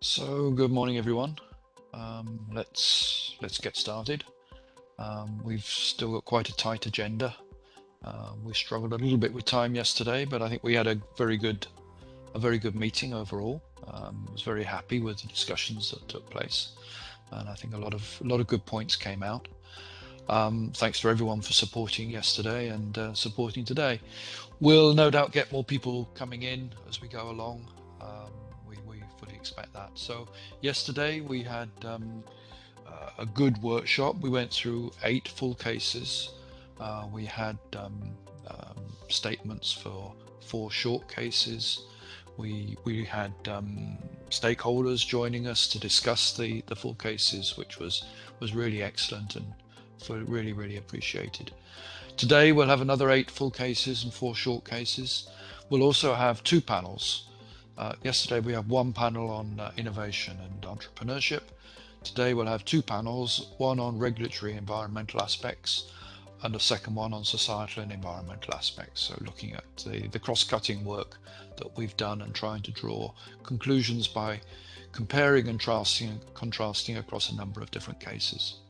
So good morning, everyone. Let's get started. We've still got quite a tight agenda. We struggled a little bit with time yesterday, but I think we had a very good meeting overall. I was very happy with the discussions that took place, and I think a lot of good points came out. Thanks to everyone for supporting yesterday and supporting today. We'll no doubt get more people coming in as we go along. We fully expect that. So yesterday we had a good workshop. We went through 8 full cases. We had statements for 4 short cases. We had stakeholders joining us to discuss the full cases, which was really excellent and really appreciated. Today we'll have another 8 full cases and 4 short cases. We'll also have 2 panels. Yesterday we had 1 panel on innovation and entrepreneurship. Today we'll have 2 panels, one on regulatory environmental aspects and a second one on societal and environmental aspects. So looking at the cross-cutting work that we've done and trying to draw conclusions by comparing and contrasting across a number of different cases.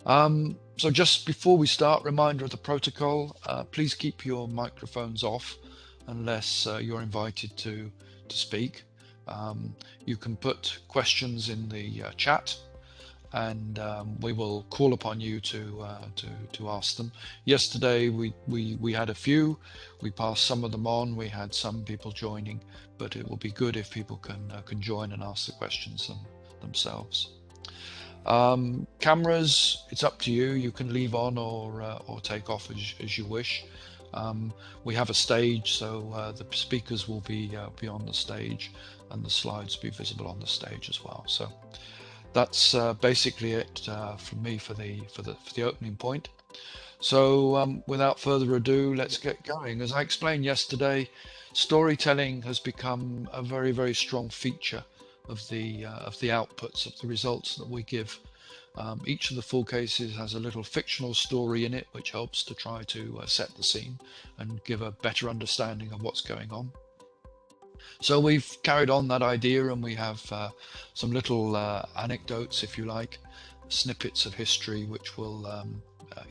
So just before we start, reminder of the protocol, please keep your microphones off unless you're invited to speak. You can put questions in the chat and we will call upon you to ask them. Yesterday we had a few, we passed some of them on, we had some people joining, but it will be good if people can join and ask the questions themselves. Cameras, it's up to you. You can leave on or take off as you wish. We have a stage, so the speakers will be on the stage and the slides will be visible on the stage as well. So that's basically it from me for the opening point. So without further ado, let's get going. As I explained yesterday, storytelling has become a very strong feature of the outputs, of the results that we give. Each of the full cases has a little fictional story in it, which helps to try to set the scene and give a better understanding of what's going on. So we've carried on that idea, and we have some little anecdotes, if you like, snippets of history, which will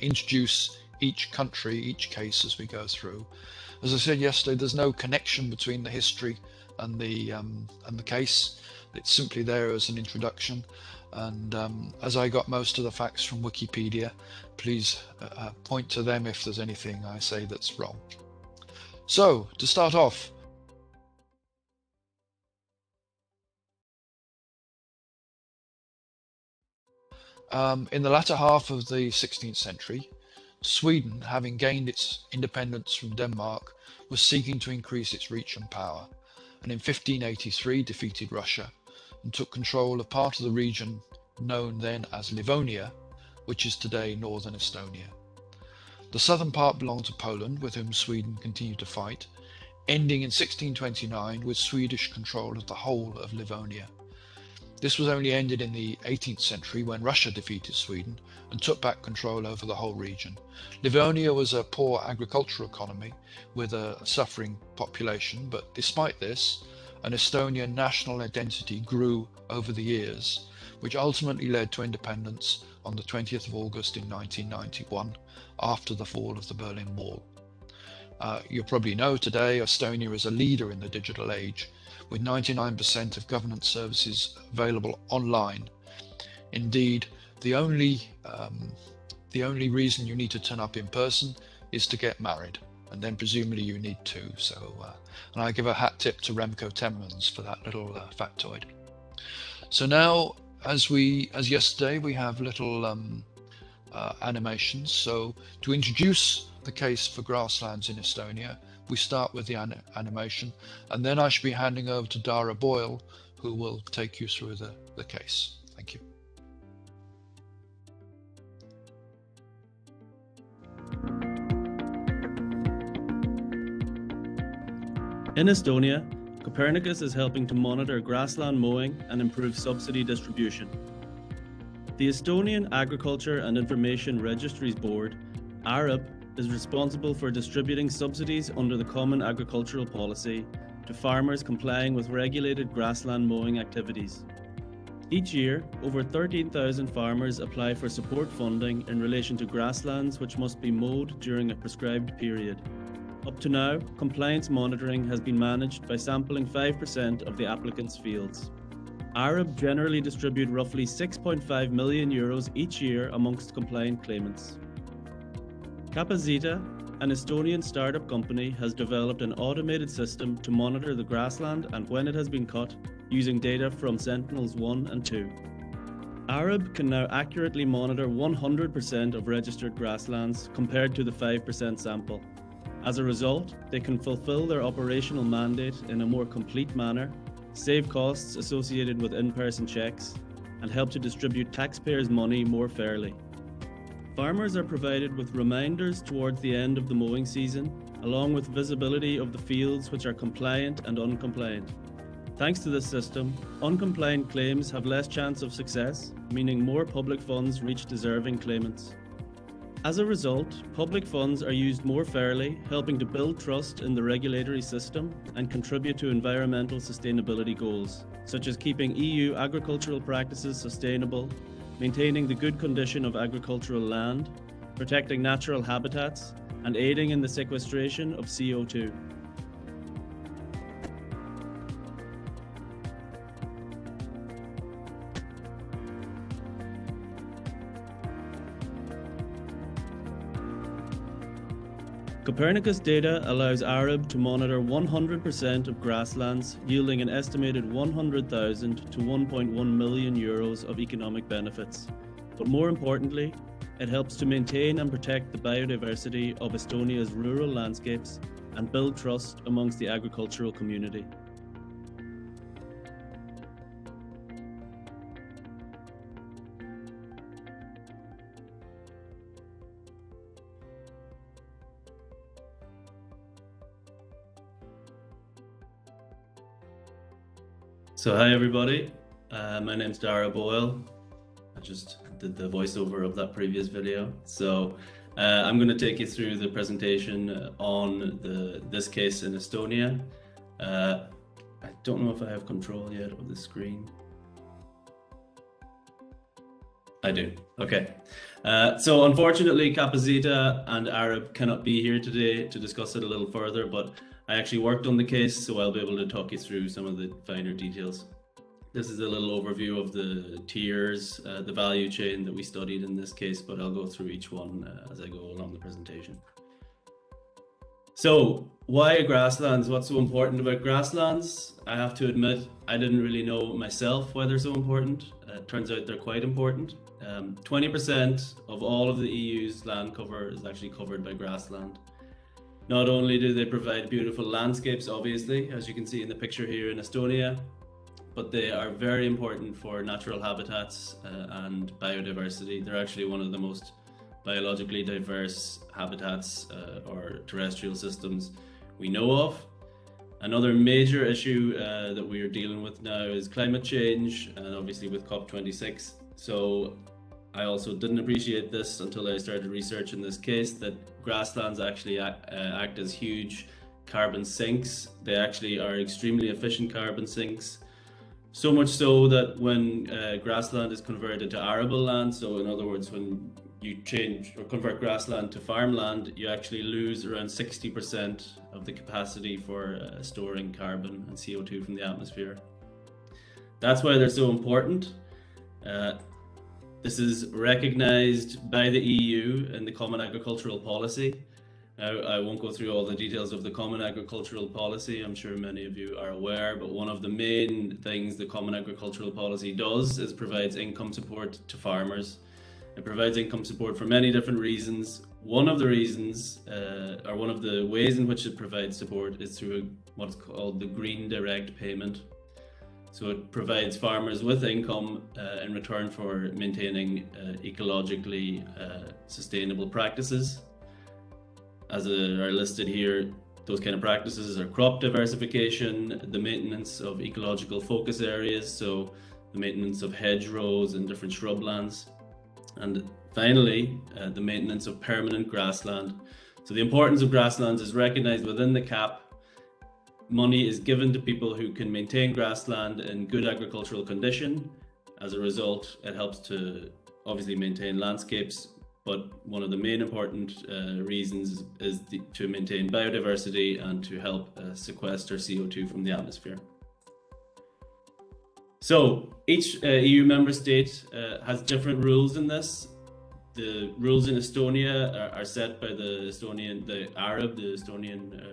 introduce each country, each case as we go through. As I said yesterday, there's no connection between the history and the case. It's simply there as an introduction, and as I got most of the facts from Wikipedia, please point to them if there's anything I say that's wrong. So to start off, in the latter half of the 16th century, Sweden, having gained its independence from Denmark, was seeking to increase its reach and power, and in 1583 defeated Russia and took control of part of the region known then as Livonia, which is today northern Estonia. The southern part belonged to Poland, with whom Sweden continued to fight, ending in 1629 with Swedish control of the whole of Livonia. This was only ended in the 18th century when Russia defeated Sweden and took back control over the whole region. Livonia was a poor agricultural economy with a suffering population, but despite this, an Estonian national identity grew over the years, which ultimately led to independence on the 20th of August in 1991, after the fall of the Berlin Wall. You probably know today Estonia is a leader in the digital age, with 99% of government services available online. Indeed, the only reason you need to turn up in person is to get married, and then presumably you need to. So, and I give a hat tip to Remco Temmermans for that little factoid. So now, as yesterday, we have little animations. So to introduce the case for grasslands in Estonia, we start with the animation, and then I should be handing over to Dara Boyle, who will take you through the case. Thank you. In Estonia, Copernicus is helping to monitor grassland mowing and improve subsidy distribution. The Estonian Agriculture and Information Registries Board, ARIB, is responsible for distributing subsidies under the Common Agricultural Policy to farmers complying with regulated grassland mowing activities. Each year, over 13,000 farmers apply for support funding in relation to grasslands which must be mowed during a prescribed period. Up to now, compliance monitoring has been managed by sampling 5% of the applicants' fields. ARAB generally distribute roughly €6.5 million each year amongst compliant claimants. Capacita, an Estonian startup company, has developed an automated system to monitor the grassland and when it has been cut, using data from Sentinels 1 and 2. ARAB can now accurately monitor 100% of registered grasslands compared to the 5% sample. As a result, they can fulfill their operational mandate in a more complete manner, save costs associated with in-person checks, and help to distribute taxpayers' money more fairly. Farmers are provided with reminders towards the end of the mowing season, along with visibility of the fields which are compliant and uncompliant. Thanks to this system, uncompliant claims have less chance of success, meaning more public funds reach deserving claimants. As a result, public funds are used more fairly, helping to build trust in the regulatory system and contribute to environmental sustainability goals, such as keeping EU agricultural practices sustainable, maintaining the good condition of agricultural land, protecting natural habitats, and aiding in the sequestration of CO2. Copernicus data allows ARAB to monitor 100% of grasslands, yielding an estimated 100,000 to 1.1 million euros of economic benefits. But more importantly, it helps to maintain and protect the biodiversity of Estonia's rural landscapes and build trust amongst the agricultural community. So hi everybody, my name's Boar. I just did the voiceover of that previous video. So I'm going to take you through the presentation on this case in Estonia. I don't know if I have control yet of the screen. I do. Okay. So unfortunately, Capacita and ARAB cannot be here today to discuss it a little further, but I actually worked on the case, so I'll be able to talk you through some of the finer details. This is a little overview of the tiers, the value chain that we studied in this case, but I'll go through each one as I go along the presentation. So why grasslands? What's so important about grasslands? I have to admit, I didn't really know myself why they're so important. It turns out they're quite important. 20% of all of the EU's land cover is actually covered by grassland. Not only do they provide beautiful landscapes, obviously, as you can see in the picture here in Estonia, but they are very important for natural habitats and biodiversity. They're actually one of the most biologically diverse habitats or terrestrial systems we know of. Another major issue that we are dealing with now is climate change, and obviously with COP26. So I also didn't appreciate this until I started researching this case, that grasslands actually act as huge carbon sinks. They actually are extremely efficient carbon sinks. So much so that when grassland is converted to arable land, so in other words, when you change or convert grassland to farmland, you actually lose around 60% of the capacity for storing carbon and CO2 from the atmosphere. That's why they're so important. This is recognized by the EU in the Common Agricultural Policy. Now, I won't go through all the details of the Common Agricultural Policy. I'm sure many of you are aware, but one of the main things the Common Agricultural Policy does is provides income support to farmers. It provides income support for many different reasons. One of the reasons, or one of the ways in which it provides support is through what's called the Green Direct Payment. So it provides farmers with income in return for maintaining ecologically sustainable practices. As are listed here, those kind of practices are crop diversification, the maintenance of ecological focus areas, so the maintenance of hedgerows and different shrublands, and finally, the maintenance of permanent grassland. So the importance of grasslands is recognized within the CAP. money is given to people who can maintain grassland in good agricultural condition. As a result, it helps to obviously maintain landscapes, but one of the main important reasons is to maintain biodiversity and to help sequester CO2 from the atmosphere. So each EU member state has different rules in this. The rules in Estonia are set by the Estonian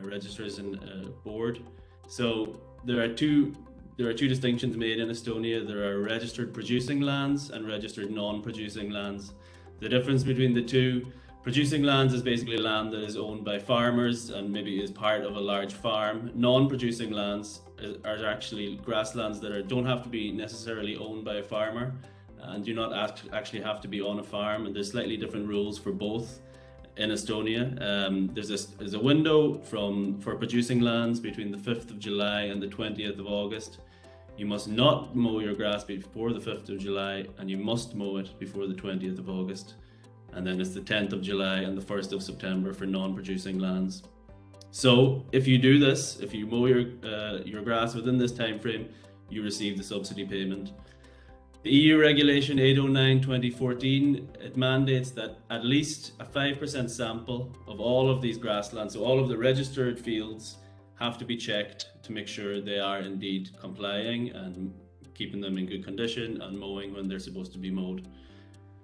Registers and Board. So there are two distinctions made in Estonia. There are registered producing lands and registered non-producing lands. The difference between the two: producing lands is basically land that is owned by farmers and maybe is part of a large farm. Non-producing lands are actually grasslands that don't have to be necessarily owned by a farmer and do not actually have to be on a farm, and there's slightly different rules for both in Estonia. There's a window for producing lands between the 5th of July and the 20th of August. You must not mow your grass before the 5th of July, and you must mow it before the 20th of August. And then it's the 10th of July and the 1st of September for non-producing lands. So if you do this, if you mow your grass within this time frame, you receive the subsidy payment. The EU Regulation 809/2014, it mandates that at least a 5% sample of all of these grasslands, so all of the registered fields, have to be checked to make sure they are indeed complying and keeping them in good condition and mowing when they're supposed to be mowed.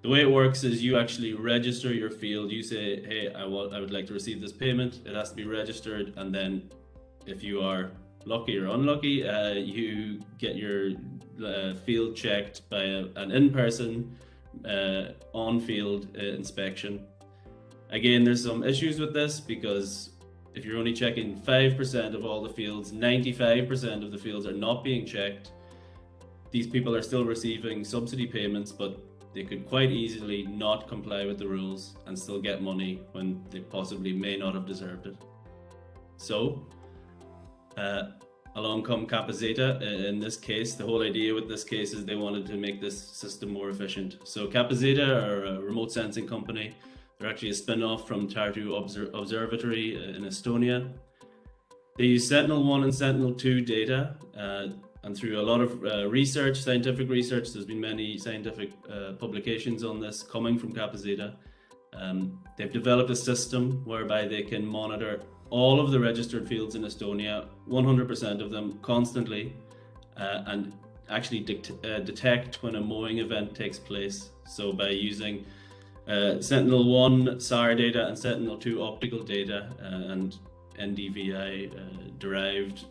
The way it works is you actually register your field. You say, hey, I would like to receive this payment. It has to be registered, and then if you are lucky or unlucky, you get your field checked by an in-person on-field inspection. Again, there's some issues with this because if you're only checking 5% of all the fields, 95% of the fields are not being checked. These people are still receiving subsidy payments, but they could quite easily not comply with the rules and still get money when they possibly may not have deserved it. So, along come Capazeta. In this case, the whole idea with this case is they wanted to make this system more efficient. So Capazeta are a remote sensing company. They're actually a spin-off from Tartu Observatory in Estonia. They use Sentinel-1 and Sentinel-2 data, and through a lot of research, scientific research, there's been many scientific publications on this coming from Capazeta. They've developed a system whereby they can monitor all of the registered fields in Estonia, 100% of them constantly, and actually detect when a mowing event takes place. So by using Sentinel-1 SAR data and Sentinel-2 optical data and NDVI derived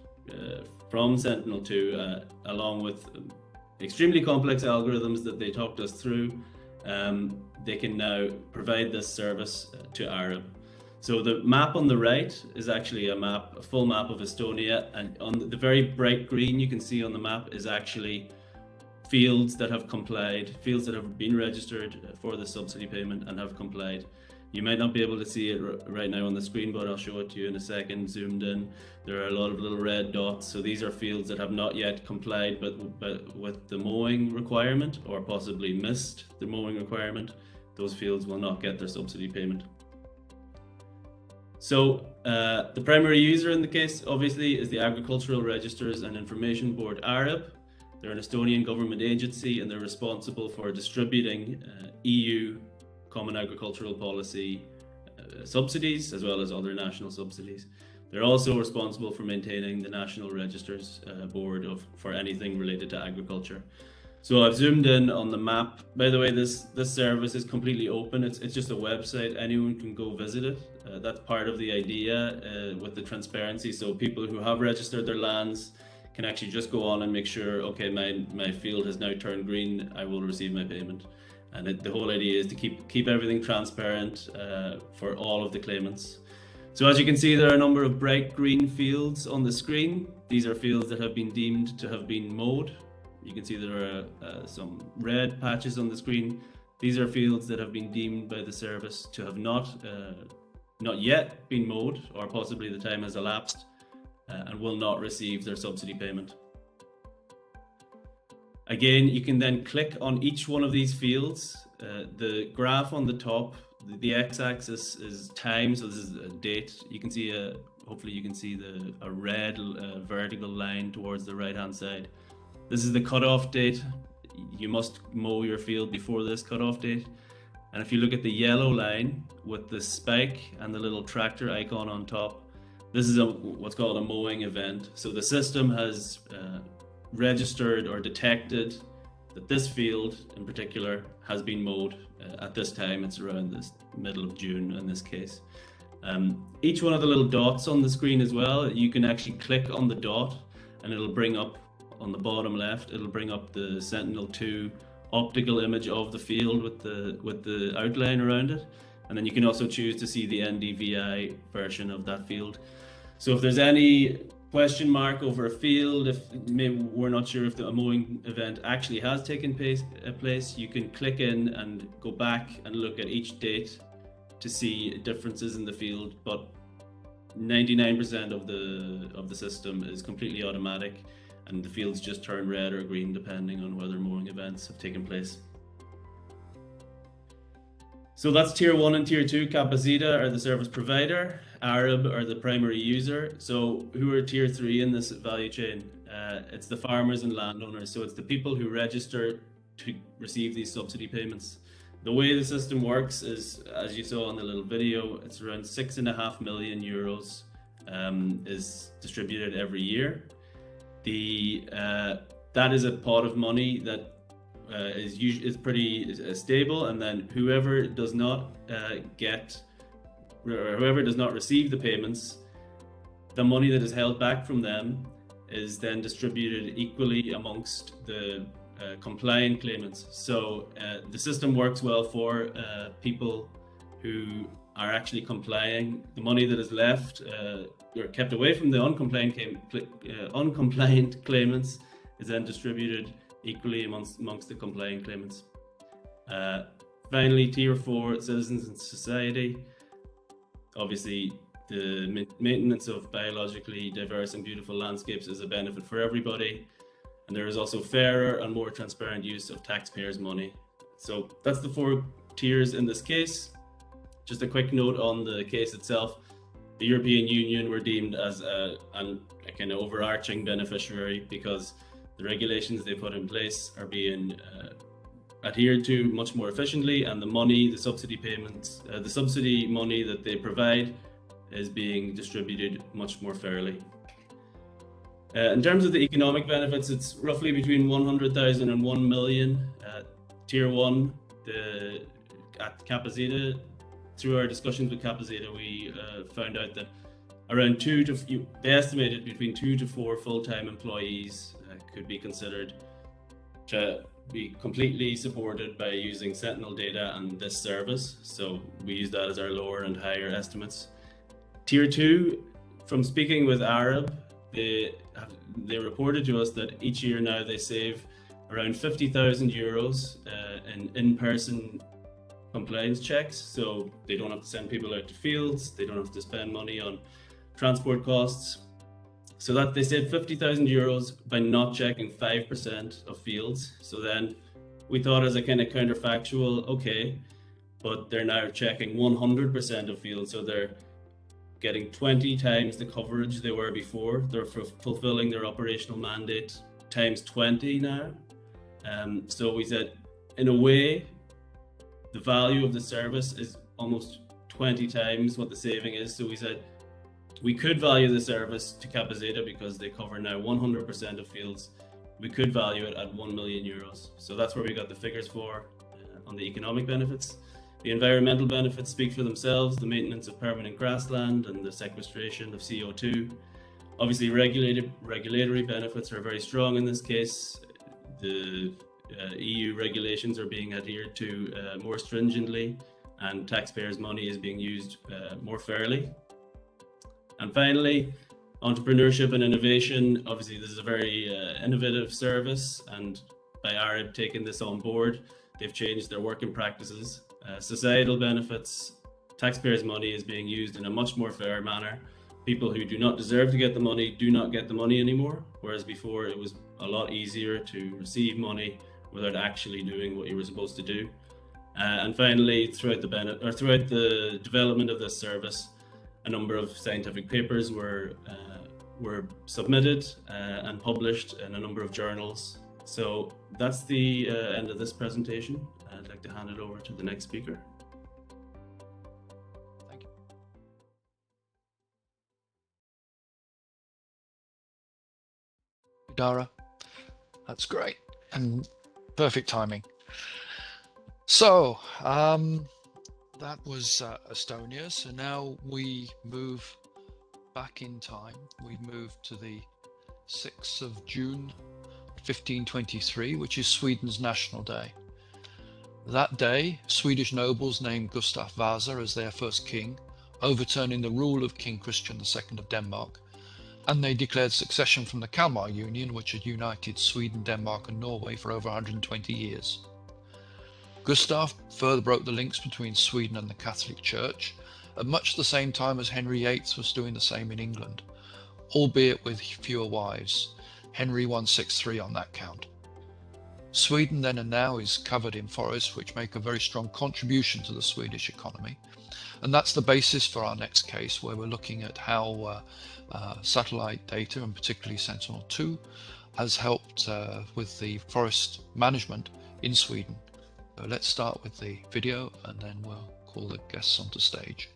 from Sentinel-2, along with extremely complex algorithms that they talked us through, they can now provide this service to Arab. So the map on the right is actually a full map of Estonia, and on the very bright green you can see on the map is actually fields that have complied, fields that have been registered for the subsidy payment and have complied. You might not be able to see it right now on the screen, but I'll show it to you in a second, zoomed in. There are a lot of little red dots. So these are fields that have not yet complied but with the mowing requirement, or possibly missed the mowing requirement. Those fields will not get their subsidy payment. So the primary user in the case, obviously, is the Agricultural Registers and Information Board, ARIB. They're an Estonian government agency, and they're responsible for distributing EU Common Agricultural Policy subsidies, as well as other national subsidies. They're also responsible for maintaining the National Registers Board for anything related to agriculture. So I've zoomed in on the map. By the way, this service is completely open. It's just a website. Anyone can go visit it. That's part of the idea with the transparency. So people who have registered their lands can actually just go on and make sure, okay, my field has now turned green, I will receive my payment. And the whole idea is to keep everything transparent for all of the claimants. So as you can see, there are a number of bright green fields on the screen. These are fields that have been deemed to have been mowed. You can see there are some red patches on the screen. These are fields that have been deemed by the service to have not yet been mowed, or possibly the time has elapsed, and will not receive their subsidy payment. Again, you can then click on each one of these fields. The graph on the top, the x-axis is time, so this is a date. You can see hopefully you can see a red vertical line towards the right hand side. This is the cutoff date. You must mow your field before this cutoff date. And if you look at the yellow line with the spike and the little tractor icon on top, this is what's called a mowing event. So the system has registered or detected that this field in particular has been mowed at this time. It's around this middle of June in this case. Each one of the little dots on the screen as well, you can actually click on the dot and it'll bring up on the bottom left, it'll bring up the Sentinel-2 optical image of the field with the outline around it. And then you can also choose to see the NDVI version of that field. So if there's any question mark over a field, if maybe we're not sure if the mowing event actually has taken place, you can click in and go back and look at each date to see differences in the field. But 99% of the system is completely automatic, and the fields just turn red or green depending on whether mowing events have taken place. So that's tier 1 and tier 2. Capacita are the service provider, Arab are the primary user. So who are tier 3 in this value chain? It's the farmers and landowners. So it's the people who register to receive these subsidy payments. The way the system works is, as you saw in the little video, it's around 6.5 million euros is distributed every year. That is a pot of money that is pretty stable, and then whoever does not receive the payments, the money that is held back from them is then distributed equally amongst the compliant claimants. So the system works well for people who are actually complying. The money that is left or kept away from the uncompliant claimants is then distributed equally amongst the compliant claimants. Finally, tier 4, citizens and society. Obviously, the maintenance of biologically diverse and beautiful landscapes is a benefit for everybody. And there is also fairer and more transparent use of taxpayers' money. So that's the 4 tiers in this case. Just a quick note on the case itself. The European Union were deemed as a kind of overarching beneficiary because the regulations they put in place are being adhered to much more efficiently, and the subsidy payments, the subsidy money that they provide is being distributed much more fairly. In terms of the economic benefits, it's roughly between 100,000 and 1 million. Tier 1, at Capacita, through our discussions with Capacita, we found out that around they estimated between 2 to 4 full-time employees could be considered to be completely supported by using Sentinel data and this service. So we use that as our lower and higher estimates. Tier 2, from speaking with Arab, they reported to us that each year now they save around 50,000 euros in-person compliance checks. So they don't have to send people out to fields, they don't have to spend money on transport costs. So that they save 50,000 euros by not checking 5% of fields. So then we thought, as a kind of counterfactual, okay, but they're now checking 100% of fields. So they're getting 20 times the coverage they were before. They're fulfilling their operational mandate times 20 now. So we said, in a way, the value of the service is almost 20 times what the saving is. So we said, we could value the service to Capacita because they cover now 100% of fields. We could value it at 1 million euros. So that's where we got the figures for on the economic benefits. The environmental benefits speak for themselves: the maintenance of permanent grassland and the sequestration of CO2. Obviously, regulatory benefits are very strong in this case. The EU regulations are being adhered to more stringently, and taxpayers' money is being used more fairly. And finally, entrepreneurship and innovation. Obviously, this is a very innovative service, and by Arab taking this on board, they've changed their working practices. Societal benefits: taxpayers' money is being used in a much more fair manner. People who do not deserve to get the money do not get the money anymore, whereas before it was a lot easier to receive money without actually doing what you were supposed to do. And finally, throughout the development of this service, a number of scientific papers were submitted and published in a number of journals. So that's the end of this presentation. I'd like to hand it over to the next speaker. Thank you. Dara, that's great and perfect timing. So that was Estonia. So now we move back in time. We move to the 6th of June 1523, which is Sweden's National Day. That day, Swedish nobles named Gustav Vasa as their first king, overturning the rule of King Christian II of Denmark, and they declared succession from the Kalmar Union, which had united Sweden, Denmark and Norway for over 120 years. Gustav further broke the links between Sweden and the Catholic Church at much the same time as Henry VIII was doing the same in England, albeit with fewer wives, Henry 163 on that count. Sweden then and now is covered in forests, which make a very strong contribution to the Swedish economy. And that's the basis for our next case, where we're looking at how satellite data, and particularly Sentinel-2, has helped with the forest management in Sweden. So let's start with the video and then we'll call the guests onto stage.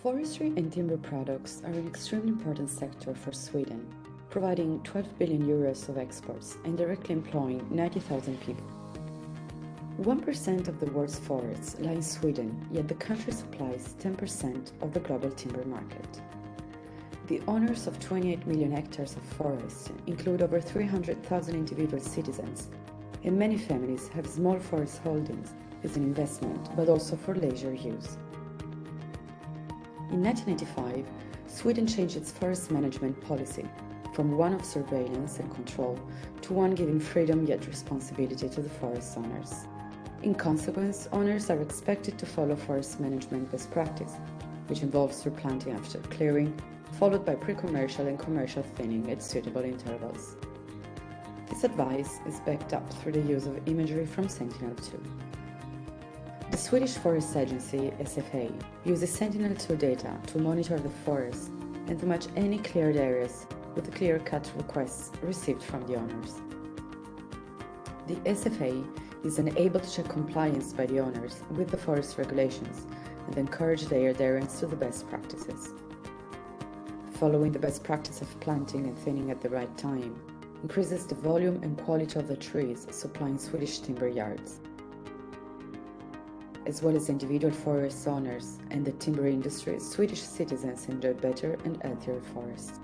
Forestry and timber products are an extremely important sector for Sweden, providing 12 billion euros of exports and directly employing 90,000 people. 1% of the world's forests lie in Sweden, yet the country supplies 10% of the global timber market. The owners of 28 million hectares of forest include over 300,000 individual citizens, and many families have small forest holdings as an investment, but also for leisure use. In 1995, Sweden changed its forest management policy from one of surveillance and control to one giving freedom yet responsibility to the forest owners. In consequence, owners are expected to follow forest management best practice, which involves replanting after clearing, followed by pre-commercial and commercial thinning at suitable intervals. This advice is backed up through the use of imagery from Sentinel-2. The Swedish Forest Agency, SFA, uses Sentinel-2 data to monitor the forest and to match any cleared areas with the clear-cut requests received from the owners. The SFA is then able to check compliance by the owners with the forest regulations and encourage their adherence to the best practices. Following the best practice of planting and thinning at the right time increases the volume and quality of the trees supplying Swedish timber yards. As well as individual forest owners and the timber industry, Swedish citizens enjoy better and healthier forests.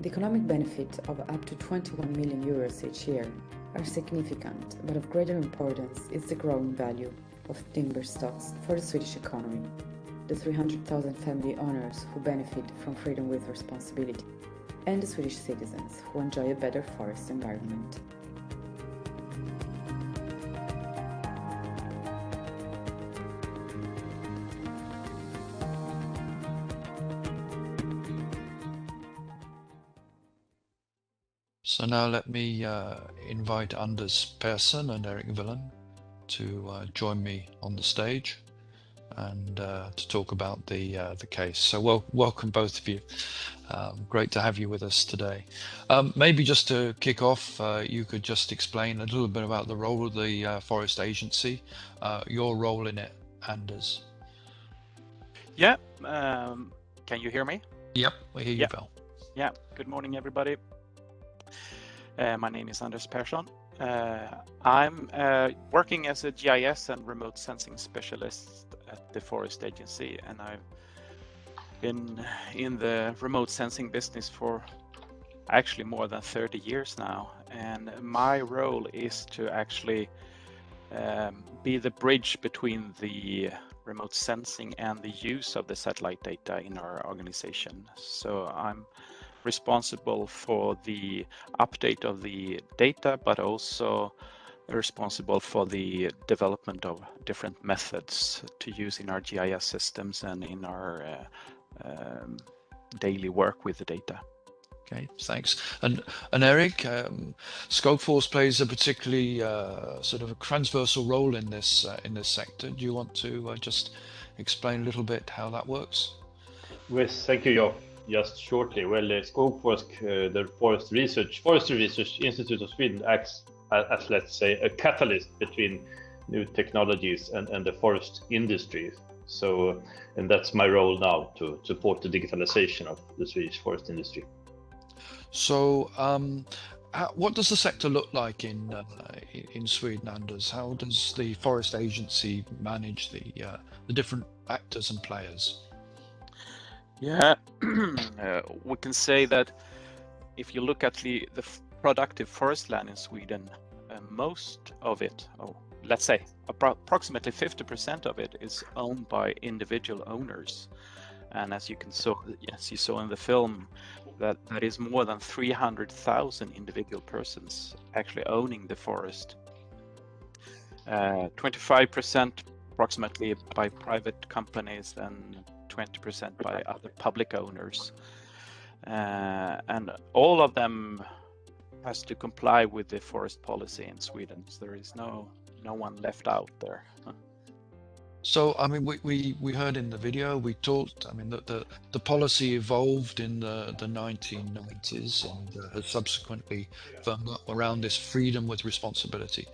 The economic benefit of up to 21 million euros each year are significant, but of greater importance is the growing value of timber stocks for the Swedish economy, the 300,000 family owners who benefit from freedom with responsibility, and the Swedish citizens who enjoy a better forest environment. So now let me invite Anders Persson and Erik Villen to join me on the stage and to talk about the case. So welcome both of you. Great to have you with us today. Maybe just to kick off, you could just explain a little bit about the role of the Forest Agency, your role in it, Anders. Yeah, can you hear me? Yep, we hear you, Val. Yeah, good morning, everybody. My name is Anders Persson. I'm working as a GIS and remote sensing specialist at the Forest Agency, and I've been in the remote sensing business for actually more than 30 years now. And my role is to actually be the bridge between the remote sensing and the use of the satellite data in our organization. So I'm responsible for the update of the data, but also responsible for the development of different methods to use in our GIS systems and in our daily work with the data. Okay, thanks. And Eric, Scopeforce plays a particularly sort of a transversal role in this sector. Do you want to just explain a little bit how that works? Yes, thank you, Joff. Just shortly, well, Scopeforce, the Forestry Research Institute of Sweden, acts as, let's say, a catalyst between new technologies and the forest industry. So, and that's my role now, to support the digitalization of the Swedish forest industry. So, what does the sector look like in Sweden, Anders? How does the Forest Agency manage the different actors and players? Yeah, we can say that if you look at the productive forest land in Sweden, most of it, let's say approximately 50% of it, is owned by individual owners. And as you saw in the film, that is more than 300,000 individual persons actually owning the forest. 25% approximately by private companies and 20% by other public owners. And all of them has to comply with the forest policy in Sweden. So there is no one left out there. So, I mean, we heard in the video, we talked, I mean, the policy evolved in the 1990s and has subsequently firmed up around this freedom with responsibility.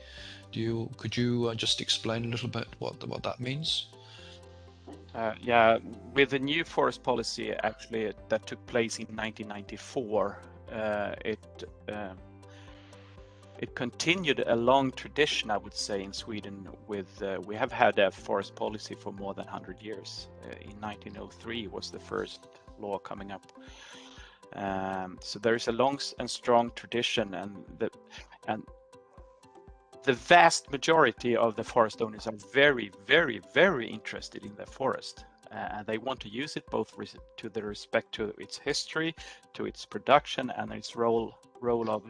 Could you just explain a little bit what that means? Yeah, with the new forest policy, actually, that took place in 1994, it continued a long tradition, I would say, in Sweden. We have had a forest policy for more than 100 years. In 1903 was the first law coming up. So there is a long and strong tradition, and the vast majority of the forest owners are very, very, very interested in the forest. And they want to use it both to the respect to its history, to its production, and its role of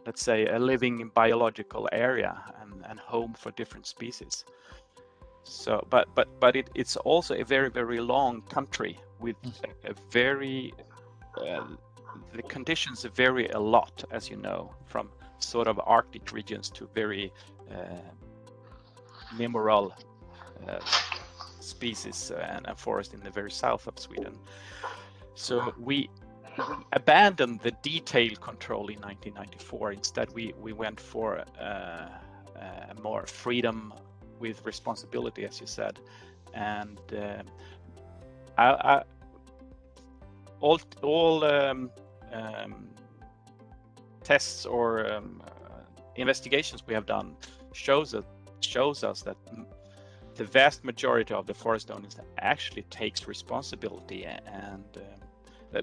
let's say, a living biological area and home for different species. So, but it's also a very, very long country with a very the conditions vary a lot, as you know, from sort of Arctic regions to very mineral species and a forest in the very south of Sweden. So we abandoned the detail control in 1994. Instead, we went for more freedom with responsibility, as you said, and all tests or investigations we have done shows us that the vast majority of the forest owners actually takes responsibility, and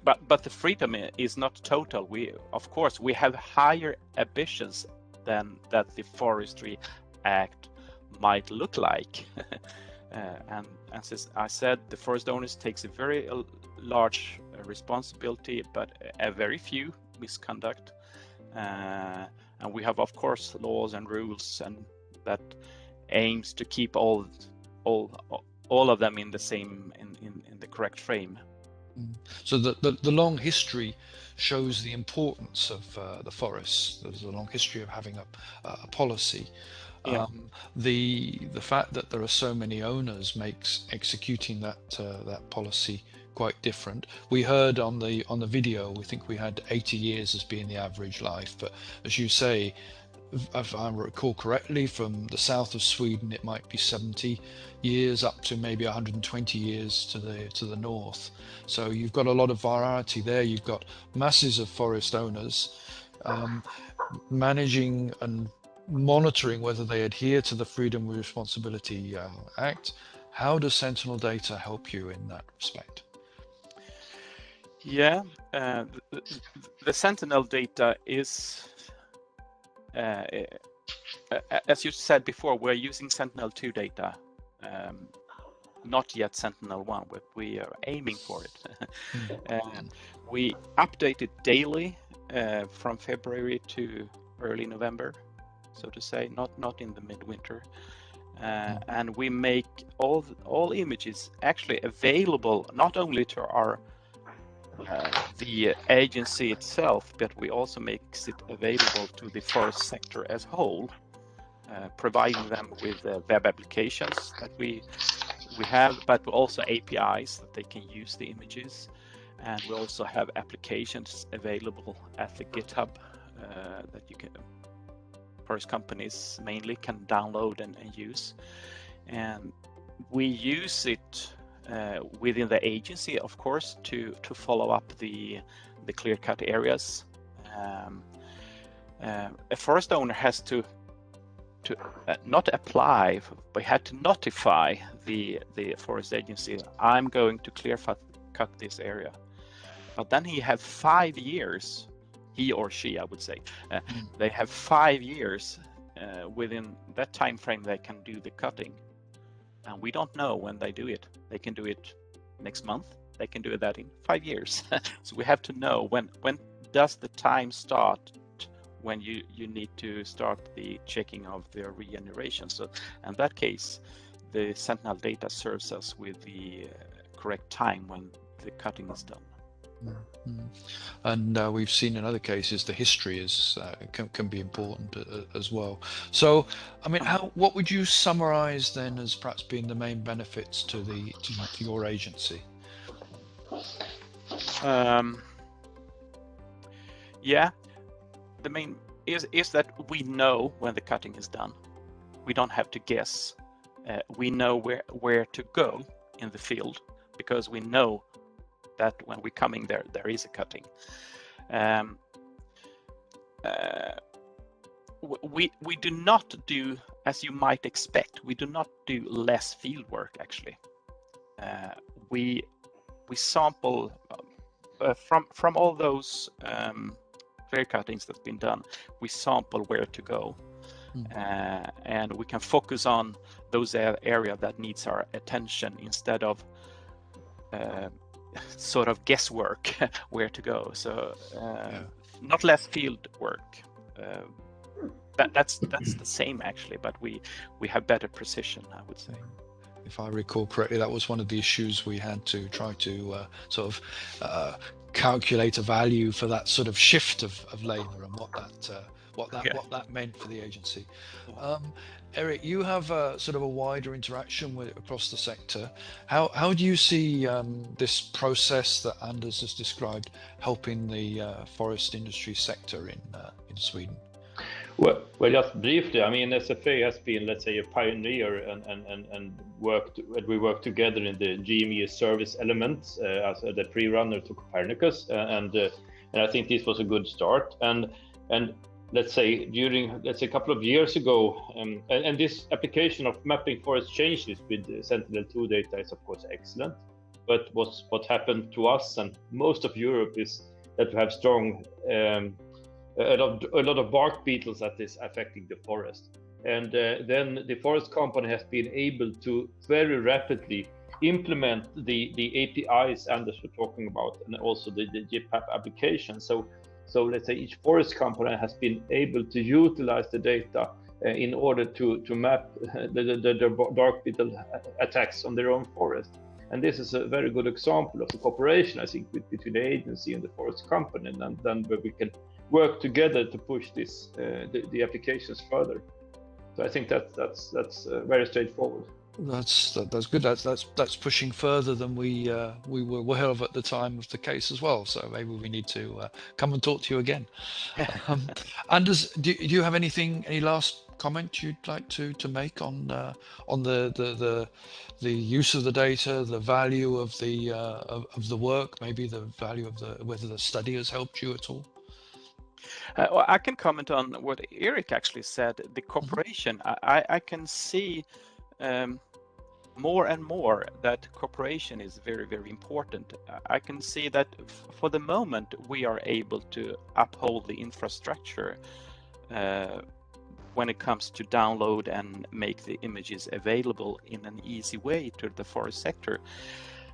but the freedom is not total. Of course we have higher ambitions than that the Forestry Act might look like. And as I said, the forest owners takes a very large responsibility, but a very few misconduct. And we have, of course, laws and rules, and that aims to keep all of them in the same in the correct frame. So the long history shows the importance of the forests. There's a long history of having a policy. Yeah. The fact that there are so many owners makes executing that policy quite different. We heard on the video, we think we had 80 years as being the average life, but as you say, if I recall correctly, from the south of Sweden it might be 70 years up to maybe 120 years to the north. So you've got a lot of variety there. You've got masses of forest owners managing and monitoring whether they adhere to the Freedom with Responsibility Act. How does Sentinel data help you in that respect? Yeah, the Sentinel data is, as you said before, we're using Sentinel-2 data not yet Sentinel-1, but we are aiming for it. We update it daily from February to early November, so to say, not in the midwinter. And we make all images actually available not only to our the agency itself, but we also makes it available to the forest sector as whole, providing them with web applications that we have, but also APIs that they can use the images, and we also have applications available at the GitHub that you can, forest companies mainly, can download and use, and we use it within the agency, of course, to follow up the clear-cut areas. A forest owner has to not apply, but had to notify the forest agency, I'm going to clear-cut this area. But then he have 5 years, he or she, I would say, they have 5 years within that time frame they can do the cutting. And we don't know when they do it. They can do it next month. They can do that in 5 years. So we have to know when does the time start when you need to start the checking of the regeneration. So in that case, the Sentinel data serves us with the correct time when the cutting is done. And we've seen in other cases the history is can be important as well. So, I mean, what would you summarize then as perhaps being the main benefits to your agency? Yeah, the main is that we know when the cutting is done. We don't have to guess. We know where to go in the field because we know that when we're coming there is a cutting. We do not do, as you might expect, we do not do less field work actually. We sample from all those clear cuttings that's been done. We sample where to go, and we can focus on those areas that needs our attention instead of sort of guesswork where to go. So not less field work. That's the same actually, but we have better precision, I would say. If I recall correctly, that was one of the issues we had to try to sort of calculate a value for that sort of shift of labor and what that meant for the agency. Eric, you have sort of a wider interaction across the sector. How do you see this process that Anders has described helping the forest industry sector in Sweden? Well, just briefly, I mean, SFA has been, let's say, a pioneer and we worked together in the GME service elements as the pre-runner to Copernicus, and I think this was a good start. And let's say a couple of years ago, and this application of mapping forest changes with Sentinel-2 data is of course excellent. But what happened to us and most of Europe is that we have strong a lot of bark beetles that is affecting the forest, and then the forest company has been able to very rapidly implement the APIs Anders was talking about, and also the GPAP application. So let's say each forest company has been able to utilize the data in order to map the bark beetle attacks on their own forest. And this is a very good example of the cooperation, I think, between the agency and the forest company, and then where we can work together to push this the applications further. So I think that's very straightforward. That's good. That's pushing further than we were aware of at the time of the case as well. So maybe we need to come and talk to you again. Anders, do you have any last comment you'd like to make on the use of the data, the value of the work, maybe the value of whether the study has helped you at all? Well, I can comment on what Eric actually said. The cooperation, I can see more and more that cooperation is very, very important. I can see that for the moment we are able to uphold the infrastructure when it comes to download and make the images available in an easy way to the forest sector.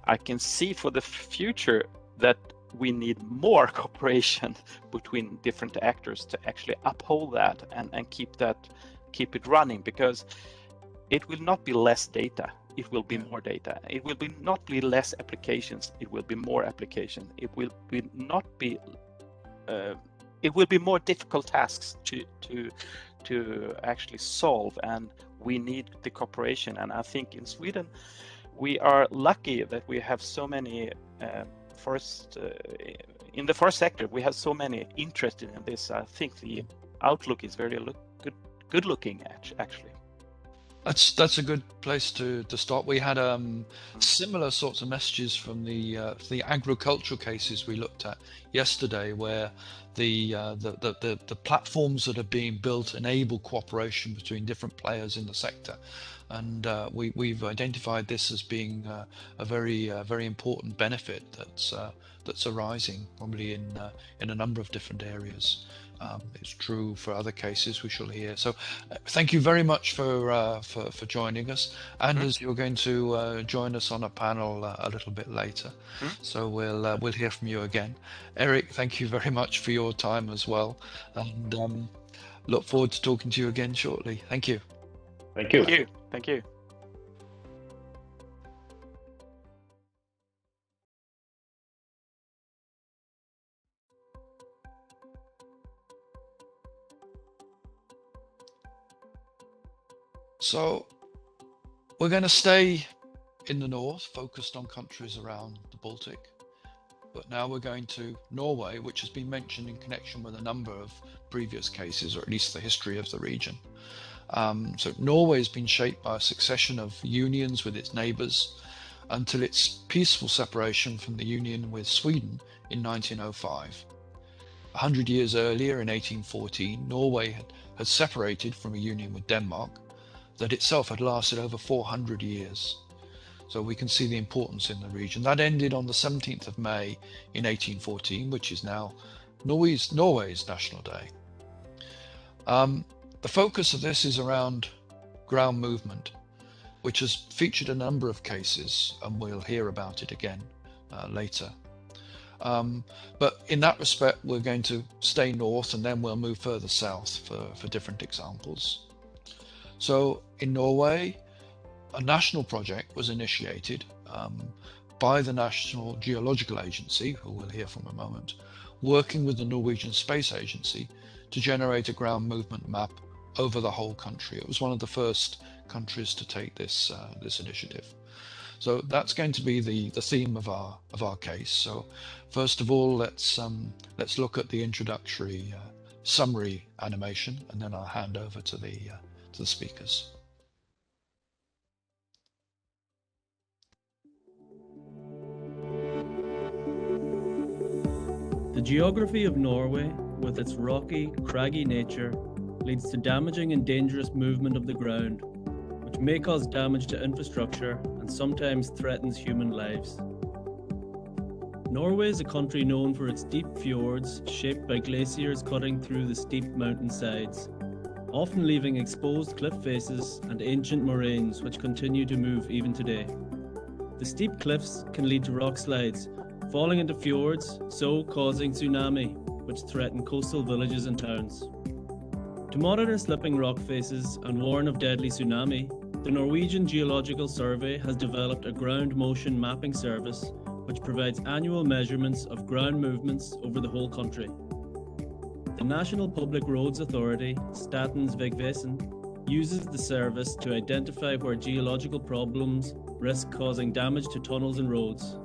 I can see for the future that we need more cooperation between different actors to actually uphold that and keep it running, because it will not be less data, it will be more data. It will not be less applications, it will be more application. It will be more difficult tasks to actually solve, and we need the cooperation. And I think in Sweden we are lucky that we have so many in the forest sector. We have so many interested in this. I think the outlook is very good looking actually. That's a good place to start. We had similar sorts of messages from the agricultural cases we looked at yesterday, where the platforms that are being built enable cooperation between different players in the sector, and we've identified this as being a very important benefit that's arising probably in a number of different areas. It's true for other cases we shall hear. So thank you very much for joining us. Anders, you're going to join us on a panel a little bit later. So we'll hear from you again. Eric, thank you very much for your time as well, and look forward to talking to you again shortly. Thank you. Thank you. Thank you. Thank you. So we're going to stay in the north, focused on countries around the Baltic, but now we're going to Norway, which has been mentioned in connection with a number of previous cases, or at least the history of the region. So Norway has been shaped by a succession of unions with its neighbours until its peaceful separation from the union with Sweden in 1905. 100 years earlier, in 1814, Norway had separated from a union with Denmark that itself had lasted over 400 years. So we can see the importance in the region. That ended on the 17th of May in 1814, which is now Norway's National Day. The focus of this is around ground movement, which has featured a number of cases, and we'll hear about it again later. But in that respect, we're going to stay north, and then we'll move further south for different examples. So in Norway, a national project was initiated by the National Geological Agency, who we'll hear from in a moment, working with the Norwegian Space Agency to generate a ground movement map over the whole country. It was one of the first countries to take this initiative. So that's going to be the theme of our case. So first of all, let's look at the introductory summary animation, and then I'll hand over to the speakers. The geography of Norway, with its rocky, craggy nature, leads to damaging and dangerous movement of the ground, which may cause damage to infrastructure and sometimes threatens human lives. Norway is a country known for its deep fjords shaped by glaciers cutting through the steep mountain sides, often leaving exposed cliff faces and ancient moraines which continue to move even today. The steep cliffs can lead to rock slides, falling into fjords, so causing tsunami, which threaten coastal villages and towns. To monitor slipping rock faces and warn of deadly tsunami, the Norwegian Geological Survey has developed a ground motion mapping service which provides annual measurements of ground movements over the whole country. The National Public Roads Authority, Statens Vegvesen, uses the service to identify where geological problems risk causing damage to tunnels and roads.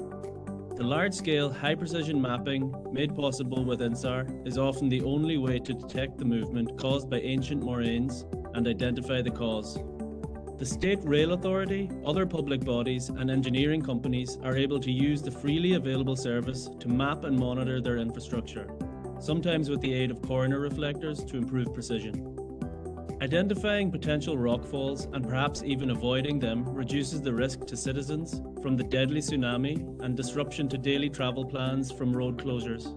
The large-scale, high-precision mapping made possible with INSAR is often the only way to detect the movement caused by ancient moraines and identify the cause. The State Rail Authority, other public bodies and engineering companies are able to use the freely available service to map and monitor their infrastructure, sometimes with the aid of coroner reflectors to improve precision. Identifying potential rockfalls and perhaps even avoiding them reduces the risk to citizens from the deadly tsunami and disruption to daily travel plans from road closures.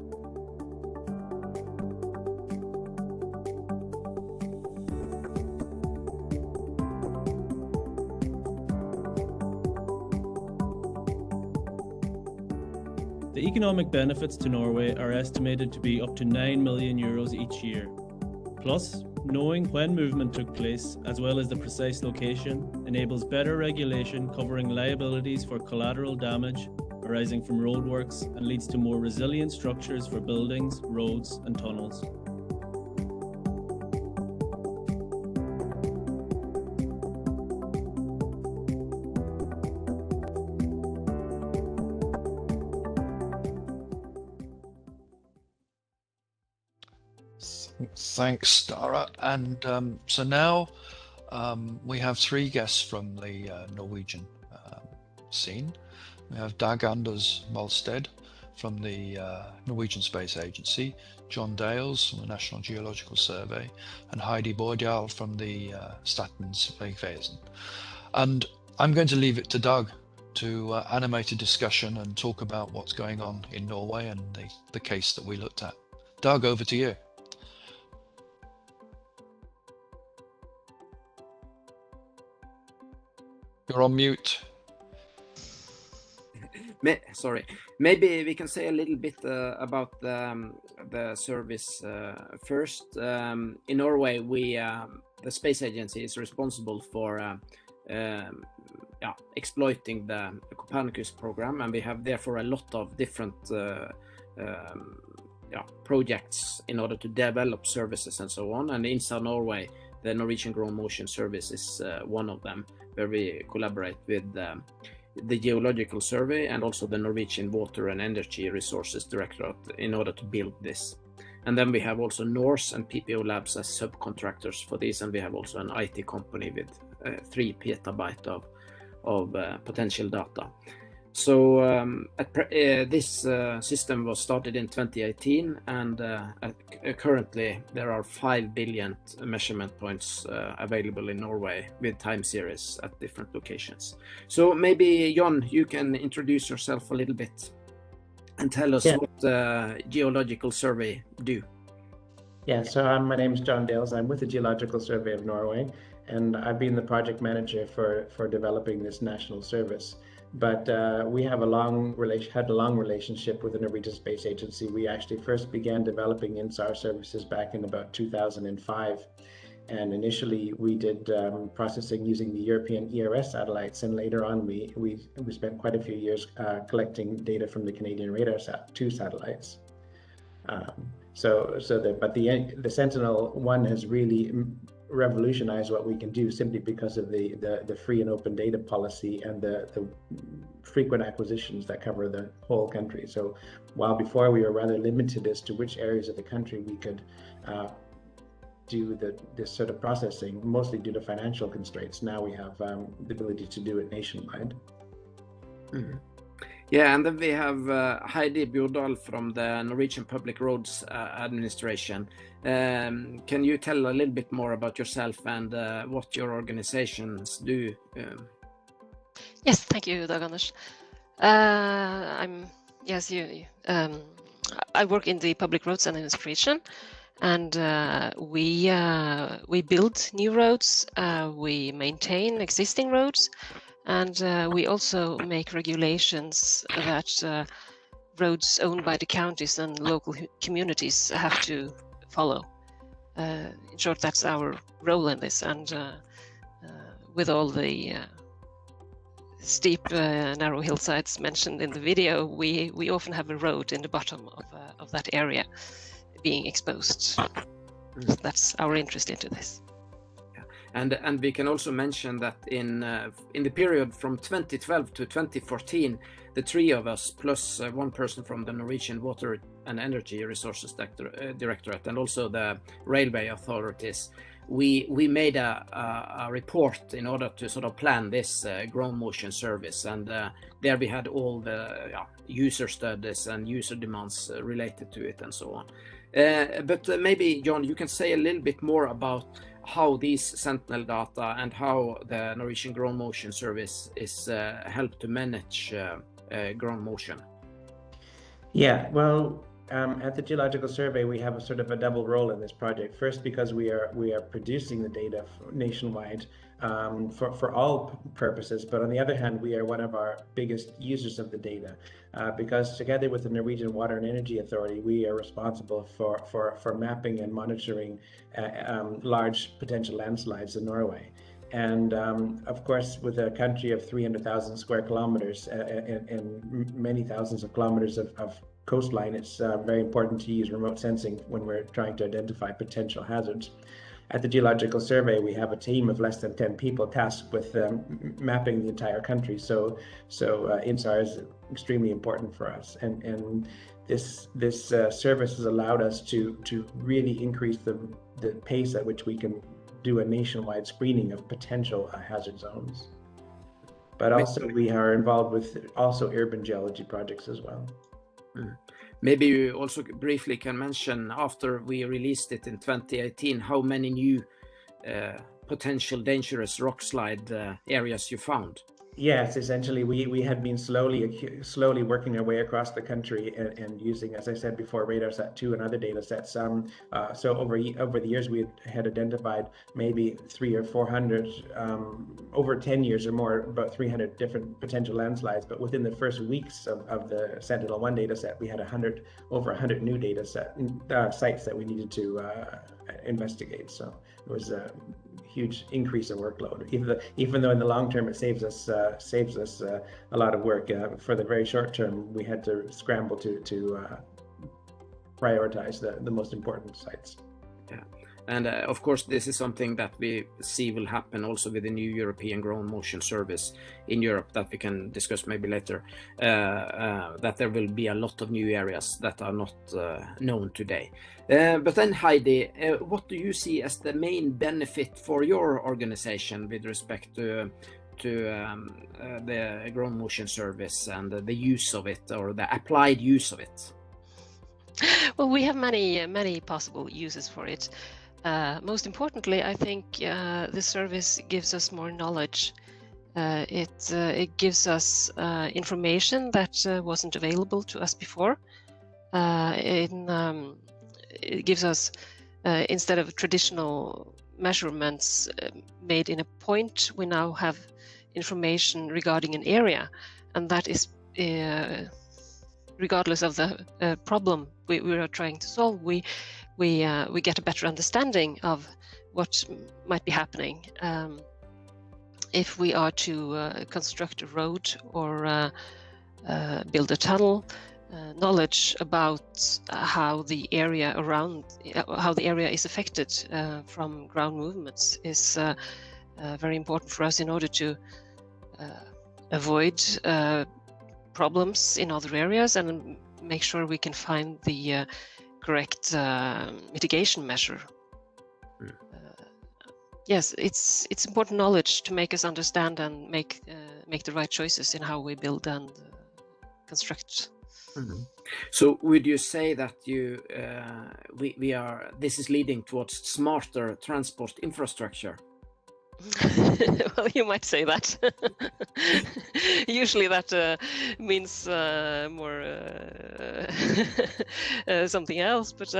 The economic benefits to Norway are estimated to be up to 9 million euros each year. Plus, knowing when movement took place, as well as the precise location, enables better regulation covering liabilities for collateral damage arising from roadworks and leads to more resilient structures for buildings, roads, and tunnels. Thanks, Dara. And so now we have three guests from the Norwegian scene. We have Dag Anders Malsted from the Norwegian Space Agency, John Dales from the National Geological Survey, and Heidi Bordial from the Statens Vegvesen. And I'm going to leave it to Dag to animate a discussion and talk about what's going on in Norway and the case that we looked at. Dag, over to you. You're on mute. Sorry. Maybe we can say a little bit about the service first. In Norway, the Space Agency is responsible for exploiting the Copernicus program, and we have therefore a lot of different projects in order to develop services and so on. And inside Norway, the Norwegian Ground Motion Service is one of them, where we collaborate with the Geological Survey and also the Norwegian Water and Energy Resources Directorate in order to build this. And then we have also NORSE and PPO Labs as subcontractors for this, and we have also an IT company with 3 petabyte of potential data. So this system was started in 2018, and currently there are 5 billion measurement points available in Norway with time series at different locations. So maybe John, you can introduce yourself a little bit and tell us what Geological Survey do. Yeah, so my name is John Dales. I'm with the Geological Survey of Norway, and I've been the project manager for developing this national service. But we have had a long relationship with the Norwegian Space Agency. We actually first began developing INSAR services back in about 2005. And initially we did processing using the European ERS satellites. And later on, we spent quite a few years collecting data from the Canadian Radar-2 satellites. The Sentinel-1 has really revolutionize what we can do simply because of the free and open data policy and the frequent acquisitions that cover the whole country. So while before we were rather limited as to which areas of the country we could do this sort of processing, mostly due to financial constraints, now we have the ability to do it nationwide. Mm-hmm. Yeah, and then we have Heidi Bordial from the Norwegian Public Roads Administration. Can you tell a little bit more about yourself and what your organizations do? Yes, thank you, Dag Anders. I work in the Public Roads Administration, and we build new roads, we maintain existing roads, and we also make regulations that roads owned by the counties and local communities have to follow. In short, that's our role in this. And with all the steep, narrow hillsides mentioned in the video, we often have a road in the bottom of that area being exposed. That's our interest into this. And we can also mention that in the period from 2012 to 2014, the 3 of us plus 1 person from the Norwegian Water and Energy Resources Directorate and also the railway authorities, we made a report in order to sort of plan this ground motion service, and there we had all the user studies and user demands related to it and so on. But maybe John, you can say a little bit more about how these Sentinel data and how the Norwegian Ground Motion Service is helped to manage ground motion. Yeah, well, At the Geological Survey, we have a sort of a double role in this project. First, because we are producing the data nationwide for all purposes, but on the other hand, we are one of our biggest users of the data because together with the Norwegian Water and Energy Authority, we are responsible for mapping and monitoring large potential landslides in Norway. And of course, with a country of 300,000 square kilometers and many thousands of kilometers of coastline, it's very important to use remote sensing when we're trying to identify potential hazards. At the Geological Survey, we have a team of less than 10 people tasked with mapping the entire country. So INSAR is extremely important for us. And this service has allowed us to really increase the pace at which we can do a nationwide screening of potential hazard zones. But also we are involved with also urban geology projects as well. Maybe you also briefly can mention, after we released it in 2018, how many new potential dangerous rock slide areas you found? Yes, essentially we had been slowly working our way across the country and using, as I said before, RadarSat-2 and other data sets. So over the years we had identified maybe 300 or 400 over 10 years or more, about 300 different potential landslides. But within the first weeks of the Sentinel-1 data set, we had over 100 new data sites that we needed to investigate. So it was a huge increase in workload, even though in the long term it saves us a lot of work. For the very short term, we had to scramble to prioritize the most important sites. Yeah. And of course, this is something that we see will happen also with the new European Ground Motion Service in Europe that we can discuss maybe later, that there will be a lot of new areas that are not known today. But then Heidi, what do you see as the main benefit for your organization with respect to the Ground Motion Service and the use of it, or the applied use of it? Well, we have many possible uses for it. Most importantly, I think the service gives us more knowledge. It gives us information that wasn't available to us before. It gives us, instead of traditional measurements made in a point, we now have information regarding an area, and that is regardless of the problem we are trying to solve. We get a better understanding of what might be happening if we are to construct a road or build a tunnel. Knowledge about how the area is affected from ground movements is very important for us in order to avoid problems in other areas and make sure we can find the correct mitigation measure. Yes, it's important knowledge to make us understand and make the right choices in how we build and construct. Mm-hmm. So would you say that this is leading towards smarter transport infrastructure? Well, you might say that. Usually that means more something else, but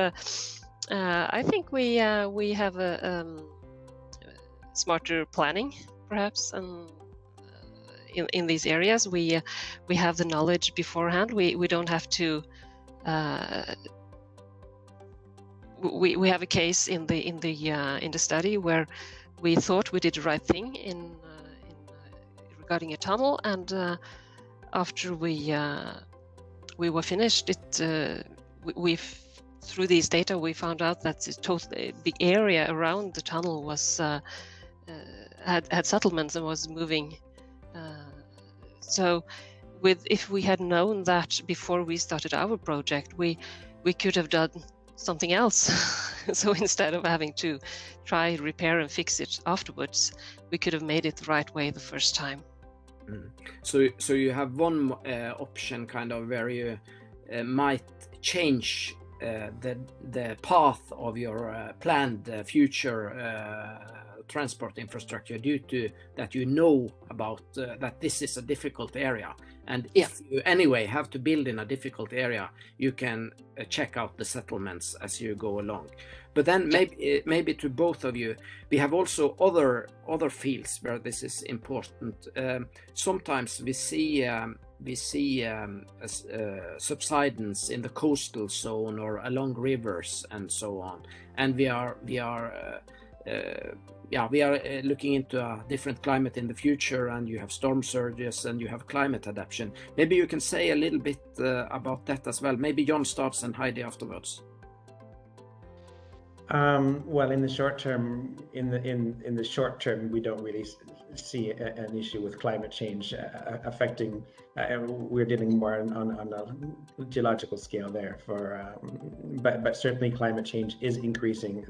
I think we have a smarter planning, perhaps, and in these areas we have the knowledge beforehand. We don't have to. We have a case in the study where we thought we did the right thing in regarding a tunnel, and after we were finished, through these data we found out that the area around the tunnel was had settlements and was moving. So if we had known that before we started our project, we could have done something else. So instead of having to try, repair and fix it afterwards, we could have made it the right way the first time. So you have one option kind of where you might change the path of your planned future transport infrastructure due to that you know about that this is a difficult area. And if you anyway have to build in a difficult area, you can check out the settlements as you go along. But then maybe to both of you, we have also other fields where this is important. Sometimes we see subsidence in the coastal zone or along rivers and so on, and we are looking into a different climate in the future, and you have storm surges and you have climate adaptation. Maybe you can say a little bit about that as well. Maybe John starts and Heidi afterwards. Well, in the short term, in the short term, we don't really see an issue with climate change affecting. We're dealing more on a geological scale there. But certainly climate change is increasing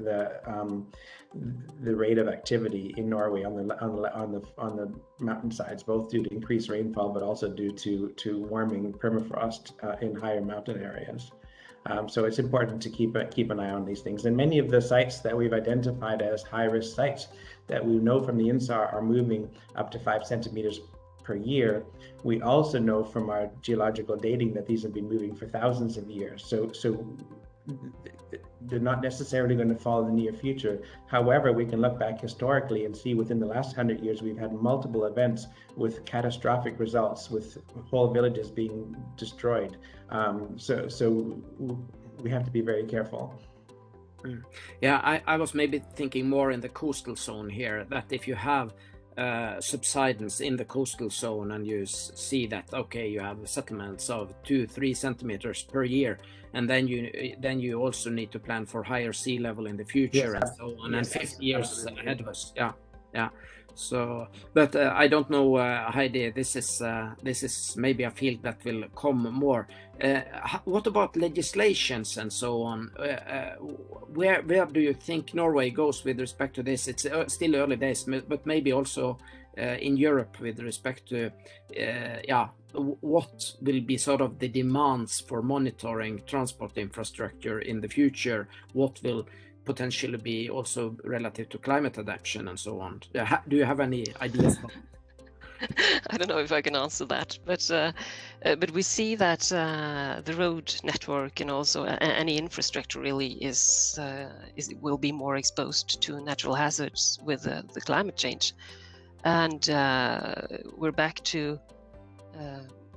the rate of activity in Norway on the mountainsides, both due to increased rainfall, but also due to warming permafrost in higher mountain areas. So it's important to keep an eye on these things. And many of the sites that we've identified as high-risk sites that we know from the INSAR are moving up to 5 centimeters per year. We also know from our geological dating that these have been moving for thousands of years. So they're not necessarily going to fall in the near future. However, we can look back historically and see within the last 100 years, we've had multiple events with catastrophic results, with whole villages being destroyed. So we have to be very careful. Yeah, I was maybe thinking more in the coastal zone here, that if you have subsidence in the coastal zone and you see that, okay, you have settlements of 2-3 centimeters per year, and then you also need to plan for higher sea level in the future, and so on, and 50 years ahead of us. Yeah. So, but I don't know, Heidi. This is maybe a field that will come more. What about legislations and so on? Where do you think Norway goes with respect to this? It's still early days, but maybe also in Europe with respect to what will be sort of the demands for monitoring transport infrastructure in the future? What will potentially be also relative to climate adaptation and so on? Do you have any ideas? I don't know if I can answer that, but we see that the road network and also any infrastructure really will be more exposed to natural hazards with the climate change, and we're back to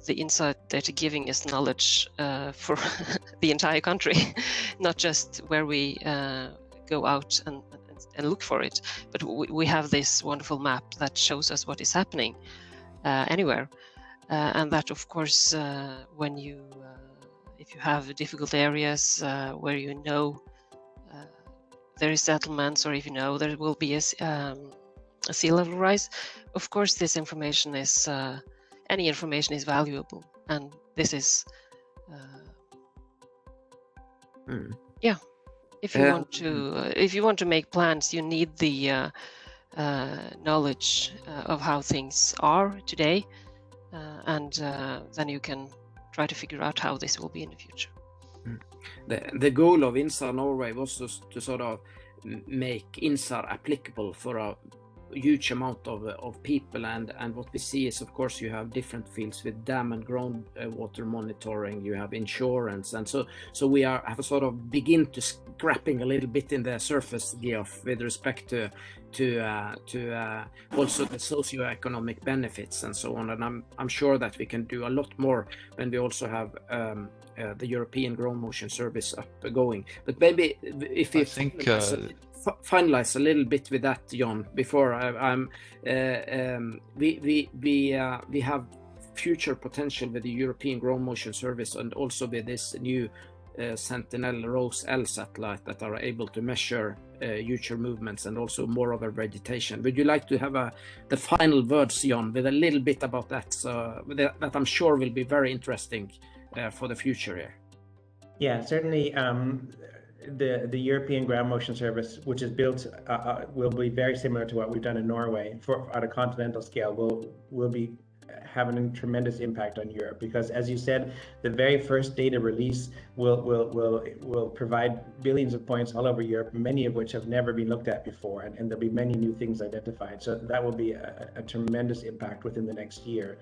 the insight that are giving us knowledge for the entire country, not just where we go out and look for it, but we have this wonderful map that shows us what is happening anywhere, and that of course when you if you have difficult areas where you know there is settlements, or if you know there will be a sea level rise, of course this information is any information is valuable, and this is if you want to make plans, you need the knowledge of how things are today, and then you can try to figure out how this will be in the future. The goal of INSAR Norway was to sort of make INSAR applicable for a huge amount of people, and what we see is, of course, you have different fields with dam and groundwater monitoring, you have insurance, and so we have a sort of begin to scrapping a little bit in the surface, Geoff, with respect to also the socioeconomic benefits and so on, and I'm sure that we can do a lot more when we also have the European Ground Motion Service up going. But maybe if you finalize a little bit with that, John, before we have future potential with the European Ground Motion Service, and also with this new Sentinel Rose-L satellite that are able to measure future movements and also more of a vegetation. Would you like to have the final words, John, with a little bit about that, that I'm sure will be very interesting for the future here? Yeah, certainly. The European Ground Motion Service, which is built, will be very similar to what we've done in Norway at a continental scale. Will be have a tremendous impact on Europe, because as you said, the very first data release will provide billions of points all over Europe, many of which have never been looked at before, and there'll be many new things identified. So that will be a tremendous impact within the next year.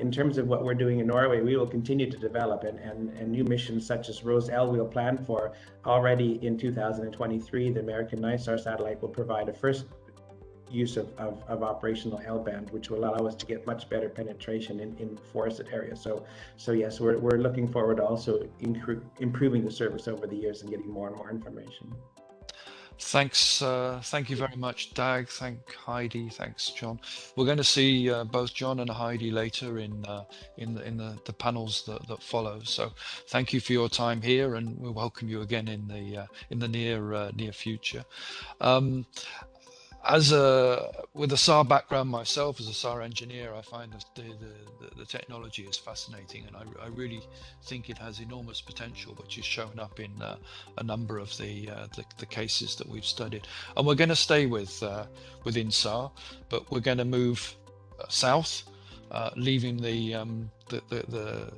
In terms of what we're doing in Norway, we will continue to develop, and new missions such as Rose-L we'll plan for already in 2023. The American NISAR satellite will provide a first use of operational L-band, which will allow us to get much better penetration in forested areas. So yes, we're looking forward to also improving the service over the years and getting more and more information. Thanks, thank you very much, Dag. Thank Heidi. Thanks, John. We're going to see both John and Heidi later in the panels that follow. So thank you for your time here, and we'll welcome you again in the near future. With a SAR background myself, as a SAR engineer, I find the technology is fascinating, and I really think it has enormous potential, which is shown up in a number of the cases that we've studied. And we're going to stay within SAR, but we're going to move south, leaving the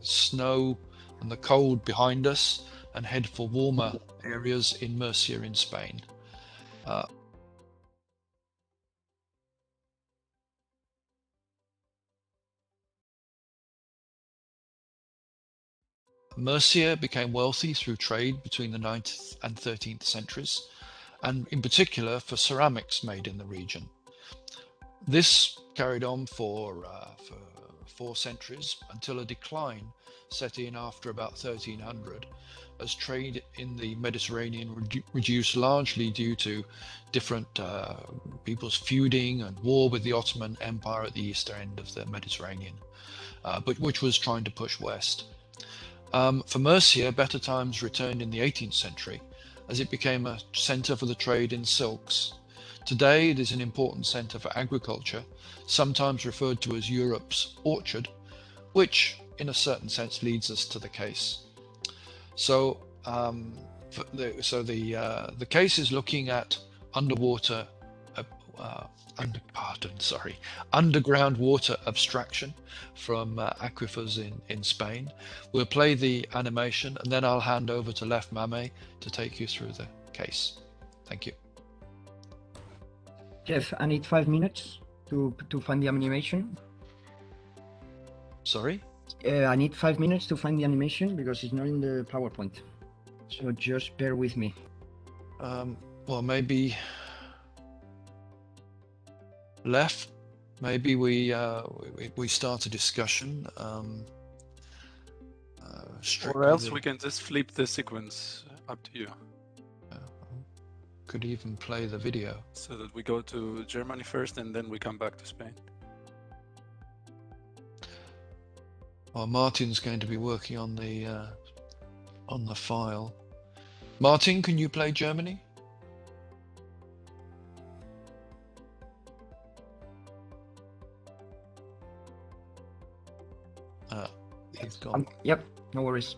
snow and the cold behind us, and head for warmer areas in Murcia in Spain. Murcia became wealthy through trade between the 9th and 13th centuries, and in particular for ceramics made in the region. This carried on for 4 centuries until a decline set in after about 1300, as trade in the Mediterranean reduced largely due to different people's feuding and war with the Ottoman Empire at the eastern end of the Mediterranean, but which was trying to push west. For Murcia, better times returned in the 18th century, as it became a centre for the trade in silks. Today it is an important centre for agriculture, sometimes referred to as Europe's orchard, which in a certain sense leads us to the case. So the case is looking at underground water abstraction from aquifers in Spain. We'll play the animation, and then I'll hand over to Lef Mame to take you through the case. Thank you. Jeff, I need 5 minutes to find the animation. Sorry? I need 5 minutes to find the animation because it's not in the PowerPoint. So just bear with me. Well, maybe Lef, maybe we start a discussion. Or else we can just flip the sequence. Up to you. Could even play the video. So that we go to Germany first and then we come back to Spain. Well, Martin's going to be working on the file. Martin, can you play Germany? He's gone. Yep, no worries.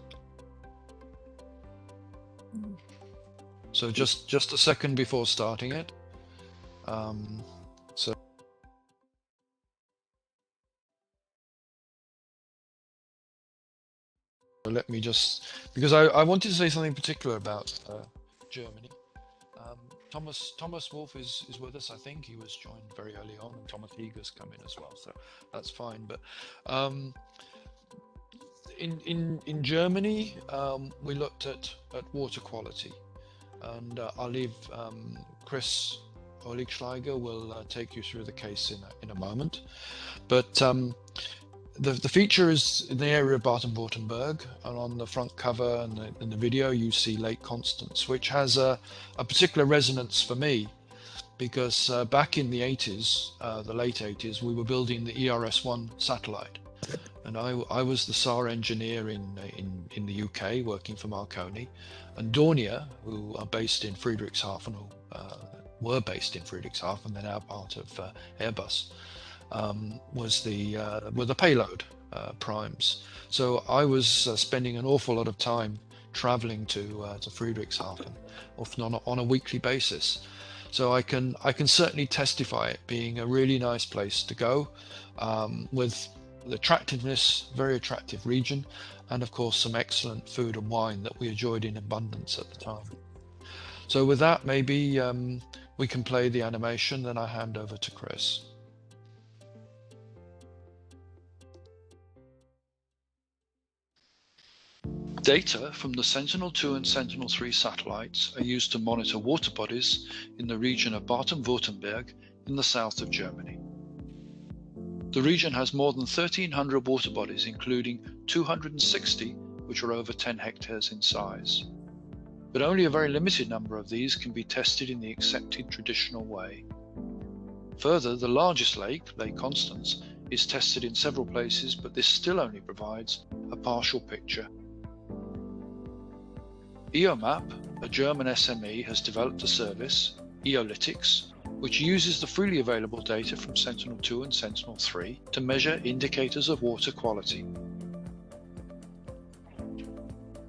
So just a second before starting it. So let me just, because I wanted to say something particular about Germany. Thomas Wolf is with us. I think he was joined very early on, and Thomas Heger's come in as well, so that's fine. But in Germany, we looked at water quality, and I'll leave Chris Oligschleiger will take you through the case in a moment. But the feature is in the area of Baden-Württemberg, and on the front cover and in the video you see Lake Constance, which has a particular resonance for me, because back in the 80s, the late 80s, we were building the ERS-1 satellite, and I was the SAR engineer in the UK working for Marconi, and Dornier, who are based in Friedrichshafen, were based in Friedrichshafen, they're now part of Airbus, were the payload primes. So I was spending an awful lot of time traveling to Friedrichshafen, often on a weekly basis. So I can certainly testify it being a really nice place to go, with The attractiveness, very attractive region, and of course some excellent food and wine that we enjoyed in abundance at the time. So with that, maybe we can play the animation, then I hand over to Chris. Data from the Sentinel-2 and Sentinel-3 satellites are used to monitor water bodies in the region of Baden-Württemberg in the south of Germany. The region has more than 1,300 water bodies, including 260 which are over 10 hectares in size. But only a very limited number of these can be tested in the accepted traditional way. Further, the largest lake, Lake Constance, is tested in several places, but this still only provides a partial picture. EOMAP, a German SME, has developed a service, Eolytics, which uses the freely available data from Sentinel-2 and Sentinel-3 to measure indicators of water quality.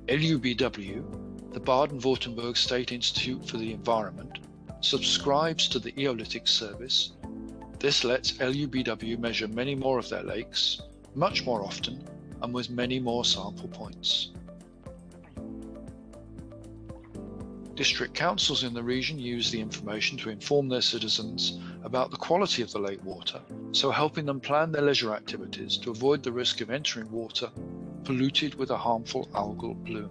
LUBW, the Baden-Württemberg State Institute for the Environment, subscribes to the Eolytics service. This lets LUBW measure many more of their lakes, much more often, and with many more sample points. District councils in the region use the information to inform their citizens about the quality of the lake water, so helping them plan their leisure activities to avoid the risk of entering water polluted with a harmful algal bloom.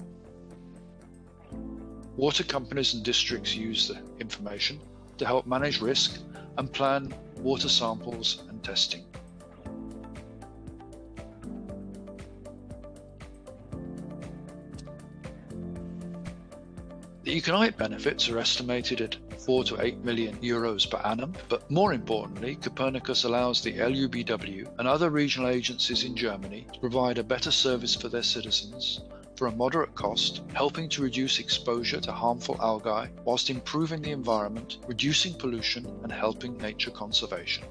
Water companies and districts use the information to help manage risk and plan water samples and testing. The economic benefits are estimated at 4 to 8 million euros per annum, but more importantly, Copernicus allows the LUBW and other regional agencies in Germany to provide a better service for their citizens for a moderate cost, helping to reduce exposure to harmful algae whilst improving the environment, reducing pollution and helping nature conservation.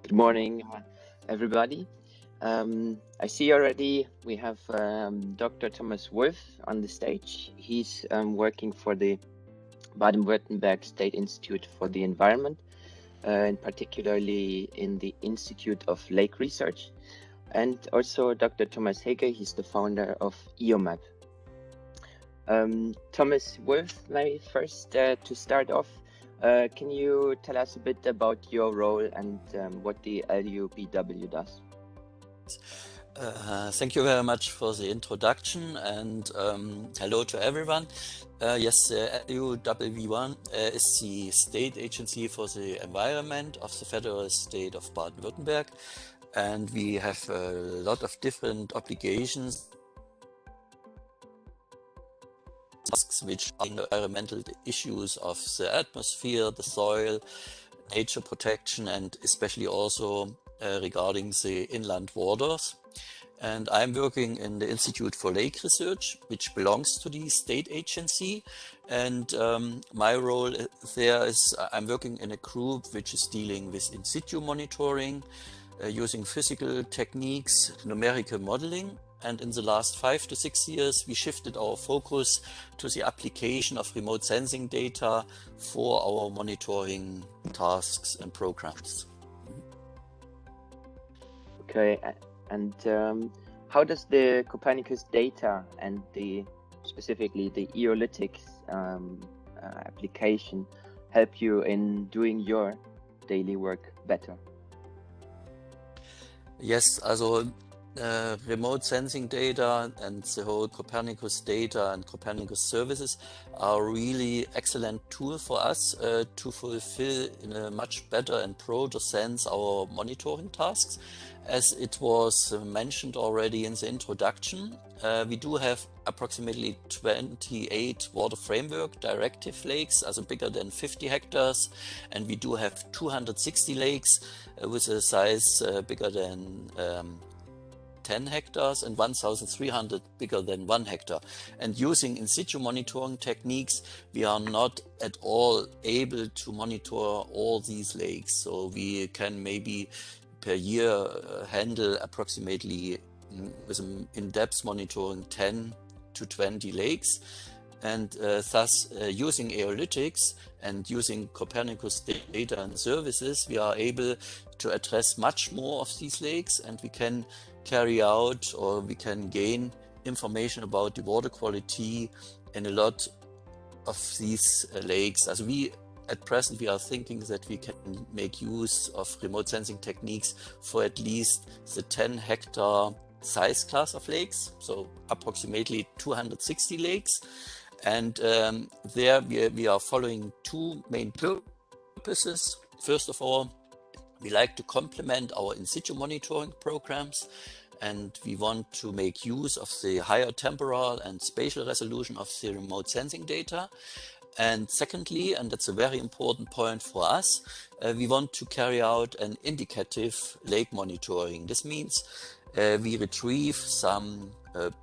Good morning, everybody. I see already we have Dr. Thomas Wolf on the stage. He's working for the Baden-Württemberg State Institute for the Environment, and particularly in the Institute of Lake Research. And also Dr. Thomas Hege, he's the founder of EOMAP. Thomas Wolf, maybe first to start off, can you tell us a bit about your role and what the LUBW does? Thank you very much for the introduction, and hello to everyone. Yes, LUBW is the state agency for the environment of the federal state of Baden-Württemberg, and we have a lot of different obligations which are environmental issues of the atmosphere, the soil, nature protection, and especially also regarding the inland waters. And I'm working in the Institute for Lake Research, which belongs to the state agency. And my role there is I'm working in a group which is dealing with in situ monitoring, using physical techniques, numerical modeling. And in the last 5 to 6 years, we shifted our focus to the application of remote sensing data for our monitoring tasks and programs. Okay, and how does the Copernicus data and specifically the Eolytics application help you in doing your daily work better? Yes, also remote sensing data and the whole Copernicus data and Copernicus services are really excellent tool for us to fulfill in a much better and broader sense our monitoring tasks. As it was mentioned already in the introduction, we do have approximately 28 water framework directive lakes, also bigger than 50 hectares, and we do have 260 lakes with a size bigger than 10 hectares and 1,300 bigger than 1 hectare. And using in situ monitoring techniques, we are not at all able to monitor all these lakes. So we can maybe per year handle approximately with in-depth monitoring 10 to 20 lakes. And thus, using analytics and using Copernicus data and services, we are able to address much more of these lakes, and we can carry out or we can gain information about the water quality in a lot of these lakes. As at present, we are thinking that we can make use of remote sensing techniques for at least the 10 hectare size class of lakes, so approximately 260 lakes. And there we are following two main purposes. First of all, we like to complement our in situ monitoring programs, and we want to make use of the higher temporal and spatial resolution of the remote sensing data. And secondly, and that's a very important point for us, we want to carry out an indicative lake monitoring. This means we retrieve some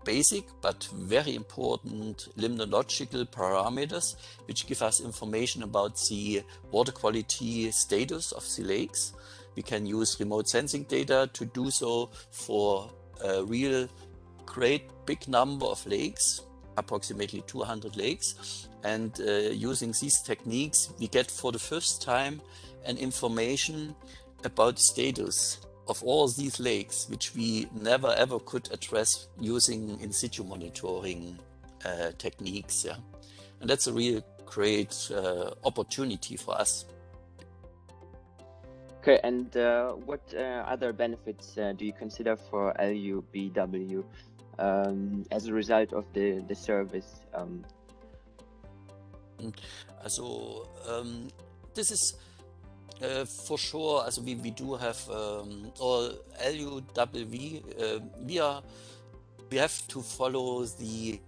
basic but very important limnological parameters which give us information about the water quality status of the lakes. We can use remote sensing data to do so for a real great big number of lakes, approximately 200 lakes. And using these techniques, we get for the first time an information about status of all these lakes, which we never ever could address using in situ monitoring techniques. Yeah, and that's a real great opportunity for us. Okay, and what other benefits do you consider for LUBW as a result of the service? Also, this is for sure. Also, we do have all LUWV. We have to follow the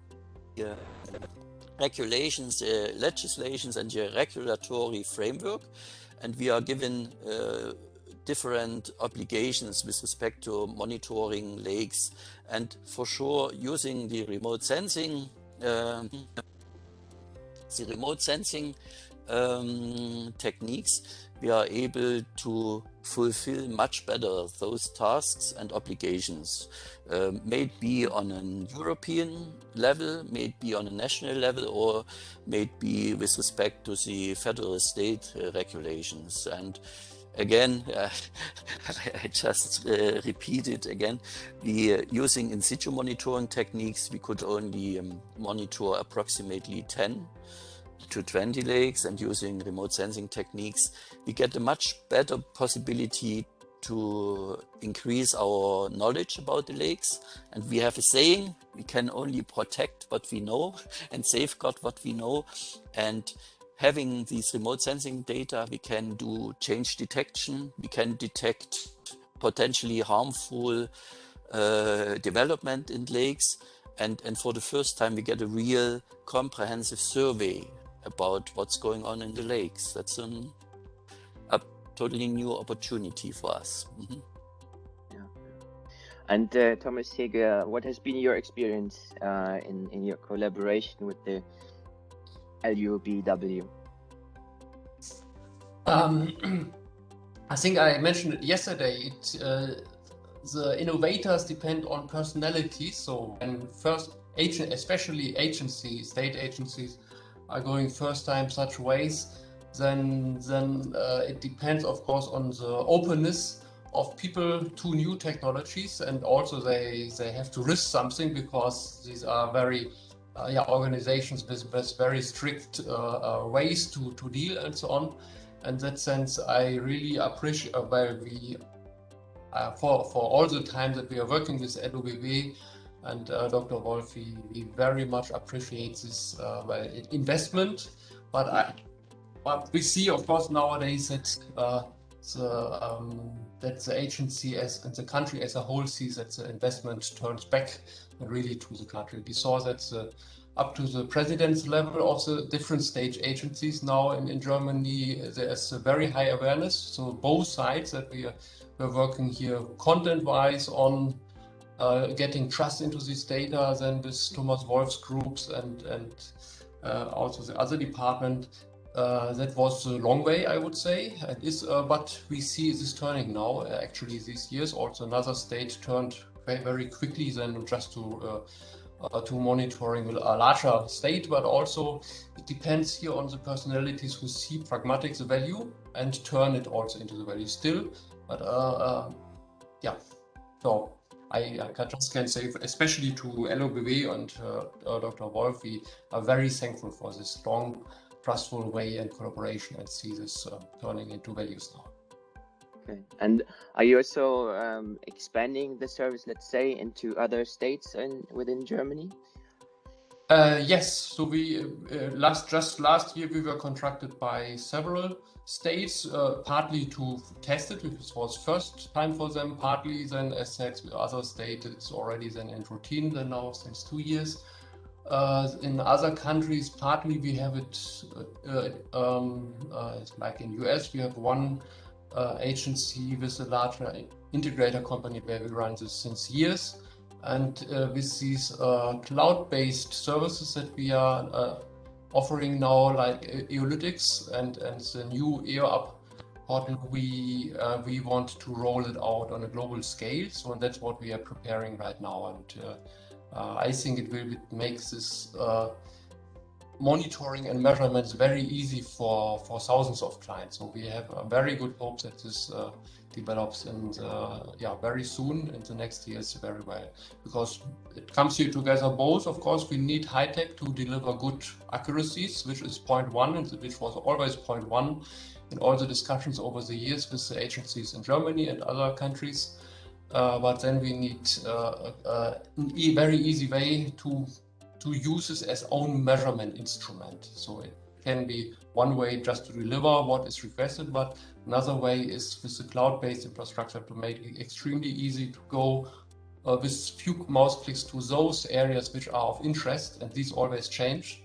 regulations, legislations, and the regulatory framework, and we are given different obligations with respect to monitoring lakes. And for sure, using the remote sensing. Techniques, we are able to fulfill much better those tasks and obligations, may it be on an European level, may it be on a national level, or may it be with respect to the federal state regulations. And again, I just repeat it again, using in situ monitoring techniques, we could only monitor approximately 10 to 20 lakes, and using remote sensing techniques, we get a much better possibility to increase our knowledge about the lakes. And we have a saying, we can only protect what we know and safeguard what we know. And having these remote sensing data, we can do change detection, we can detect potentially harmful development in lakes, and for the first time we get a real comprehensive survey about what's going on in the lakes. That's a totally new opportunity for us. Mm-hmm. Yeah. And Thomas Heger, what has been your experience in your collaboration with the LUBW? I think I mentioned it yesterday. The innovators depend on personality. So, and first, especially agencies, state agencies, are going first time such ways, then it depends, of course, on the openness of people to new technologies, and also they have to risk something, because these are very organizations with very strict ways to deal and so on. In that sense, I really appreciate where we for all the time that we are working with LUBW and Dr. Wolf, we very much appreciate this investment. But we see, of course, nowadays that the agency and the country as a whole sees that the investment turns back really to the country. We saw that up to the president's level of the different state agencies now in Germany, there is a very high awareness. So both sides that we're working here content-wise on getting trust into this data, then with Thomas Wolf's groups and also the other department. That was a long way, I would say. It is, but we see this turning now. Actually, these years, also another state turned very, very quickly than just to monitoring a larger state, but also it depends here on the personalities who see pragmatic the value and turn it also into the value still. But yeah, so I just can say, especially to LOBW and Dr. Wolf, we are very thankful for this strong, trustful way and collaboration, and see this turning into values now. Okay. And are you also expanding the service, let's say, into other states within Germany? Yes. So we just last year we were contracted by several states, partly to test it, because it was first time for them. Partly then, as said, with other states it's already then in routine. Then now since 2 years. In other countries, partly we have it like in US, we have one agency with a larger integrator company where we run this since years. And with these cloud-based services that we are offering now, like Eolytics and the new EOUp portal, we want to roll it out on a global scale. So that's what we are preparing right now. And I think it will make this monitoring and measurements very easy for thousands of clients. So we have a very good hope that this develops, and very soon in the next years very well, because it comes here together both. Of course, we need high tech to deliver good accuracies, which is point one, and which was always point one in all the discussions over the years with the agencies in Germany and other countries. But then we need a very easy way to use this as own measurement instrument. So it can be one way just to deliver what is requested, but another way is with the cloud-based infrastructure to make it extremely easy to go with few mouse clicks to those areas which are of interest, and these always change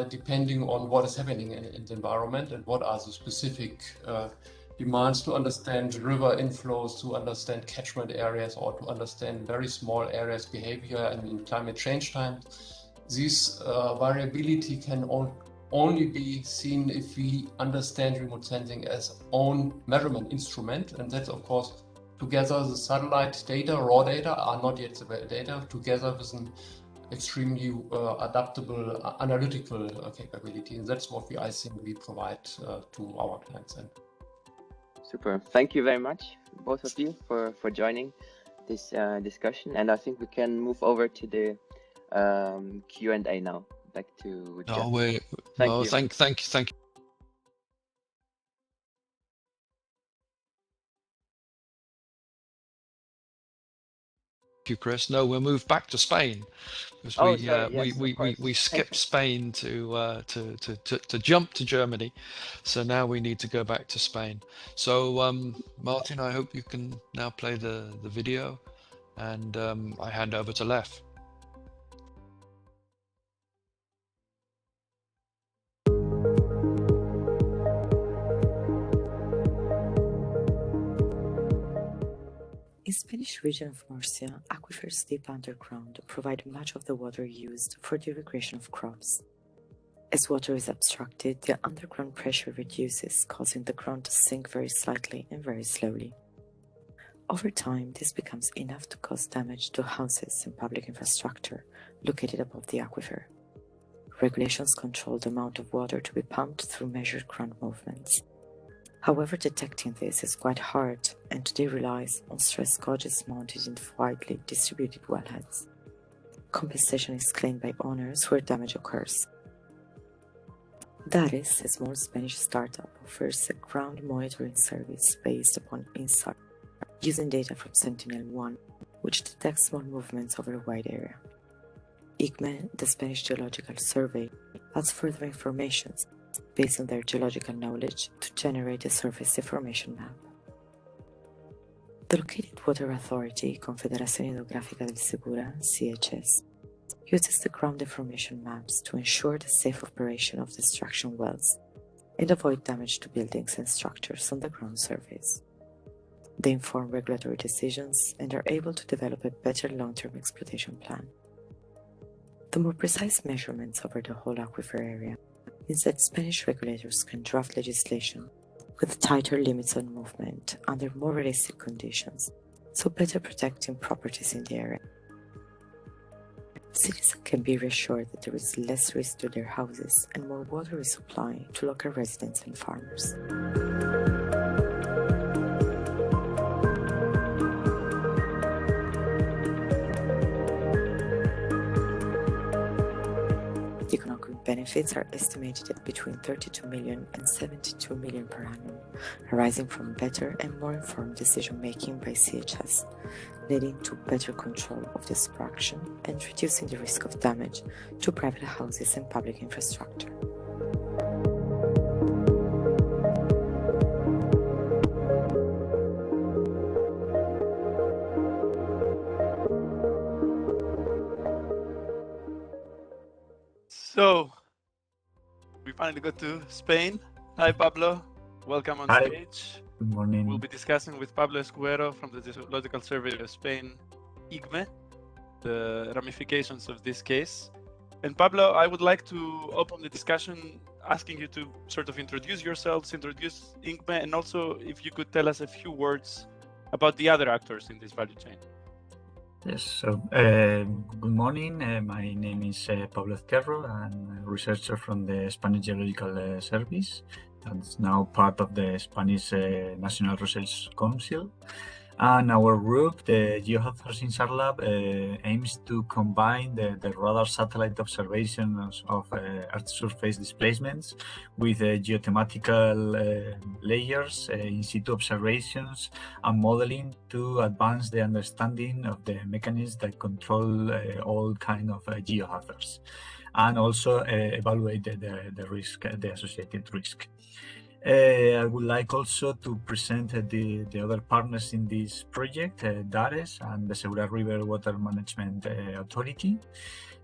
depending on what is happening in the environment and what are the specific demands to understand river inflows, to understand catchment areas, or to understand very small areas behavior and in climate change time. This variability can only be seen if we understand remote sensing as own measurement instrument, and that's of course together the satellite data, raw data are not yet the data, together with an extremely adaptable analytical capability, and that's what I think we provide to our clients. Super. Thank you very much, both of you, for joining this discussion. And I think we can move over to the Q&A now. Back to Jeff. Thank you. You, Chris. No, we'll move back to Spain because we skipped Spain to jump to Germany, so now we need to go back to Spain. So Martin, I hope you can now play the video, and I hand over to Lev. In Spanish region of Murcia, aquifers deep underground provide much of the water used for the irrigation of crops. As water is abstracted, the underground pressure reduces, causing the ground to sink very slightly and very slowly. Over time, this becomes enough to cause damage to houses and public infrastructure located above the aquifer. Regulations control the amount of water to be pumped through measured ground movements. However, detecting this is quite hard, and today relies on stress gauges mounted in widely distributed wellheads. Compensation is claimed by owners where damage occurs. DARES, a small Spanish startup, offers a ground monitoring service based upon INSAR, using data from Sentinel-1, which detects small movements over a wide area. IGME, the Spanish Geological Survey, adds further information based on their geological knowledge to generate a surface deformation map. The Located Water Authority, Confederación Hidrográfica del Segura, CHS, uses the ground deformation maps to ensure the safe operation of the extraction wells and avoid damage to buildings and structures on the ground surface. They inform regulatory decisions and are able to develop a better long-term exploitation plan. The more precise measurements over the whole aquifer area means that Spanish regulators can draft legislation with tighter limits on movement under more realistic conditions, so better protecting properties in the area. Citizens can be reassured that there is less risk to their houses and more water is supplied to local residents and farmers. The economic benefits are estimated at between 32 million and 72 million per annum, arising from better and more informed decision-making by CHS, leading to better control of the extraction and reducing the risk of damage to private houses and public infrastructure. So, we finally got to Spain. Hi, Pablo. Welcome on stage. Good morning. We'll be discussing with Pablo Escudero from the Geological Survey of Spain, IGME, the ramifications of this case. And Pablo, I would like to open the discussion asking you to sort of introduce yourselves, introduce IGME, and also if you could tell us a few words about the other actors in this value chain. Yes, so good morning. My name is Pablo Esquerro. I'm a researcher from the Spanish Geological Service. That's now part of the Spanish National Research Council. And our group, the Geohazards INSAR Lab, aims to combine the radar satellite observations of Earth surface displacements with geothematical layers, in situ observations, and modeling to advance the understanding of the mechanisms that control all kinds of geohazards, and also evaluate the risk, the associated risk. I would like also to present the other partners in this project, DARES and the Segura River Water Management Authority.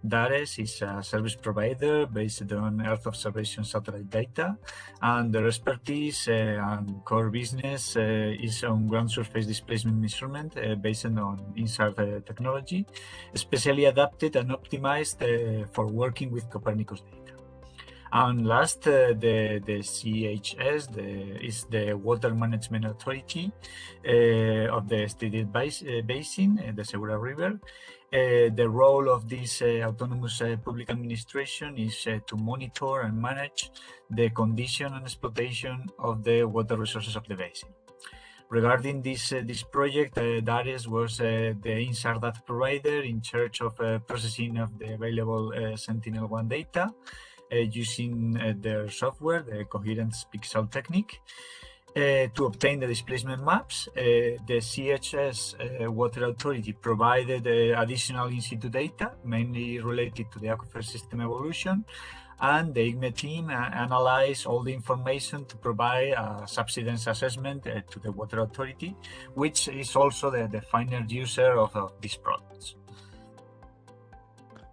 DARES is a service provider based on Earth observation satellite data, and their expertise and core business is on ground surface displacement measurement based on INSAR technology, especially adapted and optimized for working with Copernicus data. And last, the CHS is the Water Management Authority of the stated basin, the Segura River. The role of this autonomous public administration is to monitor and manage the condition and exploitation of the water resources of the basin. Regarding this project, DARES was the INSAR data provider in charge of processing of the available Sentinel-1 data, using their software, the coherent pixel technique, to obtain the displacement maps. The CHS Water Authority provided additional in situ data, mainly related to the aquifer system evolution, and the IGME team analyzed all the information to provide a subsidence assessment to the Water Authority, which is also the final user of these products.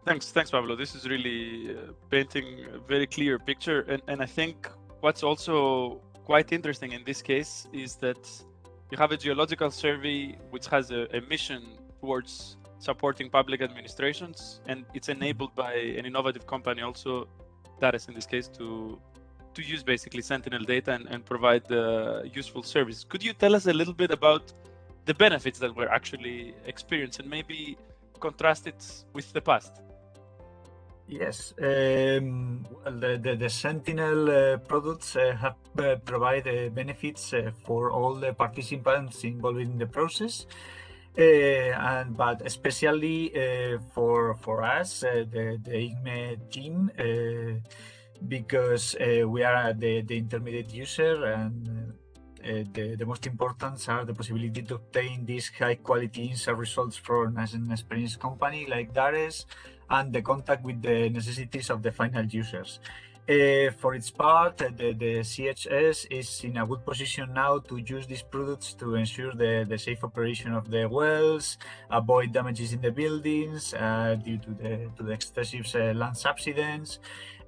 Thanks, Pablo. This is really painting a very clear picture. And I think what's also quite interesting in this case is that you have a geological survey which has a mission towards supporting public administrations, and it's enabled by an innovative company, also DARES in this case, to use basically Sentinel data and provide useful service. Could you tell us a little bit about the benefits that we're actually experiencing, and maybe contrast it with the past? Yes, the Sentinel products have provided benefits for all the participants involved in the process, but especially for us, the IGME team, because we are the intermediate user, and the most important are the possibility to obtain these high quality INSAR results from an experienced company like DARES, and the contact with the necessities of the final users. For its part, the CHS is in a good position now to use these products to ensure the safe operation of the wells, avoid damages in the buildings due to the excessive land subsidence,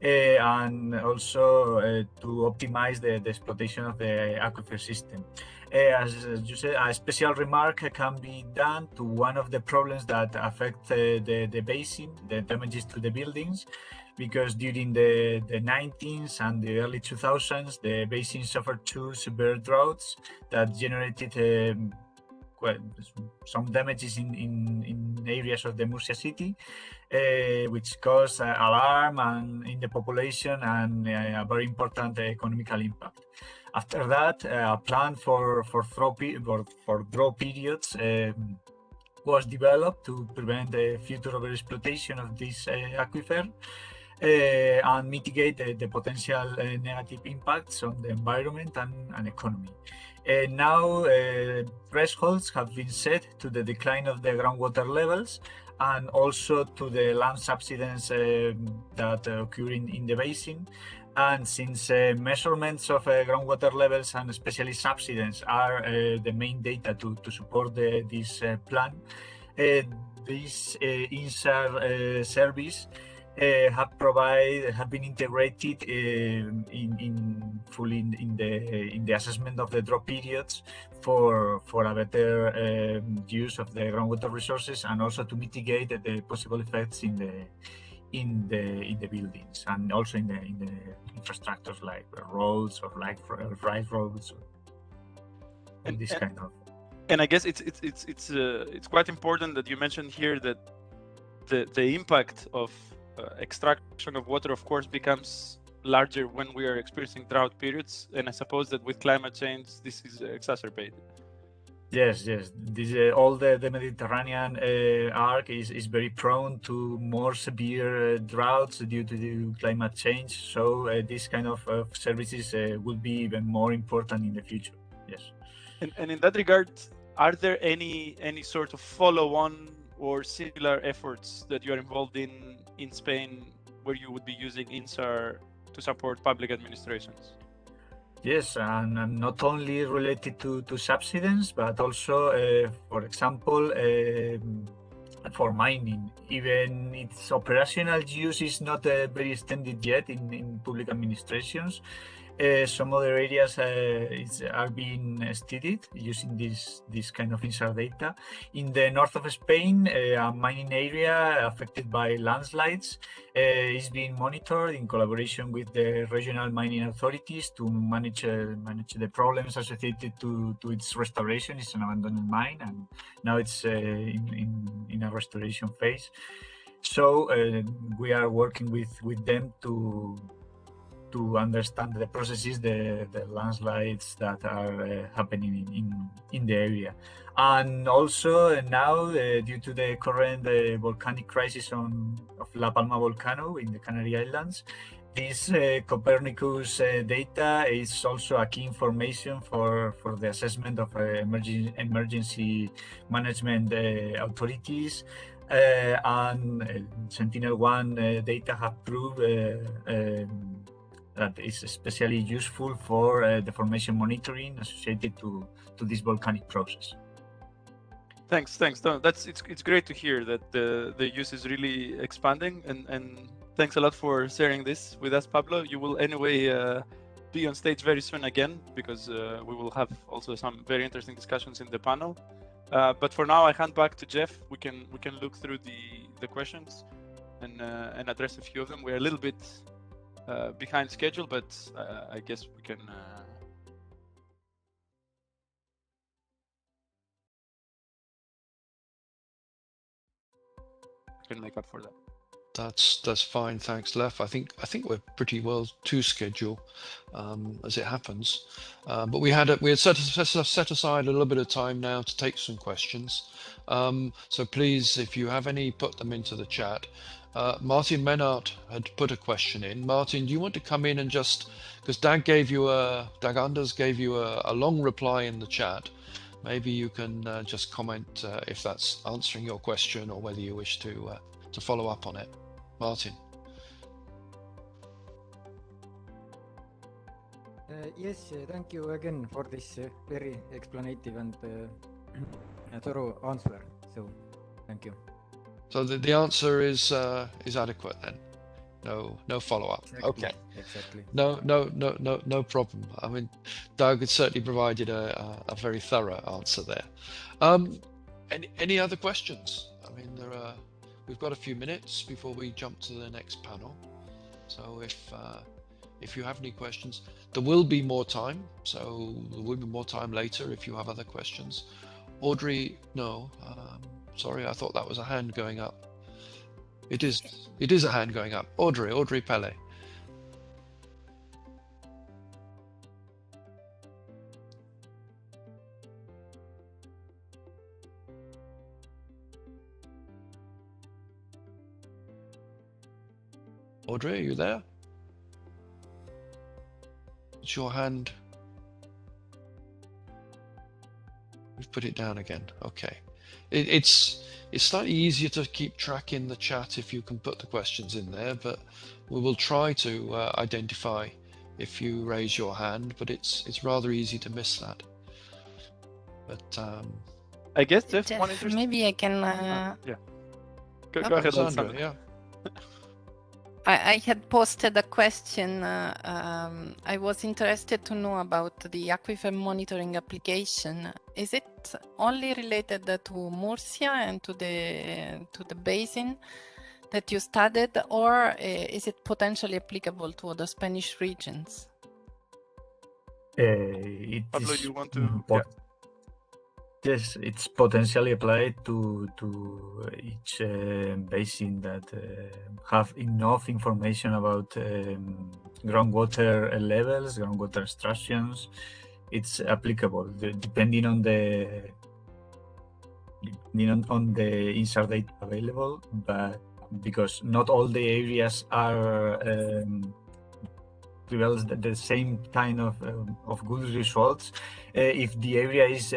and also to optimize the exploitation of the aquifer system. As you said, a special remark can be done to one of the problems that affect the basin, the damages to the buildings, because during the 19th and the early 2000s, the basin suffered two severe droughts that generated some damages in areas of the Murcia city, which caused alarm in the population and a very important economical impact. After that, a plan for drought periods was developed to prevent the future overexploitation of this aquifer and mitigate the potential negative impacts on the environment and economy. Now, thresholds have been set to the decline of the groundwater levels and also to the land subsidence that occur in the basin. And since measurements of groundwater levels and especially subsidence are the main data to support this plan, this INSAR service have been integrated fully in the assessment of the drought periods for a better use of the groundwater resources and also to mitigate the possible effects in the buildings and also in the infrastructures like roads or like right roads and this kind of. And I guess it's quite important that you mentioned here that the impact of extraction of water, of course, becomes larger when we are experiencing drought periods, and I suppose that with climate change this is exacerbated. Yes. This all the Mediterranean arc is very prone to more severe droughts due to the climate change. So this kind of services will be even more important in the future. Yes. And in that regard, are there any sort of follow-on or similar efforts that you are involved in Spain where you would be using INSAR to support public administrations? Yes, and not only related to subsidence, but also, for example, for mining. Even its operational use is not very extended yet in public administrations. Some other areas are being studied using this kind of INSAR data. In the north of Spain, a mining area affected by landslides is being monitored in collaboration with the regional mining authorities to manage the problems associated to its restoration. It's an abandoned mine, and now it's in a restoration phase. So we are working with them to understand the processes, the landslides that are happening in the area. And also now, due to the current volcanic crisis of La Palma volcano in the Canary Islands, this Copernicus data is also a key information for the assessment of emergency management authorities. And Sentinel-1 data have proved that is especially useful for deformation monitoring associated to this volcanic process. Thanks. No, it's great to hear that the use is really expanding, and thanks a lot for sharing this with us, Pablo. You will anyway be on stage very soon again, because we will have also some very interesting discussions in the panel. But for now, I hand back to Jeff. We can look through the questions and address a few of them. We're a little bit behind schedule, but I guess we can make up for that. That's fine, thanks, Lev. I think we're pretty well to schedule, as it happens. But we had set aside a little bit of time now to take some questions. So please, if you have any, put them into the chat. Martin Menard had put a question in. Martin, do you want to come in and just, because Dag Anders gave you a long reply in the chat. Maybe you can just comment if that's answering your question or whether you wish to follow up on it. Martin. Yes, thank you again for this very explanative and thorough answer. So, thank you. So the answer is adequate then. No follow-up. Exactly. Okay. Exactly. No problem. I mean, Doug had certainly provided a very thorough answer there. Any other questions? I mean, we've got a few minutes before we jump to the next panel. So if you have any questions, there will be more time. So there will be more time later if you have other questions. Audrey, no. Sorry, I thought that was a hand going up. It is a hand going up. Audrey Pelle. Audrey, are you there? It's your hand. We've put it down again. Okay. It's slightly easier to keep track in the chat if you can put the questions in there, but we will try to identify if you raise your hand, but it's rather easy to miss that. But I guess Jeff, maybe I can yeah. Go ahead, Sandra. Yeah. I had posted a question. I was interested to know about the aquifer monitoring application. Is it only related to Murcia and to the basin that you studied, or is it potentially applicable to other Spanish regions? Pablo, you want to? Yes, it's potentially applied to each basin that have enough information about groundwater levels, groundwater extractions. It's applicable depending on the insert data available, but because not all the areas are reveals the same kind of good results. If the area is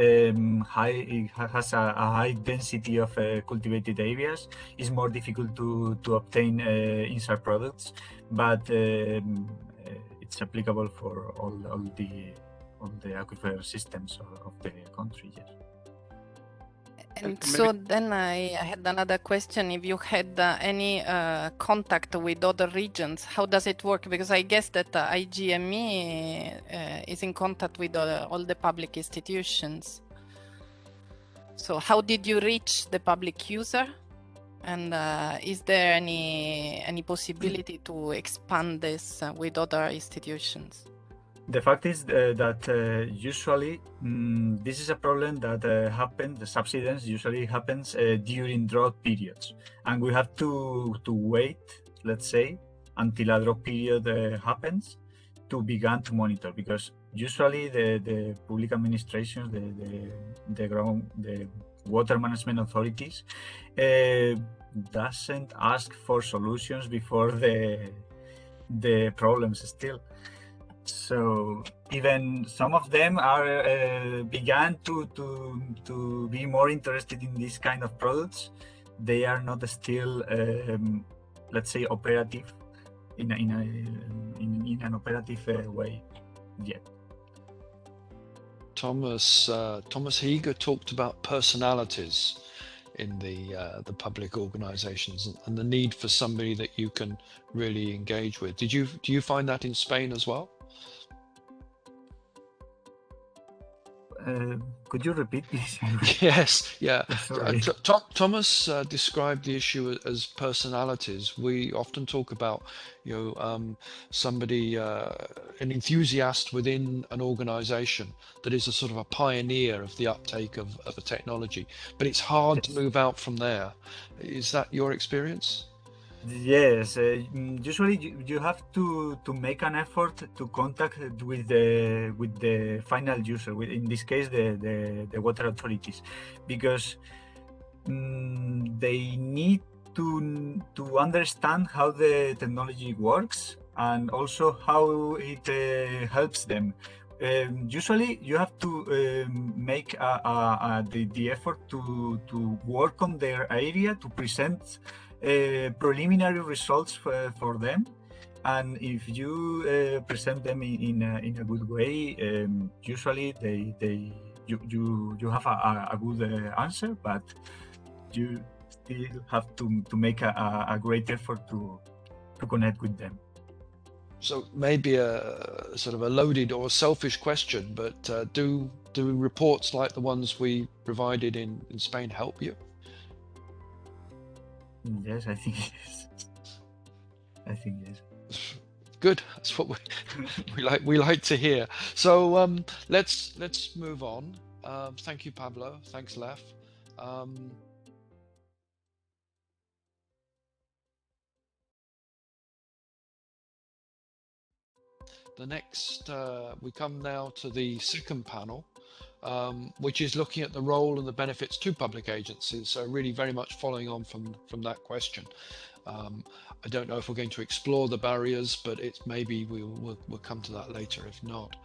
high, it has a high density of cultivated areas, it's more difficult to obtain insert products, but it's applicable for all the aquifer systems of the country. Yes. And so then I had another question. If you had any contact with other regions, how does it work? Because I guess that IGME is in contact with all the public institutions. So how did you reach the public user? And is there any possibility to expand this with other institutions? The fact is that usually this is a problem that happens. The subsidence usually happens during drought periods, and we have to wait, let's say, until a drought period happens to begin to monitor. Because usually the public administrations, the water management authorities, doesn't ask for solutions before the problems still. So even some of them are began to be more interested in this kind of products. They are not still, let's say, operative in an operative way yet. Thomas Heger talked about personalities in the public organizations and the need for somebody that you can really engage with. Do you find that in Spain as well? Could you repeat this? Yes, yeah. Thomas described the issue as personalities. We often talk about, somebody, an enthusiast within an organization that is a sort of a pioneer of the uptake of a technology, but it's hard to move out from there. Is that your experience? Yes, usually you have to make an effort to contact with the final user, in this case the water authorities, because they need to understand how the technology works and also how it helps them. Usually you have to make the effort to work on their area, to present preliminary results for them, and if you present them in a good way, usually you have a good answer, but you still have to make a great effort to connect with them. So maybe a sort of a loaded or selfish question, but do reports like the ones we provided in Spain help you? Yes, I think yes. I think yes. Good. That's what we like to hear. So let's move on. Thank you, Pablo. Thanks, Lef. The next, we come now to the second panel, which is looking at the role and the benefits to public agencies. So really very much following on from that question. I don't know if we're going to explore the barriers, but it's maybe we'll come to that later if not.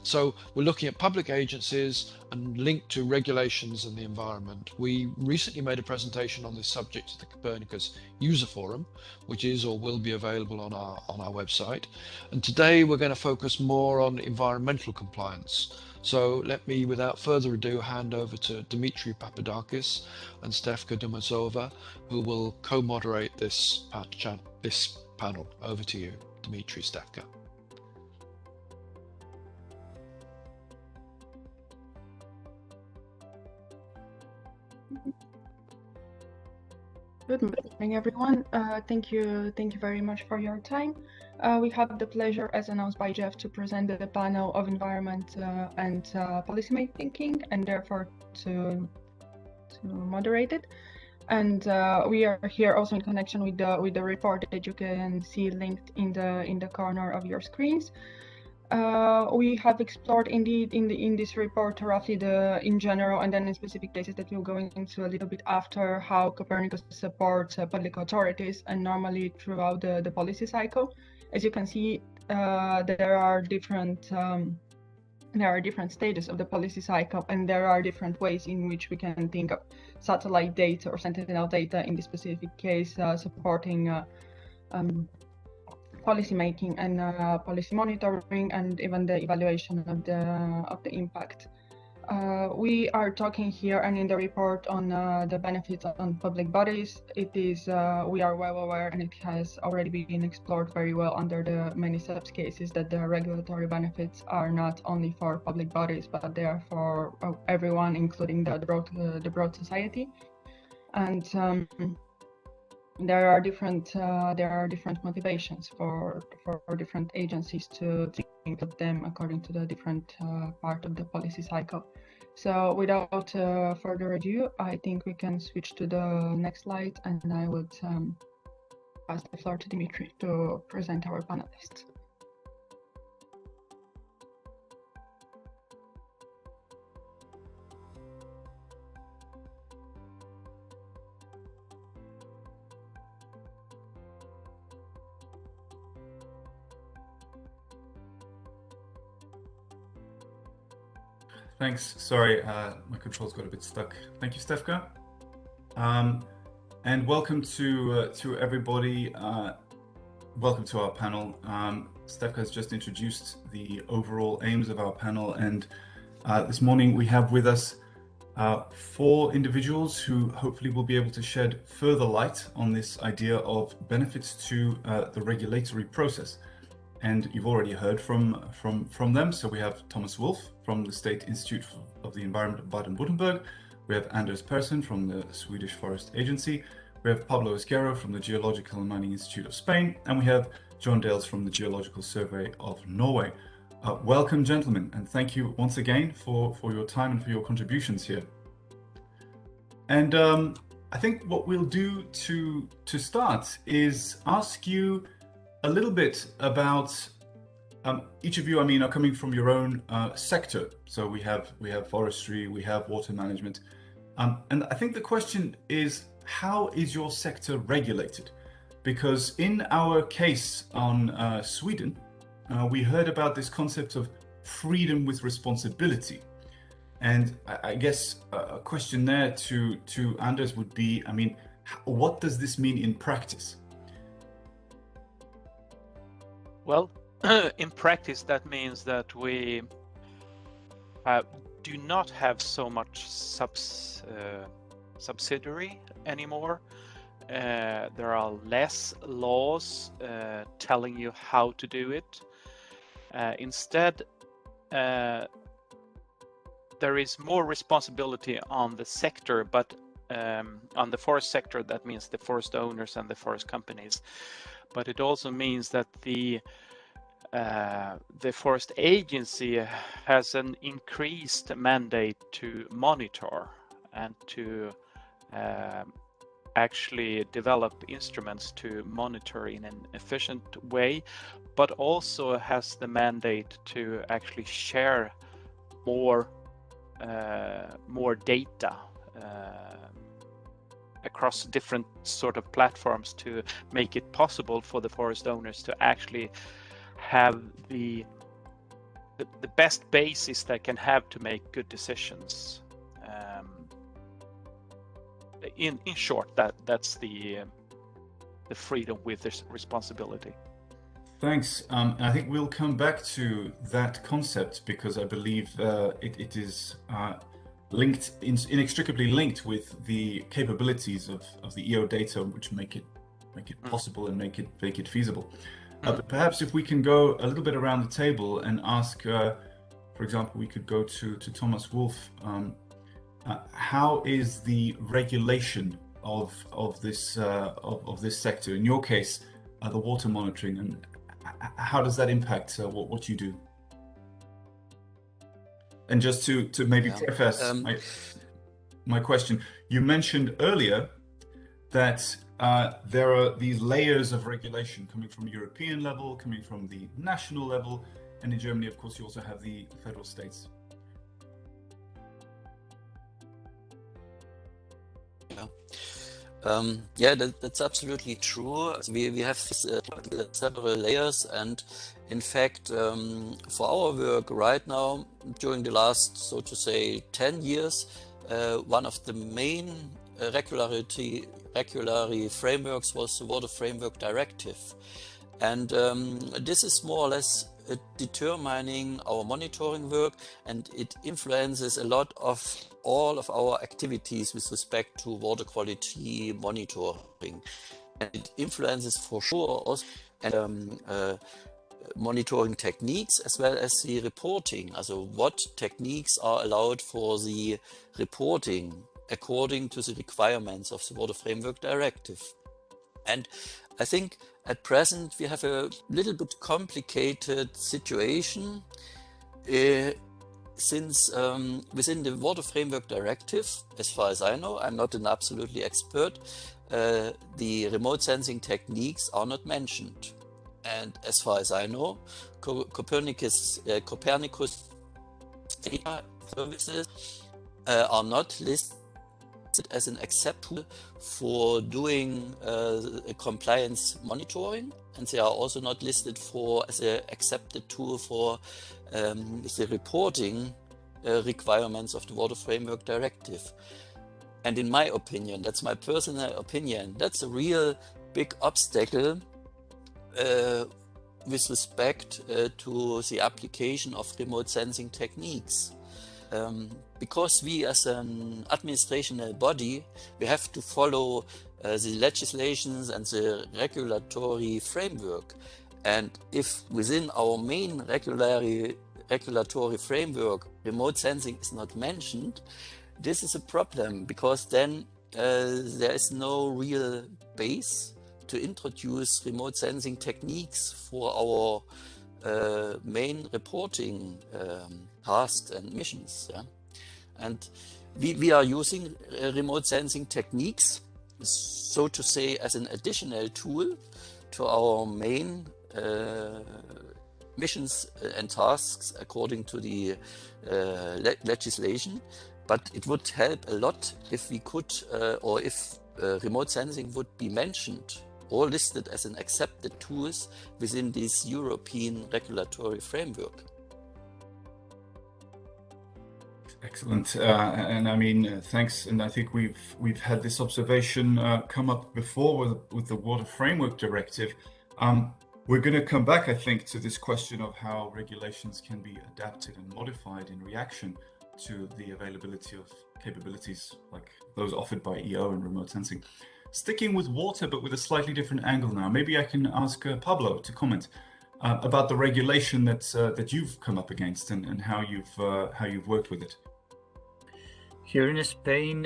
So we're looking at public agencies and linked to regulations and the environment. We recently made a presentation on this subject at the Copernicus user forum, which is or will be available on our website. And today we're going to focus more on environmental compliance. So let me, without further ado, hand over to Dimitri Papadakis and Stefka Dumasova, who will co-moderate this panel. Over to you, Dimitri, Stefka. Good morning, everyone. Thank you very much for your time. We have the pleasure, as announced by Jeff, to present the panel of environment and policymaking, and therefore to moderate it. And we are here also in connection with the report that you can see linked in the corner of your screens. We have explored indeed in this report roughly in general, and then in specific cases that we'll go into a little bit after, how Copernicus supports public authorities and normally throughout the policy cycle. As you can see, there are different stages of the policy cycle, and there are different ways in which we can think of satellite data or Sentinel data in this specific case, supporting policy making and policy monitoring, and even the evaluation of the impact. We are talking here and in the report on the benefits on public bodies. It is we are well aware, and it has already been explored very well under the many subcases, that the regulatory benefits are not only for public bodies, but they are for everyone, including the broad society. And there are different motivations for different agencies to think of them according to the different part of the policy cycle. So without further ado, I think we can switch to the next slide, and I would pass the floor to Dimitri to present our panelists. Thanks. Sorry, my controls got a bit stuck. Thank you, Stefka. And welcome to everybody. Welcome to our panel. Stefka has just introduced the overall aims of our panel, and this morning we have with us 4 individuals who hopefully will be able to shed further light on this idea of benefits to the regulatory process. And you've already heard from them. So we have Thomas Wolf from the State Institute of the Environment of Baden-Württemberg. We have Anders Persson from the Swedish Forest Agency. We have Pablo Esguerro from the Geological and Mining Institute of Spain. And we have John Dales from the Geological Survey of Norway. Welcome, gentlemen, and thank you once again for your time and for your contributions here. And I think what we'll do to start is ask you a little bit about each of you. I mean, are coming from your own sector. So we have forestry, we have water management, and I think the question is, how is your sector regulated? Because in our case on Sweden, we heard about this concept of freedom with responsibility, and I guess a question there to Anders would be, I mean, what does this mean in practice? Well, in practice, that means that we do not have so much subsidiary anymore. There are less laws telling you how to do it. Instead, there is more responsibility on the sector, but on the forest sector, that means the forest owners and the forest companies. But it also means that the forest agency has an increased mandate to monitor and to actually develop instruments to monitor in an efficient way, but also has the mandate to actually share more data across different sort of platforms to make it possible for the forest owners to actually have the best basis they can have to make good decisions. In short, that's the freedom with this responsibility. Thanks. I think we'll come back to that concept because I believe it is linked, inextricably linked with the capabilities of the EO data, which make it possible and make it feasible. But perhaps if we can go a little bit around the table and ask, for example, we could go to Thomas Wolf. How is the regulation of this sector? In your case, the water monitoring, and how does that impact what you do? And just to maybe preface my question, you mentioned earlier that there are these layers of regulation coming from European level, coming from the national level, and in Germany, of course, you also have the federal states. That's absolutely true. We have several layers, and in fact, for our work right now, during the last, so to say, 10 years, one of the main regulatory frameworks was the Water Framework Directive. And this is more or less determining our monitoring work, and it influences a lot of all of our activities with respect to water quality monitoring. And it influences for sure also monitoring techniques as well as the reporting. Also what techniques are allowed for the reporting according to the requirements of the Water Framework Directive. And I think at present we have a little bit complicated situation since within the Water Framework Directive, as far as I know, I'm not an absolutely expert, the remote sensing techniques are not mentioned. And as far as I know, Copernicus data services are not listed as an acceptable for doing compliance monitoring, and they are also not listed as an accepted tool for the reporting requirements of the Water Framework Directive. And in my opinion, that's my personal opinion, that's a real big obstacle with respect to the application of remote sensing techniques. Because we as an administrational body, we have to follow the legislations and the regulatory framework. And if within our main regulatory framework, remote sensing is not mentioned, this is a problem, because then there is no real base to introduce remote sensing techniques for our main reporting tasks and missions. Yeah? And we are using remote sensing techniques, so to say, as an additional tool to our main missions and tasks according to the legislation. But it would help a lot if we could, or if remote sensing would be mentioned or listed as an accepted tools within this European regulatory framework. Excellent, and I mean, thanks. And I think we've had this observation come up before with the Water Framework Directive. We're going to come back, I think, to this question of how regulations can be adapted and modified in reaction to the availability of capabilities like those offered by EO and remote sensing. Sticking with water, but with a slightly different angle now, maybe I can ask Pablo to comment about the regulation that you've come up against and how you've worked with it. Here in Spain,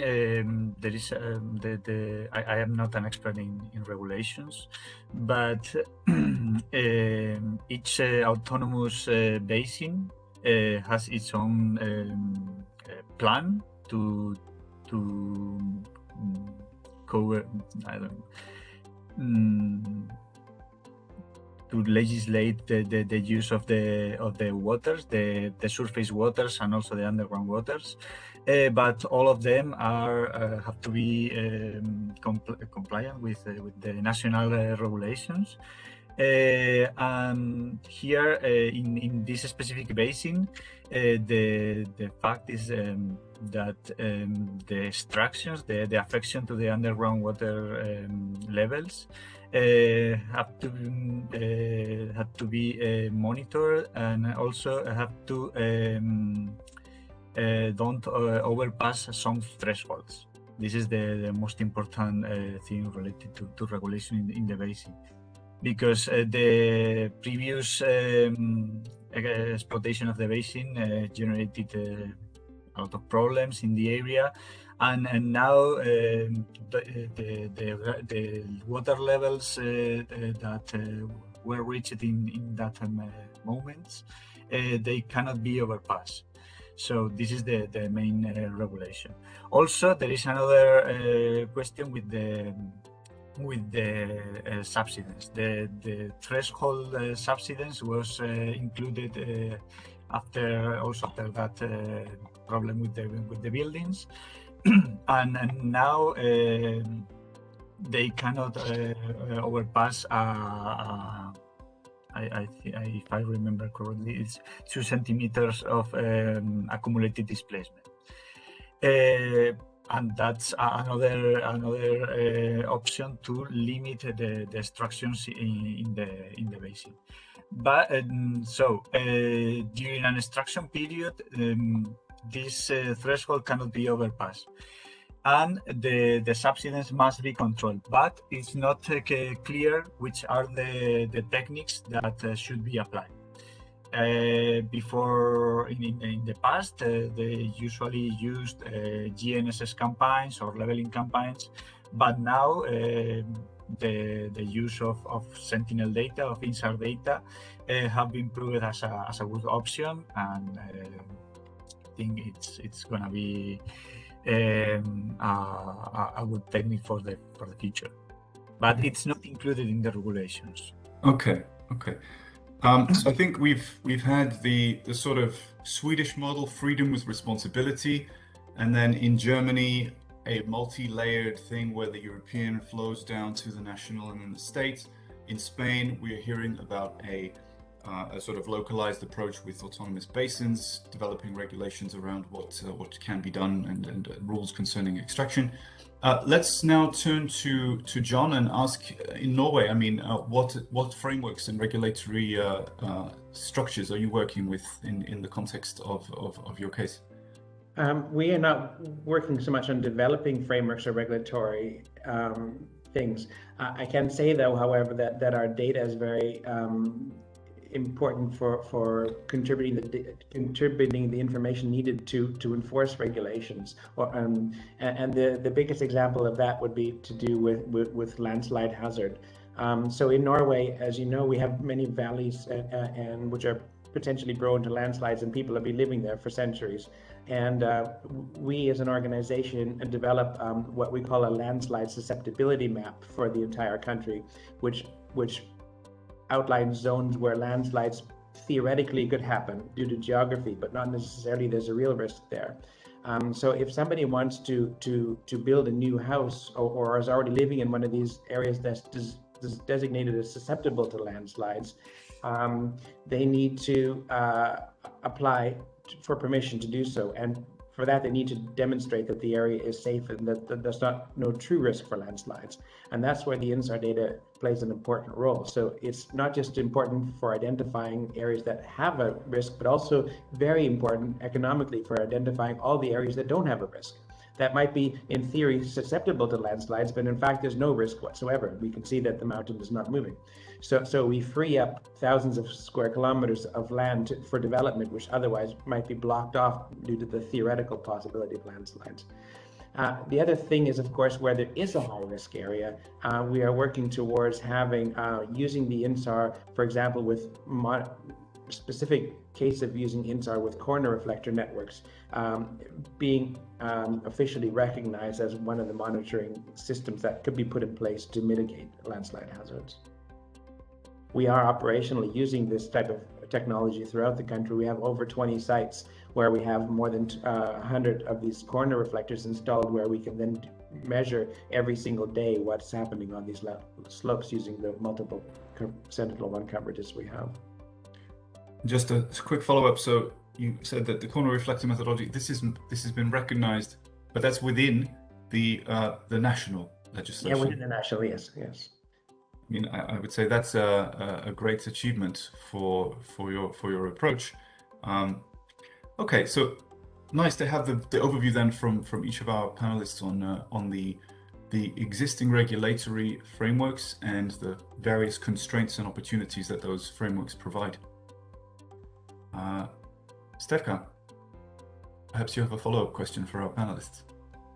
there is I am not an expert in regulations, but each autonomous basin has its own plan to cover, to legislate the use of the waters, the surface waters, and also the underground waters. But all of them are have to be compliant with the national regulations. And here in this specific basin, the fact is that the extractions, the affection to the underground water levels have to be monitored, and also have to don't overpass some thresholds. This is the most important thing related to regulation in the basin, because the previous exploitation of the basin generated a lot of problems in the area, and now the water levels that were reached in that moment, they cannot be overpassed. So this is the main regulation. Also, there is another question with the subsidence. The threshold subsidence was included after that problem with the buildings, and now they cannot overpass. If I remember correctly, it's 2 centimeters of accumulated displacement, and that's another option to limit the extractions in the basin. But during an extraction period, this threshold cannot be overpassed, and the subsidence must be controlled. But it's not clear which are the techniques that should be applied. Before, in the past, they usually used GNSS campaigns or leveling campaigns, but now the use of Sentinel data, of INSAR data, have been proved as a good option, and I think it's gonna be a good technique for the future, but it's not included in the regulations. Okay. So I think we've had the sort of Swedish model, freedom with responsibility, and then in Germany a multi-layered thing where the European flows down to the national and then the state. In Spain, we're hearing about a sort of localized approach with autonomous basins, developing regulations around what can be done and rules concerning extraction. Let's now turn to John and ask, in Norway, I mean, what frameworks and regulatory structures are you working with in the context of your case? We are not working so much on developing frameworks or regulatory things. I can say, though, however, that our data is very important for contributing the information needed to enforce regulations. And the biggest example of that would be to do with landslide hazard. So in Norway, as you know, we have many valleys and which are potentially prone to landslides, and people have been living there for centuries. And we as an organization develop what we call a landslide susceptibility map for the entire country, which outlines zones where landslides theoretically could happen due to geography, but not necessarily there's a real risk there. So if somebody wants to build a new house or is already living in one of these areas that's designated as susceptible to landslides, they need to apply for permission to do so. And for that, they need to demonstrate that the area is safe and that there's no true risk for landslides. And that's where the INSAR data plays an important role. So it's not just important for identifying areas that have a risk, but also very important economically for identifying all the areas that don't have a risk. That might be, in theory, susceptible to landslides, but in fact, there's no risk whatsoever. We can see that the mountain is not moving. So we free up thousands of square kilometers of land for development, which otherwise might be blocked off due to the theoretical possibility of landslides. The other thing is, of course, where there is a high-risk area, we are working towards having, using the INSAR, for example, with specific case of using INSAR with corner reflector networks, being officially recognized as one of the monitoring systems that could be put in place to mitigate landslide hazards. We are operationally using this type of technology throughout the country. We have over 20 sites where we have more than 100 of these corner reflectors installed, where we can then measure every single day what's happening on these slopes using the multiple Sentinel-1 coverages we have. Just a quick follow-up. So you said that the corner reflector methodology, this has been recognized, but that's within the national legislation. Yeah, within the national, yes. I mean, I would say that's a great achievement for your approach. Okay, so nice to have the overview then from each of our panelists on the existing regulatory frameworks and the various constraints and opportunities that those frameworks provide. Stefka, perhaps you have a follow-up question for our panelists.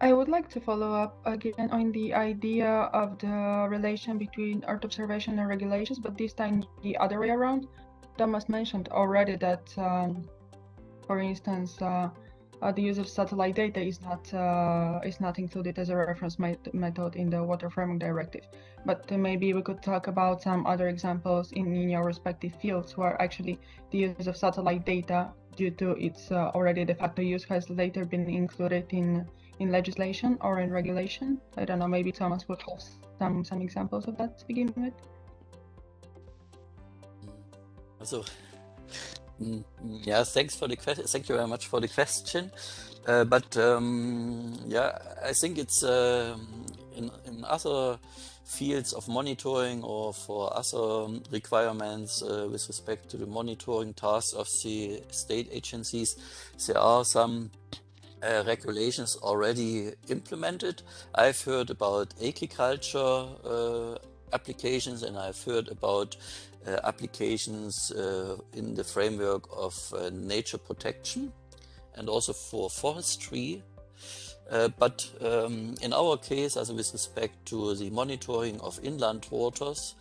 I would like to follow up again on the idea of the relation between Earth observation and regulations, but this time the other way around. Thomas mentioned already that, for instance, the use of satellite data is not included as a reference method in the Water Framework Directive. But maybe we could talk about some other examples in your respective fields where actually the use of satellite data, due to its already de facto use, has later been included in legislation or in regulation. I don't know, maybe Thomas would have some examples of that to begin with. So, yeah, thanks for the question. Thank you very much for the question. Yeah, I think it's in other fields of monitoring or for other requirements with respect to the monitoring tasks of the state agencies, there are some regulations already implemented. I've heard about agriculture applications, and I've heard about applications in the framework of nature protection and also for forestry. But in our case, as with respect to the monitoring of inland waters,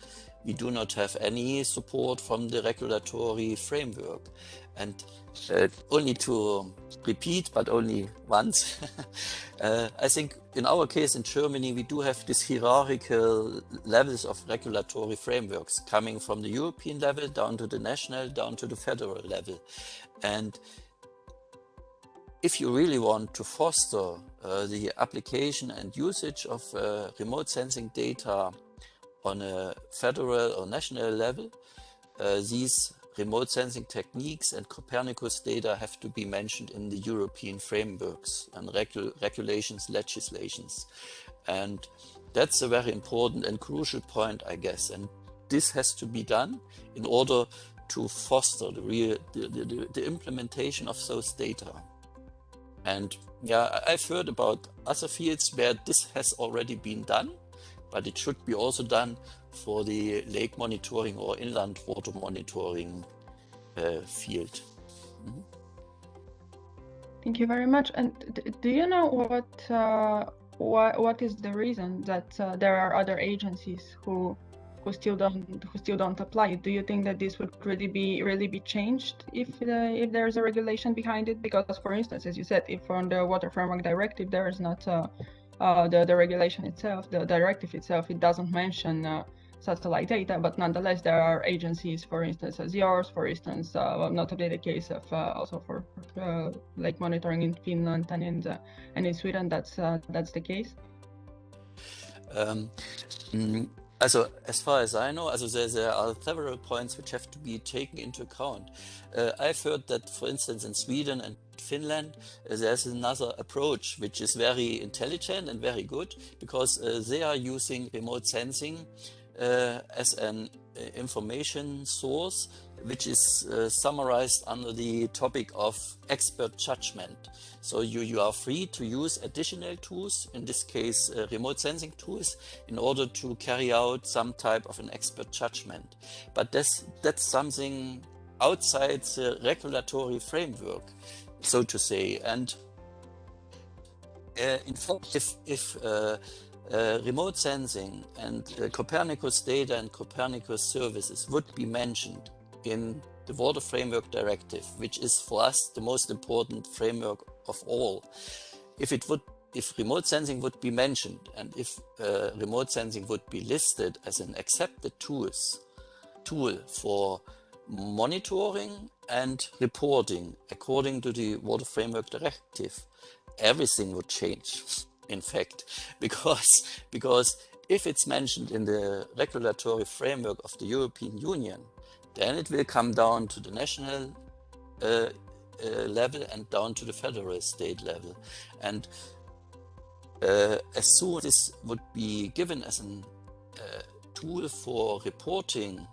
we do not have any support from the regulatory framework. And only to repeat, but only once, I think in our case in Germany, we do have these hierarchical levels of regulatory frameworks coming from the European level down to the national, down to the federal level. And if you really want to foster the application and usage of remote sensing data on a federal or national level, these remote sensing techniques and Copernicus data have to be mentioned in the European frameworks and regulations, legislations. And that's a very important and crucial point, I guess. And this has to be done in order to foster the implementation of those data. And yeah, I've heard about other fields where this has already been done, but it should be also done for the lake monitoring or inland water monitoring field. Mm-hmm. Thank you very much. And do you know what is the reason that there are other agencies who still don't apply? Do you think that this would really be changed if there's a regulation behind it? Because, for instance, as you said, if on the Water Framework Directive there is not the regulation itself, the directive itself, it doesn't mention satellite data, but nonetheless there are agencies, for instance, as yours, for instance, notably the case of also for lake monitoring in Finland and in Sweden. That's the case. Also, as far as I know, there are several points which have to be taken into account. I've heard that, for instance, in Sweden and Finland, there's another approach which is very intelligent and very good, because they are using remote sensing as an information source, which is summarized under the topic of expert judgment. So you are free to use additional tools, in this case remote sensing tools, in order to carry out some type of an expert judgment. But that's something outside the regulatory framework, so to say. And in fact, if remote sensing and Copernicus data and Copernicus services would be mentioned in the Water Framework Directive, which is for us the most important framework of all, if remote sensing would be mentioned, and if remote sensing would be listed as an accepted tool for monitoring and reporting according to the Water Framework Directive, everything would change, in fact, because if it's mentioned in the regulatory framework of the European Union, then it will come down to the national level and down to the federal state level. And as soon as this would be given as a tool for reporting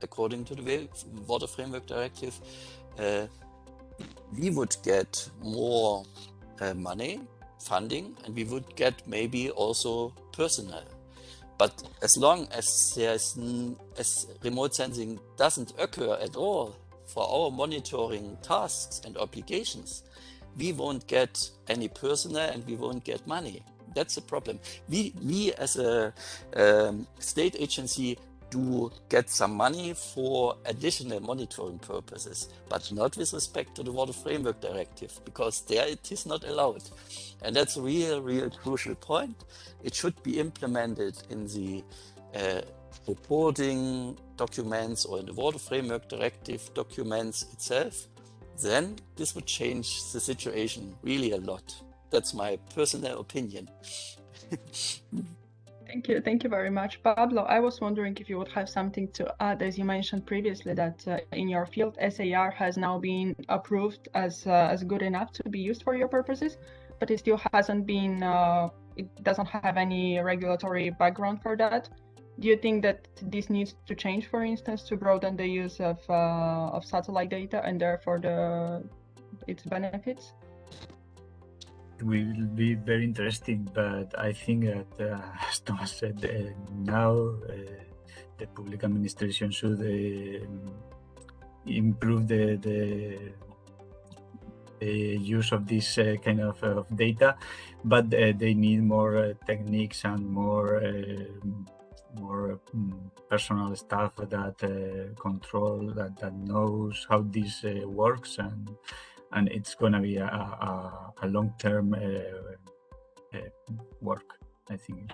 according to the Water Framework Directive, we would get more money, funding, and we would get maybe also personnel. But as long as as remote sensing doesn't occur at all for our monitoring tasks and obligations, we won't get any personnel and we won't get money. That's the problem. We as a state agency do get some money for additional monitoring purposes, but not with respect to the Water Framework Directive, because there it is not allowed. And that's a real crucial point. It should be implemented in the reporting documents or in the Water Framework Directive documents itself. Then this would change the situation really a lot. That's my personal opinion. Thank you very much, Pablo. I was wondering if you would have something to add, as you mentioned previously that in your field, SAR has now been approved as good enough to be used for your purposes, but it still hasn't been. It doesn't have any regulatory background for that. Do you think that this needs to change, for instance, to broaden the use of satellite data and therefore its benefits? It will be very interesting, but I think that, as Thomas said, now the public administration should improve the use of this kind of data, but they need more techniques and more personal staff that control that knows how this works, and it's gonna be a long-term work. I think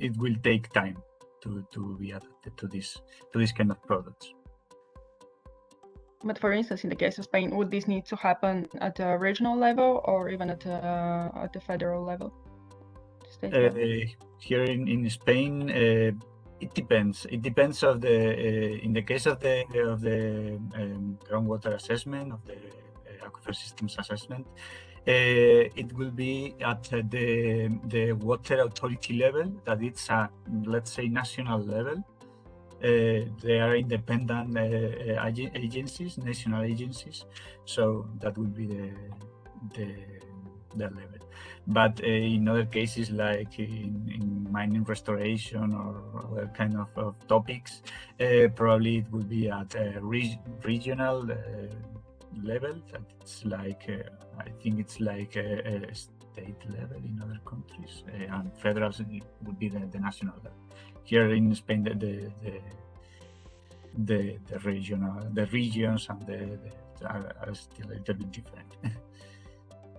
it will take time to be adapted to this kind of products. But for instance, in the case of Spain, would this need to happen at a regional level or even at the federal level? State level? Here in Spain, it depends. It depends of the in the case of the groundwater assessment, of the aquifer systems assessment, it will be at the water authority level, that it's a, let's say, national level. They are independent agencies, national agencies, so that will be the level. But in other cases, like in mining restoration or other kind of topics, probably it will be at a regional level. That it's like I think it's like a state level in other countries, and federal would be the national level. Here in Spain, the regions and are still a little bit different.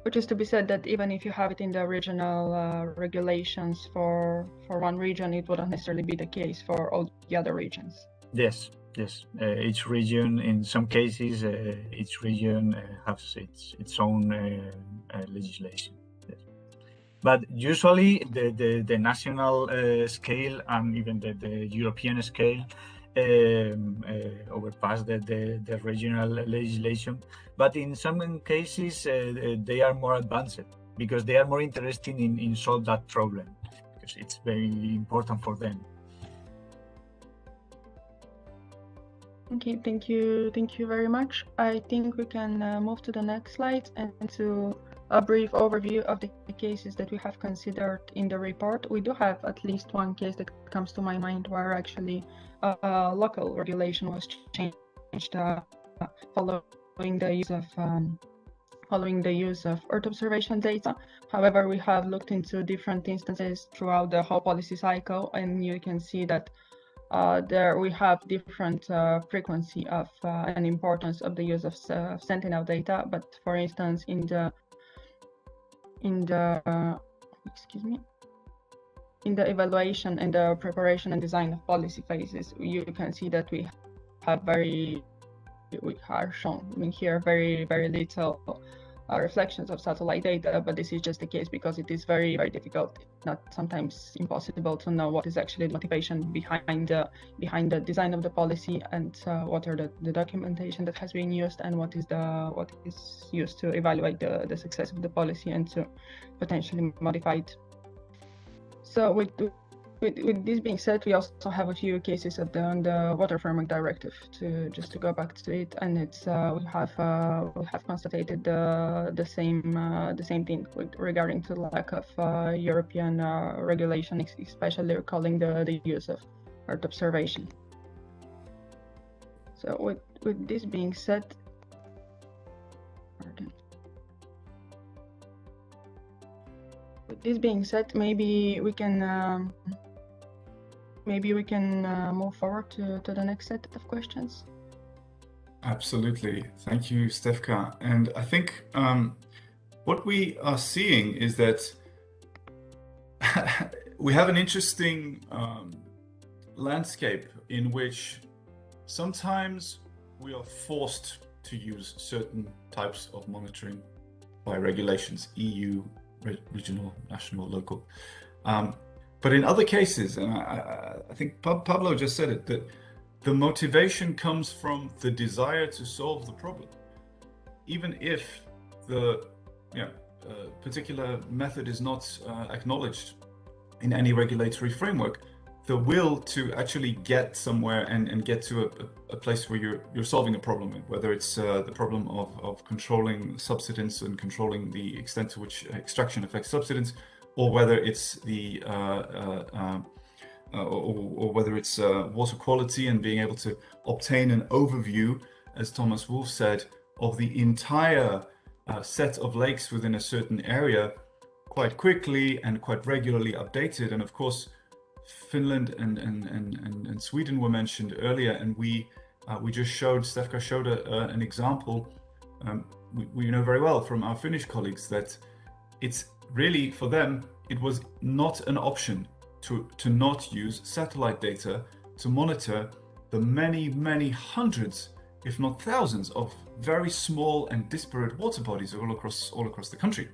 Which is to be said that even if you have it in the regional regulations for one region, it wouldn't necessarily be the case for all the other regions. Yes. Each region, in some cases, each region has its own legislation. Yes. But usually, the national scale and even the European scale overpass the regional legislation. But in some cases, they are more advanced because they are more interested in solve that problem, because it's very important for them. Okay, thank you very much. I think we can move to the next slide and to a brief overview of the cases that we have considered in the report. We do have at least one case that comes to my mind where actually local regulation was changed following the use of Earth observation data. However, we have looked into different instances throughout the whole policy cycle, and you can see that there we have different frequency of and importance of the use of Sentinel data. But for instance, in the evaluation and the preparation and design of policy phases, you can see that we are shown here very little reflections of satellite data, but this is just the case because it is very difficult, not sometimes impossible, to know what is actually the motivation behind the design of the policy, and what are the documentation that has been used, and what is used to evaluate the success of the policy and to potentially modify it. So with this being said, we also have a few cases on the Water Framework Directive. To go back to it, and it's we have constated the same thing regarding to the lack of European regulation, especially recalling the use of Earth observation. So with this being said, maybe we can. Move forward to the next set of questions. Absolutely. Thank you, Stefka. And I think what we are seeing is that we have an interesting landscape in which sometimes we are forced to use certain types of monitoring by regulations, EU, regional, national, local. But in other cases, and I think Pablo just said it, that the motivation comes from the desire to solve the problem. Even if the particular method is not acknowledged in any regulatory framework, the will to actually get somewhere and get to a place where you're solving a problem, whether it's the problem of controlling subsidence and controlling the extent to which extraction affects subsidence, or whether it's the or whether it's water quality and being able to obtain an overview, as Thomas Wolf said, of the entire set of lakes within a certain area quite quickly and quite regularly updated. And of course, Finland and Sweden were mentioned earlier, and we just showed, Stefka showed an example. We know very well from our Finnish colleagues that it's really, for them, it was not an option to not use satellite data to monitor the many hundreds, if not thousands, of very small and disparate water bodies all across the country.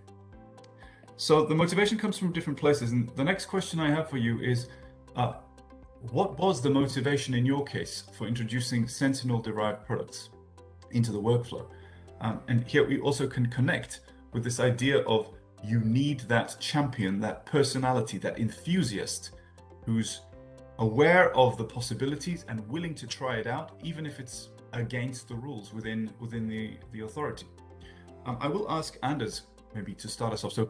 So the motivation comes from different places. And the next question I have for you is, what was the motivation in your case for introducing Sentinel-derived products into the workflow? And here we also can connect with this idea of you need that champion, that personality, that enthusiast who's aware of the possibilities and willing to try it out, even if it's against the rules within the authority. I will ask Anders maybe to start us off. So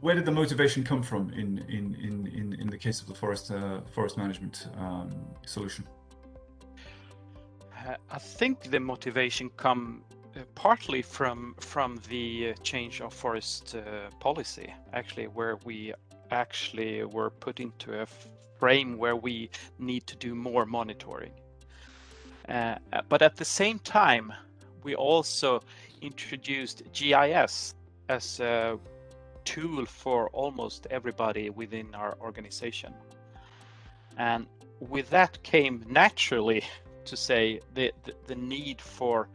where did the motivation come from in the case of the forest management solution? I think the motivation come partly from the change of forest policy, actually, where we actually were put into a frame where we need to do more monitoring. But at the same time, we also introduced GIS as a tool for almost everybody within our organization. And with that came naturally to say the need for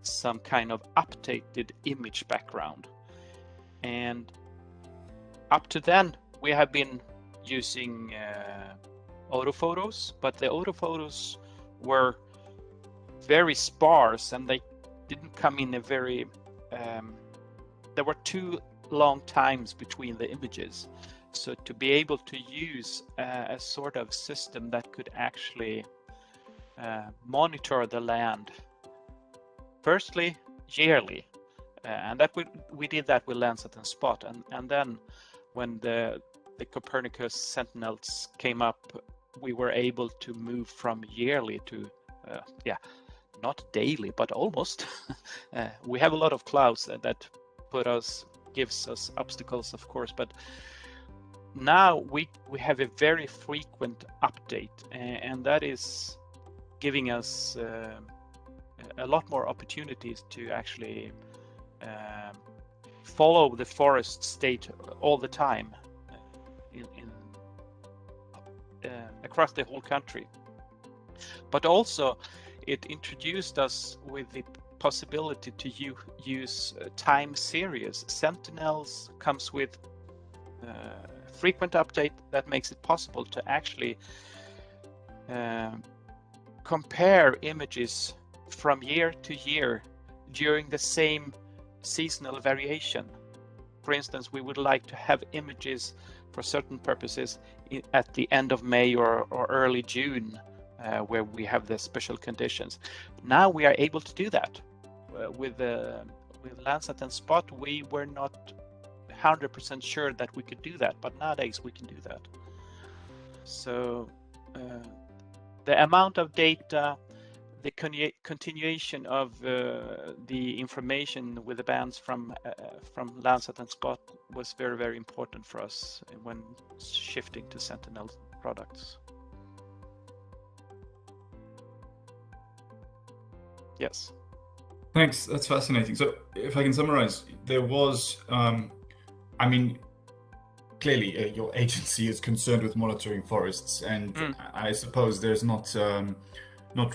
some kind of updated image background. And up to then, we have been using autophotos, but the autophotos were very sparse and they didn't come in a very there were too long times between the images. So to be able to use a sort of system that could actually monitor the land. Firstly, yearly, and that we did that with Landsat and Spot, and then when the Copernicus Sentinels came up, we were able to move from yearly to not daily, but almost. We have a lot of clouds that gives us obstacles, of course, but now we have a very frequent update, and that is giving us a lot more opportunities to actually follow the forest state all the time across the whole country. But also it introduced us with the possibility to use time series. Sentinels comes with frequent update that makes it possible to actually compare images from year to year during the same seasonal variation. For instance, we would like to have images for certain purposes at the end of May or early June, where we have the special conditions. Now we are able to do that. With Landsat and Spot, we were not 100% sure that we could do that, but nowadays we can do that. So the amount of data, the continuation of the information with the bands from Landsat and Spot was very, very important for us when shifting to Sentinel products. Yes. Thanks, that's fascinating. So if I can summarize, there was, I mean, clearly your agency is concerned with monitoring forests, and I suppose there's not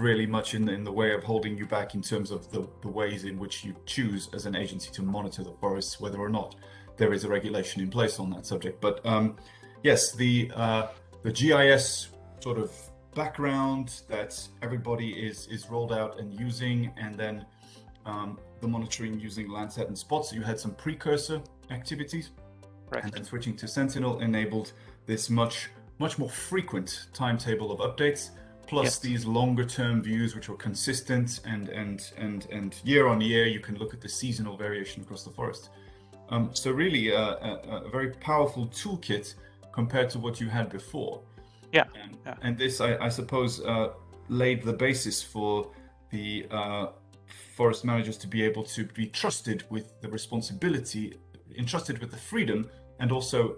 really much in the way of holding you back in terms of the ways in which you choose as an agency to monitor the forests, whether or not there is a regulation in place on that subject. But yes, the GIS sort of background that everybody is rolled out and using, and then the monitoring using Landsat and Spot. So you had some precursor activities, and then switching to Sentinel enabled this much more frequent timetable of updates, plus these longer term views which were consistent, and year on year you can look at the seasonal variation across the forest. So really a very powerful toolkit compared to what you had before. And this, I suppose, laid the basis for the forest managers to be able to be trusted with the responsibility, entrusted with the freedom, and also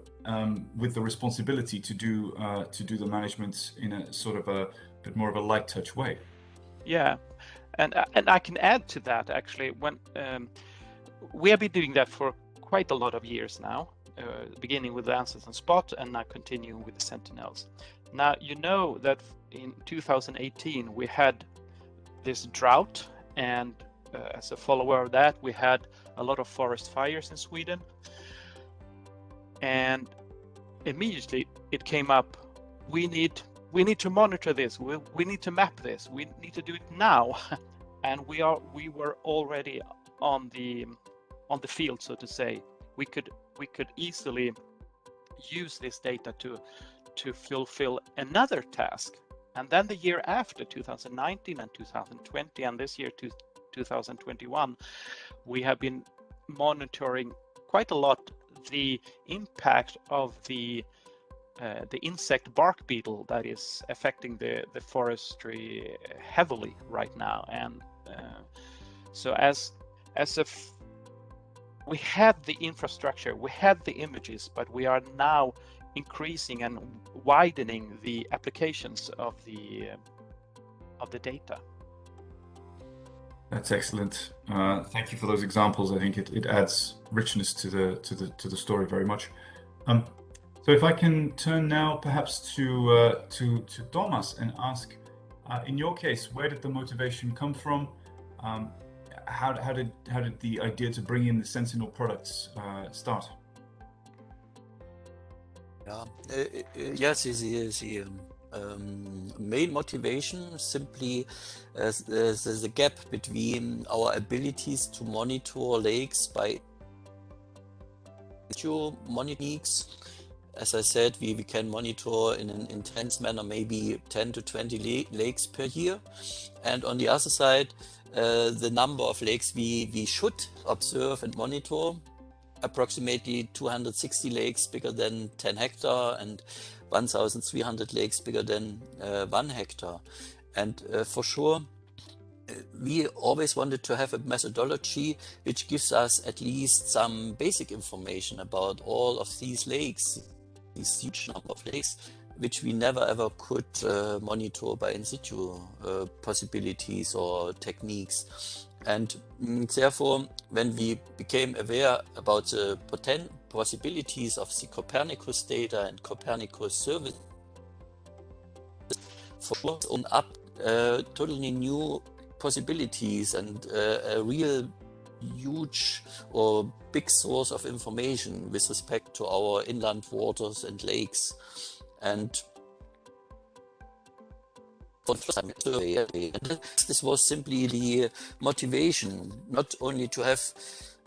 with the responsibility to do the management in a sort of a bit more of a light touch way. Yeah, and I can add to that actually. When we have been doing that for quite a lot of years now, beginning with Landsat and Spot, and now continuing with the Sentinels. Now you know that in 2018 we had this drought, and as a follower of that, we had a lot of forest fires in Sweden, and immediately it came up. We need to monitor this. We need to map this. We need to do it now, and we were already on the field, so to say. We could easily use this data to fulfill another task. And then the year after, 2019 and 2020, and this year 2021, we have been monitoring quite a lot the impact of the insect bark beetle that is affecting the forestry heavily right now. And so we had the infrastructure, we had the images, but we are now increasing and widening the applications of the data. That's excellent. Thank you for those examples. I think it adds richness to the story very much. So if I can turn now perhaps to Thomas and ask, in your case, where did the motivation come from? How did the idea to bring in the Sentinel products start? Yes, the main motivation simply there's a gap between our abilities to monitor lakes by monitoring techniques as I said, we can monitor in an intense manner maybe 10 to 20 lakes per year. And on the other side, the number of lakes we should observe and monitor, approximately 260 lakes bigger than 10 hectare and 1,300 lakes bigger than 1 hectare. And for sure, we always wanted to have a methodology which gives us at least some basic information about all of these lakes, these huge number of lakes, which we never ever could monitor by in situ possibilities or techniques. And therefore, when we became aware about the possibilities of the Copernicus data and Copernicus service, for sure, opened up totally new possibilities and a real huge or big source of information with respect to our inland waters and lakes. And for the first time, this was simply the motivation, not only to have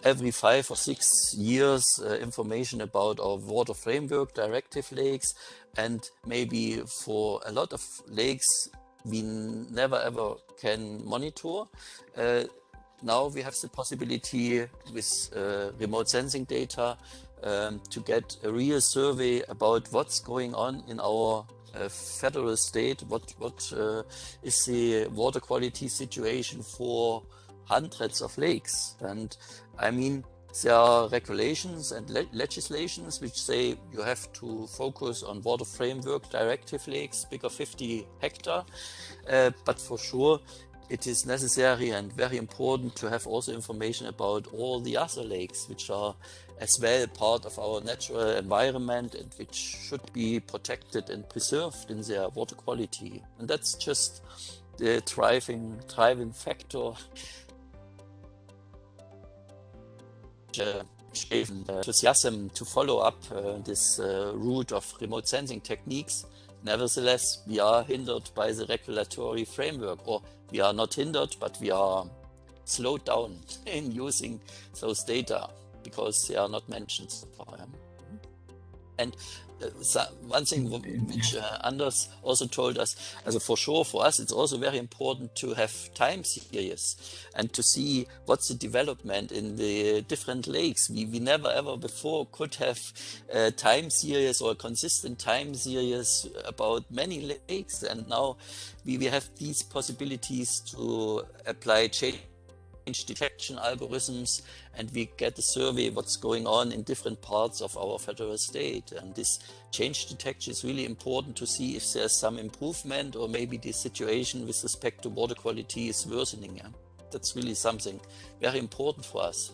every 5 or 6 years information about our water framework directive lakes, and maybe for a lot of lakes we never ever can monitor. Now we have the possibility with remote sensing data to get a real survey about what's going on in our federal state, what is the water quality situation for hundreds of lakes. And I mean, there are regulations and legislations which say you have to focus on water framework directive lakes bigger 50 hectare, but for sure it is necessary and very important to have also information about all the other lakes which are as well part of our natural environment and which should be protected and preserved in their water quality. And that's just the driving factor enthusiasm to follow up this route of remote sensing techniques. Nevertheless, we are hindered by the regulatory framework, or we are not hindered, but we are slowed down in using those data because they are not mentioned so far. And one thing which Anders also told us, as for sure for us, it's also very important to have time series and to see what's the development in the different lakes. We never ever before could have a time series or a consistent time series about many lakes, and now we have these possibilities to apply change detection algorithms, and we get a survey what's going on in different parts of our federal state. And this change detection is really important to see if there's some improvement or maybe the situation with respect to water quality is worsening. Yeah? That's really something very important for us.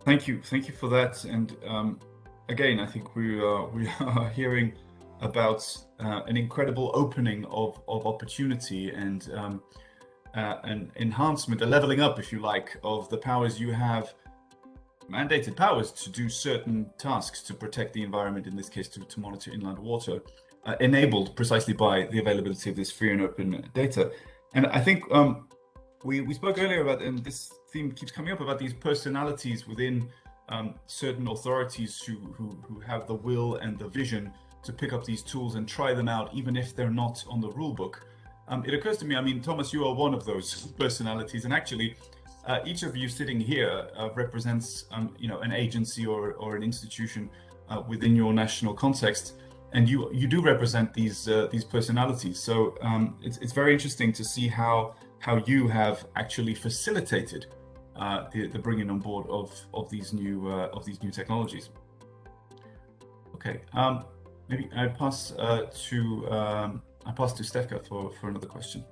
Thank you for that. And again, I think we are hearing about an incredible opening of opportunity and an enhancement, a leveling up, if you like, of the powers you have, mandated powers to do certain tasks to protect the environment, in this case to monitor inland water, enabled precisely by the availability of this free and open data. And I think we spoke earlier about, and this theme keeps coming up, about these personalities within certain authorities who have the will and the vision to pick up these tools and try them out, even if they're not on the rule book. It occurs to me, I mean, Thomas, you are one of those personalities, and actually each of you sitting here represents an agency or an institution within your national context, and you do represent these personalities. So it's very interesting to see how you have actually facilitated the bringing on board of these new technologies. Okay, maybe I pass to Stefka for another question.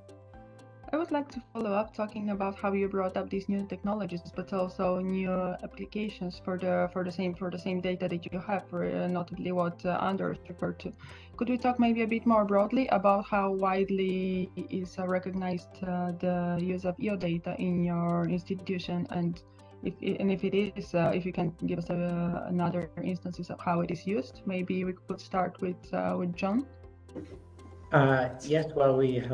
I would like to follow up talking about how you brought up these new technologies, but also new applications for the same data that you have, notably what Anders referred to. Could we talk maybe a bit more broadly about how widely is recognized the use of EO data in your institution, and if it is, if you can give us another instances of how it is used? Maybe we could start with John. Yes, well, we've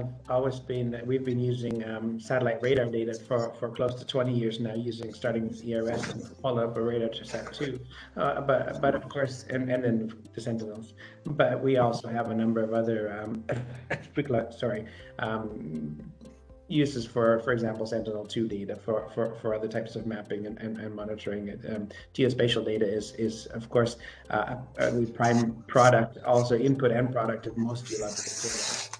been using satellite radar data for close to 20 years now, starting with ERS and followed up a radar to SAT2. But of course, and then the Sentinels. But we also have a number of other uses for example, Sentinel-2 data for other types of mapping and monitoring it. Geospatial data is of course the prime product, also input and product of most geological surveys.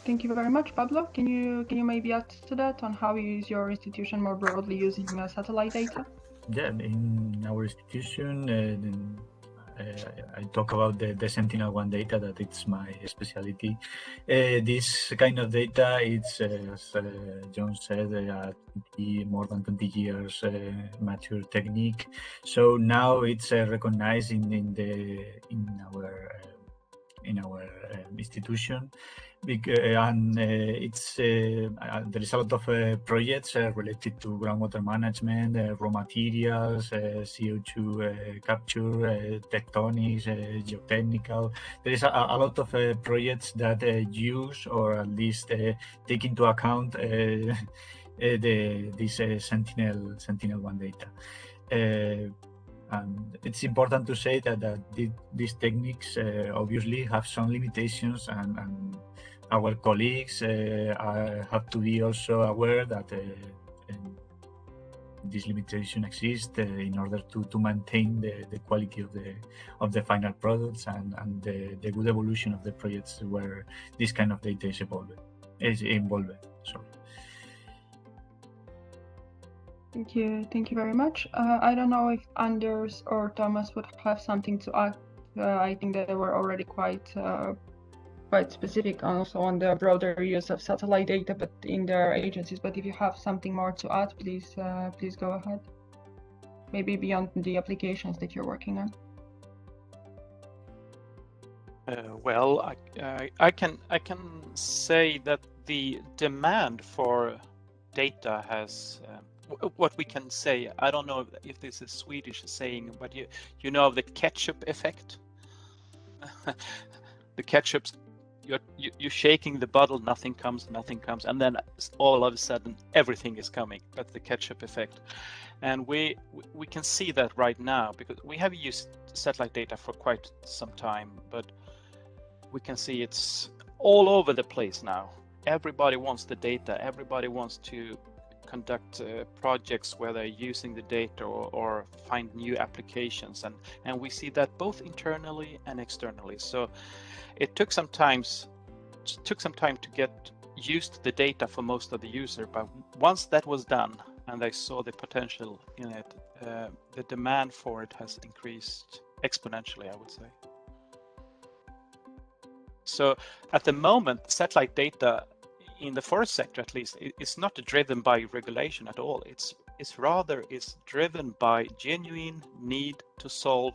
Thank you very much, Pablo. Can you maybe add to that on how you use your institution more broadly using satellite data? Yeah, in our institution, I talk about the Sentinel-1 data, that it's my specialty. This kind of data, it's as John said, more than 20 years mature technique. So now it's recognized in our institution. And it's there is a lot of projects related to groundwater management, raw materials, CO2 capture, tectonics, geotechnical. There is a lot of projects that use, or at least take into account this Sentinel-1 data. And it's important to say that these techniques obviously have some limitations, and our colleagues have to be also aware that this limitation exists in order to maintain the quality of the final products and the good evolution of the projects where this kind of data is involved. Sorry. Thank you very much. I don't know if Anders or Thomas would have something to add. I think that they were already quite specific also on the broader use of satellite data, but in their agencies. But if you have something more to add, please go ahead. Maybe beyond the applications that you're working on. Well, I can say that the demand for data has. What we can say, I don't know if this is Swedish saying, but you know the ketchup effect. The ketchup's, you're shaking the bottle, nothing comes, and then all of a sudden everything is coming. That's the ketchup effect, and we can see that right now because we have used satellite data for quite some time, but we can see it's all over the place now. Everybody wants the data. Everybody wants to conduct projects where they're using the data or find new applications, and we see that both internally and externally. So it took some time to get used to the data for most of the user, but once that was done and they saw the potential in it, the demand for it has increased exponentially, I would say. So at the moment, satellite data in the forest sector, at least, it's not driven by regulation at all. It's driven by genuine need to solve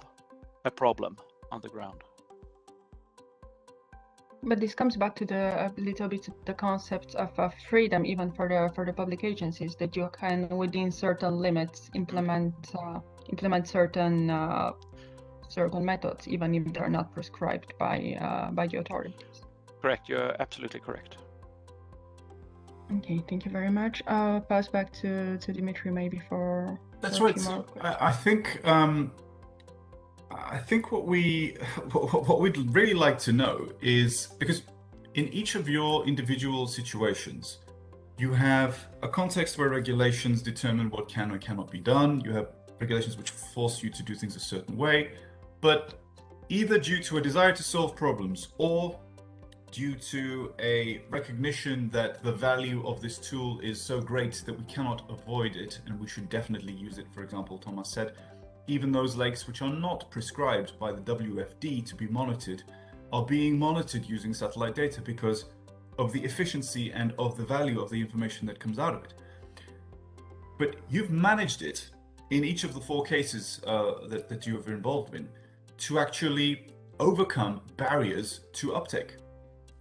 a problem on the ground. But this comes back to a little bit the concept of freedom, even for the public agencies, that you can, within certain limits, implement certain methods, even if they're not prescribed by the authorities. Correct. You're absolutely correct. Okay, thank you very much. I'll pass back to Dimitri maybe for. That's right. I think what we'd really like to know is, because in each of your individual situations, you have a context where regulations determine what can or cannot be done. You have regulations which force you to do things a certain way, but either due to a desire to solve problems or due to a recognition that the value of this tool is so great that we cannot avoid it and we should definitely use it. For example, Thomas said, even those lakes which are not prescribed by the WFD to be monitored are being monitored using satellite data because of the efficiency and of the value of the information that comes out of it. But you've managed it in each of the 4 cases that you have been involved in to actually overcome barriers to uptake.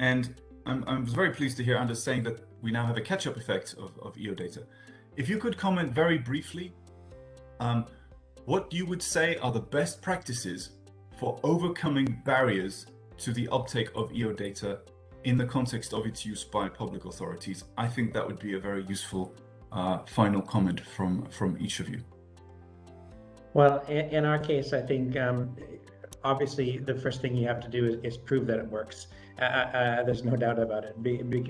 And I'm very pleased to hear Anders saying that we now have a catch-up effect of EO data. If you could comment very briefly, what you would say are the best practices for overcoming barriers to the uptake of EO data in the context of its use by public authorities. I think that would be a very useful final comment from each of you. Well, in our case, I think obviously the first thing you have to do is prove that it works. There's no doubt about it.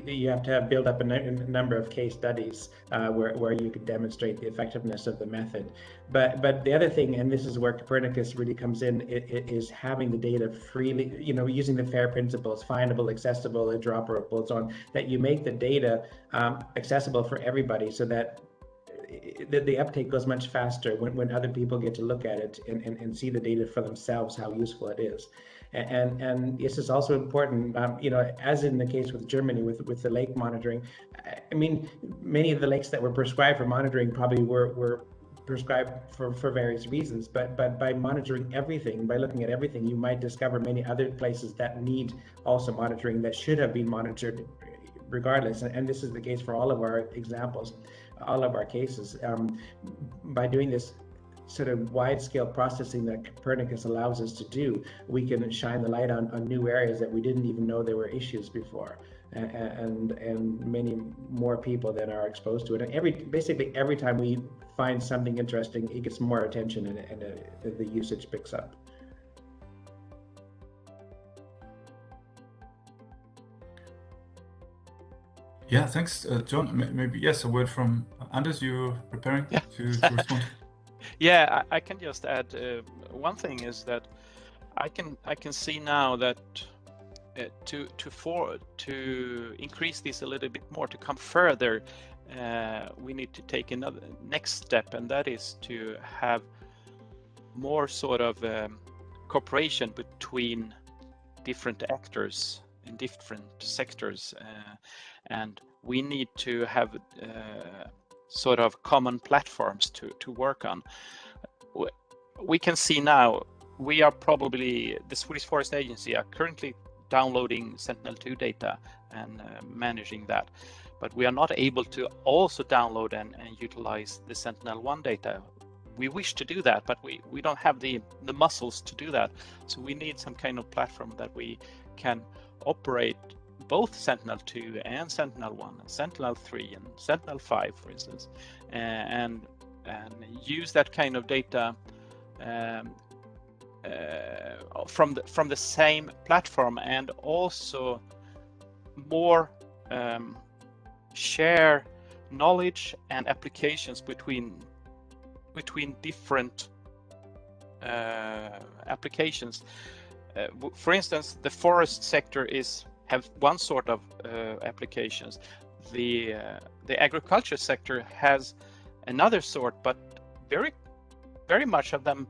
You have to build up a number of case studies where you can demonstrate the effectiveness of the method. But the other thing, and this is where Copernicus really comes in, is having the data freely, using the FAIR principles, findable, accessible, interoperable, and so on, that you make the data accessible for everybody so that the uptake goes much faster when other people get to look at it and see the data for themselves, how useful it is. And this is also important, as in the case with Germany with the lake monitoring. I mean, many of the lakes that were prescribed for monitoring probably were prescribed for various reasons, but by monitoring everything, by looking at everything, you might discover many other places that need also monitoring that should have been monitored regardless. And this is the case for all of our examples, all of our cases. By doing this sort of wide-scale processing that Copernicus allows us to do, we can shine the light on new areas that we didn't even know there were issues before, and many more people then are exposed to it. And basically every time we find something interesting, it gets more attention and the usage picks up. Yeah, thanks, John. Maybe, yes, a word from Anders, you're preparing to respond. Yeah, I can just add one thing is that I can see now that to increase this a little bit more, to come further, we need to take another next step, and that is to have more sort of cooperation between different actors in different sectors, and we need to have sort of common platforms to work on. We can see now, we are probably, the Swedish Forest Agency are currently downloading Sentinel-2 data and managing that, but we are not able to also download and utilize the Sentinel-1 data. We wish to do that, but we don't have the muscles to do that. So we need some kind of platform that we can operate both Sentinel-2 and Sentinel-1, and Sentinel-3 and Sentinel-5, for instance, and use that kind of data from the same platform, and also more share knowledge and applications between different applications. For instance, the forest sector have one sort of applications. The agriculture sector has another sort, but very much of them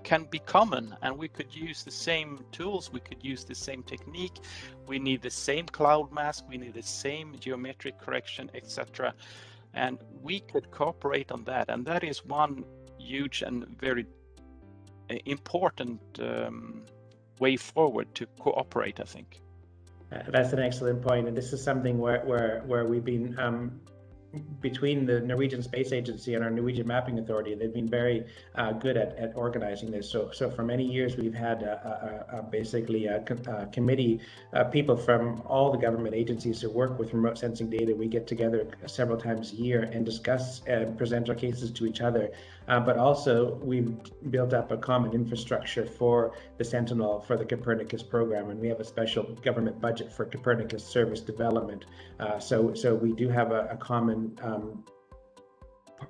can be common, and we could use the same tools, we could use the same technique, we need the same cloud mask, we need the same geometric correction, etc. And we could cooperate on that, and that is one huge and very important way forward to cooperate, I think. That's an excellent point, and this is something where we've been between the Norwegian Space Agency and our Norwegian Mapping Authority. They've been very good at organizing this. So for many years we've had basically a committee, people from all the government agencies who work with remote sensing data. We get together several times a year and discuss and present our cases to each other. But also we've built up a common infrastructure for the Sentinel, for the Copernicus program, and we have a special government budget for Copernicus service development. So we do have a common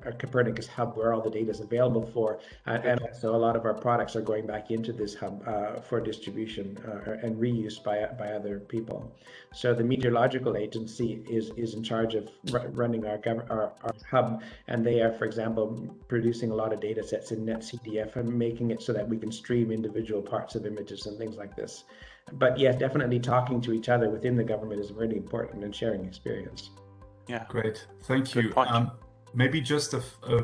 a Copernicus hub where all the data is available for, and so a lot of our products are going back into this hub for distribution and reuse by other people. So the Meteorological Agency is in charge of running our hub, and they are, for example, producing a lot of data sets in NetCDF and making it so that we can stream individual parts of images and things like this. But yes, definitely talking to each other within the government is really important, and sharing experience. Yeah, great, thank you. Maybe just a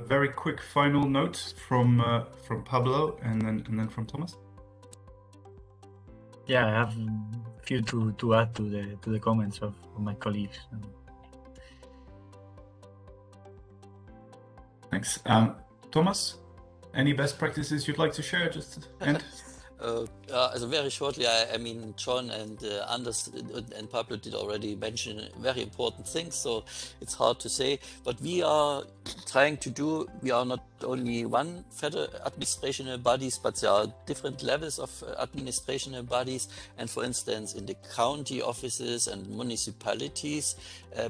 very quick final note from Pablo, and then from Thomas. Yeah, I have a few to add to the comments of my colleagues. Thanks, Thomas. Any best practices you'd like to share just to end? So very shortly, I mean, John and Anders and Pablo did already mention very important things, so it's hard to say. But we are trying to do, we are not only one federal administrational bodies, but there are different levels of administrational bodies. And for instance, in the county offices and municipalities,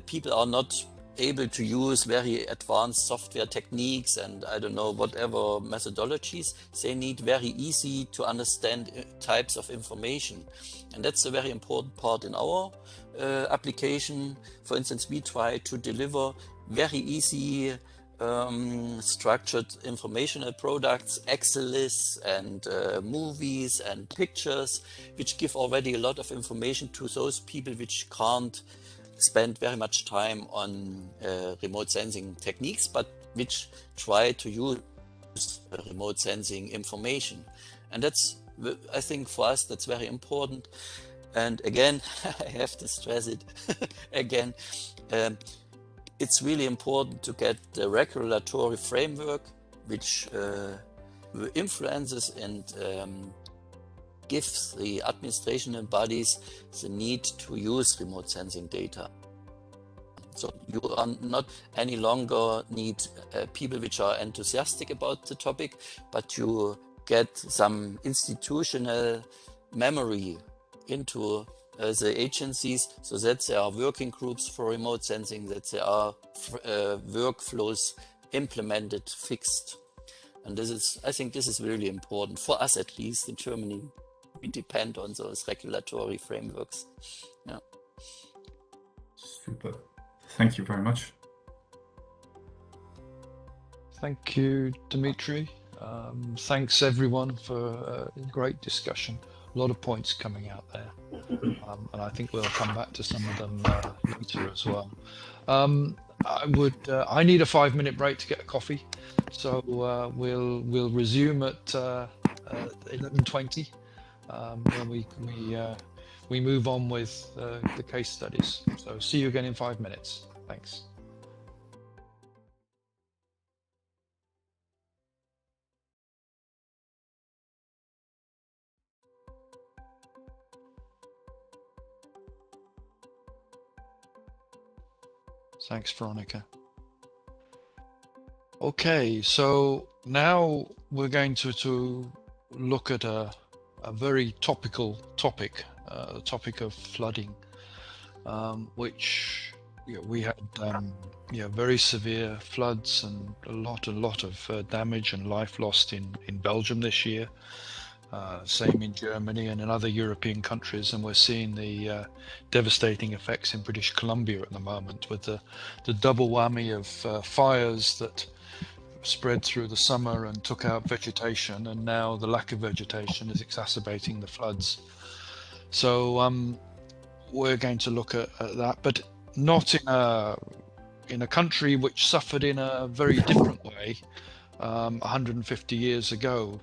people are not able to use very advanced software techniques and I don't know, whatever methodologies. They need very easy to understand types of information. And that's a very important part in our application. For instance, we try to deliver very easy structured informational products, Excel lists and movies and pictures, which give already a lot of information to those people which can't spend very much time on remote sensing techniques, but which try to use remote sensing information. And that's, I think for us, that's very important. And again, I have to stress it again, it's really important to get the regulatory framework which influences and gives the administrational bodies the need to use remote sensing data. So you are not any longer need people which are enthusiastic about the topic, but you get some institutional memory into the agencies, so that there are working groups for remote sensing, that there are workflows implemented, fixed. And this is, I think this is really important for us, at least in Germany. We depend on those regulatory frameworks. Yeah. Super. Thank you very much. Thank you, Dimitri. Thanks everyone for a great discussion. A lot of points coming out there. And I think we'll come back to some of them later as well. I need a 5-minute break to get a coffee. So we'll resume at 11:20. When we move on with the case studies. So see you again in 5 minutes. Thanks. Thanks, Veronica. Okay, so now we're going to look at a very topical topic, the topic of flooding, which we had very severe floods and a lot of damage and life lost in Belgium this year. Same in Germany and in other European countries, and we're seeing the devastating effects in British Columbia at the moment with the double whammy of fires that spread through the summer and took out vegetation, and now the lack of vegetation is exacerbating the floods. So we're going to look at that, but not in a country which suffered in a very different way 150 years ago.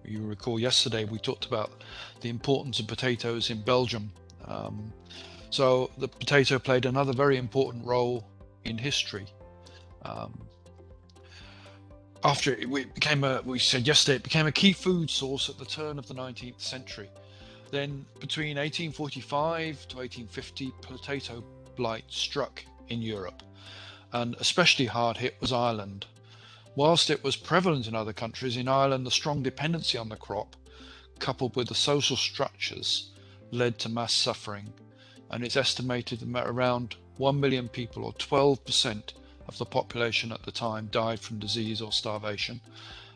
You recall yesterday we talked about the importance of potatoes in Belgium. So the potato played another very important role in history. After we said yesterday, it became a key food source at the turn of the 19th century. Then between 1845 to 1850, potato blight struck in Europe, and especially hard hit was Ireland. Whilst it was prevalent in other countries, in Ireland the strong dependency on the crop, coupled with the social structures, led to mass suffering, and it's estimated that around 1 million people, or 12% of the population at the time, died from disease or starvation,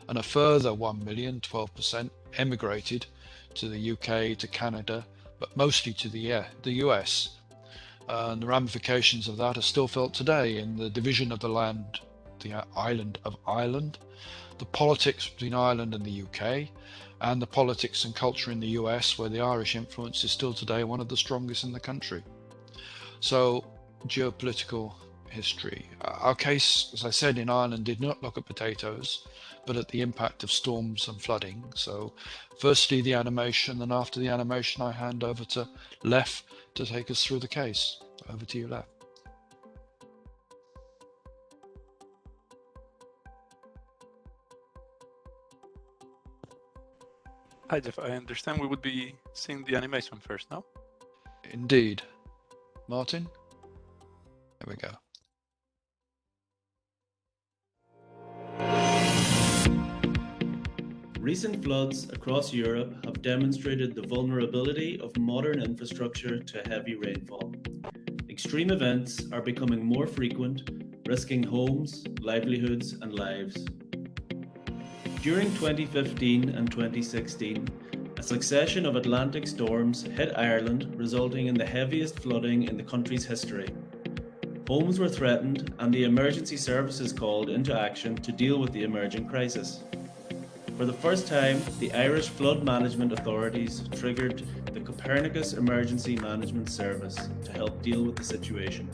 and a further 1 million, 12%, emigrated to the UK, to Canada, but mostly to the US. And the ramifications of that are still felt today in the division of the land, the island of Ireland, the politics between Ireland and the UK, and the politics and culture in the US, where the Irish influence is still today one of the strongest in the country. So, geopolitical history. Our case, as I said, in Ireland did not look at potatoes, but at the impact of storms and flooding. So firstly the animation, and after the animation I hand over to Leif to take us through the case. Over to you, Leif. Hi, Jeff. I understand we would be seeing the animation first, no? Indeed. Martin? There we go. Recent floods across Europe have demonstrated the vulnerability of modern infrastructure to heavy rainfall. Extreme events are becoming more frequent, risking homes, livelihoods, and lives. During 2015 and 2016, a succession of Atlantic storms hit Ireland, resulting in the heaviest flooding in the country's history. Homes were threatened, and the emergency services called into action to deal with the emerging crisis. For the first time, the Irish Flood Management Authorities triggered the Copernicus Emergency Management Service to help deal with the situation.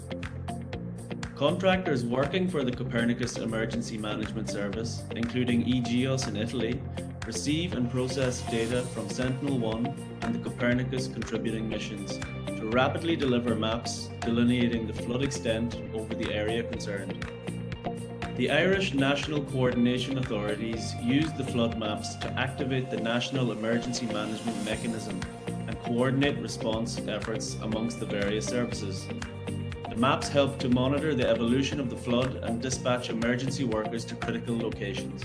Contractors working for the Copernicus Emergency Management Service, including EGEOS in Italy, receive and process data from Sentinel-1 and the Copernicus contributing missions to rapidly deliver maps delineating the flood extent over the area concerned. The Irish National Coordination Authorities used the flood maps to activate the National Emergency Management Mechanism and coordinate response efforts amongst the various services. The maps helped to monitor the evolution of the flood and dispatch emergency workers to critical locations.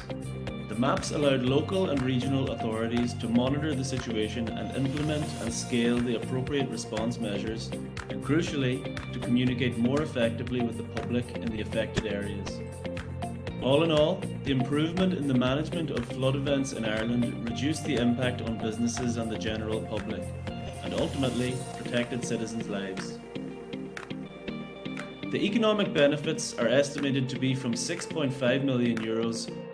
The maps allowed local and regional authorities to monitor the situation and implement and scale the appropriate response measures, and crucially, to communicate more effectively with the public in the affected areas. All in all, the improvement in the management of flood events in Ireland reduced the impact on businesses and the general public, and ultimately protected citizens' lives. The economic benefits are estimated to be from €6.5 million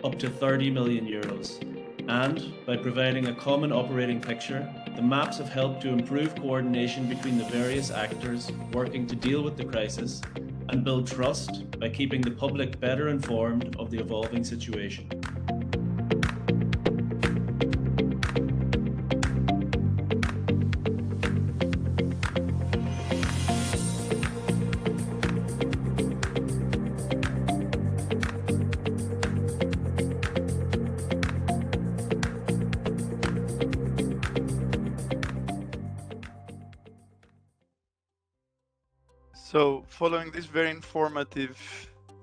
up to €30 million, and by providing a common operating picture, the maps have helped to improve coordination between the various actors working to deal with the crisis and build trust by keeping the public better informed of the evolving situation. So, following this very informative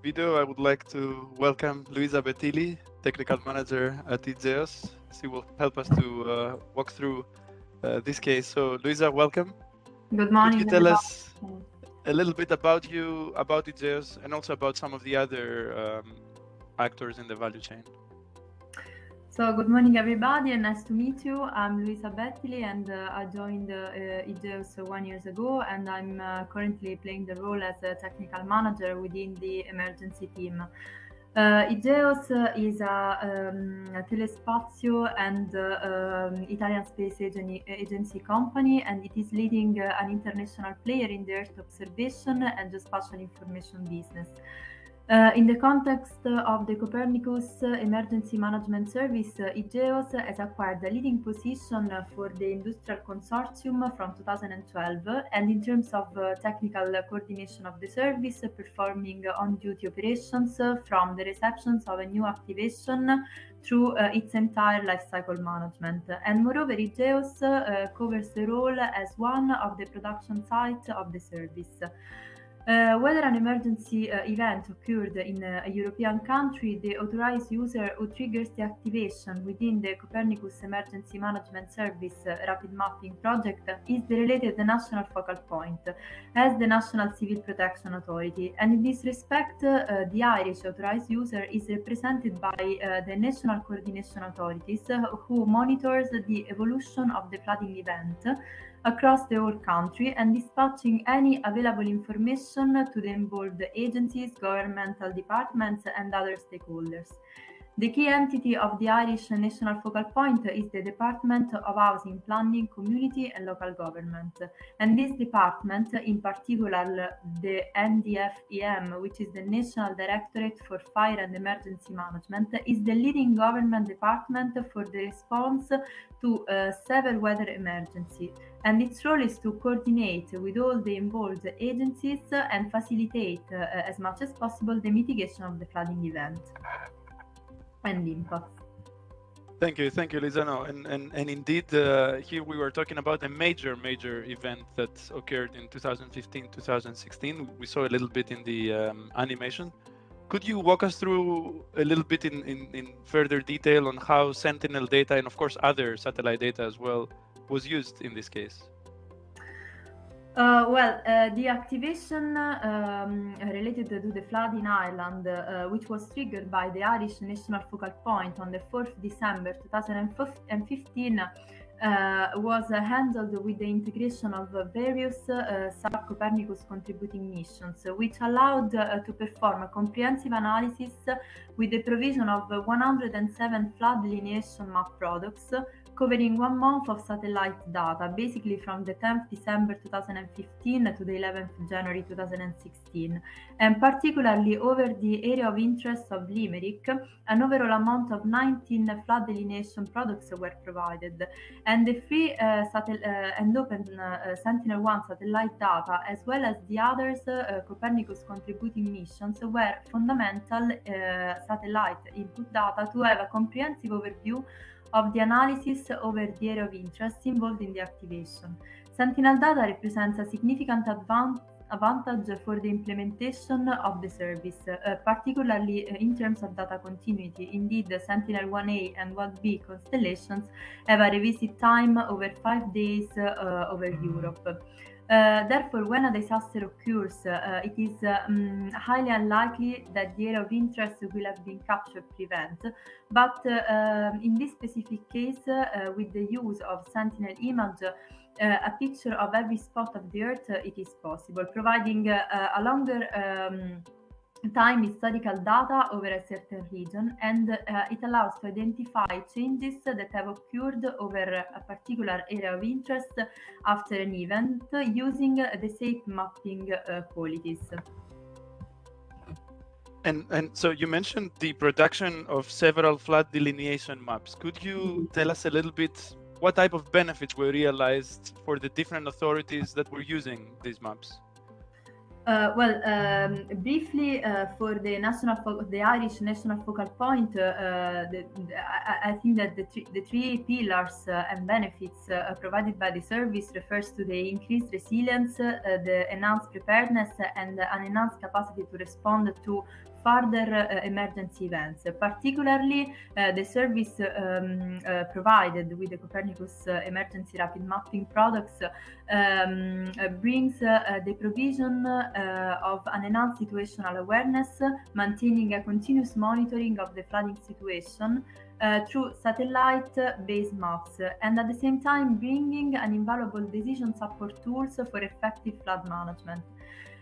video, I would like to welcome Luisa Betili, Technical Manager at EGEOS. She will help us to walk through this case. So, Luisa, welcome. Good morning. Could you tell us a little bit about you, about EGEOS, and also about some of the other actors in the value chain? So good morning, everybody, and nice to meet you. I'm Luisa Betili, and I joined EGEOS 1 year ago, and I'm currently playing the role as a technical manager within the emergency team. EGEOS is a telespazio and Italian space agency company, and it is leading an international player in the Earth observation and geospatial information business. In the context of the Copernicus Emergency Management Service, EGEOS has acquired a leading position for the industrial consortium from 2012, and in terms of technical coordination of the service, performing on-duty operations from the reception of a new activation through its entire lifecycle management. And moreover, EGEOS covers the role as one of the production sites of the service. Whether an emergency event occurred in a European country, the authorized user who triggers the activation within the Copernicus Emergency Management Service Rapid Mapping project is the related national focal point as the National Civil Protection Authority. And in this respect, the Irish authorized user is represented by the National Coordination Authorities, who monitors the evolution of the flooding event across the whole country and dispatching any available information to the involved agencies, governmental departments, and other stakeholders. The key entity of the Irish National Focal Point is the Department of Housing, Planning, Community and Local Government. And this department, in particular the NDFEM, which is the National Directorate for Fire and Emergency Management, is the leading government department for the response to severe weather emergency. And its role is to coordinate with all the involved agencies and facilitate as much as possible the mitigation of the flooding event and impacts. Thank you, Lisa. No, and indeed, here we were talking about a major event that occurred in 2015, 2016. We saw a little bit in the animation. Could you walk us through a little bit in further detail on how Sentinel data, and of course other satellite data as well, was used in this case? The activation related to the flood in Ireland, which was triggered by the Irish National Focal Point on the 4th December 2015, was handled with the integration of various sub-Copernicus contributing missions, which allowed to perform a comprehensive analysis with the provision of 107 flood delineation map products, covering 1 month of satellite data, basically from the 10th December 2015 to the 11th January 2016, and particularly over the area of interest of Limerick. An overall amount of 19 flood delineation products were provided, and the free and open Sentinel-1 satellite data, as well as the others Copernicus contributing missions, were fundamental satellite input data to have a comprehensive overview of the analysis over the area of interest involved in the activation. Sentinel data represents a significant advantage for the implementation of the service, particularly in terms of data continuity. Indeed, the Sentinel-1A and 1B constellations have a revisit time over 5 days over Europe. Therefore, when a disaster occurs, it is highly unlikely that the area of interest will have been captured prevent. But in this specific case, with the use of Sentinel image, a picture of every spot of the Earth, it is possible, providing a longer time historical data over a certain region, and it allows to identify changes that have occurred over a particular area of interest after an event using the safe mapping qualities. And so you mentioned the production of several flood delineation maps. Could you tell us a little bit what type of benefits were realized for the different authorities that were using these maps? Briefly, for the Irish National Focal Point, I think that the three pillars and benefits provided by the service refers to the increased resilience, the enhanced preparedness, and an enhanced capacity to respond to further emergency events. Particularly, the service provided with the Copernicus Emergency Rapid Mapping products brings the provision of an enhanced situational awareness, maintaining a continuous monitoring of the flooding situation through satellite-based maps, and at the same time bringing an invaluable decision support tools for effective flood management.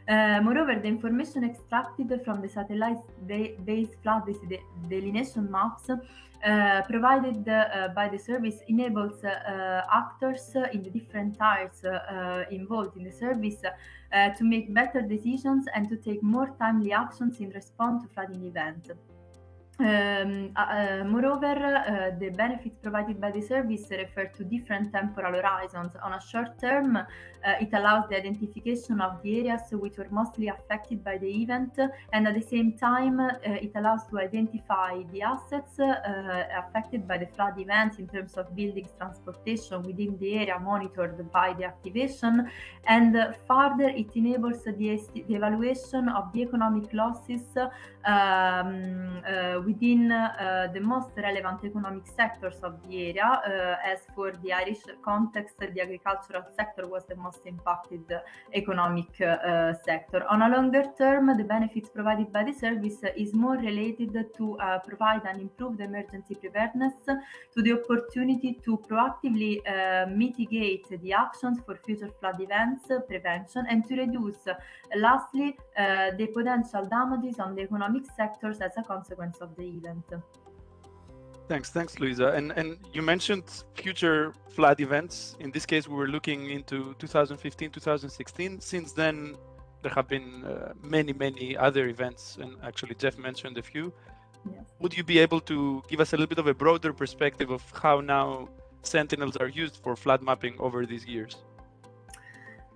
Moreover, the information extracted from the satellite-based flood delineation maps provided by the service enables actors in the different tiers involved in the service to make better decisions and to take more timely actions in response to flooding events. Moreover, the benefits provided by the service refer to different temporal horizons. On a short term, it allows the identification of the areas which were mostly affected by the event, and at the same time, it allows to identify the assets affected by the flood events in terms of buildings, transportation within the area monitored by the activation, and further, it enables the evaluation of the economic losses within the most relevant economic sectors of the area. As for the Irish context, the agricultural sector was the most impacted economic sector. On a longer term, the benefits provided by the service is more related to provide an improved emergency preparedness, to the opportunity to proactively mitigate the actions for future flood events, prevention, and to reduce, lastly, the potential damages on the economic sectors as a consequence of the event. Thanks, Luisa. And you mentioned future flood events. In this case, we were looking into 2015, 2016. Since then, there have been many other events, and actually Jeff mentioned a few. Yes. Would you be able to give us a little bit of a broader perspective of how now Sentinels are used for flood mapping over these years?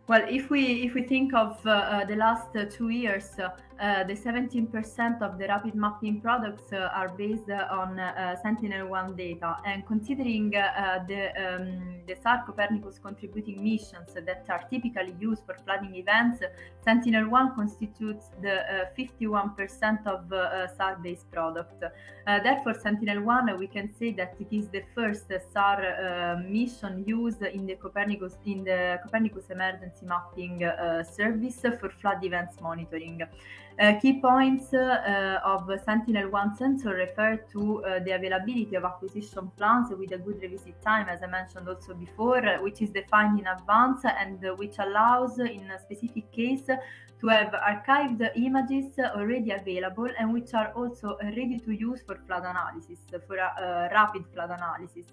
Well, if we think of the last 2 years, the 17% of the rapid mapping products are based on Sentinel-1 data. And considering the SAR Copernicus contributing missions that are typically used for flooding events, Sentinel-1 constitutes the 51% of SAR-based product. Therefore, Sentinel-1, we can say that it is the first SAR mission used in the Copernicus emergency mapping service for flood events monitoring. Key points of Sentinel-1 sensor refer to the availability of acquisition plans with a good revisit time, as I mentioned also before, which is defined in advance and which allows, in a specific case, to have archived images already available and which are also ready to use for flood analysis, for rapid flood analysis.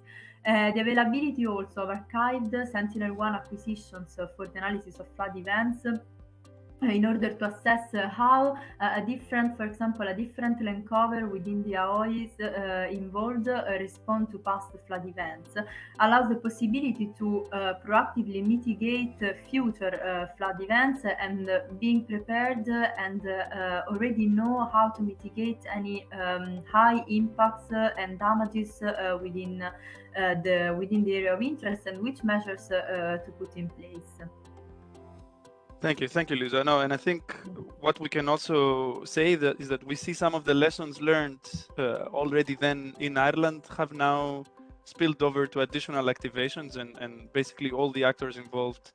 The availability also of archived Sentinel-1 acquisitions for the analysis of flood events in order to assess how for example, a different land cover within the AOIs involved respond to past flood events, allows the possibility to proactively mitigate future flood events and being prepared and already know how to mitigate any high impacts and damages within the area of interest and which measures to put in place. Thank you, Luisa. No, and I think what we can also say is that we see some of the lessons learned already then in Ireland have now spilled over to additional activations, and basically all the actors involved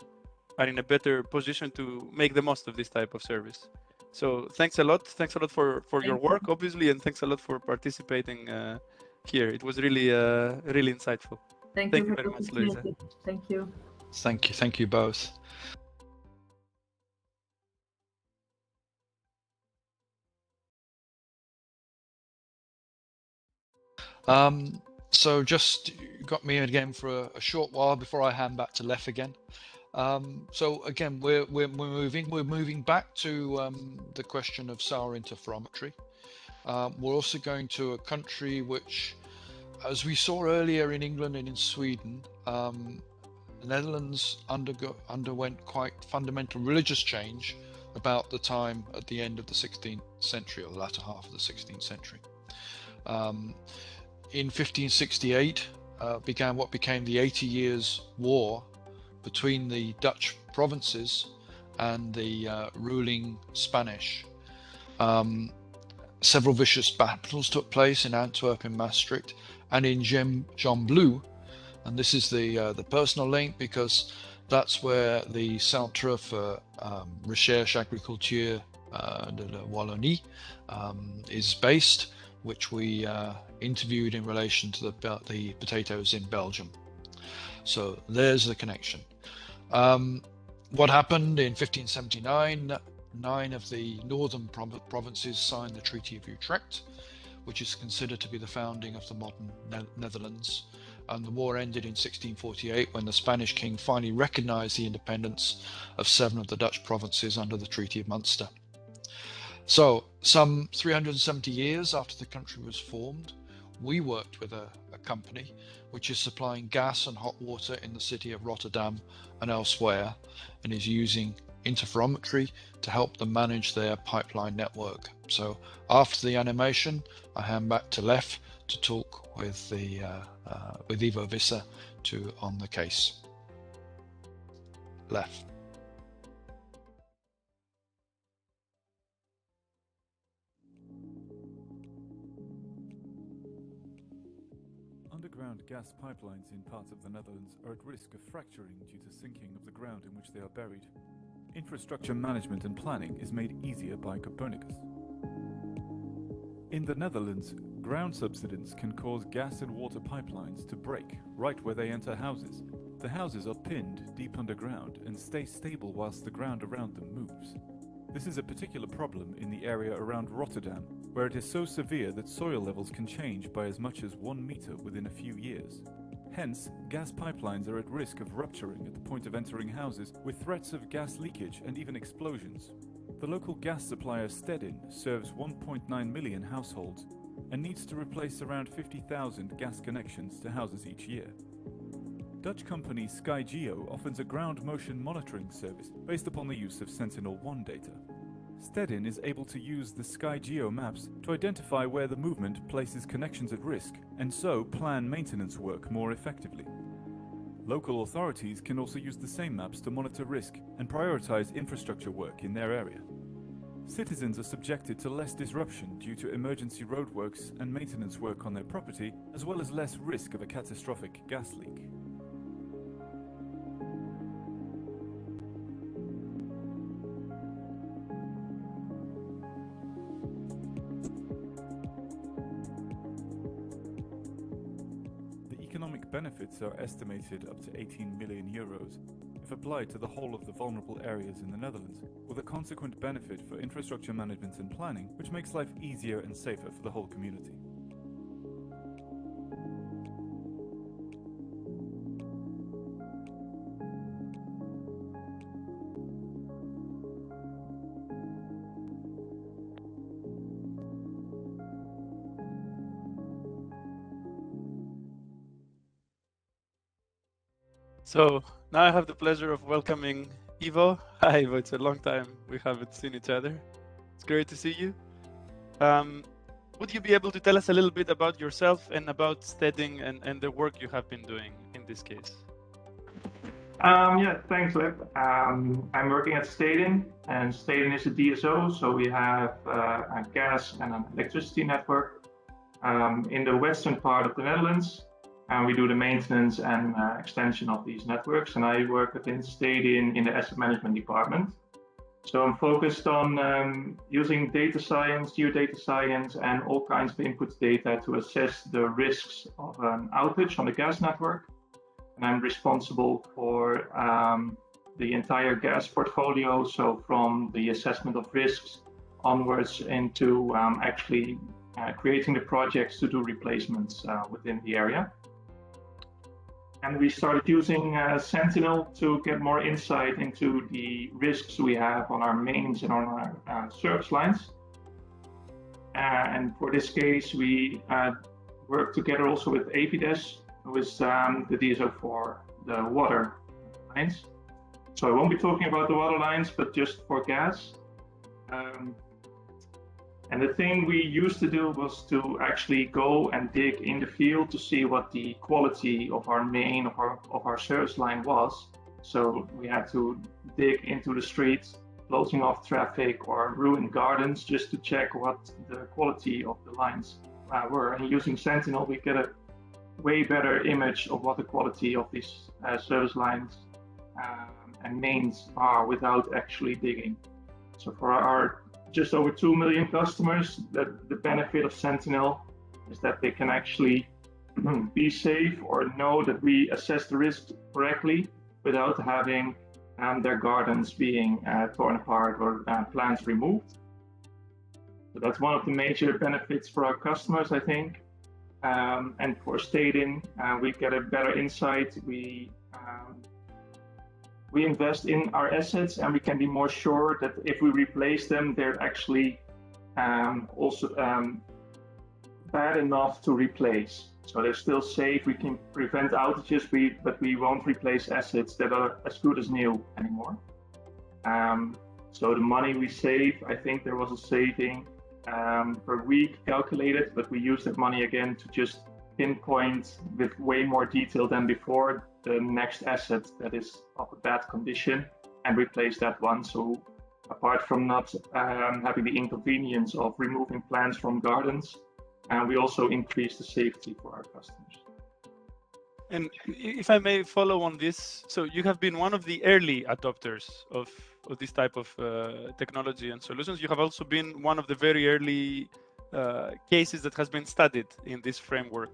are in a better position to make the most of this type of service. So thanks a lot for your work, obviously, and thanks a lot for participating here. It was really really insightful. Thank you very much, Luisa. Thank you. Thank you both. So just got me again for a short while before I hand back to Lef again. So again, we're moving back to the question of SAR interferometry. We're also going to a country which, as we saw earlier in England and in Sweden, the Netherlands underwent quite fundamental religious change about the time at the end of the 16th century, or the latter half of the 16th century. In 1568 began what became the 80 Years' War between the Dutch provinces and the ruling Spanish. Several vicious battles took place in Antwerp, in Maastricht, and in Gembloux, and this is the personal link because that's where the Centre for Recherche Agriculture de la Wallonie is based, which we interviewed in relation to the potatoes in Belgium. So there's the connection. What happened in 1579? 9 of the northern provinces signed the Treaty of Utrecht, which is considered to be the founding of the modern Netherlands. And the war ended in 1648 when the Spanish king finally recognized the independence of 7 of the Dutch provinces under the Treaty of Munster. So some 370 years after the country was formed, we worked with a company which is supplying gas and hot water in the city of Rotterdam and elsewhere, and is using interferometry to help them manage their pipeline network. So after the animation, I hand back to Lef to talk with Ivo Visser on the case. Lef. Underground gas pipelines in parts of the Netherlands are at risk of fracturing due to sinking of the ground in which they are buried. Infrastructure management and planning is made easier by Copernicus. In the Netherlands, ground subsidence can cause gas and water pipelines to break right where they enter houses. The houses are pinned deep underground and stay stable whilst the ground around them moves. This is a particular problem in the area around Rotterdam, where it is so severe that soil levels can change by as much as 1 meter within a few years. Hence, gas pipelines are at risk of rupturing at the point of entering houses, with threats of gas leakage and even explosions. The local gas supplier Stedin serves 1.9 million households and needs to replace around 50,000 gas connections to houses each year. Dutch company SkyGeo offers a ground motion monitoring service based upon the use of Sentinel-1 data. STEDIN is able to use the SkyGeo maps to identify where the movement places connections at risk, and so plan maintenance work more effectively. Local authorities can also use the same maps to monitor risk and prioritize infrastructure work in their area. Citizens are subjected to less disruption due to emergency roadworks and maintenance work on their property, as well as less risk of a catastrophic gas leak. The economic benefits are estimated up to 18 million euros if applied to the whole of the vulnerable areas in the Netherlands, with a consequent benefit for infrastructure management and planning, which makes life easier and safer for the whole community. So now I have the pleasure of welcoming Ivo. Hi Ivo, it's a long time we haven't seen each other. It's great to see you. Would you be able to tell us a little bit about yourself and about STEDIN and the work you have been doing in this case? Yeah, thanks, Lev. I'm working at STEDIN, and STEDIN is a DSO, so we have a gas and an electricity network in the western part of the Netherlands. And we do the maintenance and extension of these networks. And I work within STEDIN in the asset management department. So I'm focused on using data science, geodata science, and all kinds of input data to assess the risks of an outage on the gas network. And I'm responsible for the entire gas portfolio. So from the assessment of risks onwards into actually creating the projects to do replacements within the area. And we started using Sentinel to get more insight into the risks we have on our mains and on our service lines. And for this case, we worked together also with APDES, who is the DSO for the water lines. So I won't be talking about the water lines, but just for gas. And the thing we used to do was to actually go and dig in the field to see what the quality of our main, of our service line was. So we had to dig into the streets, closing off traffic or ruined gardens just to check what the quality of the lines were. And using Sentinel, we get a way better image of what the quality of these service lines and mains are without actually digging. So for our just over 2 million customers, the benefit of Sentinel is that they can actually be safe or know that we assess the risk correctly without having their gardens being torn apart or plants removed. So that's one of the major benefits for our customers, I think. And for STEDIN, we get a better insight. We invest in our assets, and we can be more sure that if we replace them, they're actually also bad enough to replace. So they're still safe. We can prevent outages, but we won't replace assets that are as good as new anymore. So the money we save, I think there was a saving per week calculated, but we use that money again to just pinpoint with way more detail than before the next asset that is of a bad condition and replace that one. So apart from not having the inconvenience of removing plants from gardens, we also increase the safety for our customers. And if I may follow on this, so you have been one of the early adopters of this type of technology and solutions. You have also been one of the very early cases that has been studied in this framework.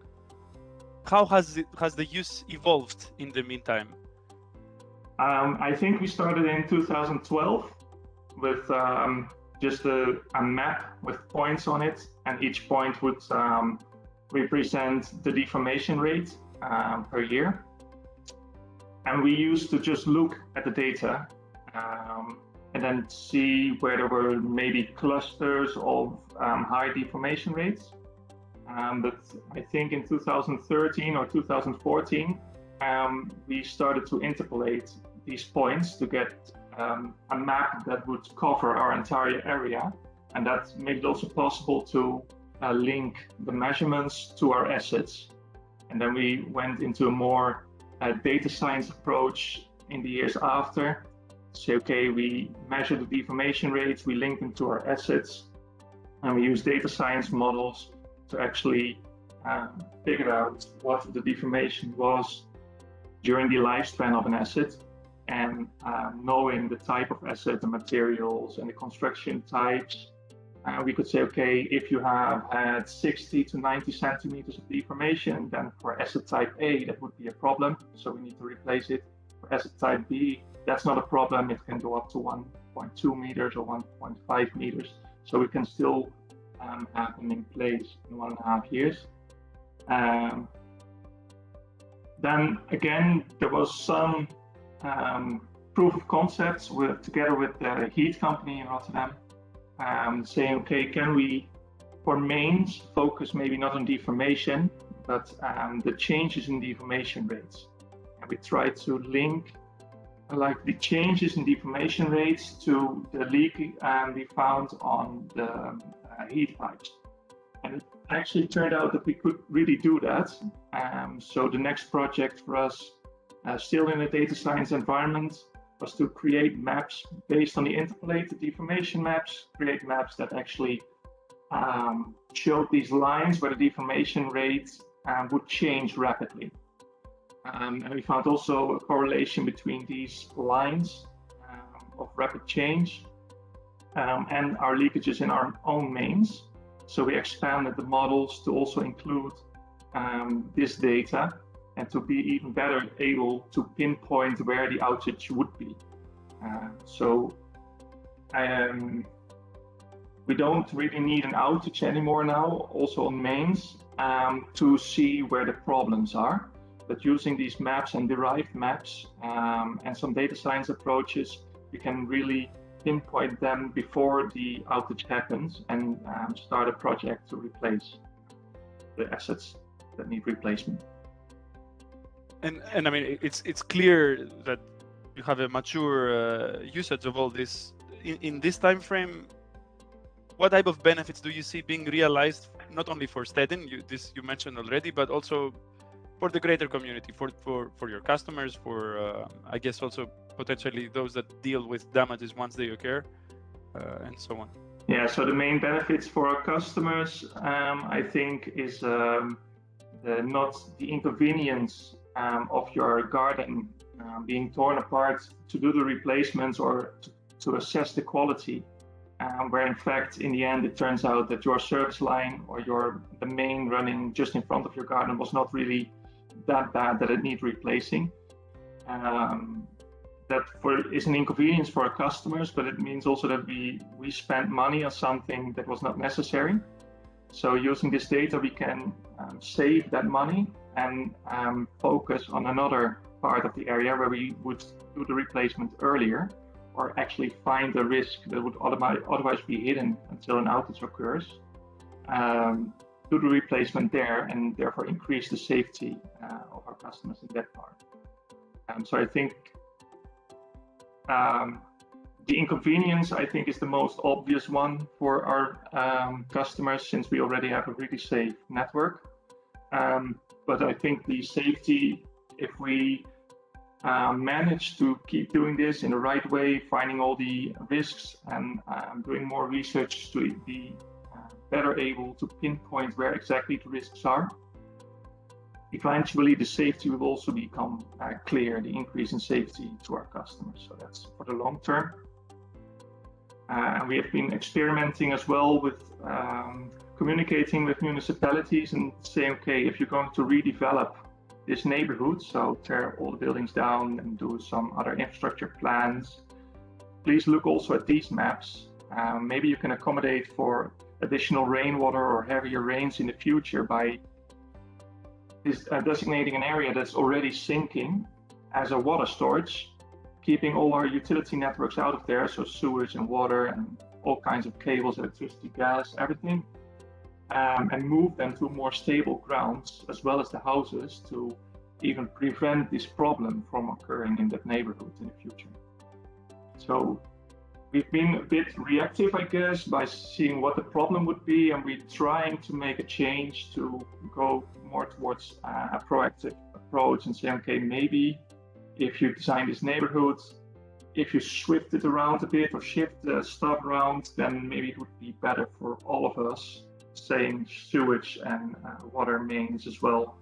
How has the use evolved in the meantime? I think we started in 2012 with just a map with points on it, and each point would represent the deformation rate per year. And we used to just look at the data and then see where there were maybe clusters of high deformation rates. But I think in 2013 or 2014, we started to interpolate these points to get a map that would cover our entire area, and that made it also possible to link the measurements to our assets. And then we went into a more data science approach in the years after. Say, okay, we measure the deformation rates, we link them to our assets, and we use data science models to actually figure out what the deformation was during the lifespan of an asset. And knowing the type of asset, the materials, and the construction types, we could say, okay, if you have had 60 to 90 centimeters of deformation, then for asset type A, that would be a problem. So we need to replace it. For asset type B, that's not a problem. It can go up to 1.2 meters or 1.5 meters. So we can still have them in place in 1.5 years. Then again, there was some proof of concepts together with the heat company in Rotterdam, saying, okay, can we, for mains, focus maybe not on deformation, but the changes in deformation rates. And we tried to link the changes in deformation rates to the leak we found on the heat pipes. And it actually turned out that we could really do that. So the next project for us, still in a data science environment, was to create maps based on the interpolated deformation maps, create maps that actually showed these lines where the deformation rate would change rapidly. And we found also a correlation between these lines of rapid change and our leakages in our own mains. So we expanded the models to also include this data and to be even better able to pinpoint where the outage would be. We don't really need an outage anymore now, also on mains, to see where the problems are. But using these maps and derived maps and some data science approaches, we can really pinpoint them before the outage happens and start a project to replace the assets that need replacement. And I mean, it's clear that you have a mature usage of all this. In this time frame, what type of benefits do you see being realized, not only for Stedin, you mentioned already, but also for the greater community, for your customers, for I guess also potentially those that deal with damages once they occur, and so on? Yeah, so the main benefits for our customers, I think, is not the inconvenience of your garden being torn apart to do the replacements or to assess the quality, where in fact in the end it turns out that your service line or the main running just in front of your garden was not really that bad that it needs replacing. That is an inconvenience for our customers, but it means also that we spent money on something that was not necessary. So using this data, we can save that money and focus on another part of the area where we would do the replacement earlier, or actually find the risk that would otherwise be hidden until an outage occurs. Do the replacement there and therefore increase the safety of our customers in that part. So I think the inconvenience, I think, is the most obvious one for our customers, since we already have a really safe network. But I think the safety, if we manage to keep doing this in the right way, finding all the risks and doing more research to be better able to pinpoint where exactly the risks are, eventually the safety will also become clear, the increase in safety to our customers. So that's for the long term. And we have been experimenting as well with communicating with municipalities and saying, okay, if you're going to redevelop this neighborhood, so tear all the buildings down and do some other infrastructure plans, please look also at these maps. Maybe you can accommodate for additional rainwater or heavier rains in the future by designating an area that's already sinking as a water storage, keeping all our utility networks out of there, so sewage and water and all kinds of cables, electricity, gas, everything, and move them to more stable grounds, as well as the houses, to even prevent this problem from occurring in that neighborhood in the future. So we've been a bit reactive, I guess, by seeing what the problem would be, and we're trying to make a change to go more towards a proactive approach and say, okay, maybe if you design this neighborhood, if you shift it around a bit or shift the stuff around, then maybe it would be better for all of us, saying sewage and water mains as well,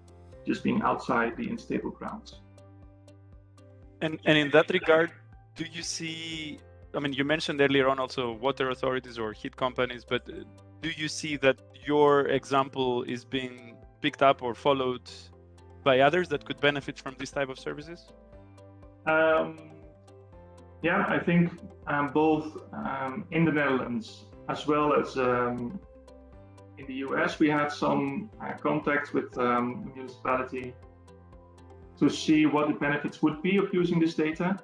just being outside the unstable grounds. And in that regard, do you see, I mean, you mentioned earlier on also water authorities or heat companies, but do you see that your example is being picked up or followed by others that could benefit from this type of services? Yeah, I think both in the Netherlands as well as in the US, we had some contacts with the municipality to see what the benefits would be of using this data.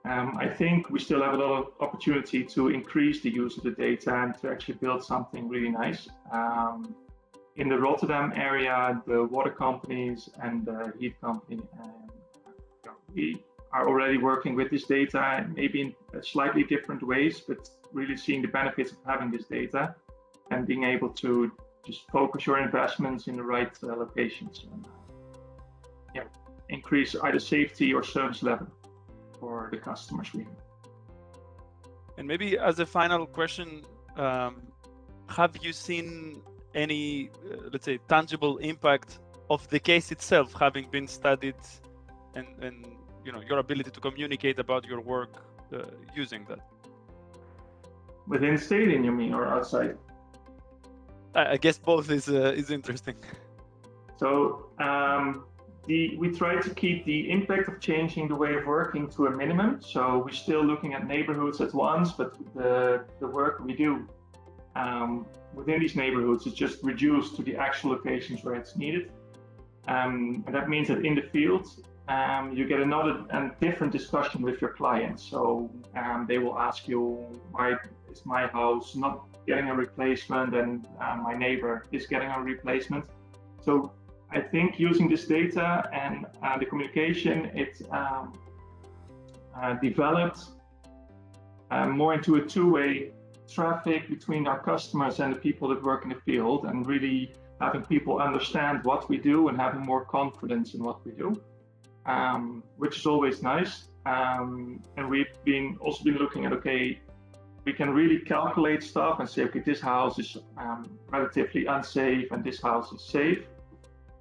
I think we still have a lot of opportunity to increase the use of the data and to actually build something really nice. In the Rotterdam area, the water companies and the heat company, we are already working with this data, maybe in slightly different ways, but really seeing the benefits of having this data and being able to just focus your investments in the right locations and increase either safety or service level for the customers we have. And maybe as a final question, have you seen any, let's say, tangible impact of the case itself having been studied and you know, your ability to communicate about your work using that? Within stadium, you mean, or outside? I guess both is interesting. So we try to keep the impact of changing the way of working to a minimum. So we're still looking at neighborhoods at once, but the work we do within these neighborhoods is just reduced to the actual locations where it's needed. And that means that in the field, you get another and different discussion with your clients. So they will ask you, why is my house not getting a replacement and my neighbor is getting a replacement? So I think using this data and the communication, it developed more into a two-way traffic between our customers and the people that work in the field, and really having people understand what we do and having more confidence in what we do, which is always nice. And we've also been looking at, okay, we can really calculate stuff and say, okay, this house is relatively unsafe and this house is safe.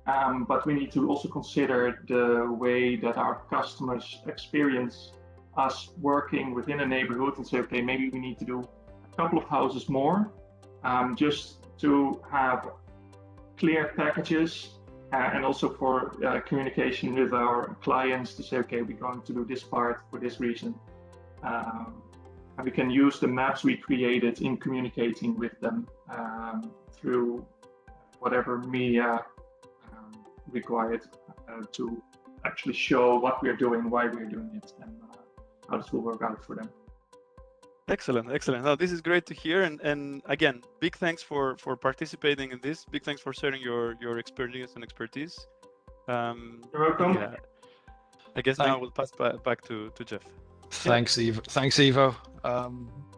But we need to also consider the way that our customers experience us working within a neighborhood and say, okay, maybe we need to do a couple of houses more, just to have clear packages and also for communication with our clients to say, okay, we're going to do this part for this reason. And we can use the maps we created in communicating with them through whatever media required to actually show what we're doing, why we're doing it, and how this will work out for them. Excellent, excellent. No, this is great to hear. And again, big thanks for participating in this. Big thanks for sharing your experience and expertise. You're welcome. Yeah. I guess now we'll pass back to Jeff. Thanks, Ivo. Thanks, Ivo.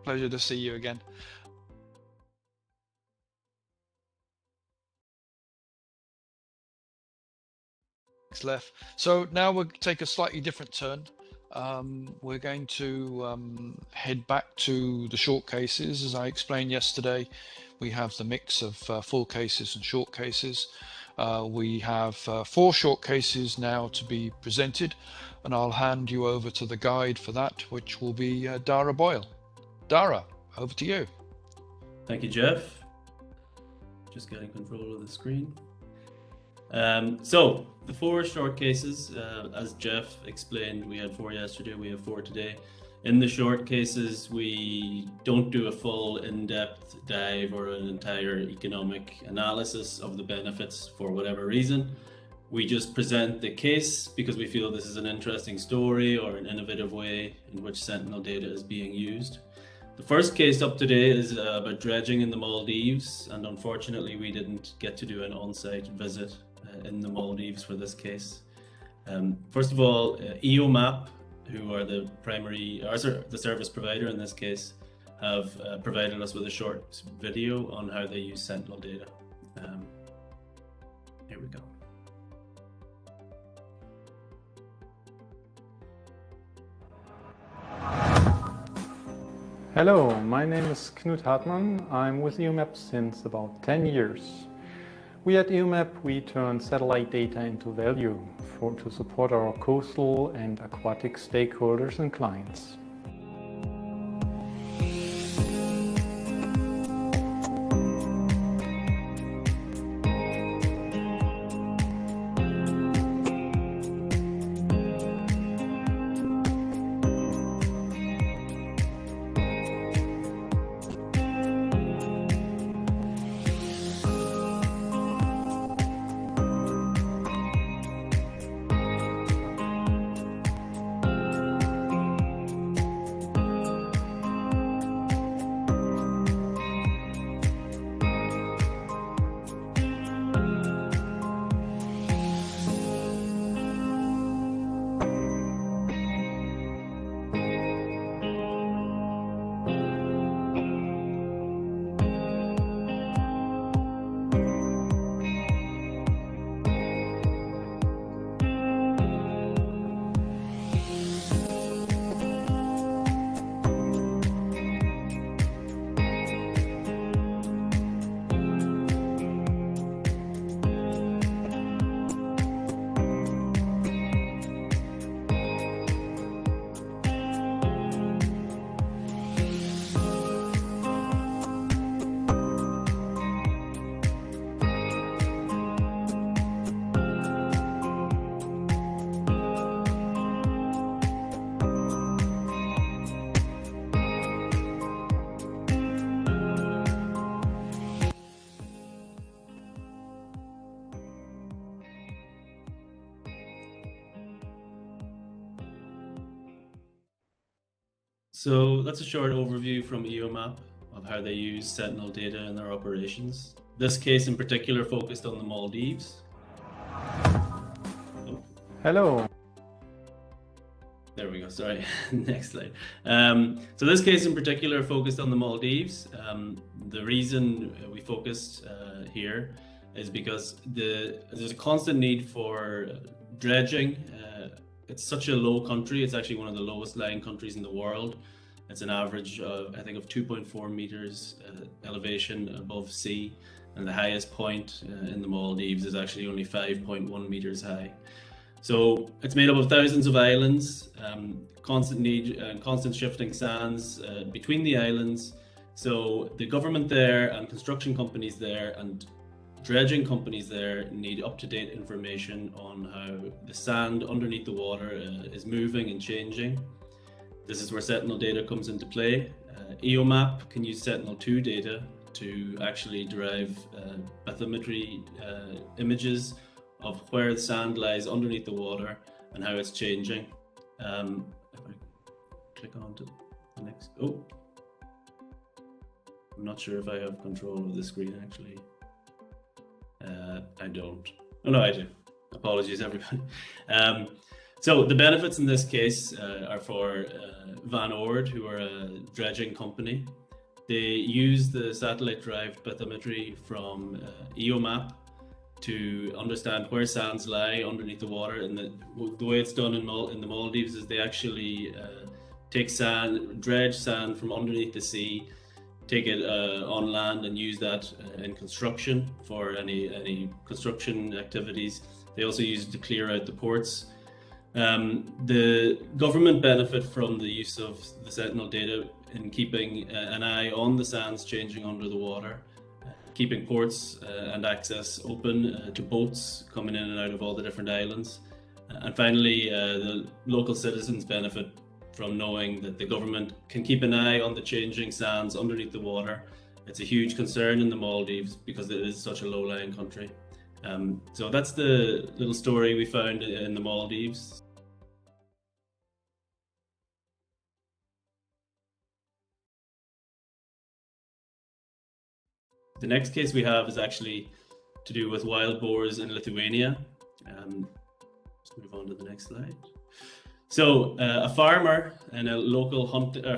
Pleasure to see you again. Left. So now we'll take a slightly different turn. We're going to head back to the short cases. As I explained yesterday, we have the mix of full cases and short cases. We have 4 short cases now to be presented, and I'll hand you over to the guide for that, which will be Dara Boyle. Dara, over to you. Thank you, Jeff. Just getting control of the screen. So the 4 short cases, as Jeff explained, we had 4 yesterday, we have 4 today. In the short cases, we don't do a full in-depth dive or an entire economic analysis of the benefits for whatever reason. We just present the case because we feel this is an interesting story or an innovative way in which Sentinel data is being used. The first case up today is about dredging in the Maldives, and unfortunately we didn't get to do an on-site visit in the Maldives for this case. First of all, EOMAP who are the primary, or the service provider in this case, have provided us with a short video on how they use Sentinel data. Here we go. Hello, my name is Knut Hartmann. I'm with EUMAP since about 10 years. We at EUMAP, we turn satellite data into value to support our coastal and aquatic stakeholders and clients. So that's a short overview from EUMAP of how they use Sentinel data in their operations. This case in particular focused on the Maldives. Oh. Hello. There we go, sorry, next slide. So this case in particular focused on the Maldives. The reason we focused here is because there's a constant need for dredging. It's such a low country. It's actually one of the lowest lying countries in the world. It's an average of, I think, of 2.4 meters elevation above sea. And the highest point in the Maldives is actually only 5.1 meters high. So it's made up of thousands of islands, constant need and constant shifting sands between the islands. So the government there and construction companies there and dredging companies there need up-to-date information on how the sand underneath the water is moving and changing. This is where Sentinel data comes into play. EUMAP can use Sentinel-2 data to actually derive bathymetry images of where the sand lies underneath the water and how it's changing. If I click on to the next, oh, I'm not sure if I have control of the screen actually. I don't. Oh no, I do. Apologies, everybody. So the benefits in this case are for Van Oord, who are a dredging company. They use the satellite-derived bathymetry from EUMAP to understand where sands lie underneath the water. And the way it's done in the Maldives is they actually take sand, dredge sand from underneath the sea, take it on land and use that in construction for any construction activities. They also use it to clear out the ports. The government benefit from the use of the Sentinel data in keeping an eye on the sands changing under the water, keeping ports and access open to boats coming in and out of all the different islands. And finally, the local citizens benefit from knowing that the government can keep an eye on the changing sands underneath the water. It's a huge concern in the Maldives because it is such a low-lying country. So that's the little story we found in the Maldives. The next case we have is actually to do with wild boars in Lithuania. Let's move on to the next slide. So a farmer in a local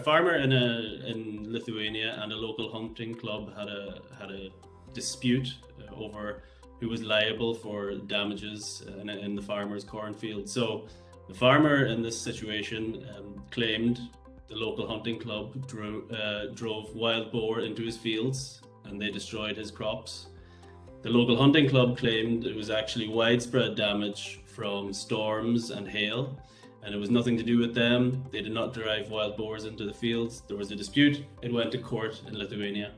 farmer in Lithuania and a local hunting club had a dispute over who was liable for damages in the farmer's cornfield. So the farmer in this situation claimed the local hunting club drove wild boar into his fields and they destroyed his crops. The local hunting club claimed it was actually widespread damage from storms and hail, and it was nothing to do with them. They did not drive wild boars into the fields. There was a dispute. It went to court in Lithuania.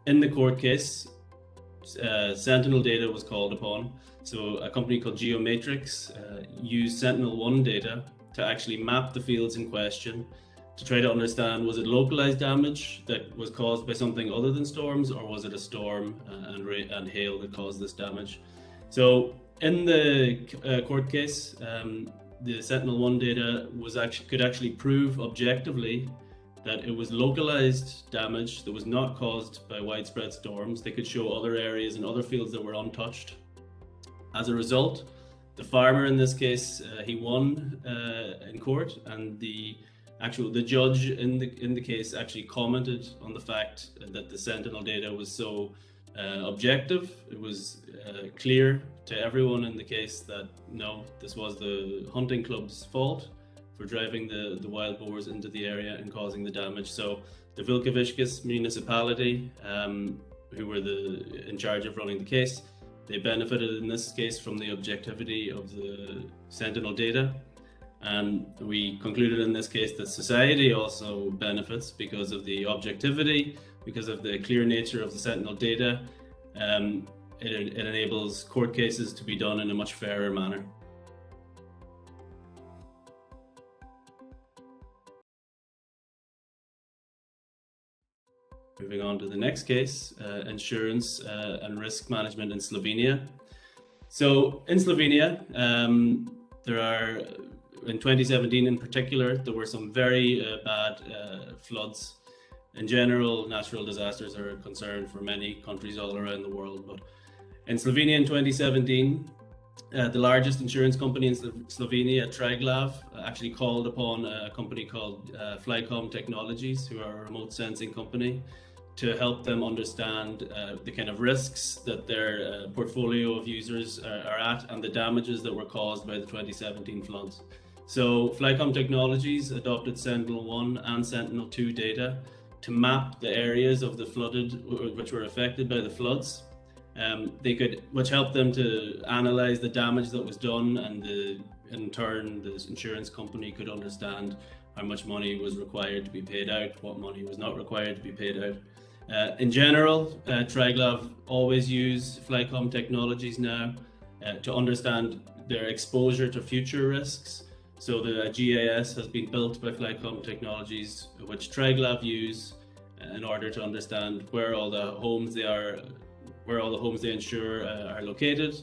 In the court case, Sentinel data was called upon. So a company called Geomatrix used Sentinel-1 data to actually map the fields in question to try to understand, was it localized damage that was caused by something other than storms, or was it a storm and hail that caused this damage? So in the court case, the Sentinel-1 data could actually prove objectively that it was localized damage that was not caused by widespread storms. They could show other areas and other fields that were untouched. As a result, the farmer in this case, he won in court, and the judge in the case actually commented on the fact that the Sentinel data was so objective. It was clear to everyone in the case that no, this was the hunting club's fault for driving the wild boars into the area and causing the damage. So the Vilkaviškis municipality, who were in charge of running the case, they benefited in this case from the objectivity of the Sentinel data. And we concluded in this case that society also benefits because of the objectivity, because of the clear nature of the Sentinel data. It enables court cases to be done in a much fairer manner. Moving on to the next case, insurance and risk management in Slovenia. So in Slovenia, there are, in 2017 in particular, there were some very bad floods. In general, natural disasters are a concern for many countries all around the world. But in Slovenia in 2017, the largest insurance company in Slovenia, Triglav, actually called upon a company called Flycom Technologies, who are a remote sensing company, to help them understand the kind of risks that their portfolio of users are at and the damages that were caused by the 2017 floods. So Flycom Technologies adopted Sentinel-1 and Sentinel-2 data to map the areas of the which were affected by the floods. Which helped them to analyze the damage that was done, and in turn the insurance company could understand how much money was required to be paid out, what money was not required to be paid out. In general, Triglav always use Flycom Technologies now to understand their exposure to future risks. So the GIS has been built by Flycom Technologies, which Triglav use in order to understand where all the homes they insure are located,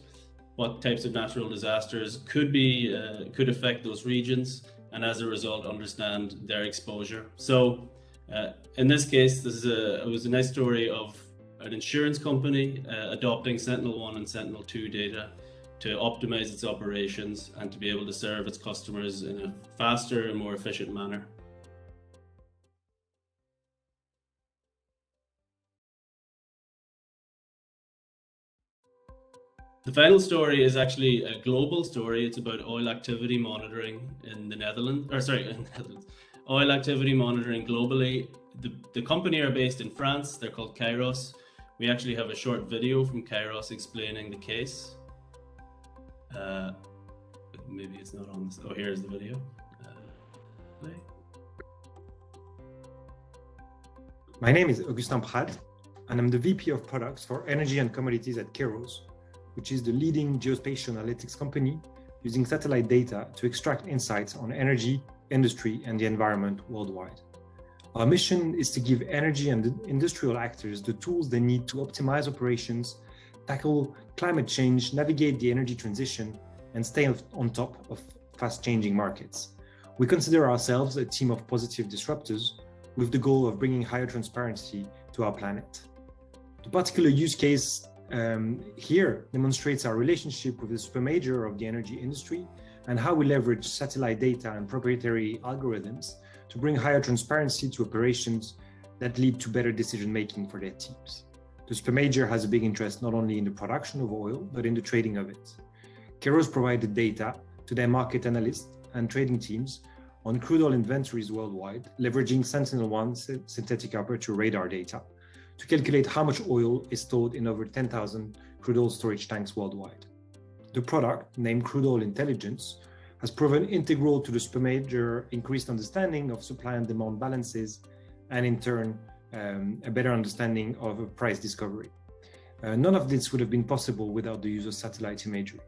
what types of natural disasters could affect those regions, and as a result understand their exposure. So in this case, it was a nice story of an insurance company adopting Sentinel-1 and Sentinel-2 data to optimize its operations and to be able to serve its customers in a faster and more efficient manner. The final story is actually a global story. It's about oil activity monitoring in the Netherlands, oil activity monitoring globally. The company are based in France. They're called Kairos. We actually have a short video from Kairos explaining the case. Maybe it's not on this. Oh, here's the video. Play. My name is Augustin Prat, and I'm the VP of Products for Energy and Commodities at Kairos, which is the leading geospatial analytics company using satellite data to extract insights on energy, industry, and the environment worldwide. Our mission is to give energy and industrial actors the tools they need to optimize operations, tackle climate change, navigate the energy transition, and stay on top of fast-changing markets. We consider ourselves a team of positive disruptors with the goal of bringing higher transparency to our planet. The particular use case here demonstrates our relationship with the supermajor of the energy industry, and how we leverage satellite data and proprietary algorithms to bring higher transparency to operations that lead to better decision-making for their teams. The super major has a big interest not only in the production of oil, but in the trading of it. Kairos provided data to their market analysts and trading teams on crude oil inventories worldwide, leveraging Sentinel-1 synthetic aperture radar data to calculate how much oil is stored in over 10,000 crude oil storage tanks worldwide. The product, named Crude Oil Intelligence, has proven integral to the super major increased understanding of supply and demand balances, and in turn, a better understanding of price discovery. None of this would have been possible without the use of satellite imagery.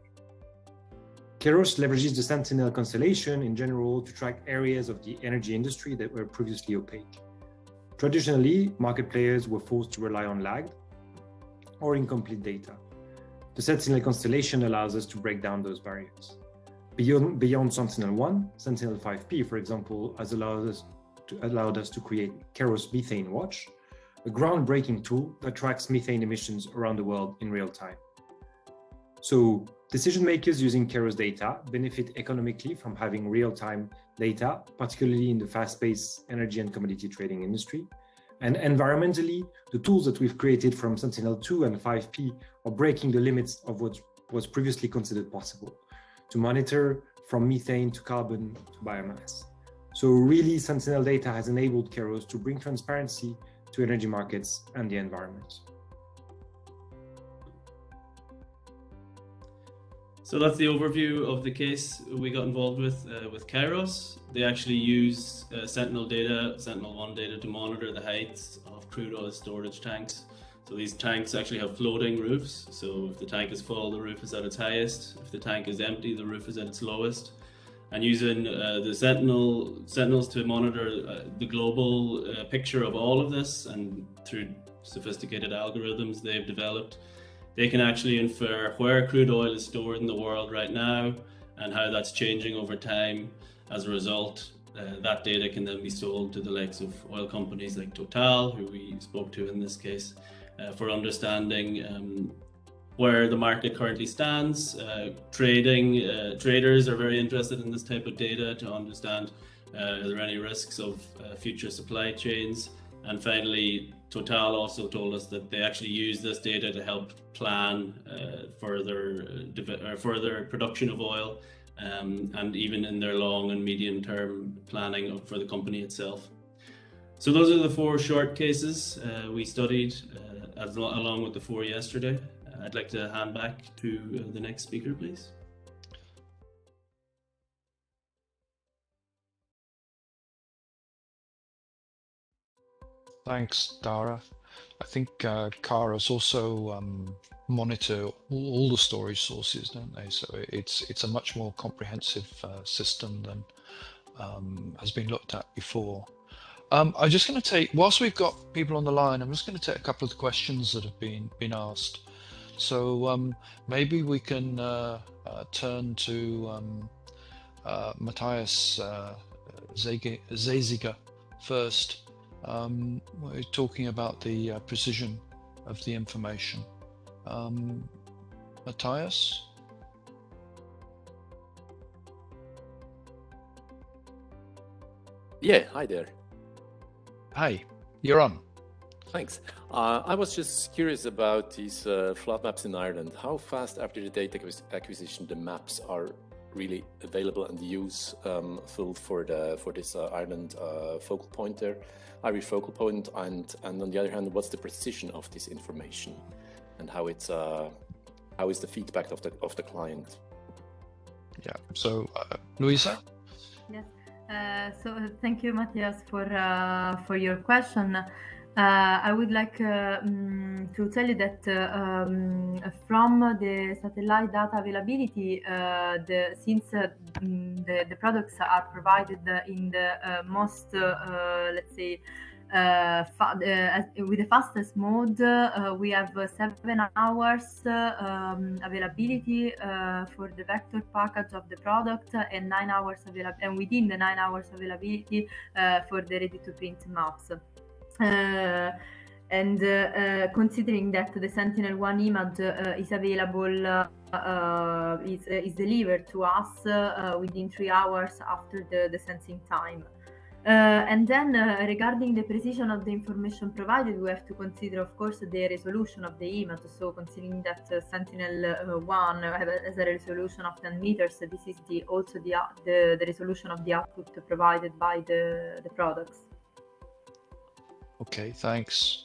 Kairos leverages the Sentinel constellation in general to track areas of the energy industry that were previously opaque. Traditionally, market players were forced to rely on lagged or incomplete data. The Sentinel constellation allows us to break down those barriers. Beyond Sentinel-1, Sentinel-5P, for example, has allowed us to create Kairos Methane Watch, a groundbreaking tool that tracks methane emissions around the world in real time. So decision makers using Kairos data benefit economically from having real-time data, particularly in the fast-paced energy and commodity trading industry. And environmentally, the tools that we've created from Sentinel-2 and 5P are breaking the limits of what was previously considered possible, to monitor from methane to carbon to biomass. So really, Sentinel data has enabled Kairos to bring transparency to energy markets and the environment. So that's the overview of the case we got involved with Kairos. They actually use Sentinel data, Sentinel-1 data, to monitor the heights of crude oil storage tanks. So these tanks actually have floating roofs. So if the tank is full, the roof is at its highest. If the tank is empty, the roof is at its lowest. And using the Sentinels to monitor the global picture of all of this, and through sophisticated algorithms they've developed, they can actually infer where crude oil is stored in the world right now and how that's changing over time. As a result, that data can then be sold to the likes of oil companies like Total, who we spoke to in this case, for understanding where the market currently stands. Traders are very interested in this type of data to understand are there any risks of future supply chains. And finally, Total also told us that they actually use this data to help plan further production of oil, and even in their long and medium term planning for the company itself. So those are the 4 short cases we studied along with the 4 yesterday. I'd like to hand back to the next speaker, please. Thanks, Dara. I think Kairos also monitor all the storage sources, don't they? So it's a much more comprehensive system than has been looked at before. I'm just going to take, whilst we've got people on the line, I'm just going to take a couple of the questions that have been asked. So maybe we can turn to Matthias Zeziger first. We're talking about the precision of the information. Matthias? Yeah, hi there. Hi, you're on. Thanks. I was just curious about these flood maps in Ireland. How fast after the data acquisition the maps are really available and useful for this Ireland focal point there, Irish focal point, and on the other hand, what's the precision of this information, and how is the feedback of the client? Yeah. So, Luisa. Yes. So thank you, Matthias, for your question. I would like to tell you that from the satellite data availability, since the products are provided in the most, let's say, with the fastest mode, we have 7 hours availability for the vector package of the product, and 9 hours and within the 9 hours availability for the ready-to-print maps. And considering that the Sentinel-1 image is available, is delivered to us within 3 hours after the sensing time. And then regarding the precision of the information provided, we have to consider, of course, the resolution of the image. So considering that Sentinel-1 has a resolution of 10 meters, this is also the resolution of the output provided by the products. Okay, thanks.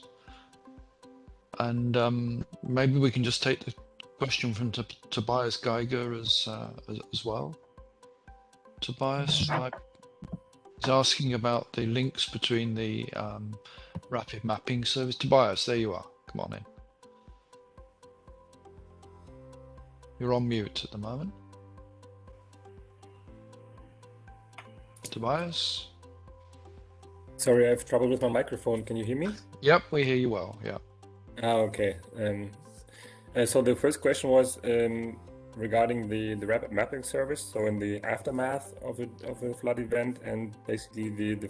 And maybe we can just take the question from Tobias Geiger as well. Tobias, he's asking about the links between the rapid mapping service. Tobias, there you are. Come on in. You're on mute at the moment. Tobias? Sorry, I have trouble with my microphone. Can you hear me? Yep, we hear you well, yeah. Okay. So the first question was regarding the rapid mapping service. So in the aftermath of a flood event, and basically the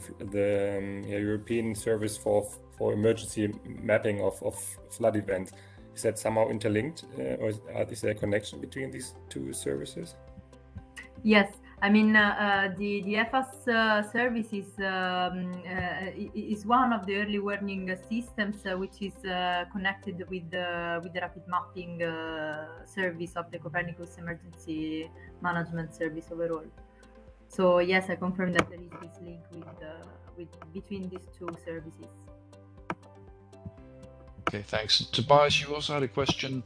European service for emergency mapping of flood events, is that somehow interlinked, or is there a connection between these two services? Yes. I mean, the FAS service is one of the early warning systems which is connected with the rapid mapping service of the Copernicus Emergency Management Service overall. So yes, I confirm that there is this link between these two services. Okay, thanks. Tobias, you also had a question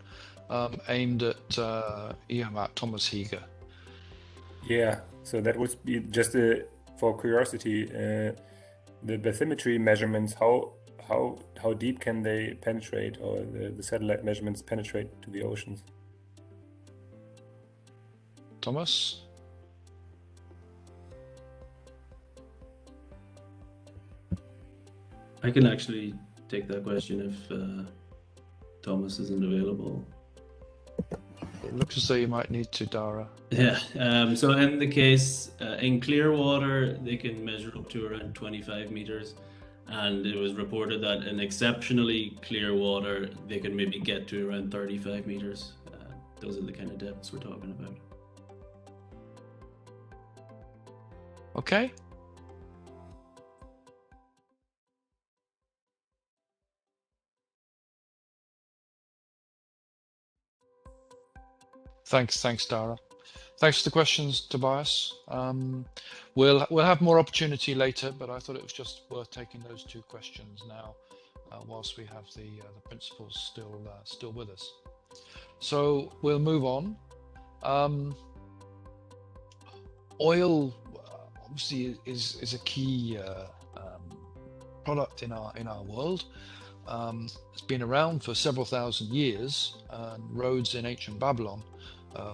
aimed at EOMAT Thomas Heger. Yeah, so that would be just for curiosity, the bathymetry measurements, how deep can they penetrate, or the satellite measurements penetrate to the oceans? Thomas? I can actually take that question if Thomas isn't available. It looks as though you might need to, Dara. Yeah, so in the case, in clear water, they can measure up to around 25 meters. And it was reported that in exceptionally clear water, they can maybe get to around 35 meters. Those are the kind of depths we're talking about. Okay. Thanks, Dara. Thanks for the questions, Tobias. We'll have more opportunity later, but I thought it was just worth taking those two questions now, whilst we have the principals still with us. So we'll move on. Oil obviously is a key product in our world. It's been around for several thousand years, and roads in ancient Babylon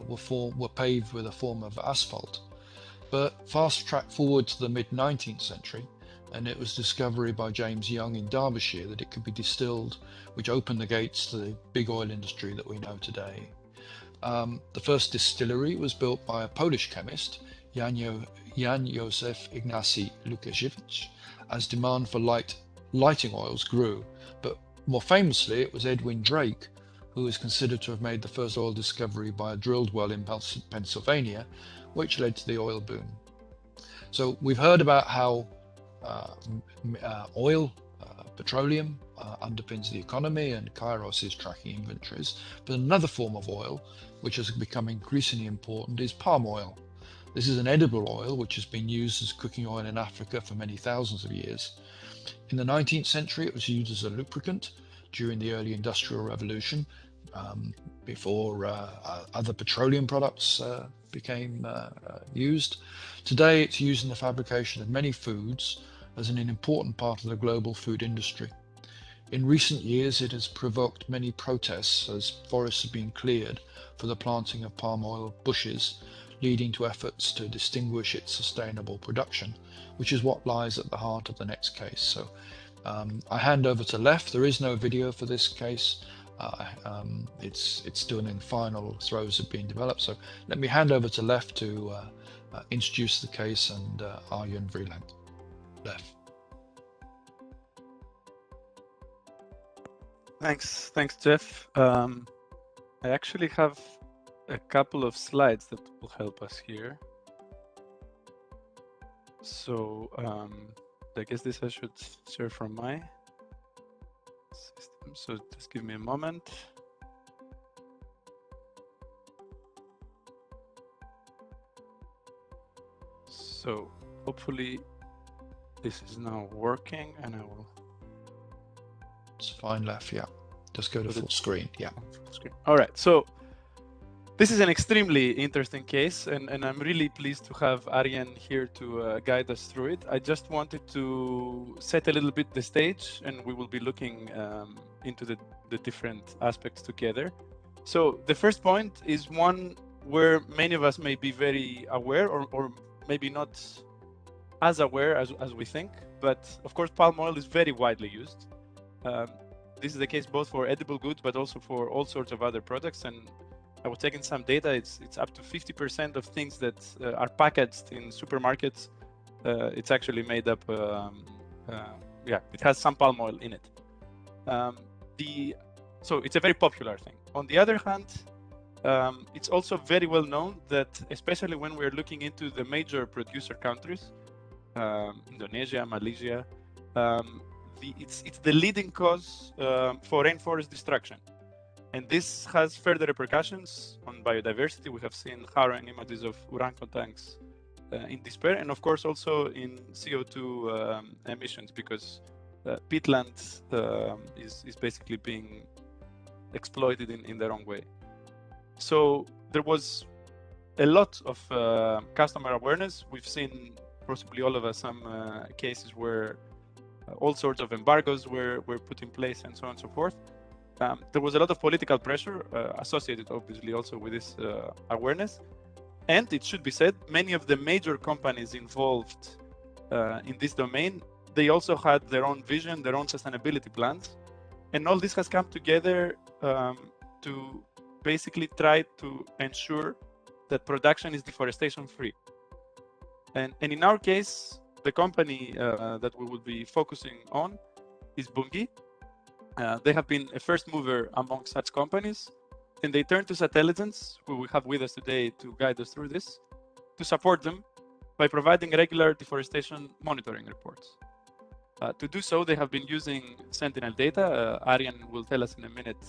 were paved with a form of asphalt. But fast track forward to the mid-19th century, and it was discovery by James Young in Derbyshire that it could be distilled, which opened the gates to the big oil industry that we know today. The first distillery was built by a Polish chemist, Jan Józef Ignacy Łukasiewicz, as demand for lighting oils grew. But more famously, it was Edwin Drake who is considered to have made the first oil discovery by a drilled well in Pennsylvania, which led to the oil boom. So we've heard about how petroleum underpins the economy, and Kairos is tracking inventories. But another form of oil, which has become increasingly important, is palm oil. This is an edible oil which has been used as cooking oil in Africa for many thousands of years. In the 19th century, it was used as a lubricant during the early Industrial Revolution, before other petroleum products became used. Today, it's used in the fabrication of many foods as an important part of the global food industry. In recent years, it has provoked many protests as forests have been cleared for the planting of palm oil bushes, leading to efforts to distinguish its sustainable production, which is what lies at the heart of the next case. So I hand over to Lev. There is no video for this case. It's still in the final throes of being developed. So let me hand over to Lev to introduce the case and Arjen Vreeland. Lev. Thanks, Jeff. I actually have a couple of slides that will help us here. So I guess this I should share from my system. So just give me a moment. So hopefully this is now working, and I will. It's fine, left. Yeah, just go to full screen. Yeah. Full screen. All right. So this is an extremely interesting case, and I'm really pleased to have Arjen here to guide us through it. I just wanted to set a little bit the stage, and we will be looking into the different aspects together. So the first point is one where many of us may be very aware, or maybe not as aware as we think, but of course palm oil is very widely used. This is the case both for edible goods, but also for all sorts of other products. And I was taking some data. It's up to 50% of things that are packaged in supermarkets. It's actually made up. It has some palm oil in it. So it's a very popular thing. On the other hand, it's also very well known that, especially when we're looking into the major producer countries, Indonesia, Malaysia, it's the leading cause for rainforest destruction. And this has further repercussions on biodiversity. We have seen harrowing images of orangutans in despair, and of course also in CO2 emissions, because peatland is basically being exploited in the wrong way. So there was a lot of customer awareness. We've seen, possibly all of us, some cases where all sorts of embargoes were put in place and so on and so forth. There was a lot of political pressure associated, obviously, also with this awareness. And it should be said, many of the major companies involved in this domain, they also had their own vision, their own sustainability plans. And all this has come together to basically try to ensure that production is deforestation free. And in our case, the company that we will be focusing on is Bunge. They have been a first mover among such companies, and they turn to Satelligence, who we have with us today to guide us through this, to support them by providing regular deforestation monitoring reports. To do so, they have been using Sentinel data. Arjen will tell us in a minute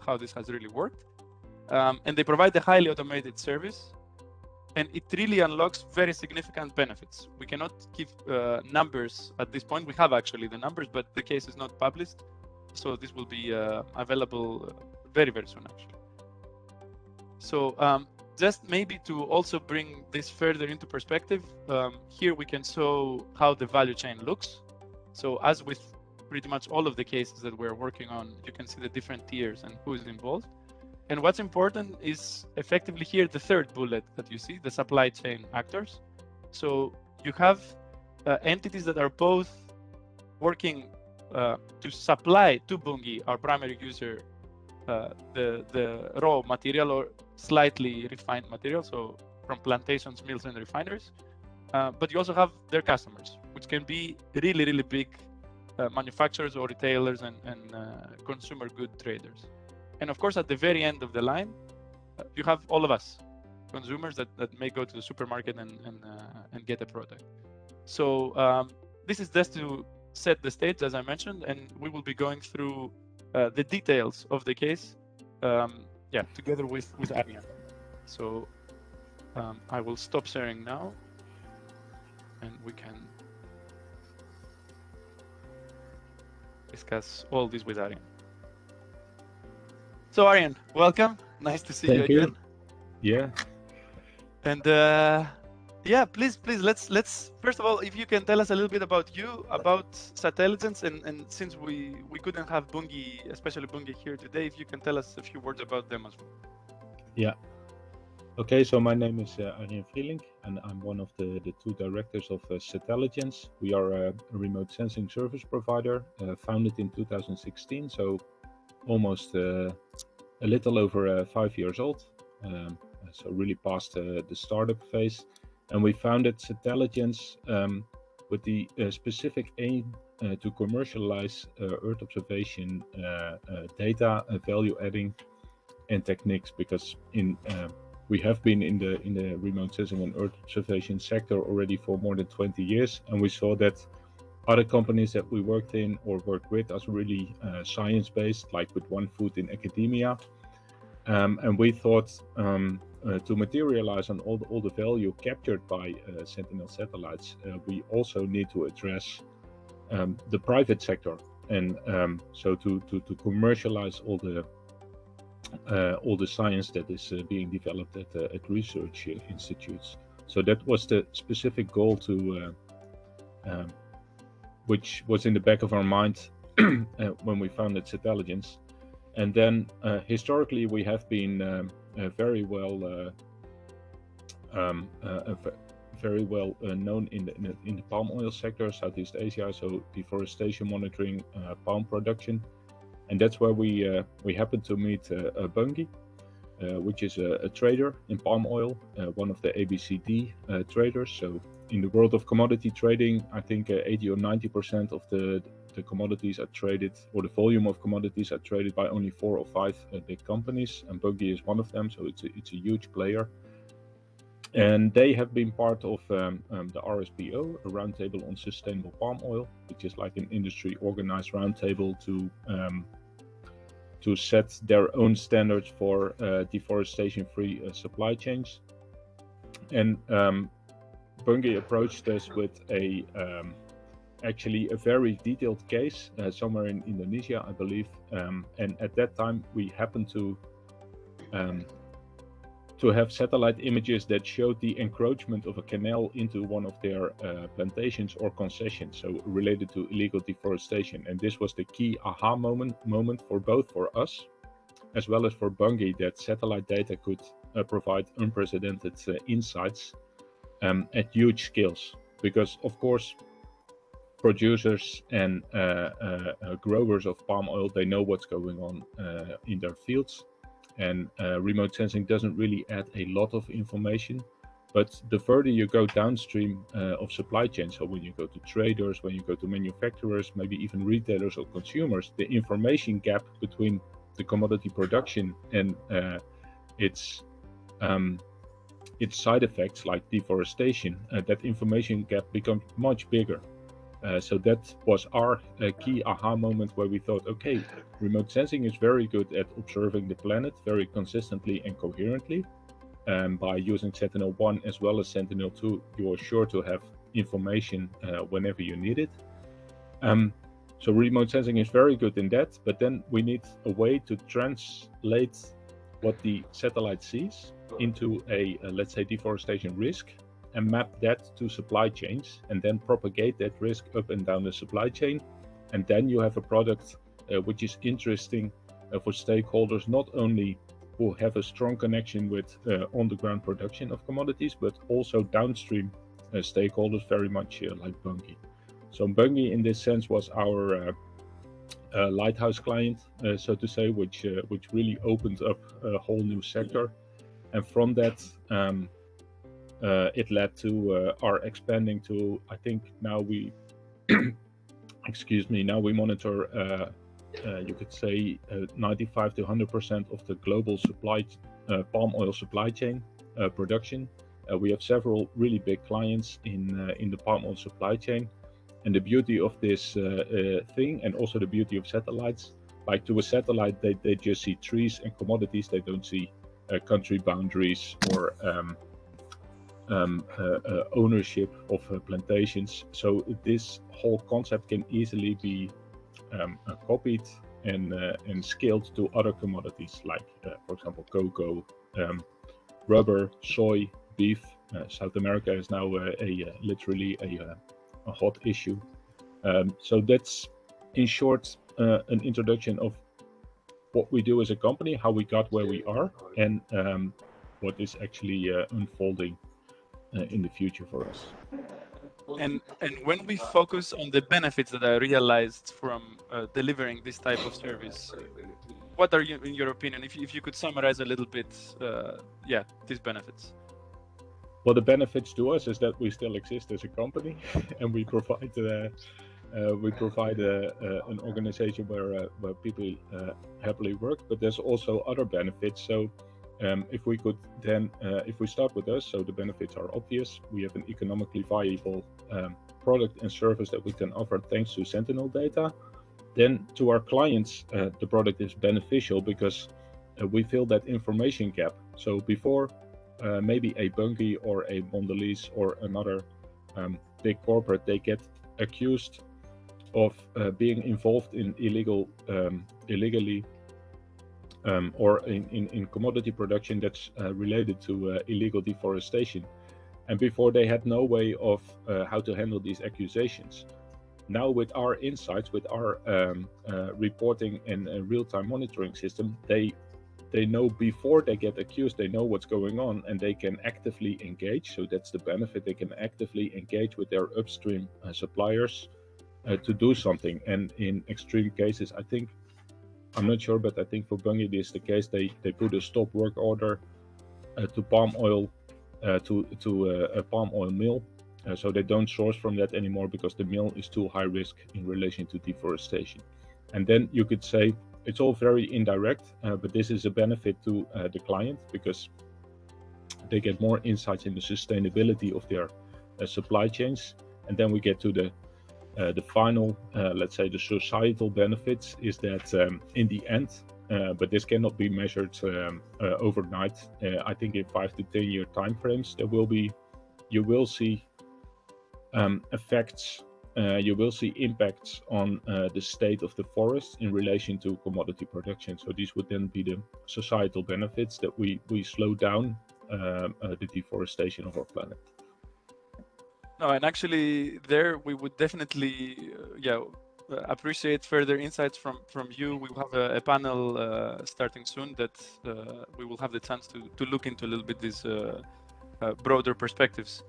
how this has really worked. And they provide a highly automated service, and it really unlocks very significant benefits. We cannot give numbers at this point. We have actually the numbers, but the case is not published. So this will be available very, very soon, actually. So just maybe to also bring this further into perspective, here we can show how the value chain looks. So as with pretty much all of the cases that we're working on, you can see the different tiers and who is involved. And what's important is effectively here the third bullet that you see, the supply chain actors. So you have entities that are both working to supply to Bunge, our primary user, the raw material or slightly refined material, so from plantations, mills, and refineries. But you also have their customers, which can be really, really big manufacturers or retailers and consumer good traders. And of course, at the very end of the line, you have all of us, consumers that may go to the supermarket and get a product. So this is just to set the stage, as I mentioned, and we will be going through the details of the case, together with Arjen. So I will stop sharing now, and we can discuss all this with Arjen. So Arjen, welcome. Nice to see you again. Yeah. And please, let's first of all, if you can tell us a little bit about you, about Satelligence, and since we couldn't have Bunge, especially Bunge here today, if you can tell us a few words about them as well. Yeah. Okay, so my name is Arjen Vrieling, and I'm one of the two directors of Satelligence. We are a remote sensing service provider, founded in 2016, so almost a little over 5 years old. So really past the startup phase. And we founded Satelligence with the specific aim to commercialize Earth observation data, value adding, and techniques, because we have been in the remote sensing and Earth observation sector already for more than 20 years, and we saw that other companies that we worked in or worked with are really science-based, like with one foot in academia, and we thought to materialize on all the value captured by Sentinel satellites, we also need to address the private sector, and so to commercialize all the science that is being developed at research institutes. So that was the specific goal to which was in the back of our mind when we founded Satelligence. And then historically we have been very well known in the palm oil sector, Southeast Asia, so deforestation monitoring, palm production. And that's where we happened to meet Bunge, which is a trader in palm oil, one of the ABCD traders. So in the world of commodity trading, I think 80 or 90% of the commodities are traded, or the volume of commodities are traded by only 4 or 5 big companies, and Bunge is one of them. So it's a huge player. And they have been part of the RSPO, a roundtable on sustainable palm oil, which is like an industry organized roundtable to set their own standards for deforestation-free supply chains. And Bunge approached us with actually a very detailed case somewhere in Indonesia, I believe. And at that time, we happened to have satellite images that showed the encroachment of a canal into one of their plantations or concessions, so related to illegal deforestation. And this was the key aha moment for both for us as well as for Bunge, that satellite data could provide unprecedented insights at huge scales. Because of course, producers and growers of palm oil, they know what's going on in their fields. And remote sensing doesn't really add a lot of information, but the further you go downstream of supply chain, so when you go to traders, when you go to manufacturers, maybe even retailers or consumers, the information gap between the commodity production and its side effects like deforestation, that information gap becomes much bigger. So that was our key aha moment, where we thought, okay, remote sensing is very good at observing the planet very consistently and coherently. By using Sentinel-1 as well as Sentinel-2, you are sure to have information whenever you need it. So remote sensing is very good in that, but then we need a way to translate what the satellite sees into a let's say, deforestation risk, and map that to supply chains, and then propagate that risk up and down the supply chain. And then you have a product which is interesting for stakeholders, not only who have a strong connection with on-the-ground production of commodities, but also downstream stakeholders, very much like Bunge. So Bunge, in this sense, was our lighthouse client, so to say, which really opened up a whole new sector. And from that, it led to our expanding to, I think now we, now we monitor, you could say, 95 to 100% of the global palm oil supply chain production. We have several really big clients in the palm oil supply chain. And the beauty of this thing, and also the beauty of satellites, like to a satellite, they just see trees and commodities. They don't see country boundaries or ownership of plantations. So this whole concept can easily be copied and scaled to other commodities, like for example cocoa, rubber, soy, beef. South America is now literally a hot issue. So that's in short an introduction of what we do as a company, how we got where we are, and what is actually unfolding in the future for us. And when we focus on the benefits that are realized from delivering this type of service, what are you, in your opinion, if you could summarize a little bit, these benefits? Well, the benefits to us is that we still exist as a company, and we provide we provide an organization where people happily work, but there's also other benefits. So if we could then, if we start with us, so the benefits are obvious. We have an economically viable product and service that we can offer thanks to Sentinel data. Then to our clients, the product is beneficial because we fill that information gap. So before maybe a Bungie or a Maldives or another big corporate, they get accused of being involved in illegally or in commodity production that's related to illegal deforestation. And before they had no way of how to handle these accusations. Now with our insights, with our reporting and real-time monitoring system, they know before they get accused, they know what's going on, and they can actively engage. So that's the benefit. They can actively engage with their upstream suppliers to do something. And in extreme cases, I think, I'm not sure, but I think for Bungie this is the case. They put a stop work order to palm oil to a palm oil mill. So they don't source from that anymore because the mill is too high risk in relation to deforestation. And then you could say it's all very indirect, but this is a benefit to the client because they get more insights in the sustainability of their supply chains. And then we get to the final, let's say the societal benefits is that in the end, but this cannot be measured overnight. I think in 5 to 10 year timeframes, you will see effects, you will see impacts on the state of the forest in relation to commodity production. So these would then be the societal benefits that we slow down the deforestation of our planet. No, and actually there we would definitely appreciate further insights from you. We will have a panel starting soon that we will have the chance to look into a little bit these broader perspectives.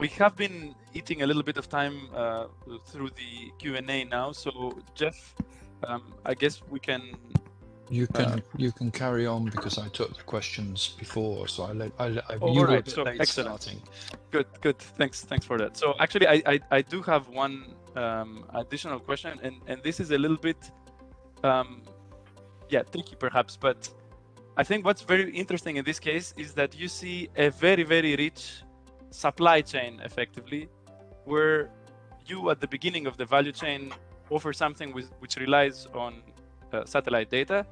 We have been eating a little bit of time through the Q&A now. So Jeff, I guess we can. You can carry on because I took the questions before, so all right. So excellent. Starting. Good. Thanks for that. So actually, I do have one additional question, and this is a little bit, tricky perhaps, but I think what's very interesting in this case is that you see a very, very rich supply chain effectively, where you at the beginning of the value chain offer something which relies on satellite data.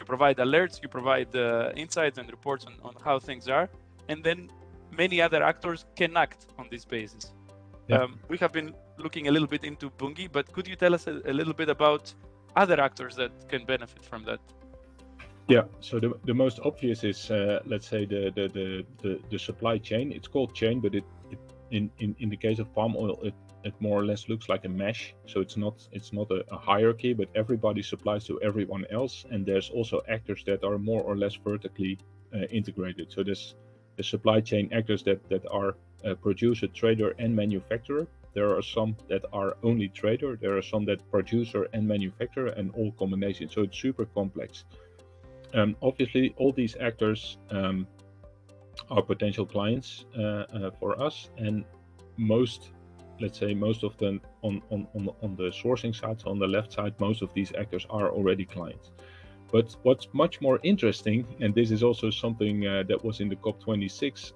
You provide alerts, you provide insights and reports on how things are, and then many other actors can act on this basis. Yeah. We have been looking a little bit into Bungie, but could you tell us a little bit about other actors that can benefit from that? Yeah, so the most obvious is, let's say, the supply chain. It's called chain, but in the case of palm oil, it more or less looks like a mesh. So it's not a hierarchy, but everybody supplies to everyone else. And there's also actors that are more or less vertically integrated. So there's the supply chain actors that are producer, trader, and manufacturer. There are some that are only trader. There are some that producer and manufacturer, and all combinations. So it's super complex. Obviously, all these actors are potential clients for us, and most of them on the sourcing side, so on the left side, most of these actors are already clients. But what's much more interesting, and this is also something that was in the COP26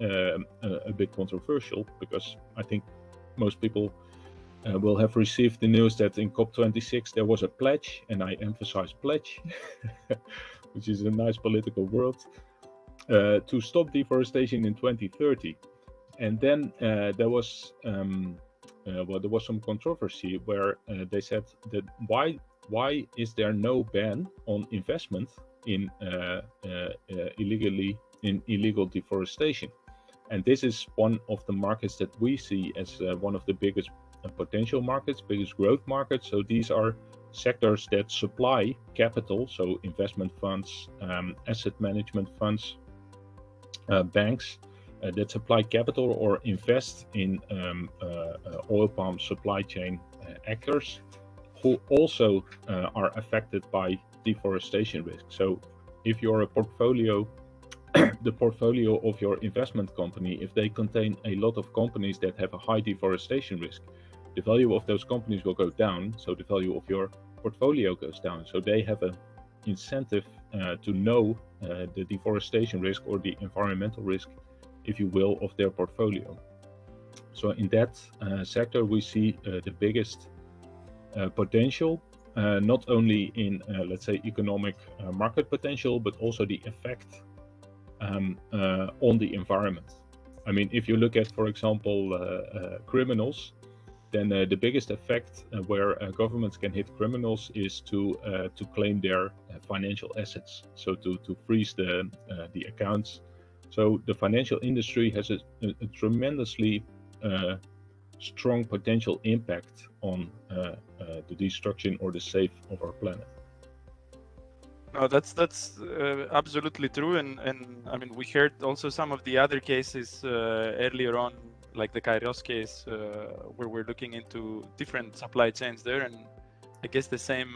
a bit controversial, because I think most people will have received the news that in COP26 there was a pledge, and I emphasize pledge, which is a nice political word, to stop deforestation in 2030. And then there was some controversy where they said that why is there no ban on investment in illegal deforestation? And this is one of the markets that we see as one of the biggest potential markets, biggest growth markets. So these are sectors that supply capital, so investment funds, asset management funds, banks that supply capital or invest in oil palm supply chain actors who also are affected by deforestation risk. So if you're a portfolio, the portfolio of your investment company, if they contain a lot of companies that have a high deforestation risk, the value of those companies will go down, so the value of your portfolio goes down. So they have an incentive to know the deforestation risk or the environmental risk, if you will, of their portfolio. So in that sector, we see the biggest potential, not only in, let's say, economic market potential, but also the effect on the environment. I mean, if you look at, for example, criminals, then the biggest effect where governments can hit criminals is to claim their financial assets, so to freeze the accounts. So the financial industry has a tremendously strong potential impact on the destruction or the save of our planet. No, that's absolutely true, and I mean, we heard also some of the other cases earlier on, like the Kairos case, where we're looking into different supply chains there, and I guess the same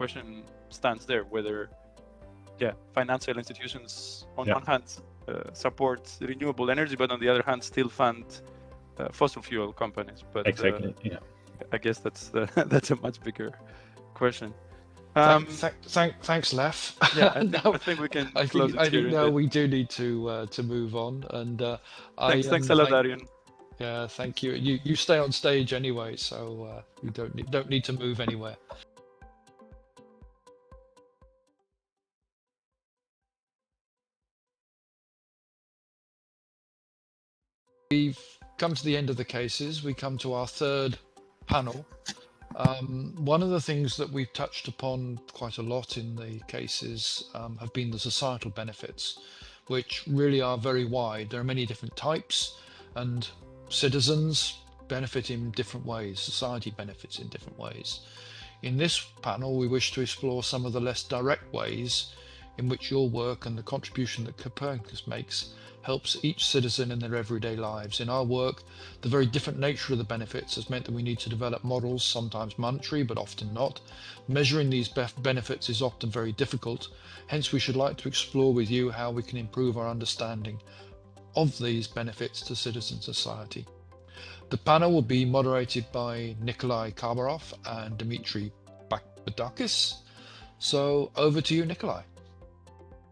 question stands there, whether financial institutions on one hand support renewable energy, but on the other hand still fund fossil fuel companies. But exactly, I guess that's a much bigger question. Thanks, Lev. Yeah, I think we can close it here. No, we do need to move on. And thanks a lot, Arian. Yeah, thank you. You stay on stage anyway, so you don't need to move anywhere. We've come to the end of the cases. We come to our third panel. One of the things that we've touched upon quite a lot in the cases have been the societal benefits, which really are very wide. There are many different types, and citizens benefit in different ways, society benefits in different ways. In this panel, we wish to explore some of the less direct ways in which your work and the contribution that Copernicus makes helps each citizen in their everyday lives. In our work, the very different nature of the benefits has meant that we need to develop models, sometimes monetary, but often not. Measuring these benefits is often very difficult. Hence, we should like to explore with you how we can improve our understanding of these benefits to citizen society. The panel will be moderated by Nikolai Karbarov and Dmitry Badakis. So over to you, Nikolai.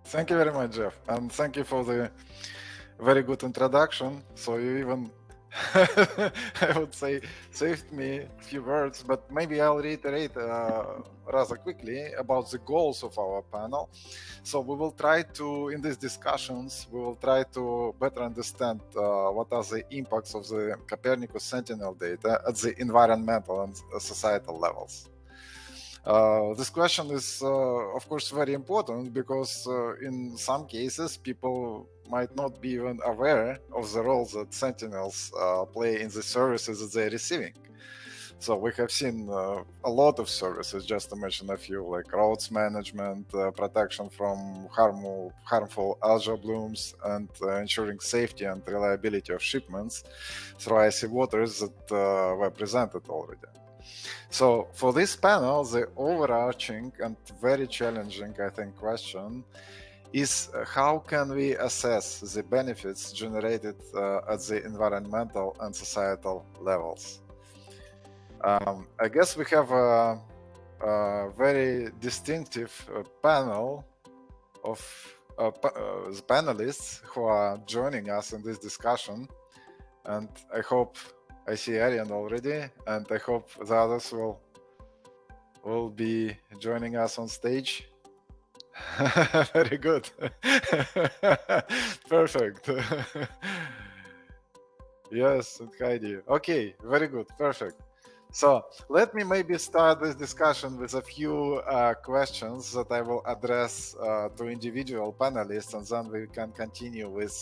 Thank you very much, Jeff, and thank you for the very good introduction. So you even, I would say, saved me a few words, but maybe I'll reiterate rather quickly about the goals of our panel. So we will try to, in these discussions, we will try to better understand what are the impacts of the Copernicus Sentinel data at the environmental and societal levels. This question is, of course, very important because in some cases, people might not be even aware of the role that sentinels play in the services that they're receiving. So we have seen a lot of services, just to mention a few, like roads management, protection from harmful algal blooms, and ensuring safety and reliability of shipments through icy waters that were presented already. So for this panel, the overarching and very challenging, I think, question is how can we assess the benefits generated at the environmental and societal levels? I guess we have a very distinctive panel of panelists who are joining us in this discussion, and I hope I see Arian already, and I hope the others will be joining us on stage. Very good. Perfect. Yes, and Heidi. Okay, very good. Perfect. So let me maybe start this discussion with a few questions that I will address to individual panelists, and then we can continue with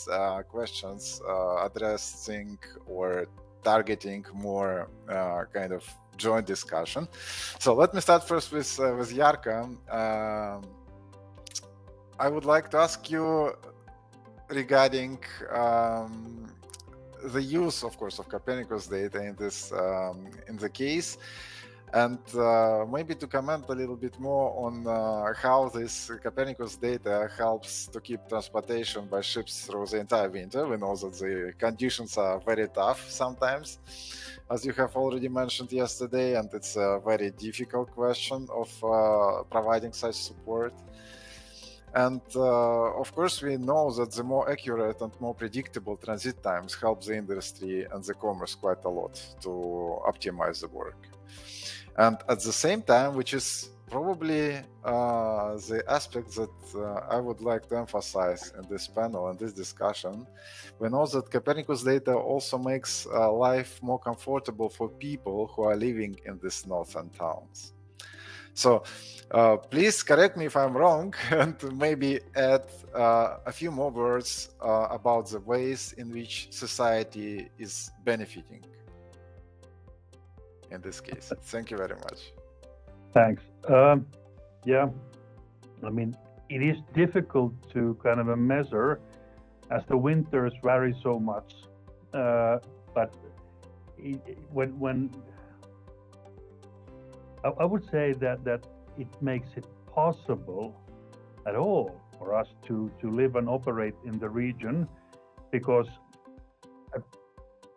questions addressing or targeting more kind of joint discussion. So let me start first with Jarka. I would like to ask you regarding the use, of course, of Copernicus data in this in the case. And maybe to comment a little bit more on how this Copernicus data helps to keep transportation by ships through the entire winter. We know that the conditions are very tough sometimes, as you have already mentioned yesterday, and it's a very difficult question of providing such support. And of course, we know that the more accurate and more predictable transit times help the industry and the commerce quite a lot to optimize the work. And at the same time, which is probably the aspect that I would like to emphasize in this panel and this discussion, we know that Copernicus data also makes life more comfortable for people who are living in these northern towns. So please correct me if I'm wrong, and maybe add a few more words about the ways in which society is benefiting in this case. Thank you very much. Thanks. Yeah, I mean, it is difficult to kind of measure as the winters vary so much. But when I would say that it makes it possible at all for us to live and operate in the region, because I've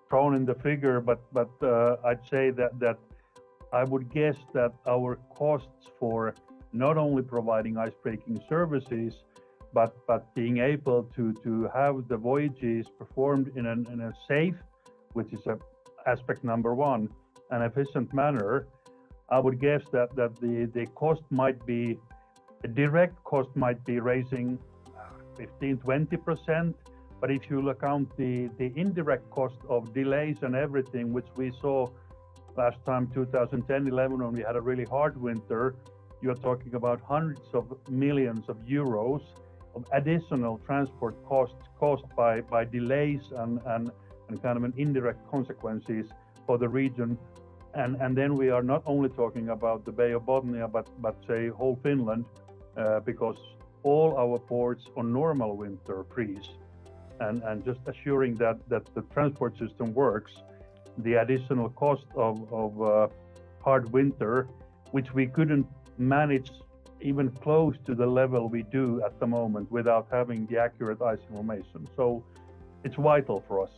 thrown in the figure, but I'd say that I would guess that our costs for not only providing icebreaking services, but being able to have the voyages performed in a safe, which is aspect number one, an efficient manner. I would guess that the cost might be, the direct cost might be raising 15-20%, but if you account the indirect cost of delays and everything, which we saw last time 2010-11 when we had a really hard winter, you're talking about hundreds of millions of euros of additional transport costs caused by delays and kind of an indirect consequences for the region. And then we are not only talking about the Bay of Bothnia, but say whole Finland, because all our ports on normal winter freeze. And just assuring that the transport system works, the additional cost of hard winter, which we couldn't manage even close to the level we do at the moment without having the accurate ice information. So it's vital for us.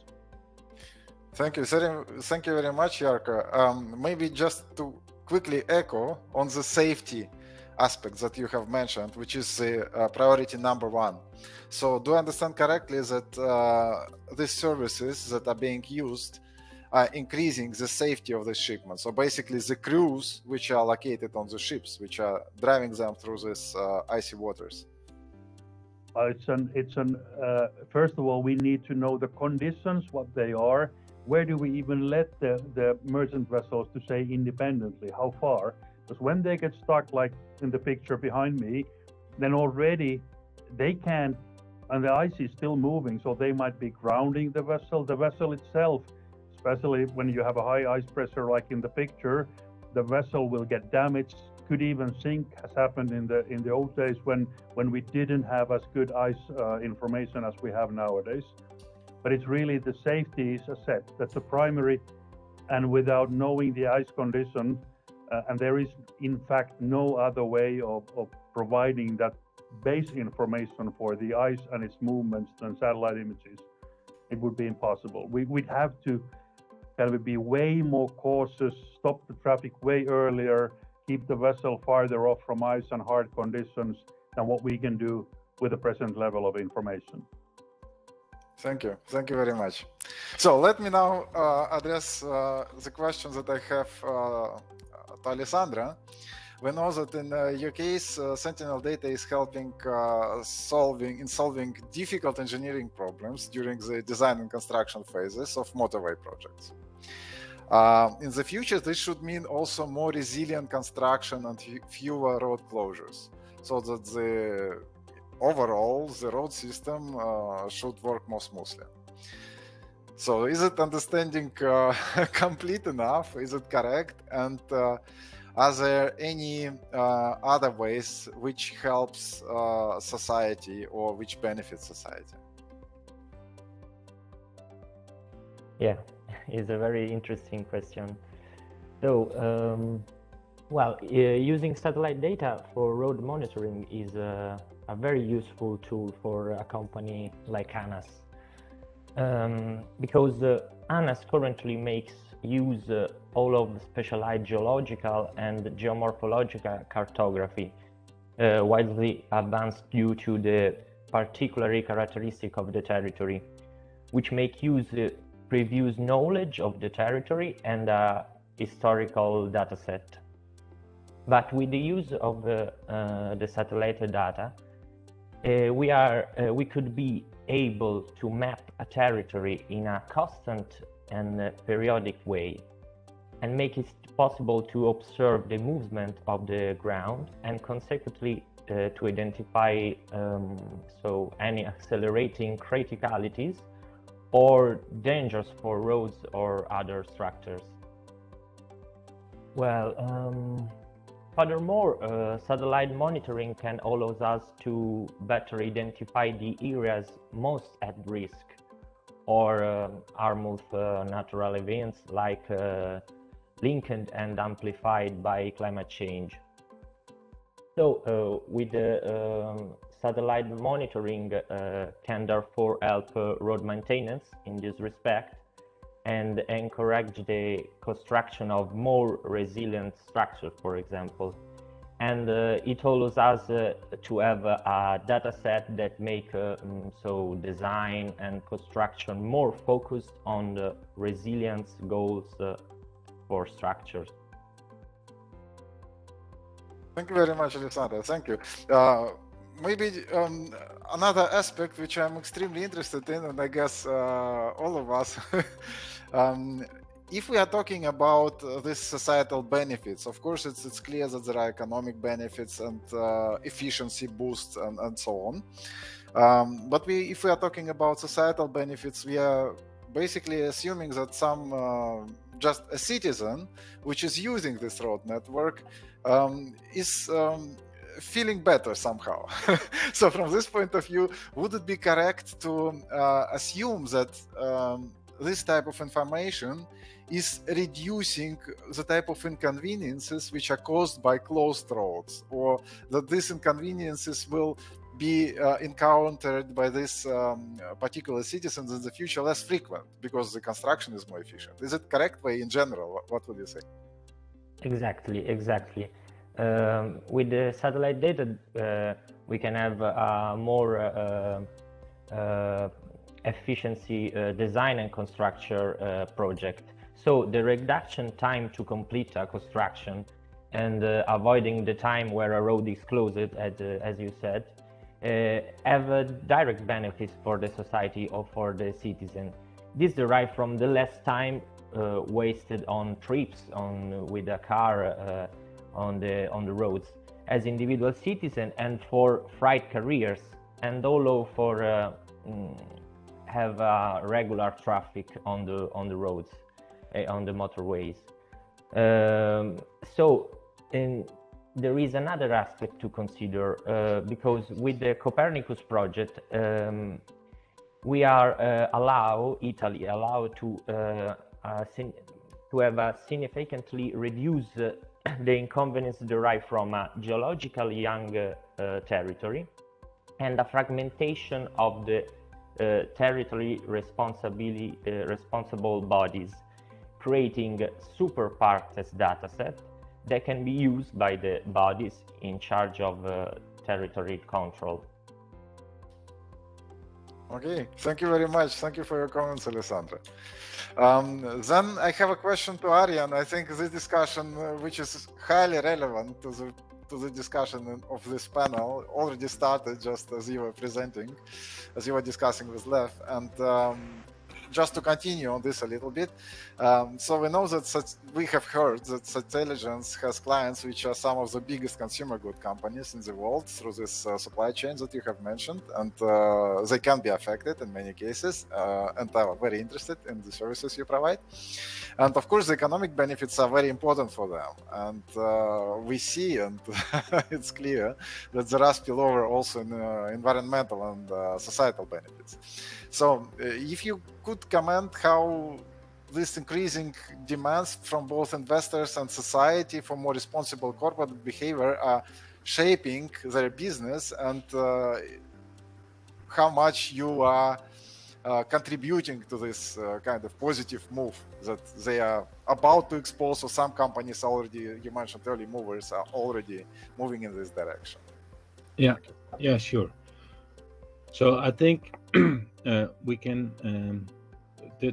Thank you. Thank you very much, Jarkko. Maybe just to quickly echo on the safety aspects that you have mentioned, which is the priority number one. So do I understand correctly that these services that are being used are increasing the safety of the shipment? So basically the crews which are located on the ships, which are driving them through these icy waters. First of all, we need to know the conditions, what they are. Where do we even let the merchant vessels to say independently? How far? Because when they get stuck, like in the picture behind me, then already they can't, and the ice is still moving, so they might be grounding the vessel. The vessel itself, especially when you have a high ice pressure like in the picture, the vessel will get damaged, could even sink, has happened in the old days when we didn't have as good ice information as we have nowadays. But it's really the safety is a set. That's the primary, and without knowing the ice condition, and there is in fact no other way of providing that base information for the ice and its movements than satellite images. It would be impossible. We'd have to kind of be way more cautious, stop the traffic way earlier, keep the vessel farther off from ice and hard conditions than what we can do with the present level of information. Thank you. Thank you very much. So let me now address the questions that I have to Alessandra. We know that in your case, Sentinel data is helping solving difficult engineering problems during the design and construction phases of motorway projects. In the future, this should mean also more resilient construction and fewer road closures, so that overall the road system should work more smoothly. So is it understanding complete enough? Is it correct? And are there any other ways which helps society or which benefits society? Yeah, it's a very interesting question. So Well, using satellite data for road monitoring is a very useful tool for a company like ANAS. Because ANAS currently makes use all of the specialized geological and geomorphological cartography, widely advanced due to the particular characteristic of the territory, which make use previous knowledge of the territory and a historical data set. But with the use of the satellite data, we could be able to map a territory in a constant and periodic way, and make it possible to observe the movement of the ground and consequently to identify any accelerating criticalities or dangers for roads or other structures. Well, furthermore, satellite monitoring can allow us to better identify the areas most at risk or harmful natural events like linked and amplified by climate change. So with the satellite monitoring can therefore help road maintenance in this respect and encourage the construction of more resilient structures, for example. And it allows us to have a data set that make design and construction more focused on the resilience goals for structures. Thank you very much, Alessandro. Thank you. Maybe another aspect which I'm extremely interested in, and I guess all of us, if we are talking about these societal benefits, of course, it's clear that there are economic benefits and efficiency boosts and so on. But if we are talking about societal benefits, we are basically assuming that some just a citizen which is using this road network is feeling better somehow. So from this point of view, would it be correct to assume that this type of information is reducing the type of inconveniences which are caused by closed roads, or that these inconveniences will be encountered by these particular citizens in the future less frequent because the construction is more efficient? Is it correct way in general? What would you say? Exactly. With the satellite data, we can have a more efficiency design and construction project. So the reduction time to complete a construction and avoiding the time where a road is closed, as you said, have a direct benefits for the society or for the citizen. This derives from the less time wasted on trips with a car on the roads as individual citizen, and for freight carriers, and although for have regular traffic on the roads, on the motorways. There is another aspect to consider because with the Copernicus project, we are Italy allowed to have a significantly reduce the inconvenience derived from a geologically young territory and a fragmentation of the territory responsible bodies, creating super parts dataset that can be used by the bodies in charge of territory control. Okay, thank you very much. Thank you for your comments, Alessandra. Then I have a question to Aryan. I think this discussion, which is highly relevant to the discussion of this panel, already started just as you were presenting, as you were discussing with Lev. And just to continue on this a little bit, so we know that we have heard that Satelligence has clients which are some of the biggest consumer good companies in the world through this supply chain that you have mentioned, and they can be affected in many cases and are very interested in the services you provide. And of course, the economic benefits are very important for them. And we see, and it's clear, that there are spillover also in environmental and societal benefits. So if you could comment how this increasing demands from both investors and society for more responsible corporate behavior are shaping their business, and how much you are contributing to this kind of positive move that they are about to expose, or some companies already, you mentioned early movers, are already moving in this direction. Yeah, sure. So I think we can.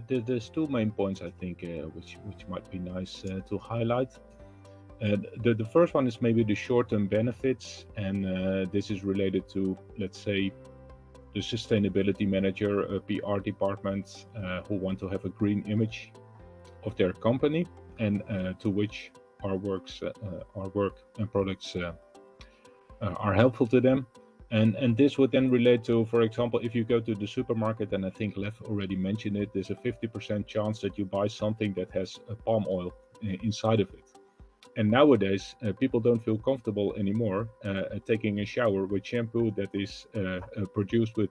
There's two main points I think which might be nice to highlight. The first one is maybe the short-term benefits, and this is related to, let's say, the sustainability manager, PR departments who want to have a green image of their company, and to which our work and products are helpful to them. And this would then relate to, for example, if you go to the supermarket, and I think Lev already mentioned it, there's a 50% chance that you buy something that has palm oil inside of it. And nowadays, people don't feel comfortable anymore taking a shower with shampoo that is produced with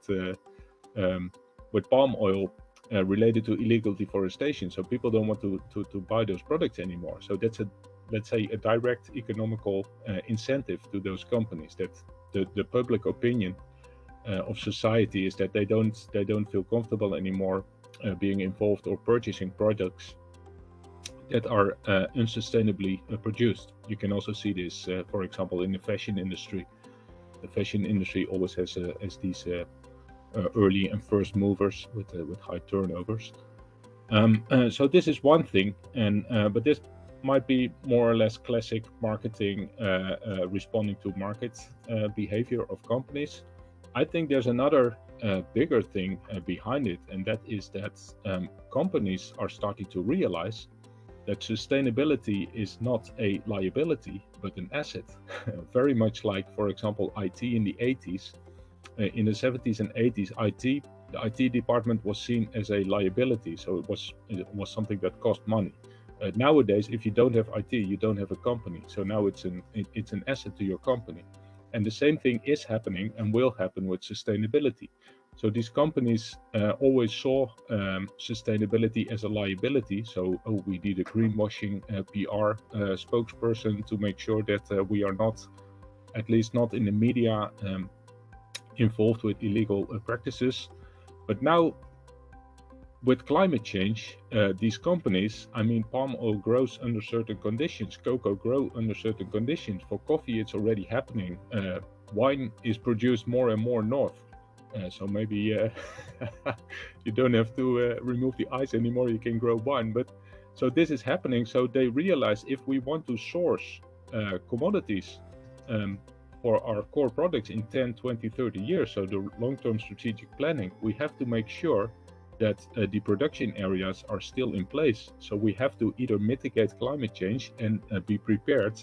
palm oil related to illegal deforestation. So people don't want to buy those products anymore. So that's let's say a direct economical incentive to those companies, that the public opinion of society is that they don't feel comfortable anymore being involved or purchasing products that are unsustainably produced. You can also see this, for example, in the fashion industry. The fashion industry always has these early and first movers with high turnovers. So this is one thing, but this might be more or less classic marketing, responding to market behavior of companies. I think there's another bigger thing behind it, and that is that companies are starting to realize that sustainability is not a liability, but an asset. Very much like, for example, IT in the 80s. In the 70s and 80s, the IT department was seen as a liability, so it was something that cost money. Nowadays, if you don't have IT, you don't have a company. So now it's an asset to your company. And the same thing is happening and will happen with sustainability. So these companies always saw sustainability as a liability. So, we need a greenwashing PR spokesperson to make sure that we are not, at least not in the media, involved with illegal practices. But now, with climate change, these companies, I mean, palm oil grows under certain conditions, cocoa grow under certain conditions. For coffee, it's already happening. Wine is produced more and more north. So maybe you don't have to remove the ice anymore, you can grow wine. But so this is happening. So they realize if we want to source commodities for our core products in 10, 20, 30 years, so the long-term strategic planning, we have to make sure that the production areas are still in place. So we have to either mitigate climate change and be prepared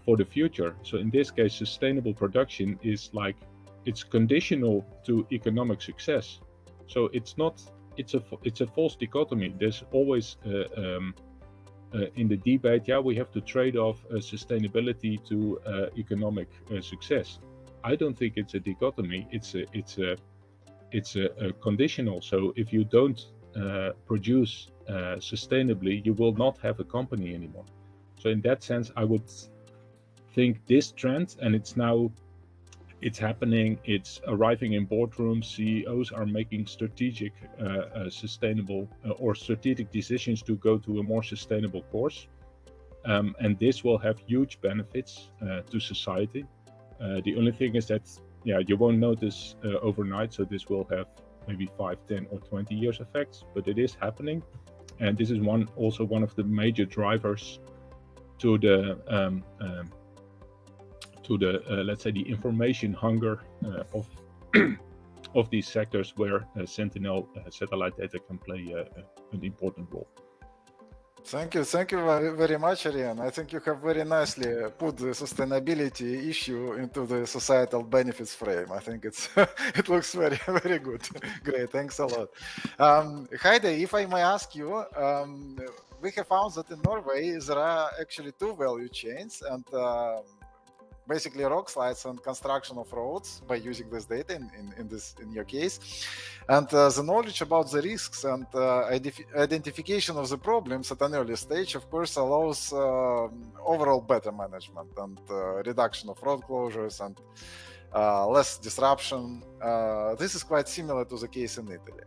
for the future. So in this case, sustainable production is like, it's conditional to economic success. So it's a false dichotomy. There's always in the debate, we have to trade off sustainability to economic success. I don't think it's a dichotomy. It's a conditional. So if you don't produce sustainably, you will not have a company anymore. So in that sense, I would think this trend, and it's happening, it's arriving in boardrooms, CEOs are making strategic sustainable or strategic decisions to go to a more sustainable course. And this will have huge benefits to society. The only thing is that, you won't notice overnight, so this will have maybe 5, 10 or 20 years effects, but it is happening. And this is also one of the major drivers to the let's say the information hunger of these sectors where Sentinel satellite data can play an important role. Thank you very much, Ariane. I think you have very nicely put the sustainability issue into the societal benefits frame. I think it looks very, very good. Great, thanks a lot. Heidi, if I may ask you, we have found that in Norway there are actually 2 value chains, and basically rock slides and construction of roads by using this data in your case. And the knowledge about the risks and identification of the problems at an early stage, of course, allows overall better management and reduction of road closures and less disruption. This is quite similar to the case in Italy.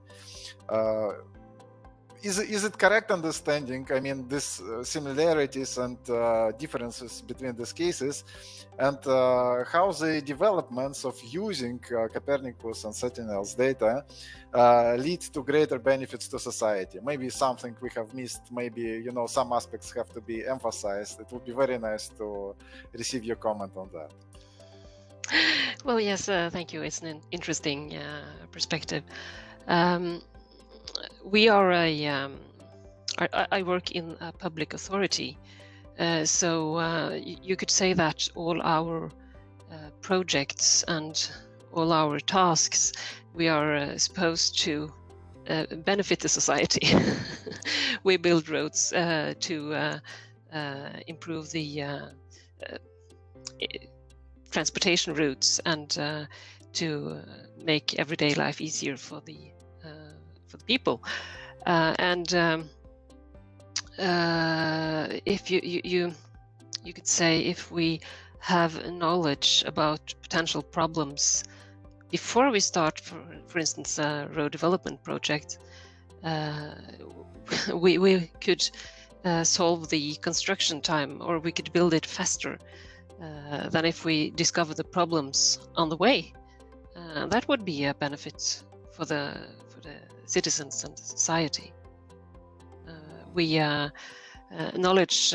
Is it correct understanding, I mean, these similarities and differences between these cases, and how the developments of using Copernicus and Sentinel's data lead to greater benefits to society? Maybe something we have missed, maybe, you know, some aspects have to be emphasized. It would be very nice to receive your comment on that. Well, yes, thank you. It's an interesting perspective. We are I work in a public authority, so you could say that all our projects and all our tasks, we are supposed to benefit the society. We build roads to improve the transportation routes and to make everyday life easier for the people, and if you could say, if we have knowledge about potential problems before we start, for instance, a road development project, we could solve the construction time, or we could build it faster than if we discover the problems on the way. That would be a benefit for the citizens and society. Knowledge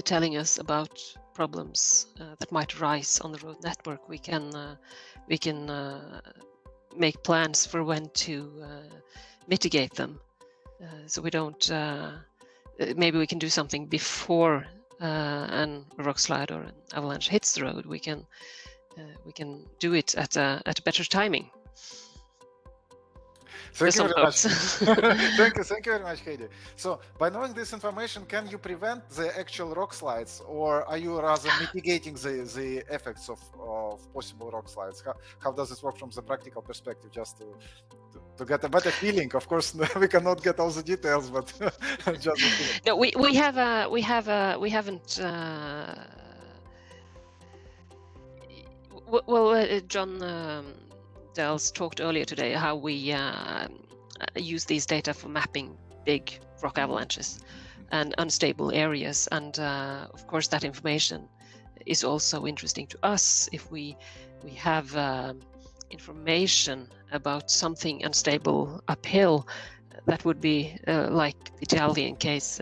telling us about problems that might arise on the road network, we can make plans for when to mitigate them. So we don't. Maybe we can do something before a rock slide or an avalanche hits the road. We can do it at a better timing. Thank you very much. Thank you very much, Heidi. So, by knowing this information, can you prevent the actual rock slides, or are you rather mitigating the effects of possible rock slides? How does this work from the practical perspective? Just to get a better feeling. Of course, we cannot get all the details, but just. No, we haven't. John Dels talked earlier today how we use these data for mapping big rock avalanches and unstable areas, and of course that information is also interesting to us. If we have information about something unstable uphill, that would be like the Italian case,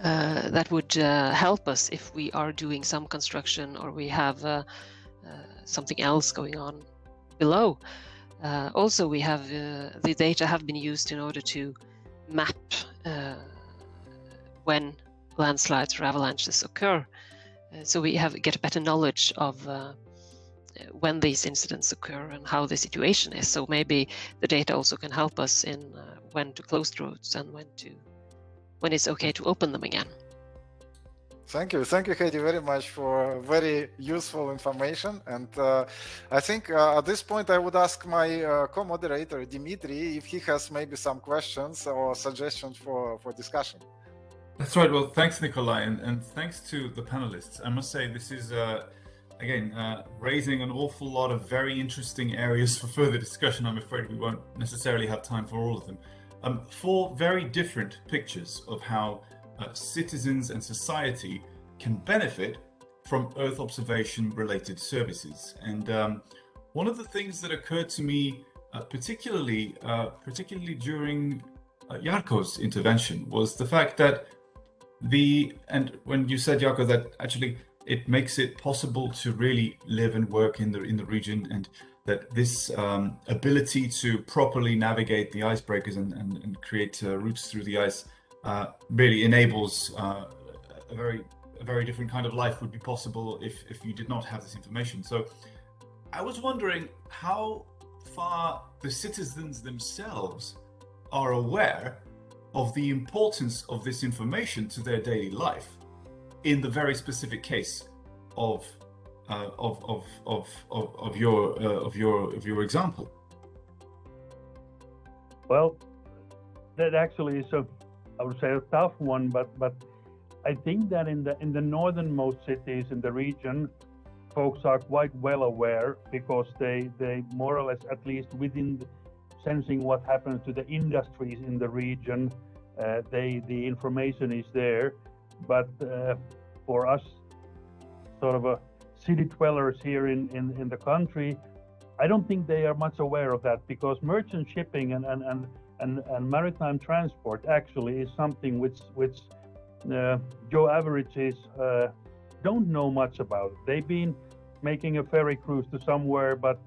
that would help us if we are doing some construction or we have something else going on below. Also, we have the data have been used in order to map when landslides or avalanches occur. So we get a better knowledge of when these incidents occur and how the situation is. So maybe the data also can help us in when to close roads and when it's okay to open them again. Thank you, Heidi, very much for very useful information. And I think at this point I would ask my co-moderator Dimitri if he has maybe some questions or suggestions for discussion. That's right. Well, thanks, Nikolai, and thanks to the panelists. I must say this is again raising an awful lot of very interesting areas for further discussion. I'm afraid we won't necessarily have time for all of them. Four very different pictures of how citizens and society can benefit from Earth observation related services. And one of the things that occurred to me particularly during Jarko's intervention was the fact that and when you said, Jarko, that actually it makes it possible to really live and work in the region, and that this ability to properly navigate the icebreakers and create routes through the ice really enables a very different kind of life would be possible if you did not have this information. So I was wondering how far the citizens themselves are aware of the importance of this information to their daily life. in the very specific case of your example? Well, that actually is I would say a tough one, but I think that in the northernmost cities in the region, folks are quite well aware, because they more or less, at least within sensing what happens to the industries in the region, the information is there. But for us, sort of a city dwellers here in the country, I don't think they are much aware of that, because merchant shipping and maritime transport actually is something which Joe averages don't know much about. They've been making a ferry cruise to somewhere, but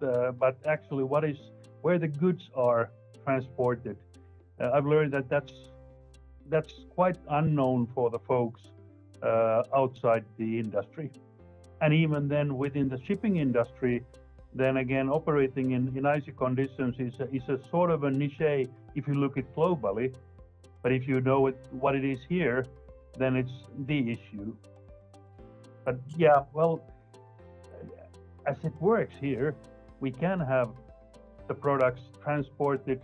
actually where the goods are transported. I've learned that that's quite unknown for the folks outside the industry. And even then within the shipping industry, then again, operating in icy conditions is a sort of a niche if you look at globally. But if you know what it is here, then it's the issue. But yeah, well, as it works here, we can have the products transported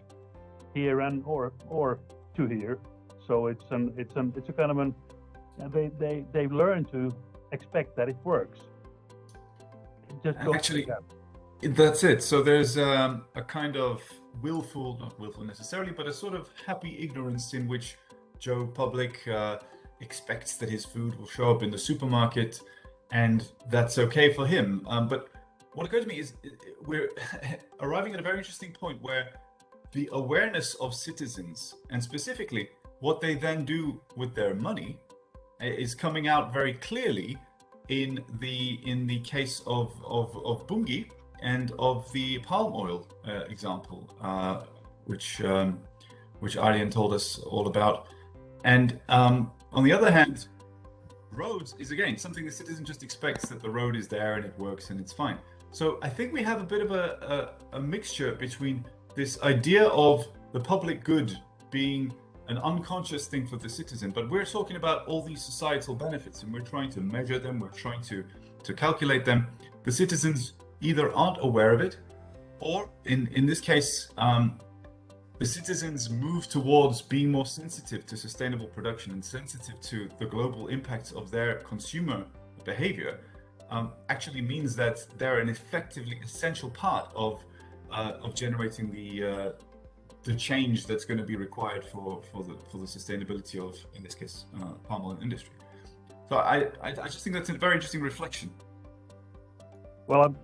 here and or to here. So it's a kind of they've learned to expect that it works. Actually, that's it. So there's a kind of not willful necessarily, but a sort of happy ignorance in which Joe Public expects that his food will show up in the supermarket, and that's okay for him. But what occurs to me is we're arriving at a very interesting point where the awareness of citizens, and specifically what they then do with their money, is coming out very clearly in the case of Bungi and of the palm oil example, which Arjen told us all about. And on the other hand, roads is again something the citizen just expects, that the road is there and it works and it's fine. So I think we have a bit of a mixture between this idea of the public good being an unconscious thing for the citizen, but we're talking about all these societal benefits and we're trying to measure them, we're trying to calculate them. The citizens either aren't aware of it, or in this case, the citizens move towards being more sensitive to sustainable production and sensitive to the global impacts of their consumer behavior. Actually means that they're an effectively essential part of generating the change that's going to be required for the sustainability of, in this case, palm oil industry. So I just think that's a very interesting reflection. Well,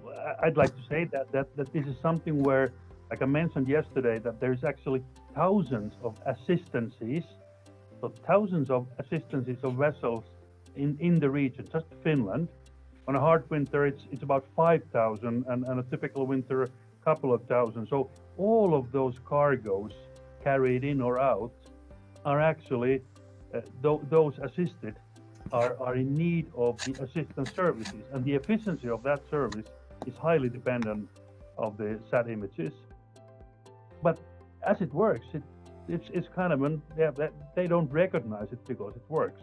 I'd like to say that this is something where, like I mentioned yesterday, that there's actually thousands of assistances, so thousands of assistances of vessels in the region, just Finland. On a hard winter, it's about 5,000, and a typical winter, a couple of thousand. So all of those cargoes carried in or out are actually, those assisted are in need of the assistance services, and the efficiency of that service is highly dependent of the SAT images. But as it works, it's kind of they don't recognize it because it works.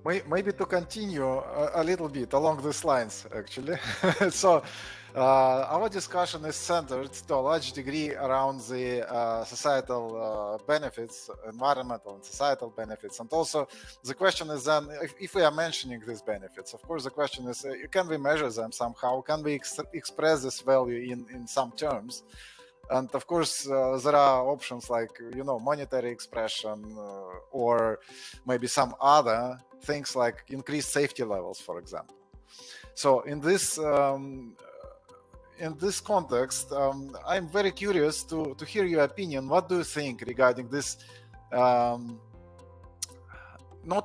Maybe to continue a little bit along these lines, actually. So our discussion is centered to a large degree around the societal benefits, environmental and societal benefits. And also the question is then, if we are mentioning these benefits, of course, the question is, can we measure them somehow? Can we express this value in some terms? And of course, there are options like, monetary expression or maybe some other things like increased safety levels, for example. So in this context, I'm very curious to hear your opinion. What do you think regarding this, not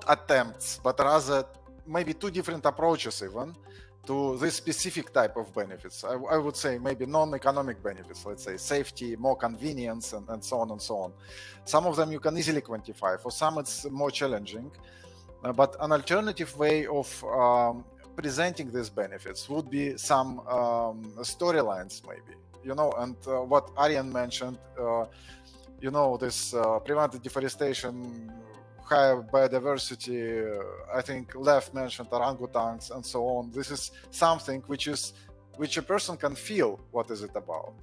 attempts, but rather maybe two different approaches even to this specific type of benefits? I would say maybe non-economic benefits, let's say safety, more convenience, and so on and so on. Some of them you can easily quantify, for some it's more challenging. But an alternative way of presenting these benefits would be some storylines, maybe, and what Arjen mentioned, this prevented deforestation higher biodiversity. I think Lev mentioned orangutans and so on. This is something which a person can feel. What is it about?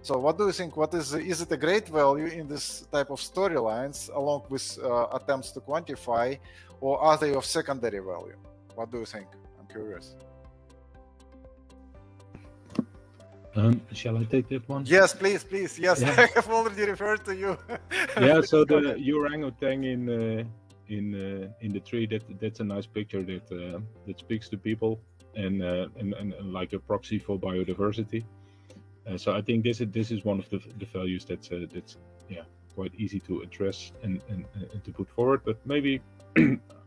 So what do you think? Is it a great value in this type of storylines along with attempts to quantify, or are they of secondary value? What do you think? I'm curious. Shall I take that one? Yes, please. Yes, yeah. I have already referred to you. Yeah, so the orangutan in the tree, that's a nice picture that speaks to people and like a proxy for biodiversity. So I think this is one of the values that's quite easy to address and to put forward. But maybe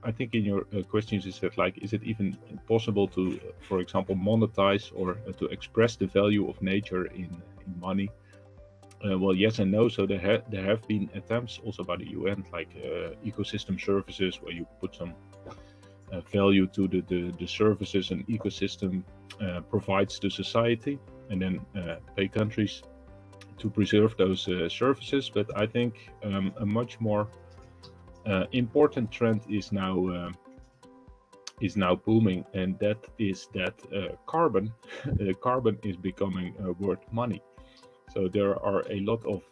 I think in your questions you said, like, is it even possible to, for example, monetize or to express the value of nature in money? Well, yes and no. So there have been attempts also by the UN, like ecosystem services, where you put some value to the services an ecosystem provides to society, and then pay countries to preserve those services. But I think a much more important trend is now booming, and that is that carbon is becoming worth money. So there are a lot of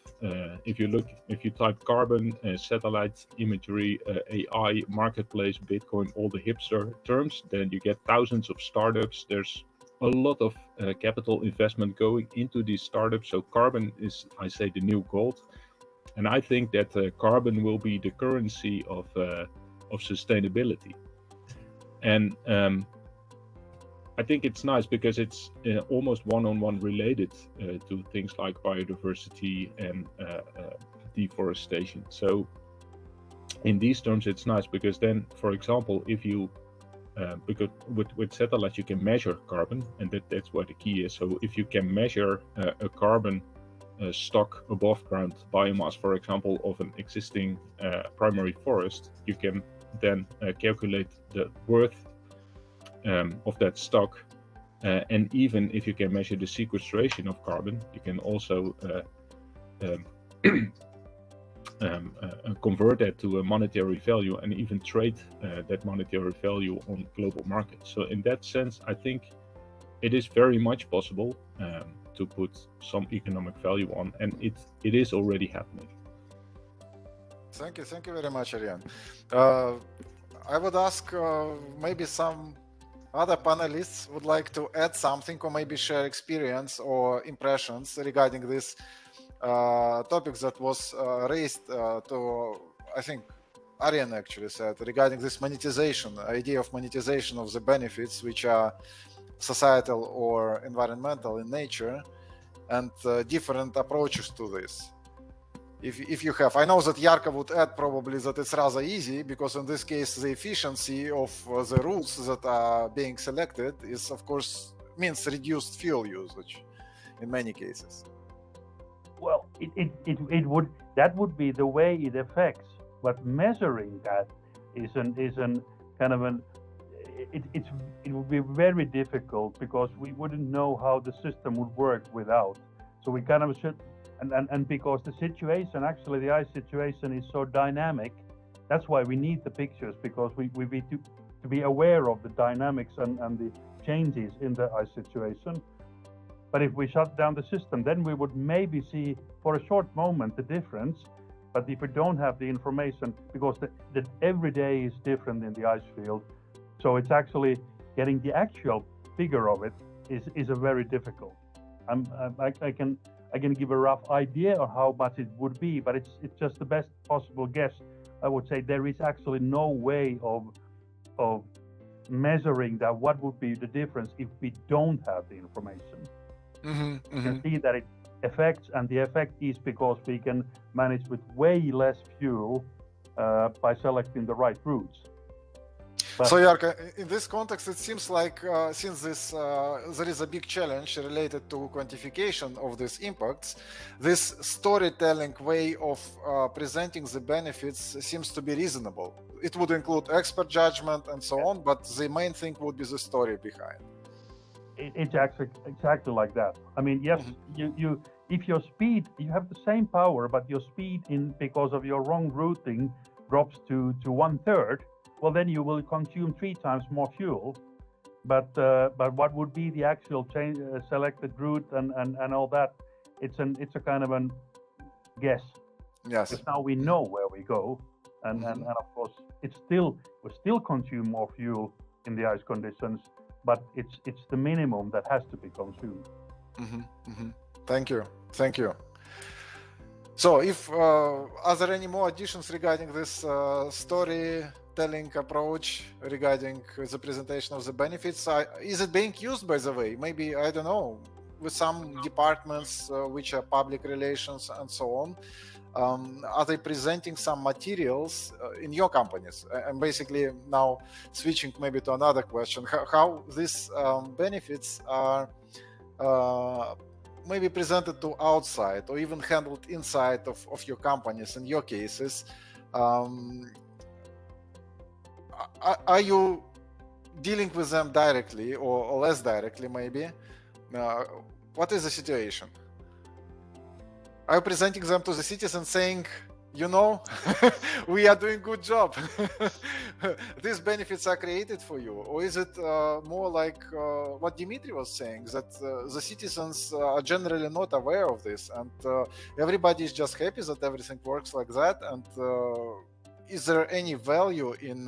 if you type carbon, satellite imagery, AI, marketplace, Bitcoin, all the hipster terms, then you get thousands of startups. There's a lot of capital investment going into these startups. So carbon is, I say, the new gold. And I think that carbon will be the currency of sustainability. And I think it's nice because it's almost one-on-one related to things like biodiversity and deforestation. So in these terms, it's nice because then, for example, if you because with satellites you can measure carbon, and that's what the key is. So if you can measure a carbon stock above ground biomass, for example, of an existing primary forest, you can then calculate the worth of that stock, and even if you can measure the sequestration of carbon, you can also convert that to a monetary value and even trade that monetary value on global markets. So in that sense, I think it is very much possible to put some economic value on, and it is already happening. Thank you very much, Arjen. I would ask maybe some other panelists would like to add something or maybe share experience or impressions regarding this topics that was raised to, I think Arjen actually said, regarding this monetization, idea of monetization of the benefits which are societal or environmental in nature, and different approaches to this. If you have, I know that Jarko would add probably that it's rather easy, because in this case the efficiency of the routes that are being selected is, of course, means reduced fuel usage in many cases. Well, that would be the way it affects, but measuring that it would be very difficult, because we wouldn't know how the system would work without. So we kind of should, and because the situation, actually the ice situation is so dynamic, that's why we need the pictures, because we need to be aware of the dynamics and the changes in the ice situation. But if we shut down the system, then we would maybe see for a short moment the difference. But if we don't have the information, because the every day is different in the ice field, so it's actually getting the actual figure of it is a very difficult. I can give a rough idea of how much it would be, but it's just the best possible guess. I would say there is actually no way of measuring that. What would be the difference if we don't have the information? You can see that it affects, and the effect is because we can manage with way less fuel by selecting the right routes. But so Jarko, in this context, it seems like since there is a big challenge related to quantification of these impacts, this storytelling way of presenting the benefits seems to be reasonable. It would include expert judgment and so on, but the main thing would be the story behind. It's exactly like that. I mean, yes, if your speed, you have the same power, but your speed because of your wrong routing drops to 1/3, well, then you will consume 3 times more fuel. But what would be the actual change, selected route and all that? It's a kind of a guess. Yes. Because now we know where we go, and of course we still consume more fuel in the ice conditions, but it's the minimum that has to be consumed. Thank you. So, if are there any more additions regarding this storytelling approach regarding the presentation of the benefits? Is it being used, by the way? Maybe, I don't know, with some departments which are public relations and so on. Are they presenting some materials in your companies? And basically now switching maybe to another question, how these benefits are maybe presented to outside or even handled inside of your companies in your cases. Are you dealing with them directly or less directly maybe? What is the situation? Are you presenting them to the citizens saying, you know, we are doing good job. These benefits are created for you. Or is it more like what Dimitri was saying, that the citizens are generally not aware of this and everybody is just happy that everything works like that? And is there any value in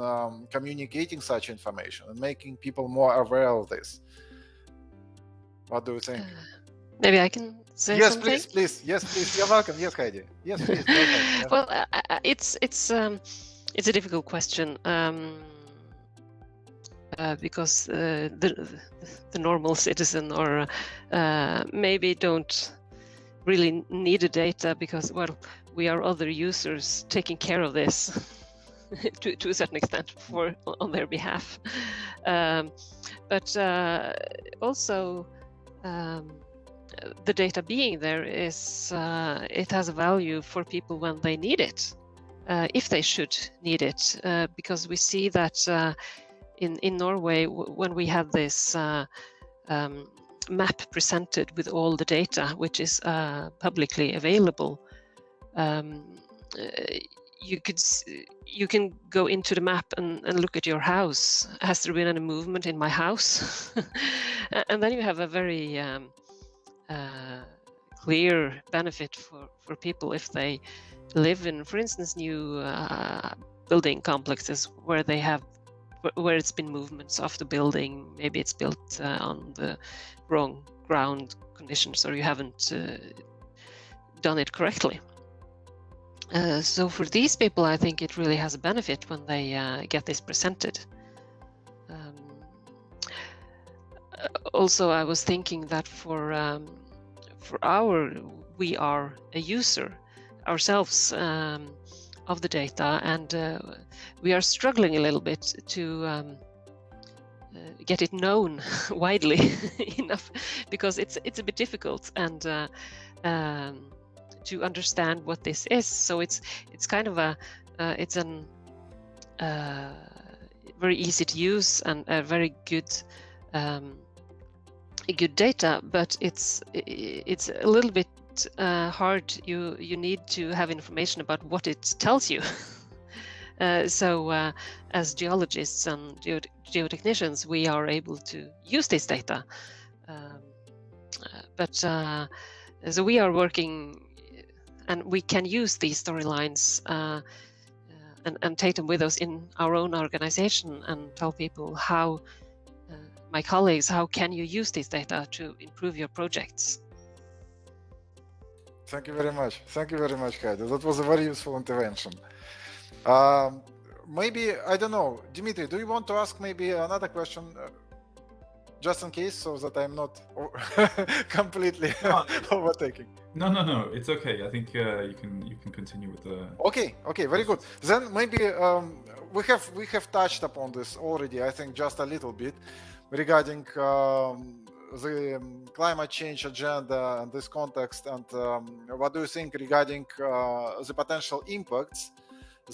communicating such information and making people more aware of this? What do you think? Maybe I can say yes, something. Please. Yes, please. You're welcome. Yes, Heidi. Yes, please. Yes. Well, it's a difficult question because the normal citizen or maybe don't really need the data because, well, we are other users taking care of this to a certain extent on their behalf. But also. The data being there is it has a value for people when they need it, if they should need it, because we see that in Norway when we have this map presented with all the data which is publicly available, you can go into the map and look at your house. Has there been any movement in my house? And then you have a very clear benefit for people if they live in, for instance, new building complexes where it's been movements of the building. Maybe it's built on the wrong ground conditions, or you haven't done it correctly. So for these people, I think it really has a benefit when they get this presented. Also, I was thinking that we are a user ourselves of the data, and we are struggling a little bit to get it known widely enough, because it's a bit difficult and to understand what this is. So it's kind of it's an very easy to use and a very good data, but it's a little bit hard. You need to have information about what it tells you. So as geologists and geotechnicians, we are able to use this data, but so we are working, and we can use these storylines and take them with us in our own organization and tell people how, my colleagues, how can you use this data to improve your projects? Thank you very much. Thank you very much, Heidi. That was a very useful intervention. Maybe, I don't know, Dimitri, do you want to ask maybe another question? Just in case, so that I'm not completely overtaking. No, it's okay. I think you can continue with the. Okay, very good. Then maybe we have touched upon this already. I think just a little bit regarding the climate change agenda and this context, and what do you think regarding the potential impacts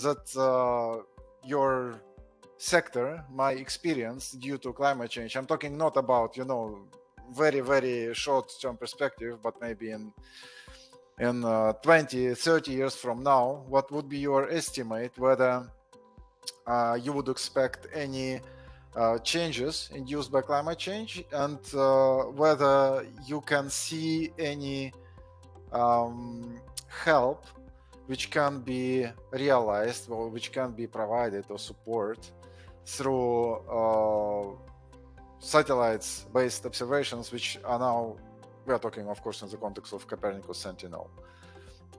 that your sector might experience due to climate change? I'm talking not about, very, very short-term perspective, but maybe in in 20, 30 years from now, what would be your estimate whether you would expect any changes induced by climate change, and whether you can see any help which can be realized or which can be provided or support through satellites-based observations, which are now, we are talking of course in the context of Copernicus Sentinel.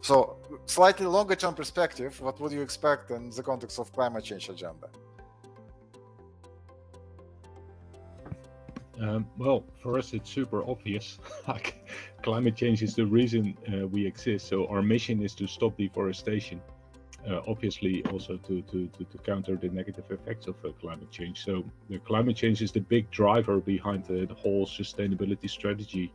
So slightly longer term perspective, what would you expect in the context of climate change agenda? Well, for us, it's super obvious. Like, climate change is the reason we exist. So our mission is to stop deforestation. Obviously, also to counter the negative effects of climate change. So the climate change is the big driver behind the whole sustainability strategy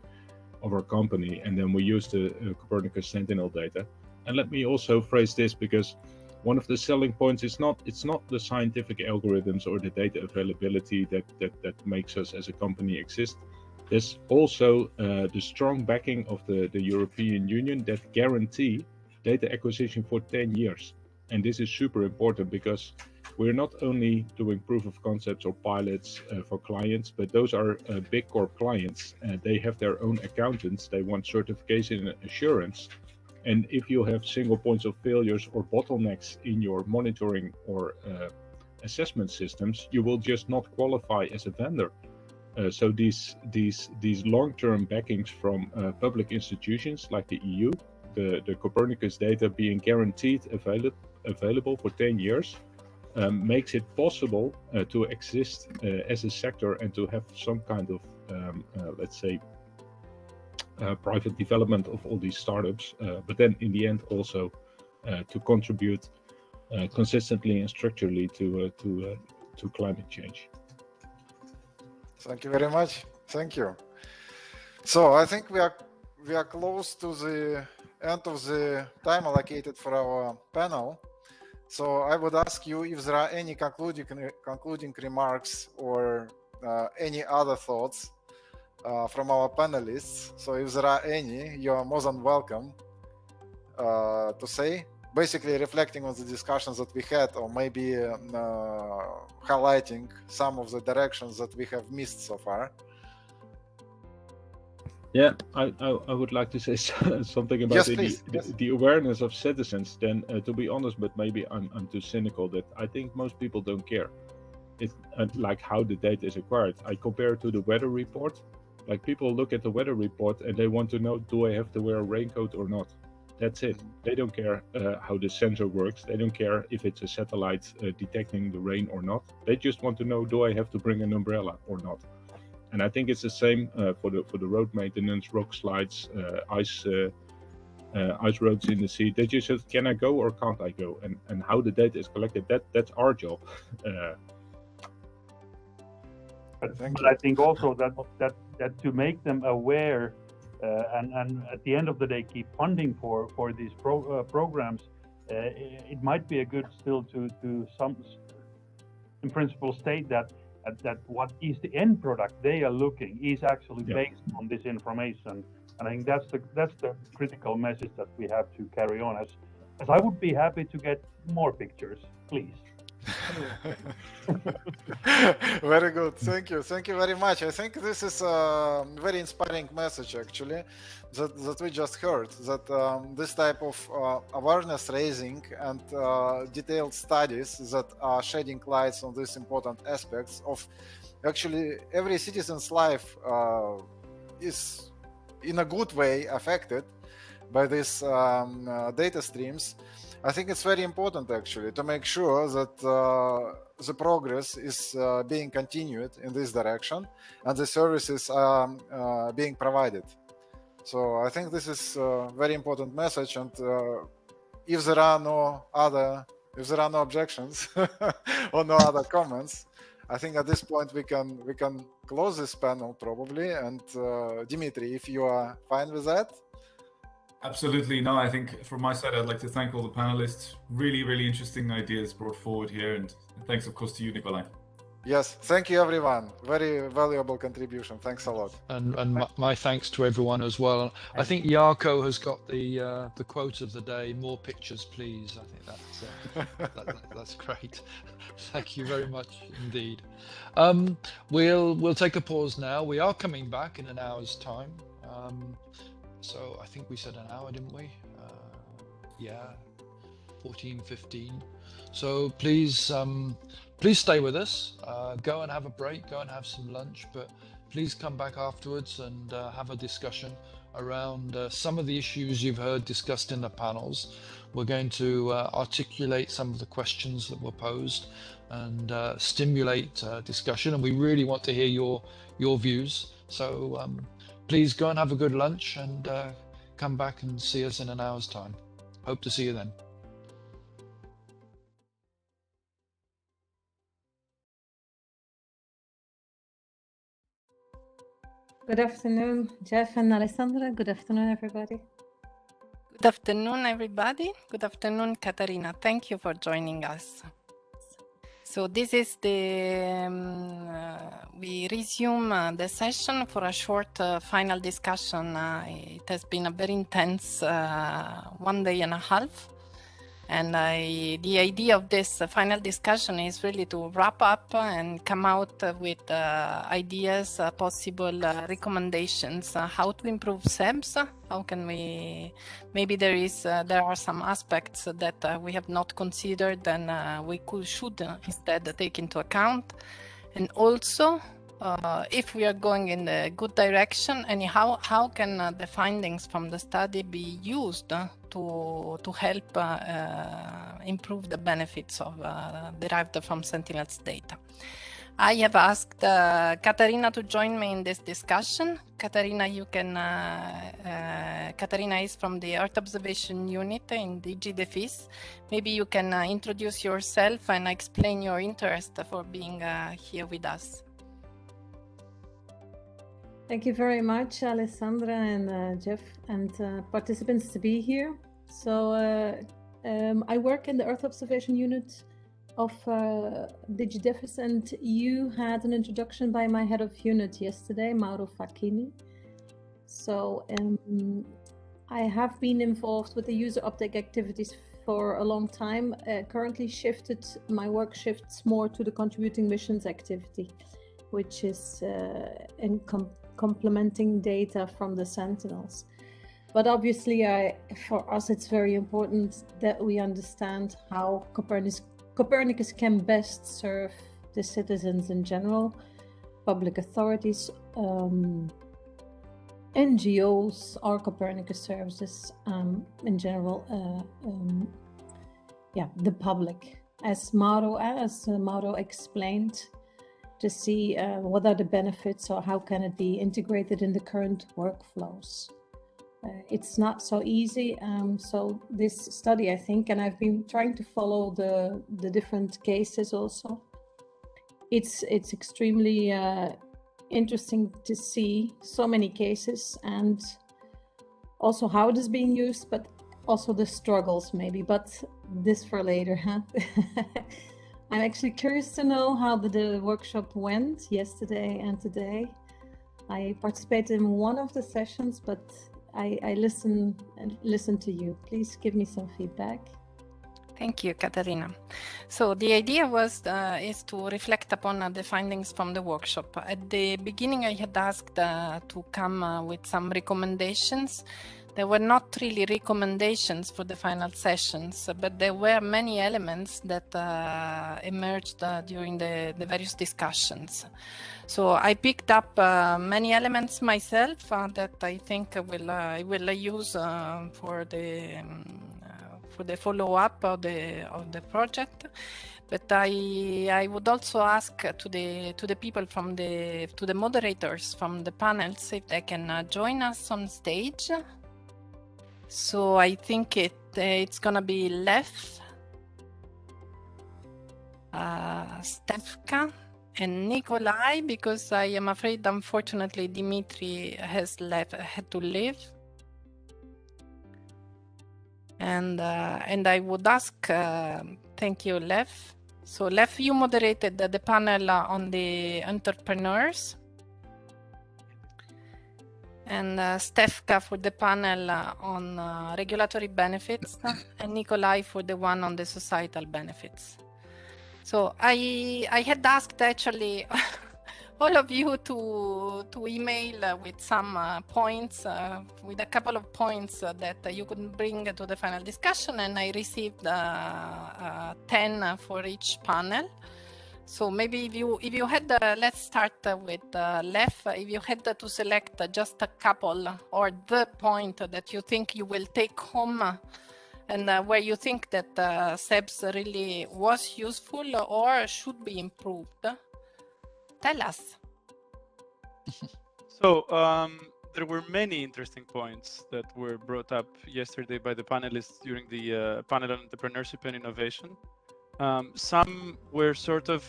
of our company. And then we use the Copernicus Sentinel data. And let me also phrase this, because one of the selling points is it's not the scientific algorithms or the data availability that makes us as a company exist. There's also the strong backing of the European Union that guarantee data acquisition for 10 years. And this is super important because we're not only doing proof of concepts or pilots for clients, but those are big corp clients. They have their own accountants. They want certification and assurance. And if you have single points of failures or bottlenecks in your monitoring or assessment systems, you will just not qualify as a vendor. So these long-term backings from public institutions like the EU, the Copernicus data being guaranteed available for 10 years, makes it possible to exist as a sector and to have some kind of, let's say, private development of all these startups, but then in the end also to contribute consistently and structurally to climate change. Thank you very much. Thank you. So I think we are close to the end of the time allocated for our panel. So I would ask you if there are any concluding remarks or any other thoughts from our panelists. So if there are any, you are more than welcome to say, basically reflecting on the discussions that we had, or maybe highlighting some of the directions that we have missed so far. Yeah, I would like to say something about the awareness of citizens. Then, to be honest, but maybe I'm too cynical, that I think most people don't care. It's like how the data is acquired. I compare it to the weather report. Like, people look at the weather report and they want to know, do I have to wear a raincoat or not? That's it. They don't care how the sensor works. They don't care if it's a satellite detecting the rain or not. They just want to know, do I have to bring an umbrella or not? And I think it's the same for the road maintenance, rock slides, ice roads in the sea. They just said, can I go or can't I go? And how the data is collected, that's our job. But I think also that to make them aware and at the end of the day keep funding for these programs, it might be a good still to some, in principle, state that what is the end product they are looking is actually based on this information. And I think that's the critical message that we have to carry on. As I would be happy to get more pictures, please. Very good. Thank you very much. I think this is a very inspiring message, actually, that we just heard, that this type of awareness raising and detailed studies that are shedding lights on these important aspects of actually every citizen's life is in a good way affected by these data streams. I think it's very important, actually, to make sure that the progress is being continued in this direction and the services are being provided. So I think this is a very important message. And if there are no objections or no other comments, I think at this point we can close this panel probably. And Dimitri, if you are fine with that. Absolutely. No, I think from my side, I'd like to thank all the panelists. Really, really interesting ideas brought forward here. And thanks, of course, to you, Nikolai. Yes, thank you everyone. Very valuable contribution. Thanks a lot. And my thanks to everyone as well. I think Jarko has got the quote of the day: "More pictures, please." I think that's great. Thank you very much indeed. We'll take a pause now. We are coming back in an hour's time. So I think we said an hour, didn't we? Yeah, 14:15. So please stay with us. Go and have a break, go and have some lunch, but please come back afterwards and have a discussion around some of the issues you've heard discussed in the panels. We're going to articulate some of the questions that were posed and stimulate discussion, and we really want to hear your views. So please go and have a good lunch and come back and see us in an hour's time. Hope to see you then. Good afternoon, Jeff and Alessandra. Good afternoon, everybody. Good afternoon, everybody. Good afternoon, Katarina. Thank you for joining us. So this is we resume the session for a short final discussion. It has been a very intense 1 day and a half. And the idea of this final discussion is really to wrap up and come out with ideas, possible recommendations, how to improve SeBS, how can we, maybe there are some aspects that we have not considered and we should instead take into account. And also, if we are going in the good direction, anyhow, how can the findings from the study be used to help improve the benefits of derived from Sentinel's data? I have asked Katarina to join me in this discussion. Katarina, Katarina is from the Earth Observation Unit in DG Defis. Maybe you can introduce yourself and explain your interest for being here with us. Thank you very much, Alessandra and Jeff and participants to be here. So I work in the Earth Observation Unit of DigiDefis, and you had an introduction by my head of unit yesterday, Mauro Facchini. So I have been involved with the user uptake activities for a long time. Currently my work shifts more to the contributing missions activity, which is complementing data from the Sentinels. But obviously, for us, it's very important that we understand how Copernicus can best serve the citizens in general, public authorities, NGOs, or Copernicus services in general, the public. As Mauro explained, to see what are the benefits or how can it be integrated in the current workflows. It's not so easy. So this study, I think, and I've been trying to follow the different cases also. It's extremely interesting to see so many cases and also how it is being used, but also the struggles maybe, but this for later, huh? I'm actually curious to know how the workshop went yesterday and today. I participated in one of the sessions, but I listen to you. Please give me some feedback. Thank you, Katarina. So the idea is to reflect upon the findings from the workshop. At the beginning, I had asked to come with some recommendations. There were not really recommendations for the final sessions, but there were many elements that emerged during the various discussions. So I picked up many elements myself that I think I will use for the follow-up of the project. But I would also ask to the people to the moderators from the panels if they can join us on stage. So I think it's gonna be Lev, Stefka, and Nikolai, because I am afraid, unfortunately, Dimitri had to leave. And I would ask, thank you, Lev. So Lev, you moderated the panel on the entrepreneurs. And Stefka for the panel on regulatory benefits, and Nikolai for the one on the societal benefits. So I had asked actually all of you to email with some points, with a couple of points that you could bring to the final discussion, and I received 10 for each panel. So maybe if you had, let's start with Lev, if you had to select just a couple or the point that you think you will take home and where you think that SeBS really was useful or should be improved, tell us. So there were many interesting points that were brought up yesterday by the panelists during the panel on entrepreneurship and innovation. Some were sort of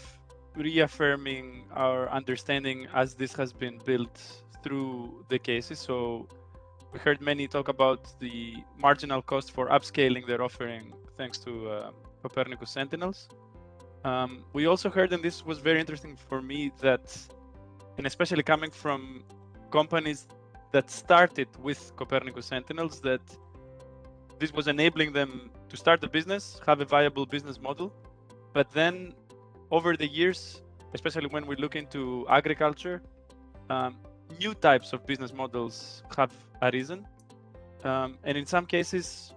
reaffirming our understanding as this has been built through the cases. So we heard many talk about the marginal cost for upscaling their offering thanks to Copernicus Sentinels. We also heard, and this was very interesting for me, that, and especially coming from companies that started with Copernicus Sentinels, that this was enabling them to start a business, have a viable business model. But then over the years, especially when we look into agriculture, new types of business models have arisen. And in some cases,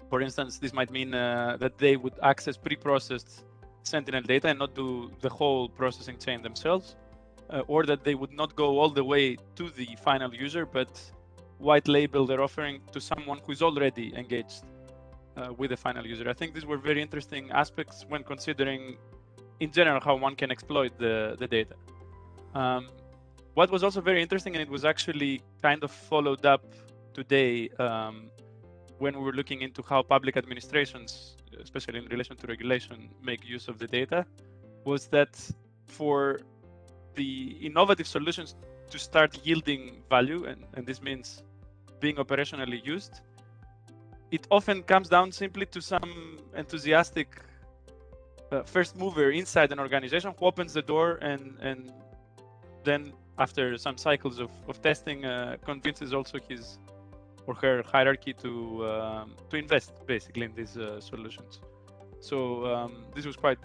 for instance, this might mean that they would access pre-processed Sentinel data and not do the whole processing chain themselves, or that they would not go all the way to the final user, but white label their offering to someone who is already engaged with the final user. I think these were very interesting aspects when considering, in general, how one can exploit the data. What was also very interesting, and it was actually kind of followed up today when we were looking into how public administrations, especially in relation to regulation, make use of the data, was that for the innovative solutions to start yielding value, and this means being operationally used, it often comes down simply to some enthusiastic first mover inside an organization who opens the door and then after some cycles of testing convinces also his or her hierarchy to invest basically in these solutions. So this was quite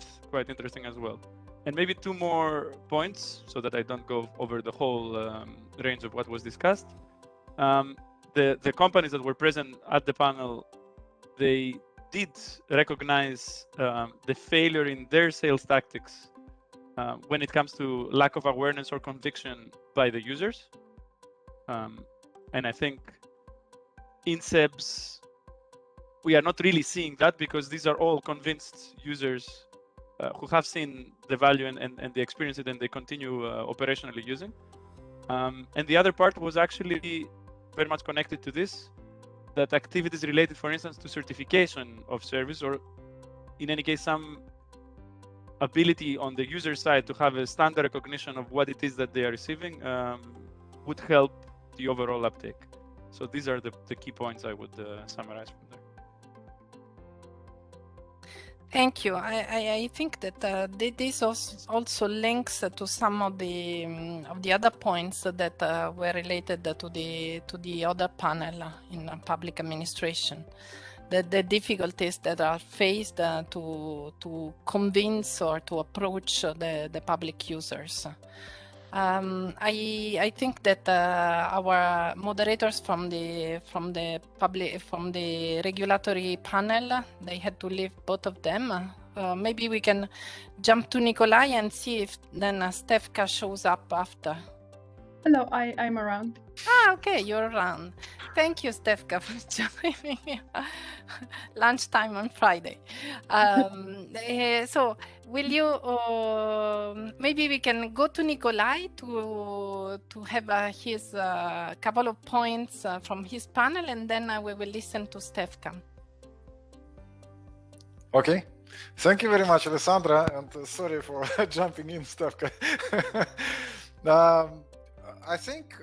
interesting as well. And maybe two more points so that I don't go over the whole range of what was discussed. The companies that were present at the panel, they did recognize the failure in their sales tactics when it comes to lack of awareness or conviction by the users. And I think in SeBS, we are not really seeing that because these are all convinced users who have seen the value and they experience it and they continue operationally using. And the other part was actually very much connected to this, that activities related, for instance, to certification of service, or in any case, some ability on the user side to have a standard recognition of what it is that they are receiving would help the overall uptake. So these are the key points I would summarize from there. Thank you. I think that this also links to some of the other points that were related to the other panel in public administration. The difficulties that are faced to convince or to approach the public users. I think that our moderators from the regulatory panel, they had to leave both of them. Maybe we can jump to Nikolai and see if then Stefka shows up after. Hello, I'm around. Ah, okay, you're around. Thank you, Stefka, for joining me. Lunchtime on Friday. So, will you? Maybe we can go to Nikolai to have his couple of points from his panel, and then we will listen to Stefka. Okay. Thank you very much, Alessandra, and sorry for jumping in, Stefka. I think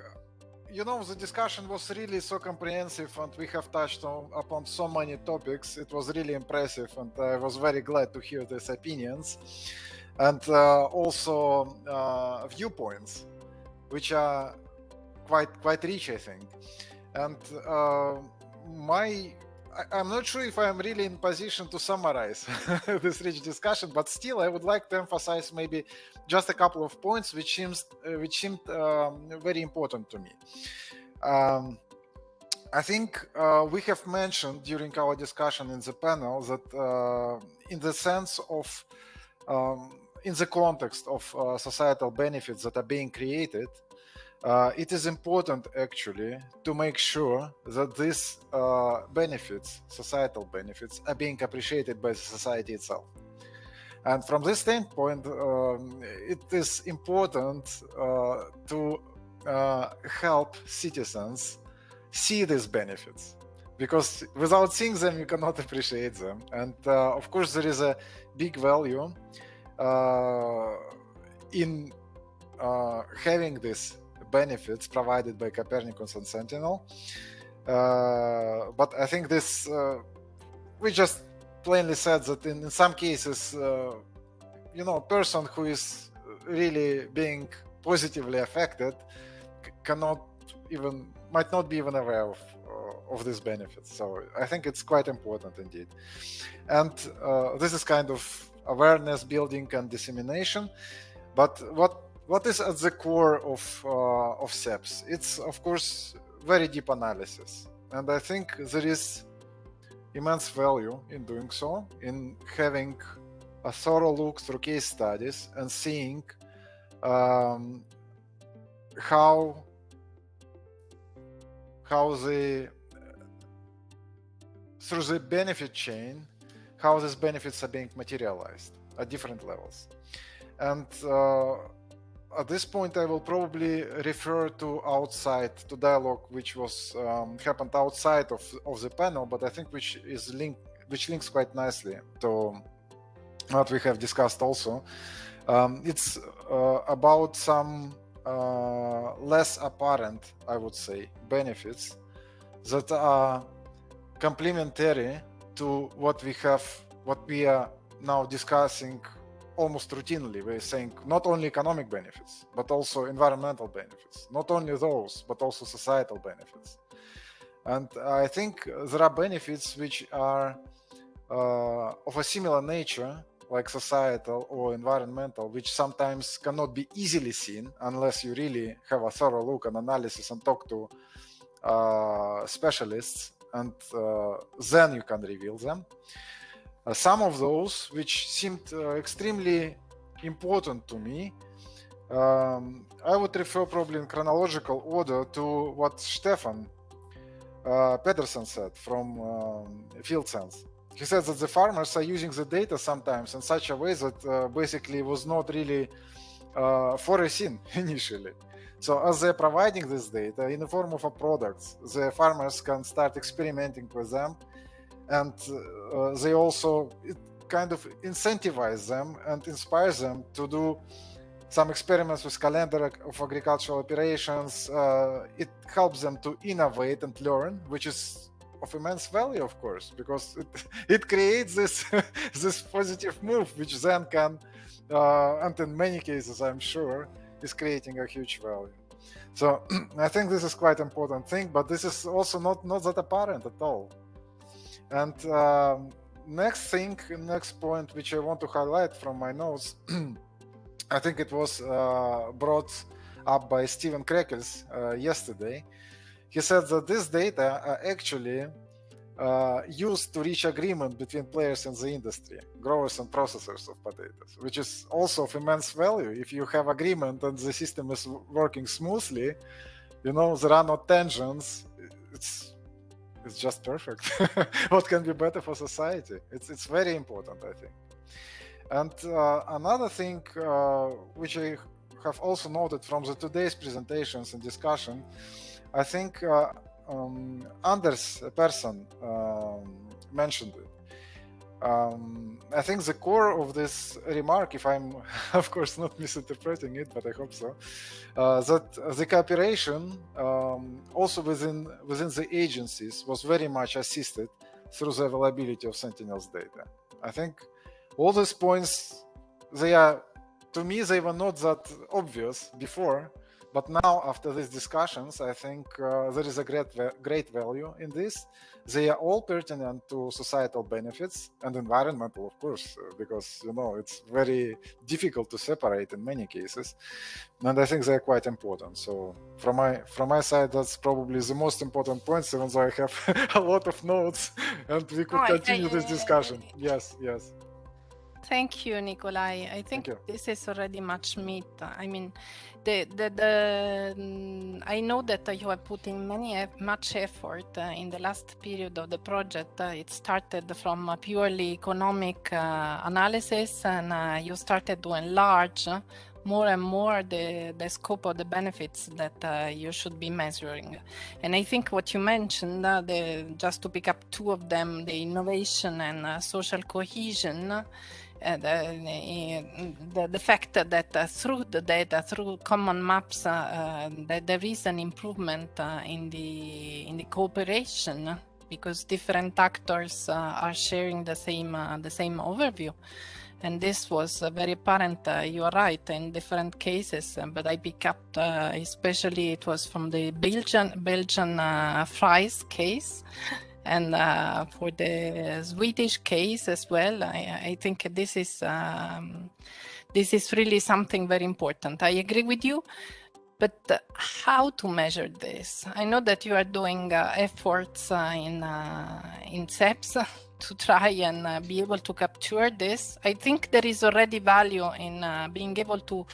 you know, the discussion was really so comprehensive, and we have touched upon so many topics. It was really impressive, and I was very glad to hear these opinions, and also viewpoints, which are quite rich, I think. And I'm not sure if I'm really in position to summarize this rich discussion, but still I would like to emphasize maybe just a couple of points which seemed very important to me. I think we have mentioned during our discussion in the panel that in the sense of in the context of societal benefits that are being created, it is important actually to make sure that these benefits, societal benefits, are being appreciated by the society itself. And from this standpoint, it is important to help citizens see these benefits, because without seeing them, you cannot appreciate them. And of course, there is a big value in having these benefits provided by Copernicus and Sentinel, but I think this we just plainly said that in some cases, you know, a person who is really being positively affected might not be even aware of these benefits. So I think it's quite important indeed, and this is kind of awareness building and dissemination. But what is at the core of SeBS? It's of course very deep analysis, and I think there is immense value in doing so, in having a thorough look through case studies and seeing how through the benefit chain, how these benefits are being materialized at different levels. And at this point, I will probably refer to dialogue which was happened outside of the panel, but I think which links quite nicely to what we have discussed also. It's about some less apparent, I would say, benefits that are complementary to what we are now discussing almost routinely. We're saying not only economic benefits, but also environmental benefits. Not only those, but also societal benefits. And I think there are benefits which are of a similar nature, like societal or environmental, which sometimes cannot be easily seen unless you really have a thorough look and analysis and talk to specialists, and then you can reveal them. Some of those which seemed extremely important to me, I would refer probably in chronological order to what Stefan Pedersen said from FieldSense. He said that the farmers are using the data sometimes in such a way that basically was not really foreseen initially. So as they're providing this data in the form of products, the farmers can start experimenting with them, and they also kind of incentivize them and inspires them to do some experiments with calendar of agricultural operations. It helps them to innovate and learn, which is of immense value, of course, because it creates this this positive move, which then can, and in many cases, I'm sure, is creating a huge value. So I think this is quite an important thing, but this is also not that apparent at all. And next point, which I want to highlight from my notes, I think it was brought up by Steven Krekels yesterday. He said that this data are actually used to reach agreement between players in the industry, growers and processors of potatoes, which is also of immense value. If you have agreement and the system is working smoothly, you know, there are no tensions. It's just perfect. What can be better for society? It's very important, I think. And another thing which I have also noted from today's presentations and discussion, I think Anders Persson mentioned it. I think the core of this remark, if I'm of course not misinterpreting it, but I hope so, that the cooperation also within the agencies was very much assisted through the availability of Sentinel's data. I think all these points, they are, to me, they were not that obvious before, but now after these discussions, I think there is a great value in this. They are all pertinent to societal benefits and environmental, of course, because it's very difficult to separate in many cases, and I think they are quite important. So from my side, that's probably the most important points, even though I have a lot of notes, and we could continue this discussion. Yes. Thank you, Nikolai. I think this is already much meat. I mean, I know that you are putting much effort in the last period of the project. It started from a purely economic analysis, and you started to enlarge more and more the scope of the benefits that you should be measuring. And I think what you mentioned, just to pick up two of them, the innovation and social cohesion, the fact that through the data, through common maps, that there is an improvement in the cooperation, because different actors are sharing the same overview. And this was very apparent, you are right, in different cases, but I pick up especially it was from the Belgian fries case. And for the Swedish case as well, I think this is really something very important. I agree with you, but how to measure this? I know that you are doing efforts in SeBS to try and be able to capture this. I think there is already value in being able to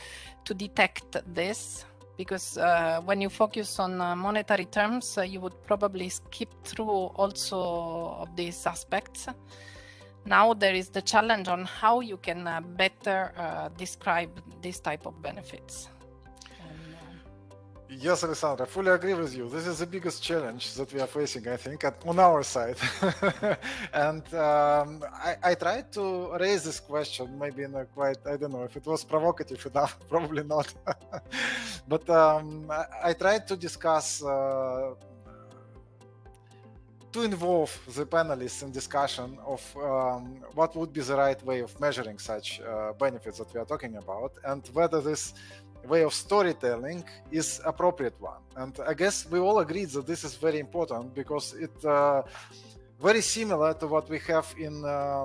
detect this, because when you focus on monetary terms, you would probably skip through also of these aspects. Now there is the challenge on how you can better describe this type of benefits. Yes, Alessandra, I fully agree with you. This is the biggest challenge that we are facing, I think, on our side. And I tried to raise this question, maybe in a quite, I don't know if it was provocative enough, probably not. But I tried to discuss, to involve the panelists in discussion of what would be the right way of measuring such benefits that we are talking about, and whether this way of storytelling is appropriate one. And I guess we all agreed that this is very important, because it very similar to what we have in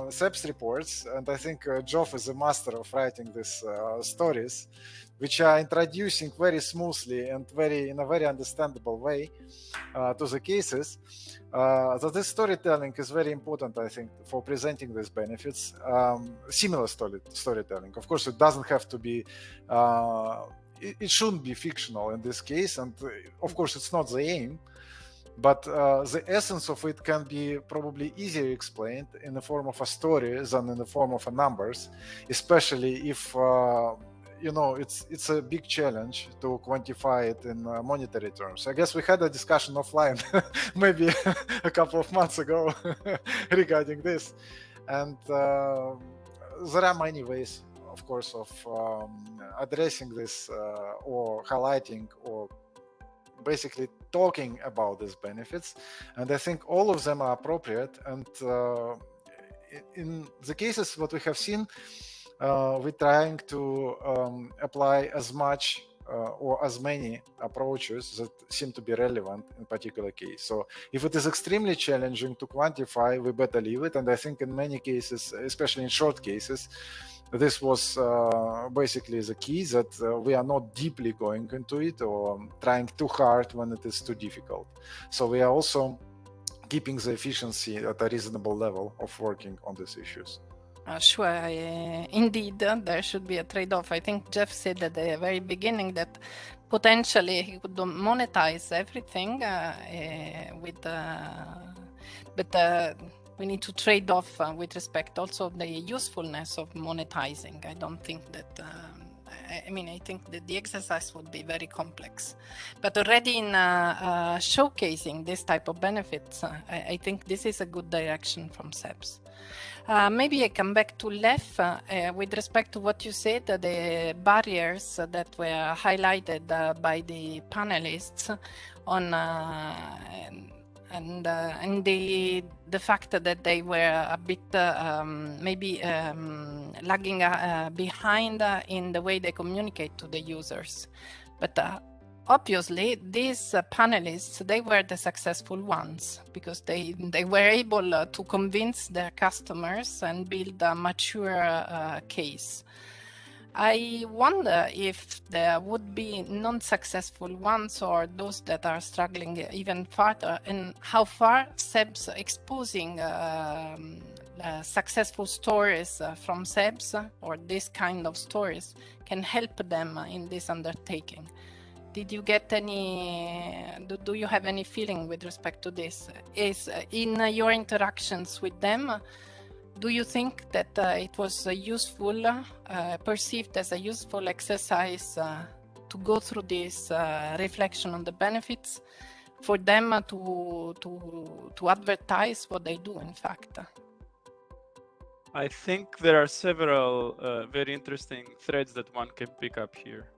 SeBS reports, and I think Geoff is a master of writing these stories, which are introducing very smoothly and in a very understandable way to the cases. That this storytelling is very important, I think, for presenting these benefits. Similar storytelling. Of course, it doesn't have to be, it shouldn't be fictional in this case, and of course, it's not the aim. But the essence of it can be probably easier explained in the form of a story than in the form of a numbers, especially if it's a big challenge to quantify it in monetary terms. I guess we had a discussion offline maybe a couple of months ago regarding this, and there are many ways, of course, of addressing this or highlighting or basically talking about these benefits, and I think all of them are appropriate. And in the cases what we have seen, we're trying to apply as much or as many approaches that seem to be relevant in particular case. So if it is extremely challenging to quantify, we better leave it. And I think in many cases, especially in short cases, this was basically the key, that we are not deeply going into it or trying too hard when it is too difficult. So we are also keeping the efficiency at a reasonable level of working on these issues. Sure, indeed, there should be a trade-off. I think Geoff said at the very beginning that potentially he could monetize everything but we need to trade off with respect also the usefulness of monetizing. I don't think that, I think that the exercise would be very complex. But already in showcasing this type of benefits, I think this is a good direction from SeBS. Maybe I come back to Lev with respect to what you said, the barriers that were highlighted by the panelists on and the fact that they were a bit maybe lagging behind in the way they communicate to the users. But obviously, these panelists, they were the successful ones because they were able to convince their customers and build a mature case. I wonder if there would be non-successful ones or those that are struggling even further, and how far SeBS exposing successful stories from SeBS or this kind of stories can help them in this undertaking. Did you get any, do you have any feeling with respect to this? Is in your interactions with them, do you think that it was useful, perceived as a useful exercise to go through this reflection on the benefits for them to advertise what they do, in fact? I think there are several very interesting threads that one can pick up here.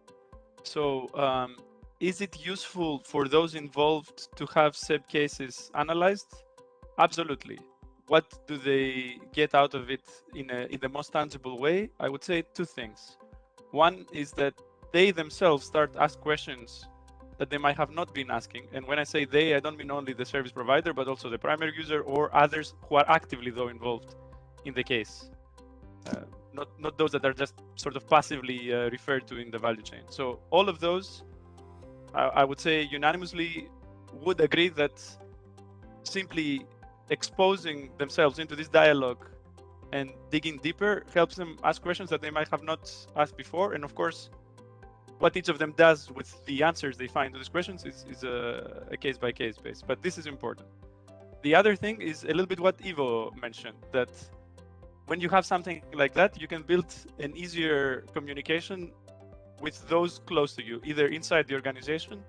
So is it useful for those involved to have SeB cases analyzed? Absolutely. What do they get out of it in the most tangible way? I would say two things. One is that they themselves start to ask questions that they might have not been asking. And when I say they, I don't mean only the service provider, but also the primary user or others who are actively though involved in the case. Not those that are just sort of passively referred to in the value chain. So all of those, I would say unanimously would agree that simply exposing themselves into this dialogue and digging deeper helps them ask questions that they might have not asked before. And of course, what each of them does with the answers they find to these questions is a case-by-case basis. But this is important. The other thing is a little bit what Ivo mentioned, that when you have something like that, you can build an easier communication with those close to you, either inside the organization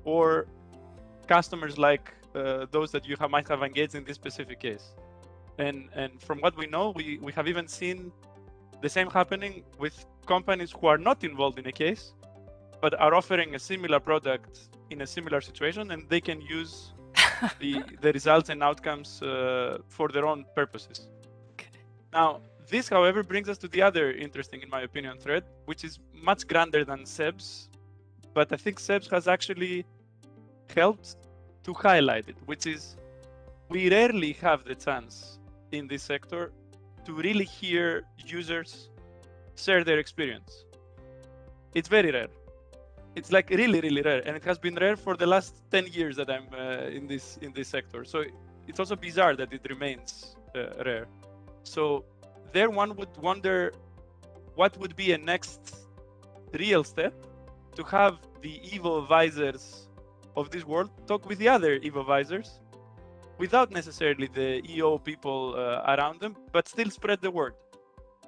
or customers like those that you might have engaged in this specific case. And from what we know, we have even seen the same happening with companies who are not involved in a case, but are offering a similar product in a similar situation, and they can use the results and outcomes for their own purposes. Now, this, however, brings us to the other interesting, in my opinion, thread, which is much grander than SeBS, but I think SeBS has actually helped to highlight it, which is we rarely have the chance in this sector to really hear users share their experience. It's very rare. It's like really, really rare, and it has been rare for the last 10 years that I'm in this sector. So it's also bizarre that it remains rare. So there one would wonder what would be a next real step to have the EVO advisors of this world talk with the other EVO advisors without necessarily the EO people around them, but still spread the word.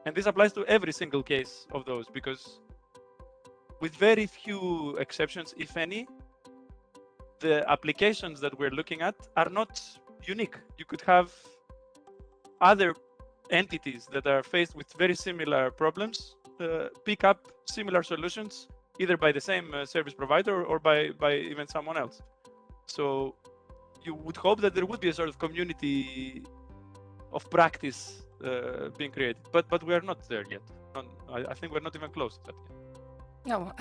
And this applies to every single case of those, because with very few exceptions, if any, the applications that we're looking at are not unique. You could have other entities that are faced with very similar problems pick up similar solutions, either by the same service provider or by even someone else. So you would hope that there would be a sort of community of practice being created, but we are not there yet. I think we're not even close to that yet. No,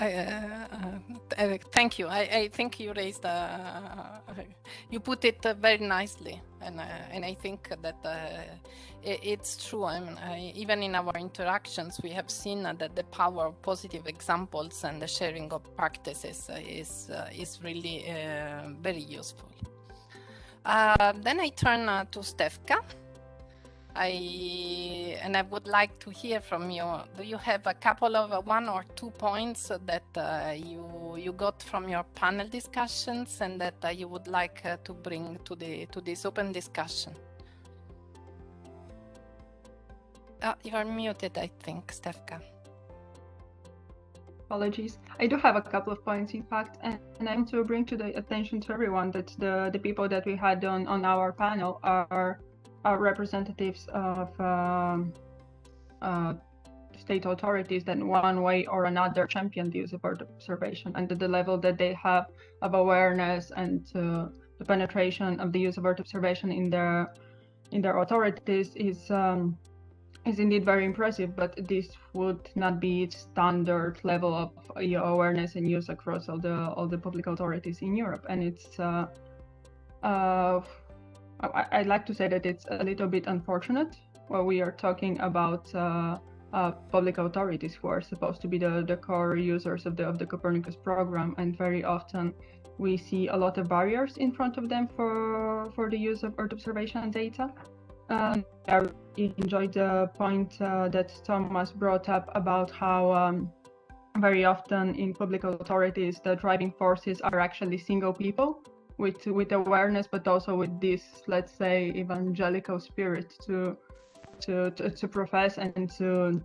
thank you. I think you raised, you put it very nicely, and I think that it's true. I mean, even in our interactions, we have seen that the power of positive examples and the sharing of practices is really very useful. Then I turn to Stefka. I would like to hear from you. Do you have a couple of one or two points that you got from your panel discussions and that you would like to bring to this open discussion? You are muted, I think, Stefka. Apologies. I do have a couple of points, in fact, and I want to bring to the attention to everyone that the people that we had on our panel are representatives of state authorities that one way or another champion the use of Earth observation, and the level that they have of awareness and the penetration of the use of Earth observation in their authorities is indeed very impressive. But this would not be standard level of awareness and use across all the public authorities in Europe, and it's I'd like to say that it's a little bit unfortunate where we are talking about public authorities who are supposed to be the core users of the Copernicus program, and very often we see a lot of barriers in front of them for the use of Earth observation data. I enjoyed the point that Thomas brought up about how very often in public authorities the driving forces are actually single people with awareness, but also with this, let's say, evangelical spirit to profess and to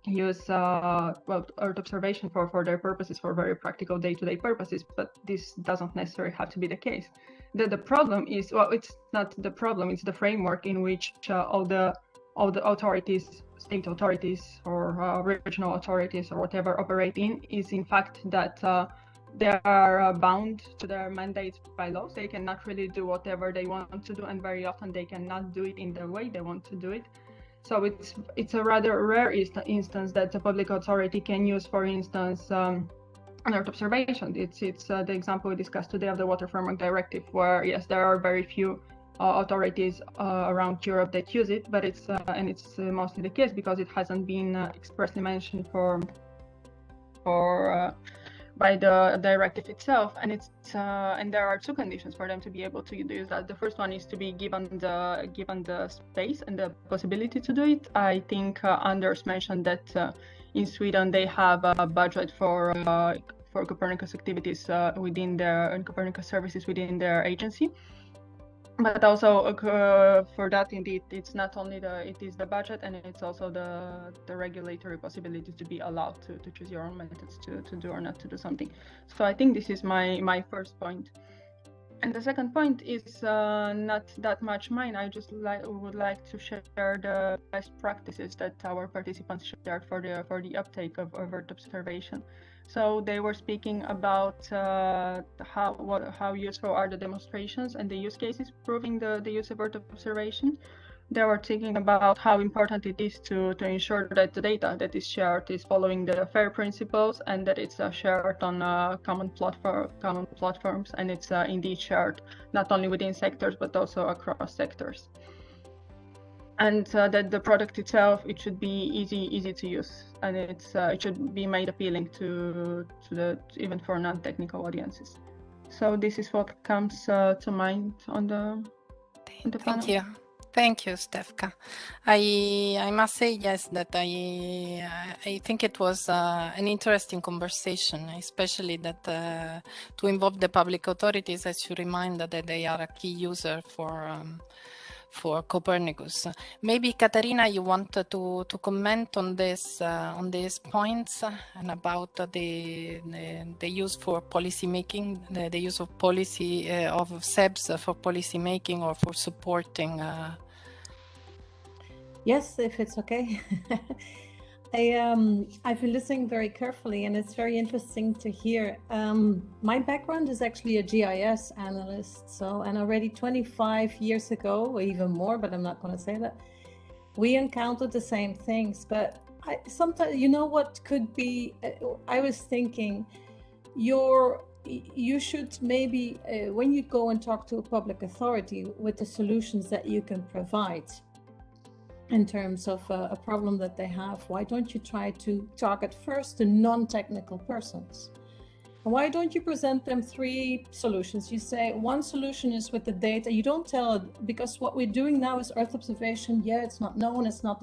use Earth observation for their purposes, for very practical day-to-day purposes. But this doesn't necessarily have to be the case. The problem is, well, it's not the problem, it's the framework in which all the authorities, state authorities or regional authorities or whatever operate in, is in fact that they are bound to their mandates by laws. They cannot really do whatever they want to do, and very often they cannot do it in the way they want to do it. So it's a rather rare instance that a public authority can use, for instance, Earth observation. It's the example we discussed today of the Water Framework Directive, where yes, there are very few authorities around Europe that use it, but it's mostly the case because it hasn't been expressly mentioned by the directive itself, and and there are two conditions for them to be able to use that. The first one is to be given the space and the possibility to do it. I think Anders mentioned that in Sweden they have a budget for Copernicus activities within their and Copernicus services within their agency. But also for that, indeed, it's not only it is the budget, and it's also the regulatory possibility to be allowed to choose your own methods to do or not to do something. So I think this is my first point. And the second point is not that much mine. I just would like to share the best practices that our participants shared for the uptake of Earth observation. So they were speaking about how useful are the demonstrations and the use cases proving the use of Earth observation. They were thinking about how important it is to ensure that the data that is shared is following the FAIR principles, and that it's shared on common platforms, and it's indeed shared not only within sectors but also across sectors. And that the product itself, it should be easy to use, and it should be made appealing to even for non-technical audiences. So this is what comes to mind on the panel. Thank you, Stefka. I must say, yes, that I think it was an interesting conversation, especially that to involve the public authorities, as you remind that they are a key user for Copernicus. Maybe Katarina, you want to comment on this on these points and about the use for policy making, the use of policy of SeBS for policy making or for supporting. Yes, if it's okay. I've been listening very carefully, and it's very interesting to hear. My background is actually a GIS analyst, and already 25 years ago, or even more, but I'm not going to say that, we encountered the same things. But sometimes, you know what could be, I was thinking, you should maybe, when you go and talk to a public authority with the solutions that you can provide, in terms of a problem that they have, why don't you try to target first the non-technical persons? And why don't you present them 3 solutions? You say one solution is with the data. You don't tell it, because what we're doing now is Earth observation. Yeah, it's not known. It's not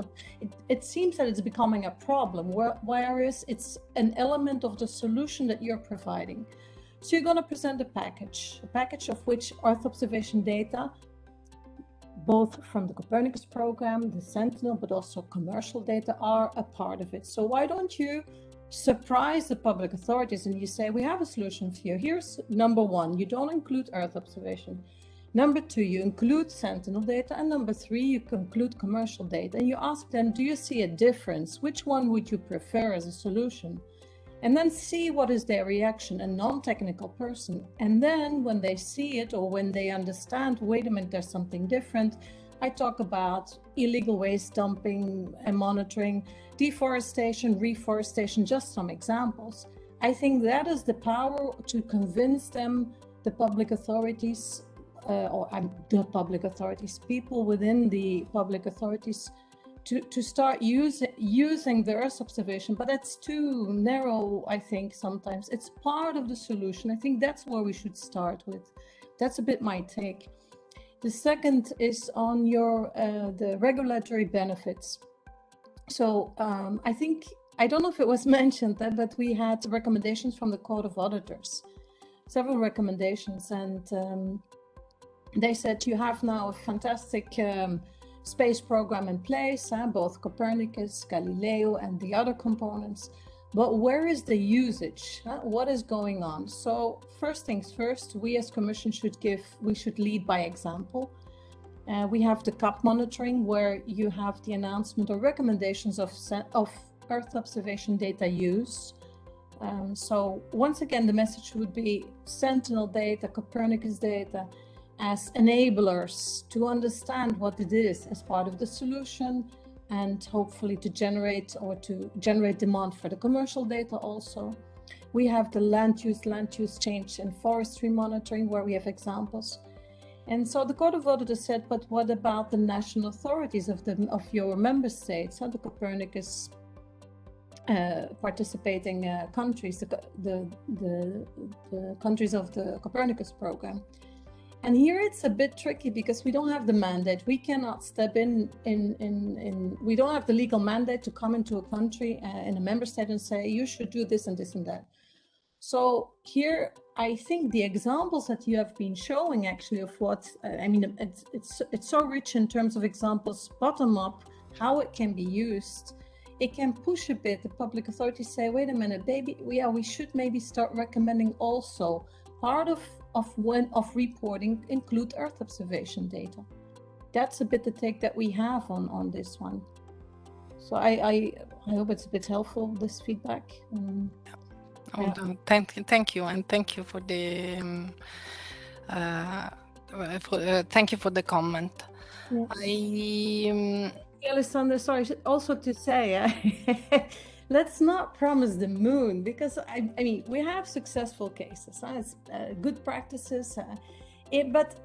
it seems that it's becoming a problem, whereas it's an element of the solution that you're providing. So you're going to present a package of which Earth observation data, both from the Copernicus program, the Sentinel, but also commercial data, are a part of it. So why don't you surprise the public authorities and you say, we have a solution for you. Here's number 1, you don't include Earth observation. Number 2, you include Sentinel data. And number 3, you include commercial data. And you ask them, do you see a difference? Which one would you prefer as a solution? And then see what is their reaction, a non-technical person. And then when they see it, or when they understand, wait a minute, there's something different, I talk about illegal waste dumping and monitoring, deforestation, reforestation, just some examples. I think that is the power to convince them, the public authorities, people within the public authorities, to start using the Earth observation. But that's too narrow, I think, sometimes. It's part of the solution. I think that's where we should start with. That's a bit my take. The second is on your the regulatory benefits. So I don't know if it was mentioned, but we had recommendations from the Court of Auditors, several recommendations, and they said you have now a fantastic space program in place, both Copernicus, Galileo, and the other components. But where is the usage? What is going on? So first things first, we as Commission should lead by example. We have the CAP monitoring, where you have the announcement or recommendations of Earth observation data use. So once again, the message would be Sentinel data, Copernicus data, as enablers to understand what it is as part of the solution, and hopefully to generate demand for the commercial data also. We have the land use change and forestry monitoring, where we have examples. And so the Court of Auditors said, but what about the national authorities of your member states, the Copernicus participating countries, the countries of the Copernicus program? And here it's a bit tricky because we don't have the mandate. We cannot step in we don't have the legal mandate to come into a country in a member state and say, you should do this and this and that. So here, I think the examples that you have been showing actually of what, it's so rich in terms of examples, bottom up, how it can be used. It can push a bit. The public authorities say, wait a minute, baby, we should maybe start recommending also part of reporting include Earth observation data. That's a bit the take that we have on this one. So I hope it's a bit helpful, this feedback. Thank you, and thank you for the thank you for the comment. Yes. Alessandra, sorry, also to say, let's not promise the moon, because I mean, we have successful cases, it's good practices, but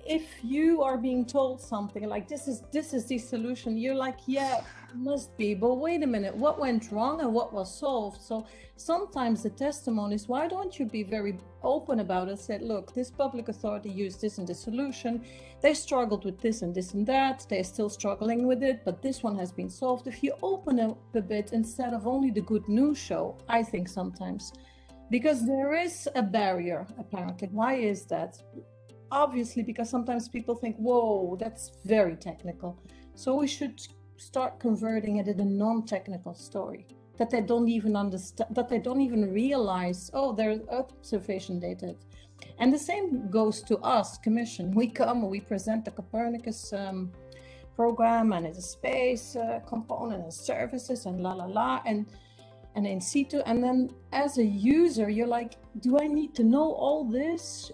if you are being told something like this is the solution, you're like, yeah, must be, but wait a minute, what went wrong and what was solved? So sometimes the testimonies, why don't you be very open about it? Said, look, this public authority used this in the solution, they struggled with this and this and that, they're still struggling with it, but this one has been solved. If you open up a bit instead of only the good news show, I think sometimes, because there is a barrier apparently. Why is that? Obviously, because sometimes people think, whoa, that's very technical. So we should start converting it in a non-technical story that they don't even understand, that they don't even realize, oh, there's observation data. And the same goes to us, Commission. We come, we present the Copernicus program, and it's a space component and services and and in situ. And then as a user, you're like, do I need to know all this?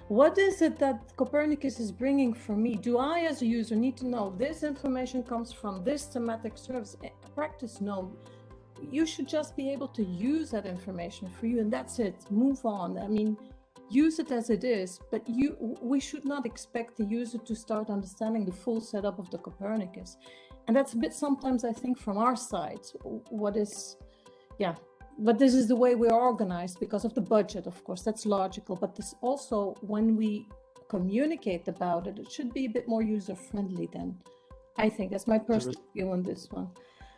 What is it that Copernicus is bringing for me? Do I, as a user, need to know this information comes from this thematic service? Practice, no. You should just be able to use that information for you, and that's it. Move on. I mean, use it as it is, but we should not expect the user to start understanding the full setup of the Copernicus. And that's a bit sometimes, I think, from our side, but this is the way we're organized because of the budget, of course, that's logical. But this also, when we communicate about it, it should be a bit more user-friendly then. I think that's my personal view on this one.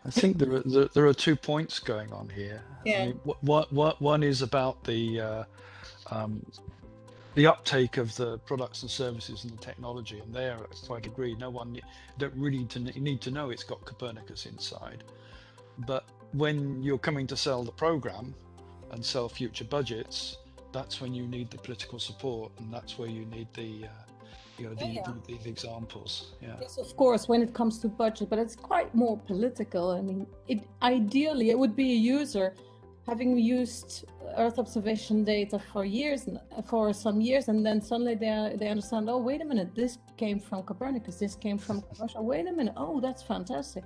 I think there are 2 points going on here. Yeah. I mean, one is about the uptake of the products and services and the technology, and there I quite agree. No one don't really need to know it's got Copernicus inside, but when you're coming to sell the program and sell future budgets, that's when you need the political support, and that's where you need the these examples. Yes, of course, when it comes to budget, but it's quite more political. I mean, ideally it would be a user having used Earth observation data for some years, and then suddenly they understand, oh, wait a minute, this came from Copernicus, this came from Russia. Wait a minute, oh, that's fantastic.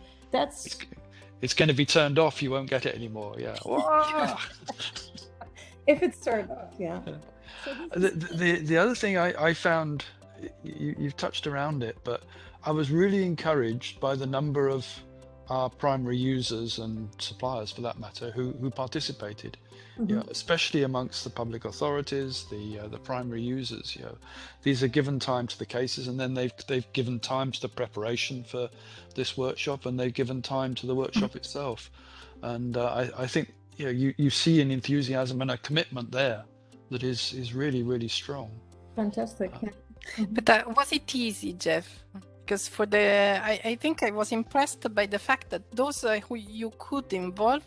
It's going to be turned off. You won't get it anymore. Yeah. If it's turned off, yeah. So the other thing I found, you've touched around it, but I was really encouraged by the number of our primary users and suppliers, for that matter, who participated. Especially amongst the public authorities, the primary users. These are given time to the cases, and then they've given time to the preparation for this workshop, and they've given time to the workshop itself. And I think you see an enthusiasm and a commitment there that is really, really strong. Fantastic. But was it easy, Jeff? Because I think I was impressed by the fact that those who you could involve,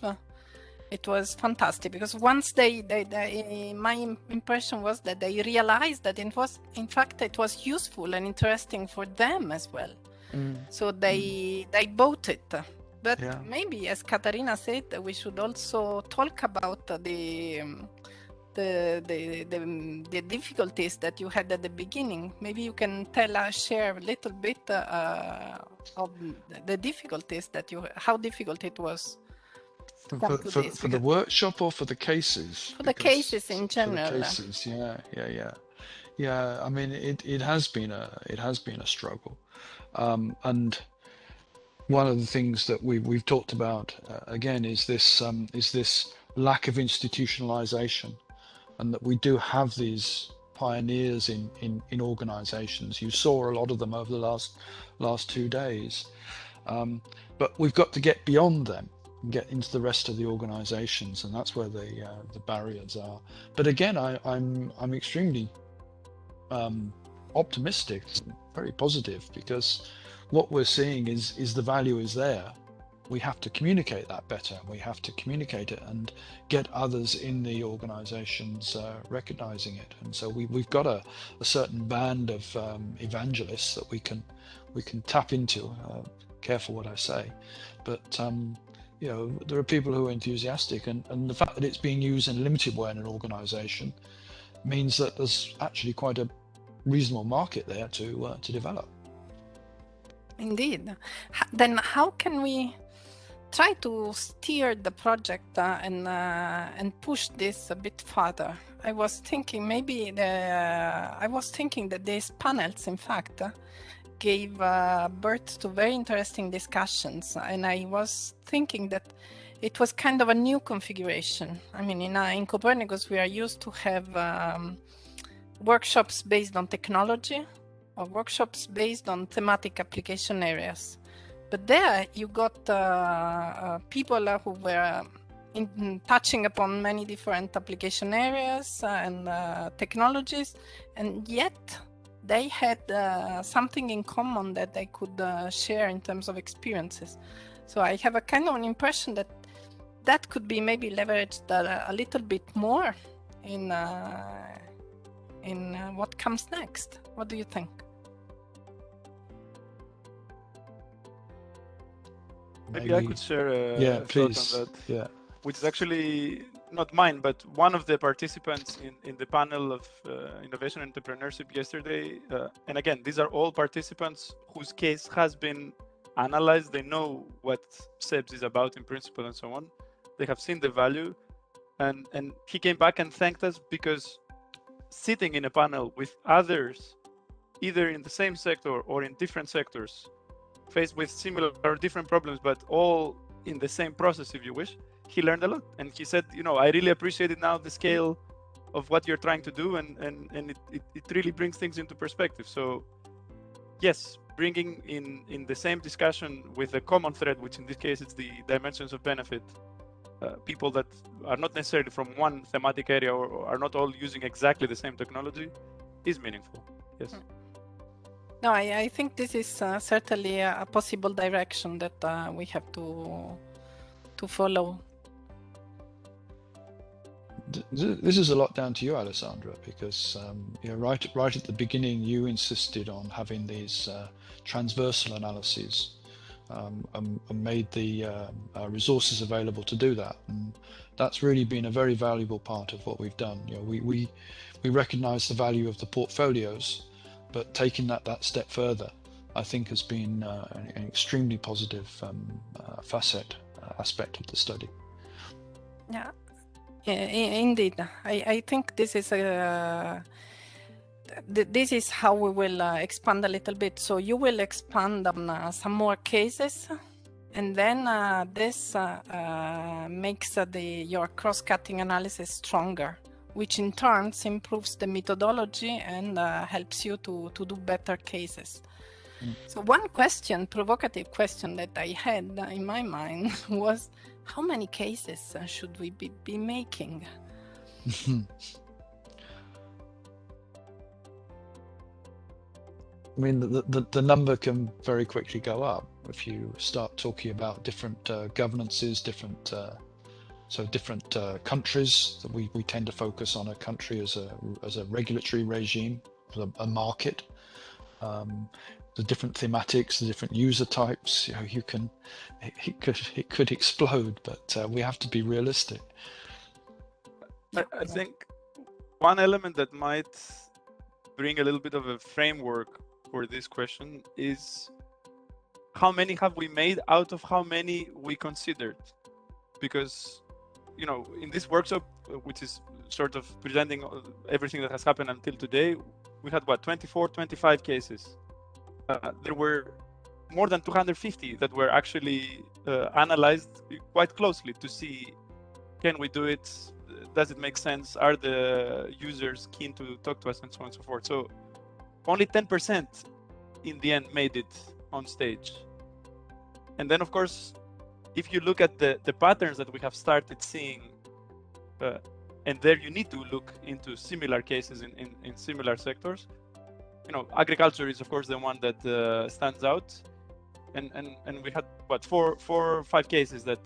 it was fantastic. Because once my impression was that they realized that it was useful and interesting for them as well. So they bought it. But maybe, as Katarina said, we should also talk about the difficulties that you had at the beginning. Maybe you can share a little bit of the difficulties how difficult it was to come to this. For the workshop or for the cases? For the cases in general. For the cases, yeah. I mean, it has been a struggle, and one of the things that we've talked about again is this lack of institutionalization. And that we do have these pioneers in organizations. You saw a lot of them over the last 2 days. But we've got to get beyond them and get into the rest of the organizations, and that's where the barriers are. But again, I'm extremely optimistic, very positive, because what we're seeing is the value is there. We have to communicate that better. We have to communicate it and get others in the organizations recognizing it. And so we've got a certain band of evangelists that we can tap into. Careful what I say, but there are people who are enthusiastic, and the fact that it's being used in a limited way in an organization means that there's actually quite a reasonable market there to develop. Indeed. Then how can we try to steer the project and push this a bit further? I was thinking that these panels, in fact, gave birth to very interesting discussions, and I was thinking that it was kind of a new configuration. I mean, in Copernicus, we are used to have workshops based on technology or workshops based on thematic application areas. But there you got people who were touching upon many different application areas and technologies, and yet they had something in common that they could share in terms of experiences. So I have a kind of an impression that could be maybe leveraged a little bit more in what comes next. What do you think? Maybe I could share a please. thought on that. Yeah. Which is actually not mine, but one of the participants in the panel of innovation and entrepreneurship yesterday. And again, these are all participants whose case has been analyzed. They know what SeBS is about in principle and so on. They have seen the value. And he came back and thanked us because sitting in a panel with others, either in the same sector or in different sectors, faced with similar or different problems, but all in the same process, if you wish, he learned a lot. And he said, I really appreciate it now, the scale of what you're trying to do, and it really brings things into perspective. So yes, bringing in the same discussion with a common thread, which in this case it's the dimensions of benefit, people that are not necessarily from one thematic area or are not all using exactly the same technology, is meaningful. Yes. No, I think this is certainly a possible direction that we have to follow. this is a lot down to you, Alessandra, because right at the beginning you insisted on having these transversal analyses and made the resources available to do that, and that's really been a very valuable part of what we've done. We recognize the value of the portfolios, but taking that step further, I think, has been an extremely positive aspect of the study. Yeah, indeed. I think this is how we will expand a little bit. So you will expand on some more cases, and then this makes your cross-cutting analysis stronger, which in turn improves the methodology and helps you to do better cases. So one provocative question that I had in my mind was, how many cases should we be making? I mean, the number can very quickly go up if you start talking about different governances, different countries. That we tend to focus on a country as a regulatory regime, a market. The different thematics, the different user types. It could explode, but we have to be realistic. I think one element that might bring a little bit of a framework for this question is, how many have we made out of how many we considered? Because, in this workshop, which is sort of presenting everything that has happened until today, we had 24, 25 cases. There were more than 250 that were actually analyzed quite closely to see, can we do it? Does it make sense? Are the users keen to talk to us, and so on and so forth? So only 10% in the end made it on stage. And then, of course, if you look at the patterns that we have started seeing, and there you need to look into similar cases in similar sectors. Agriculture is, of course, the one that stands out. And we had, 4 or 5 cases that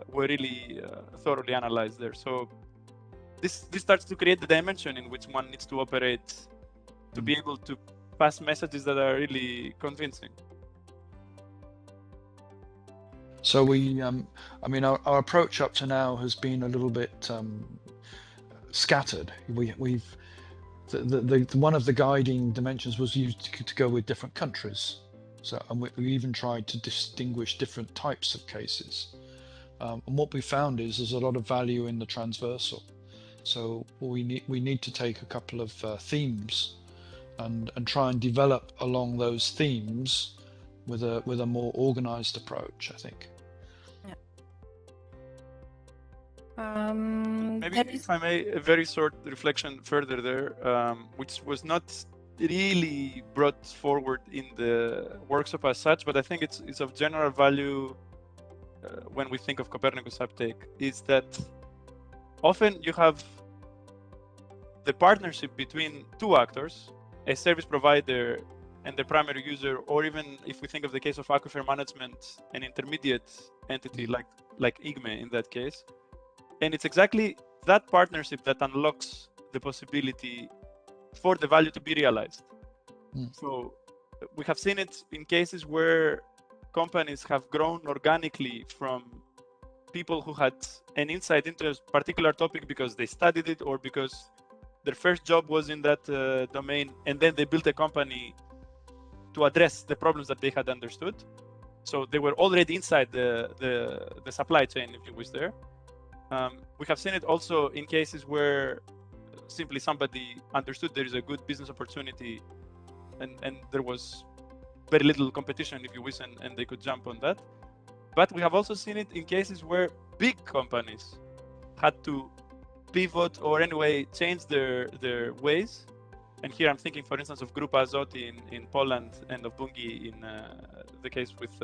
were really thoroughly analyzed there. So this starts to create the dimension in which one needs to operate to be able to pass messages that are really convincing. So our approach up to now has been a little bit scattered. One of the guiding dimensions was used to go with different countries. So, and we even tried to distinguish different types of cases. And what we found is there's a lot of value in the transversal. So we need to take a couple of themes and try and develop along those themes with a more organized approach, I think. Maybe, if I may, a very short reflection further there, which was not really brought forward in the workshop as such, but I think it's of general value when we think of Copernicus uptake, is that often you have the partnership between two actors, a service provider and the primary user, or even if we think of the case of aquifer management, an intermediate entity like IGME in that case. And it's exactly that partnership that unlocks the possibility for the value to be realized. So we have seen it in cases where companies have grown organically from people who had an insight into a particular topic because they studied it or because their first job was in that domain, and then they built a company to address the problems that they had understood. So they were already inside the supply chain, if you wish, there. We have seen it also in cases where simply somebody understood there is a good business opportunity and there was very little competition, if you wish, and they could jump on that. But we have also seen it in cases where big companies had to pivot or anyway change their ways. And here I'm thinking, for instance, of Grupa Azoty in Poland and of Bunge in the case with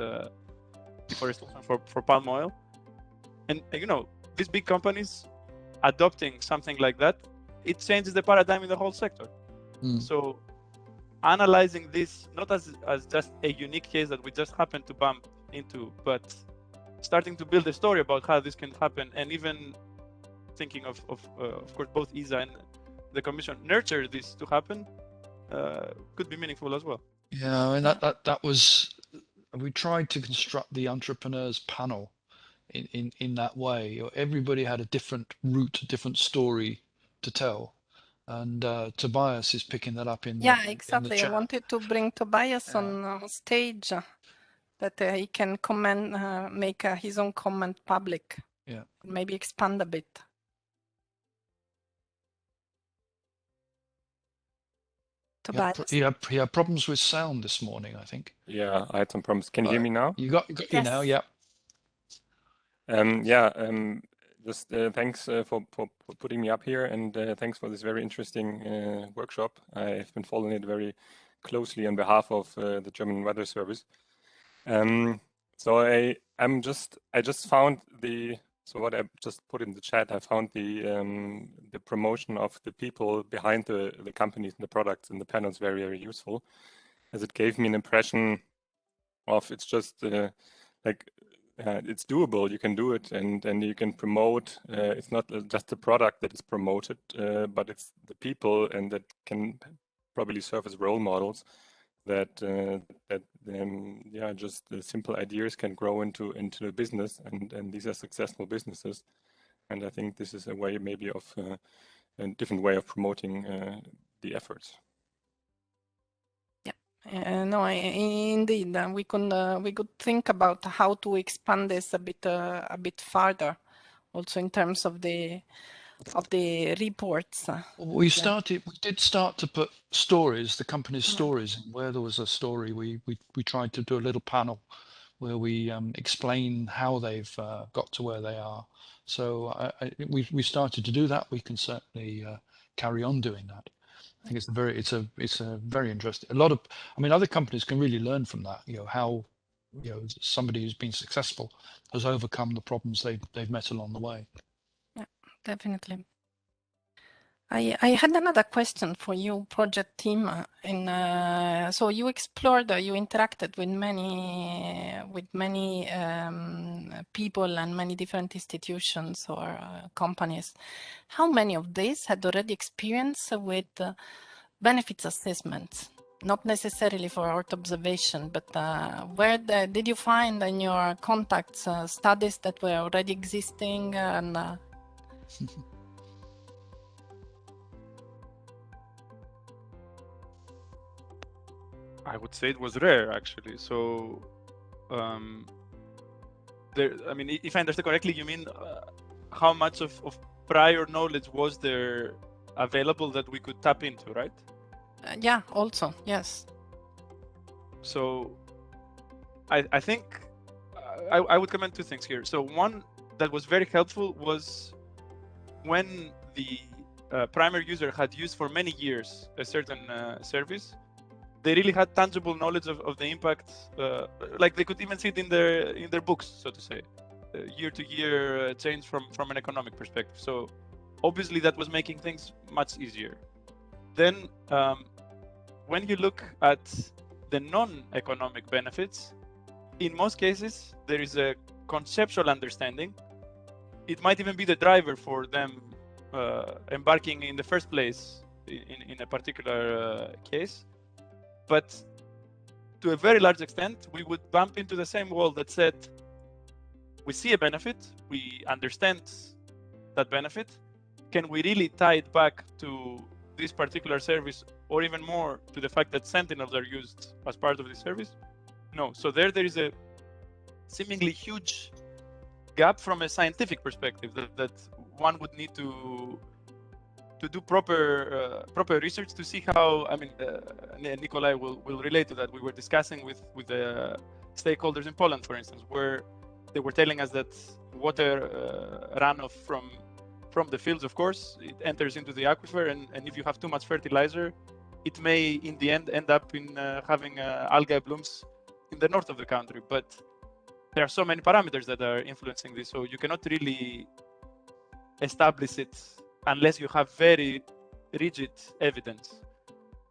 deforestation for palm oil. And these big companies adopting something like that, it changes the paradigm in the whole sector. So analyzing this not as just a unique case that we just happened to bump into, but starting to build a story about how this can happen, and even thinking of course, both ESA and the Commission nurture this to happen, could be meaningful as well. Yeah, I mean, that was, we tried to construct the entrepreneurs panel in that way. Everybody had a different route, a different story to tell, and Tobias is picking that up in exactly. the chat. I wanted to bring Tobias on stage, that he can comment, make his own comment public. Yeah, maybe expand a bit. Tobias. He had problems with sound this morning, I think. Yeah, I had some problems. Can you hear me now? You got you now, yeah. Just thanks for putting me up here, and thanks for this very interesting workshop. I've been following it very closely on behalf of the German Weather Service. So I just found what I just put in the chat. I found the promotion of the people behind the companies and the products and the panels very, very useful, as it gave me an impression of it's just it's doable. You can do it, and you can promote. It's not just the product that is promoted, but it's the people, and that can probably serve as role models. That just the simple ideas can grow into a business, and these are successful businesses. And I think this is a way maybe of a different way of promoting the efforts. No, indeed, we could think about how to expand this a bit further, also in terms of the reports. We did start to put stories, the company's stories, and where there was a story, we tried to do a little panel where we explain how they've got to where they are. So we started to do that. We can certainly carry on doing that. I think it's a very interesting. Other companies can really learn from that. How somebody who's been successful has overcome the problems they've met along the way. Yeah, definitely. I had another question for you, project team. So you explored, you interacted with many people and many different institutions or companies. How many of these had already experience with benefits assessments? Not necessarily for Earth observation, but did you find in your contacts studies that were already existing and? I would say it was rare, actually. So, if I understand correctly, you mean how much of prior knowledge was there available that we could tap into, right? Yeah, also, yes. So, I think I would comment two things here. So, one that was very helpful was when the primary user had used for many years a certain service. They really had tangible knowledge of the impact, like they could even see it in their books, so to say, year-to-year change from an economic perspective. So obviously that was making things much easier. Then when you look at the non-economic benefits, in most cases there is a conceptual understanding. It might even be the driver for them embarking in the first place in a particular case. But to a very large extent, we would bump into the same wall that said, we see a benefit, we understand that benefit. Can we really tie it back to this particular service, or even more to the fact that Sentinels are used as part of this service? No. So there is a seemingly huge gap from a scientific perspective that one would need to do proper research to see how. Nikolai will relate to that. We were discussing with the stakeholders in Poland, for instance, where they were telling us that water runoff from the fields, of course, it enters into the aquifer, and if you have too much fertilizer, it may in the end up in having algae blooms in the north of the country. But there are so many parameters that are influencing this, so you cannot really establish it unless you have very rigid evidence.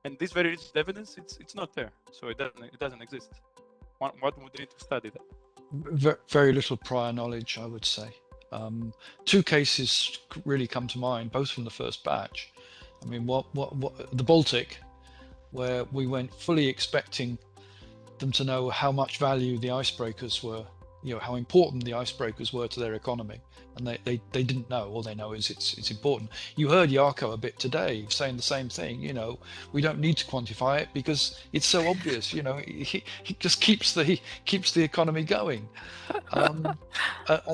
And this very rigid evidence, it's not there, so it doesn't exist. What would need to study that? Very little prior knowledge, I would say. Two cases really come to mind, both from the first batch. I mean, the Baltic, where we went fully expecting them to know how much value the icebreakers were, how important the icebreakers were to their economy, and they didn't know. All they know is it's important. You heard Jarkko a bit today saying the same thing. We don't need to quantify it because it's so obvious. He just keeps the economy going, and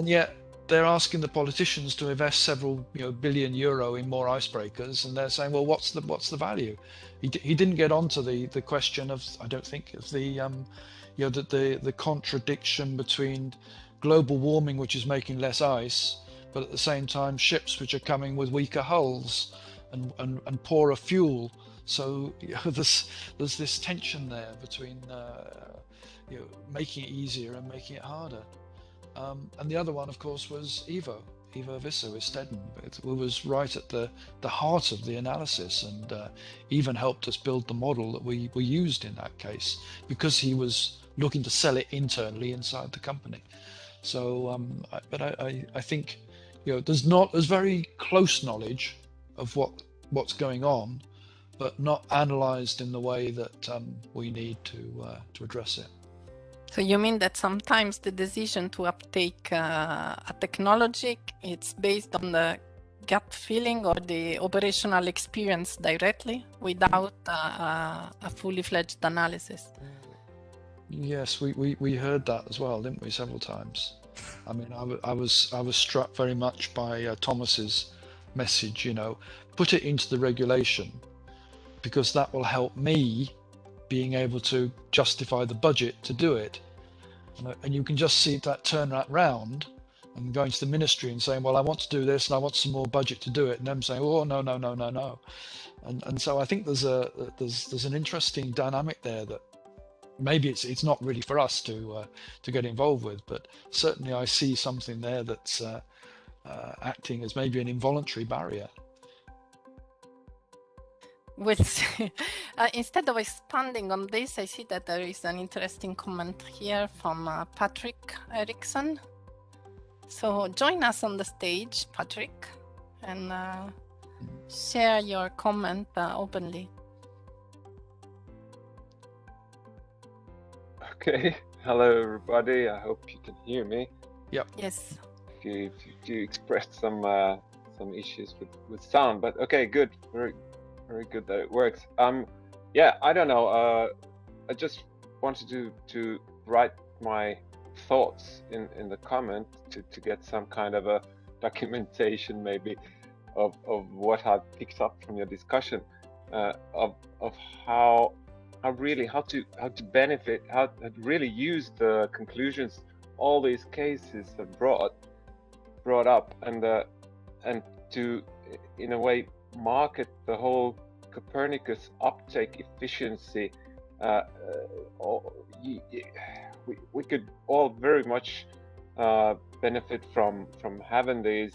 yet they're asking the politicians to invest several billion euro in more icebreakers, and they're saying, well, what's the value? He didn't get onto the question of, I don't think, of the contradiction between global warming, which is making less ice, but at the same time ships which are coming with weaker hulls and poorer fuel. So there's this tension there between making it easier and making it harder. And the other one, of course, was Ivo Visser with Stedden. It was right at the heart of the analysis, and even helped us build the model that we used in that case, because he was looking to sell it internally inside the company. So, but I think there's very close knowledge of what's going on, but not analysed in the way that we need to address it. So you mean that sometimes the decision to uptake a technology, it's based on the gut feeling or the operational experience directly without a fully fledged analysis? Yes, we heard that as well, didn't we, several times? I mean, I was struck very much by Thomas's message, put it into the regulation, because that will help me being able to justify the budget to do it. And you can just see that turn that round and going to the ministry and saying, well, I want to do this and I want some more budget to do it, and them saying, oh, no. And so I think there's an interesting dynamic there that maybe it's not really for us to get involved with, but certainly I see something there that's acting as maybe an involuntary barrier. Instead of expanding on this, I see that there is an interesting comment here from Patrick Eriksson. So join us on the stage, Patrick, and share your comment openly. Okay, hello everybody. I hope you can hear me. Yep. Yes. You expressed some issues with sound, but okay, good. Very good that it works. Yeah, I don't know. I just wanted to write my thoughts in the comment to get some kind of a documentation maybe of what I picked up from your discussion of how to benefit, how to really use the conclusions all these cases have brought up, and to in a way market the whole Copernicus uptake efficiency. We could all very much benefit from having these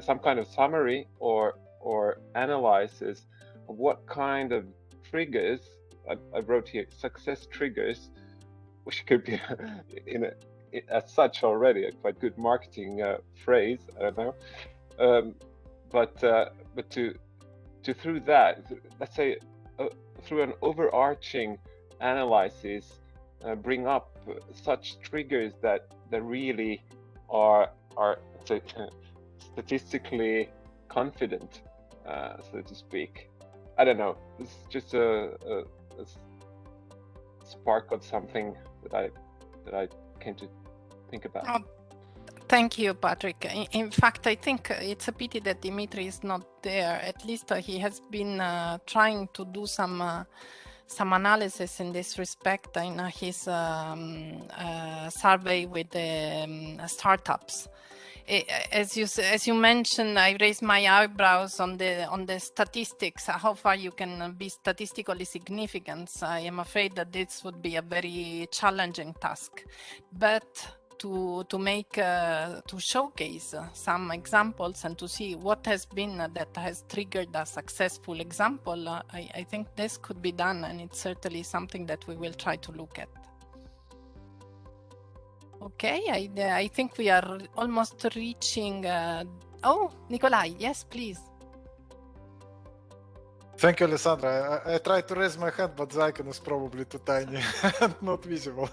some kind of summary or analysis of what kind of triggers. I wrote here success triggers, which could be as such already a quite good marketing phrase. I don't know, but to through that, let's say through an overarching analysis, bring up such triggers that really are statistically confident, so to speak. I don't know. This is just a spark of something that I came to think about. Oh, thank you, Patrick. In fact, I think it's a pity that Dimitri is not there. At least he has been trying to do some analysis in this respect in his survey with the startups. As you mentioned, I raised my eyebrows on the statistics, how far you can be statistically significant. I am afraid that this would be a very challenging task, but to showcase some examples and to see what has been that has triggered a successful example, I think this could be done, and it's certainly something that we will try to look at. Okay, I think we are almost reaching. Oh, Nikolai, yes, please. Thank you, Alessandra. I tried to raise my hand, but the icon is probably too tiny and not visible.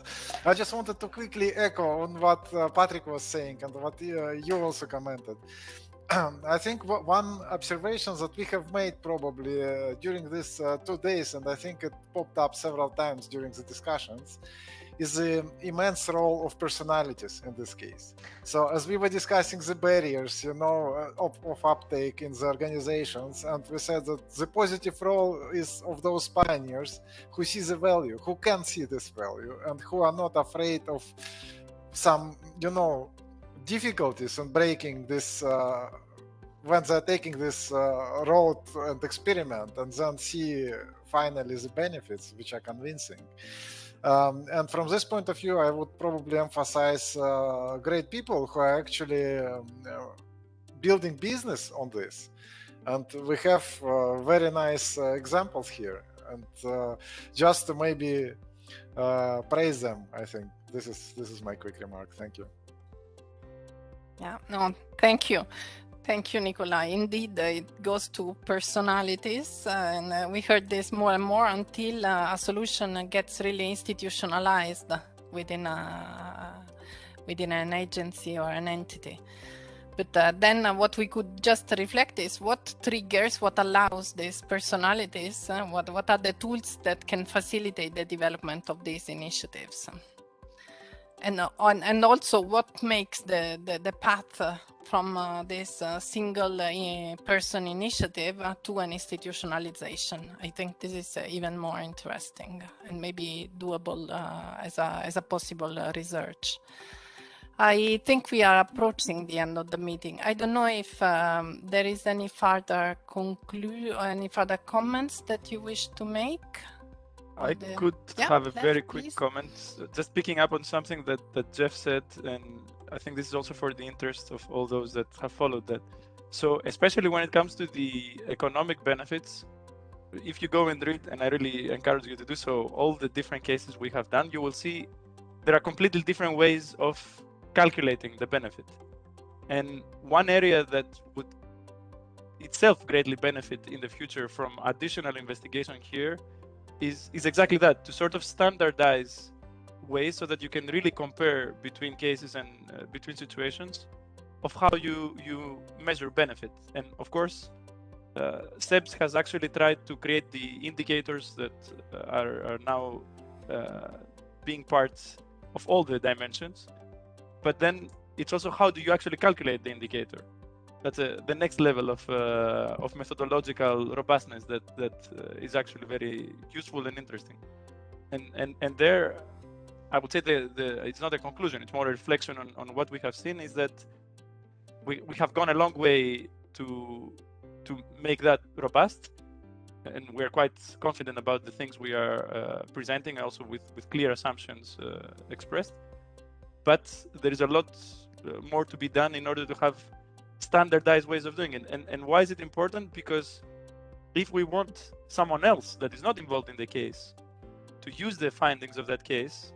I just wanted to quickly echo on what Patrick was saying and what you also commented. I think one observation that we have made probably during these 2 days, and I think it popped up several times during the discussions, is the immense role of personalities in this case. So as we were discussing the barriers, of uptake in the organizations, and we said that the positive role is of those pioneers who see the value, who can see this value, and who are not afraid of some, difficulties in breaking this when they're taking this road and experiment, and then see finally the benefits, which are convincing. And from this point of view, I would probably emphasize great people who are actually building business on this. And we have very nice examples here. And just to maybe praise them, I think this is my quick remark. Thank you. Yeah, no, thank you. Thank you, Nikolai. Indeed, it goes to personalities, and we heard this more and more until a solution gets really institutionalized within an agency or an entity. But then what we could just reflect is what triggers, what allows these personalities, what are the tools that can facilitate the development of these initiatives. And also what makes the path from this single person initiative to an institutionalization. I think this is even more interesting and maybe doable as a possible research. I think we are approaching the end of the meeting. I don't know if there is any further any further comments that you wish to make. I could have a very quick comment, just picking up on something that Jeff said, and I think this is also for the interest of all those that have followed that. So especially when it comes to the economic benefits, if you go and read, and I really encourage you to do so, all the different cases we have done, you will see there are completely different ways of calculating the benefit. And one area that would itself greatly benefit in the future from additional investigation here is exactly that, to sort of standardize ways so that you can really compare between cases and between situations of how you measure benefit. And of course, SeBS has actually tried to create the indicators that are now being part of all the dimensions. But then it's also how do you actually calculate the indicator? That's the next level of methodological robustness that is actually very useful and interesting. And there, I would say it's not a conclusion, it's more a reflection on what we have seen, is that we have gone a long way to make that robust, and we're quite confident about the things we are presenting, also with clear assumptions expressed. But there is a lot more to be done in order to have standardized ways of doing it. And why is it important? Because if we want someone else that is not involved in the case to use the findings of that case,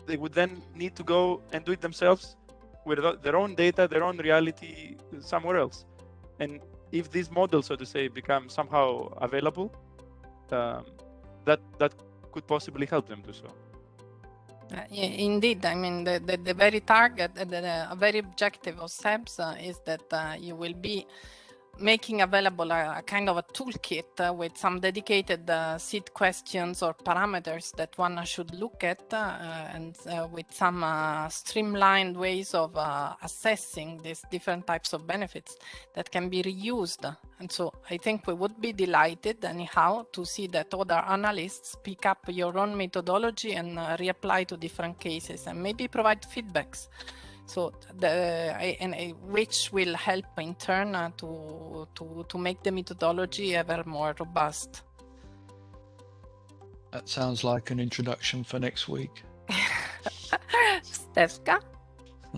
they would then need to go and do it themselves with their own data, their own reality somewhere else. And if these models, so to say, become somehow available, that could possibly help them do so. Indeed, I mean, the very target, the very objective of SeBS is that you will be making available a kind of a toolkit with some dedicated seed questions or parameters that one should look at, and with some streamlined ways of assessing these different types of benefits that can be reused. And so I think we would be delighted anyhow to see that other analysts pick up your own methodology and reapply to different cases and maybe provide feedbacks. So which will help in turn to make the methodology ever more robust. That sounds like an introduction for next week. Stefka?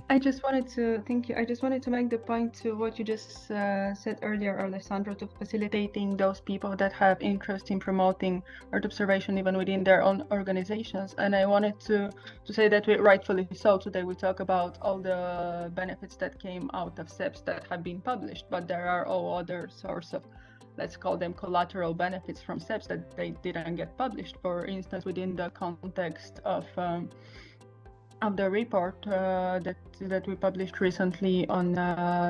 I just wanted to thank you. I just wanted to make the point to what you just said earlier, Alessandro, to facilitating those people that have interest in promoting Earth observation even within their own organizations. And I wanted to say that rightfully so. Today we talk about all the benefits that came out of SeBS that have been published, but there are all other sorts of, let's call them collateral benefits from SeBS that they didn't get published. For instance, within the context of the report that we published recently on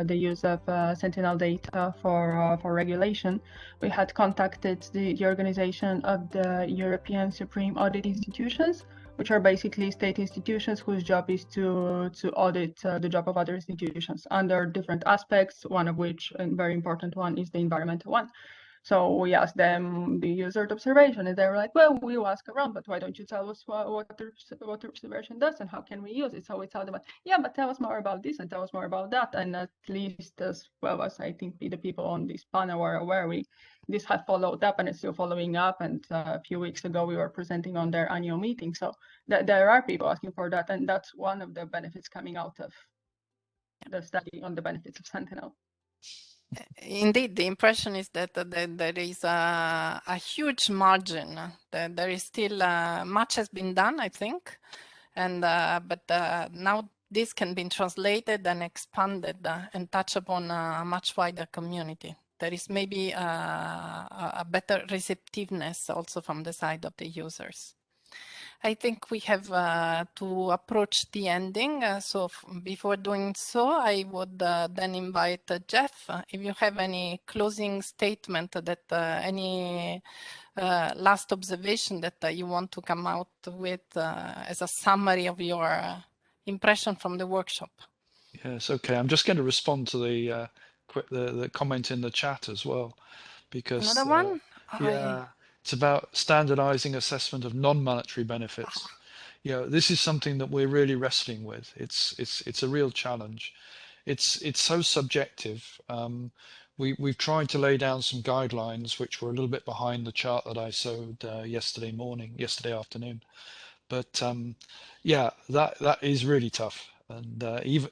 the use of Sentinel data for regulation, we had contacted the organization of the European Supreme Audit Institutions, which are basically state institutions whose job is to audit the job of other institutions under different aspects, one of which, a very important one, is the environmental one. So we asked them the user observation, and they were like, well, we will ask around, but why don't you tell us what the observation does and how can we use it? So we tell them, yeah, but tell us more about this and tell us more about that. And at least as well as I think the people on this panel were aware, this had followed up and it's still following up. And a few weeks ago, we were presenting on their annual meeting. So there are people asking for that. And that's one of the benefits coming out of the study on the benefits of Sentinel. Indeed, the impression is that there is a huge margin. That there is still much has been done, I think, and but now this can be translated and expanded and touch upon a much wider community. There is maybe a better receptiveness also from the side of the users. I think we have to approach the ending. So before doing so, I would then invite Jeff, if you have any closing statement that any last observation that you want to come out with as a summary of your impression from the workshop. Yes, okay. I'm just going to respond to the comment in the chat as well, because another one. Yeah. It's about standardizing assessment of non-monetary benefits. You know, this is something that we're really wrestling with. It's a real challenge. It's so subjective. We've tried to lay down some guidelines which were a little bit behind the chart that I showed yesterday afternoon. But yeah, that is really tough, and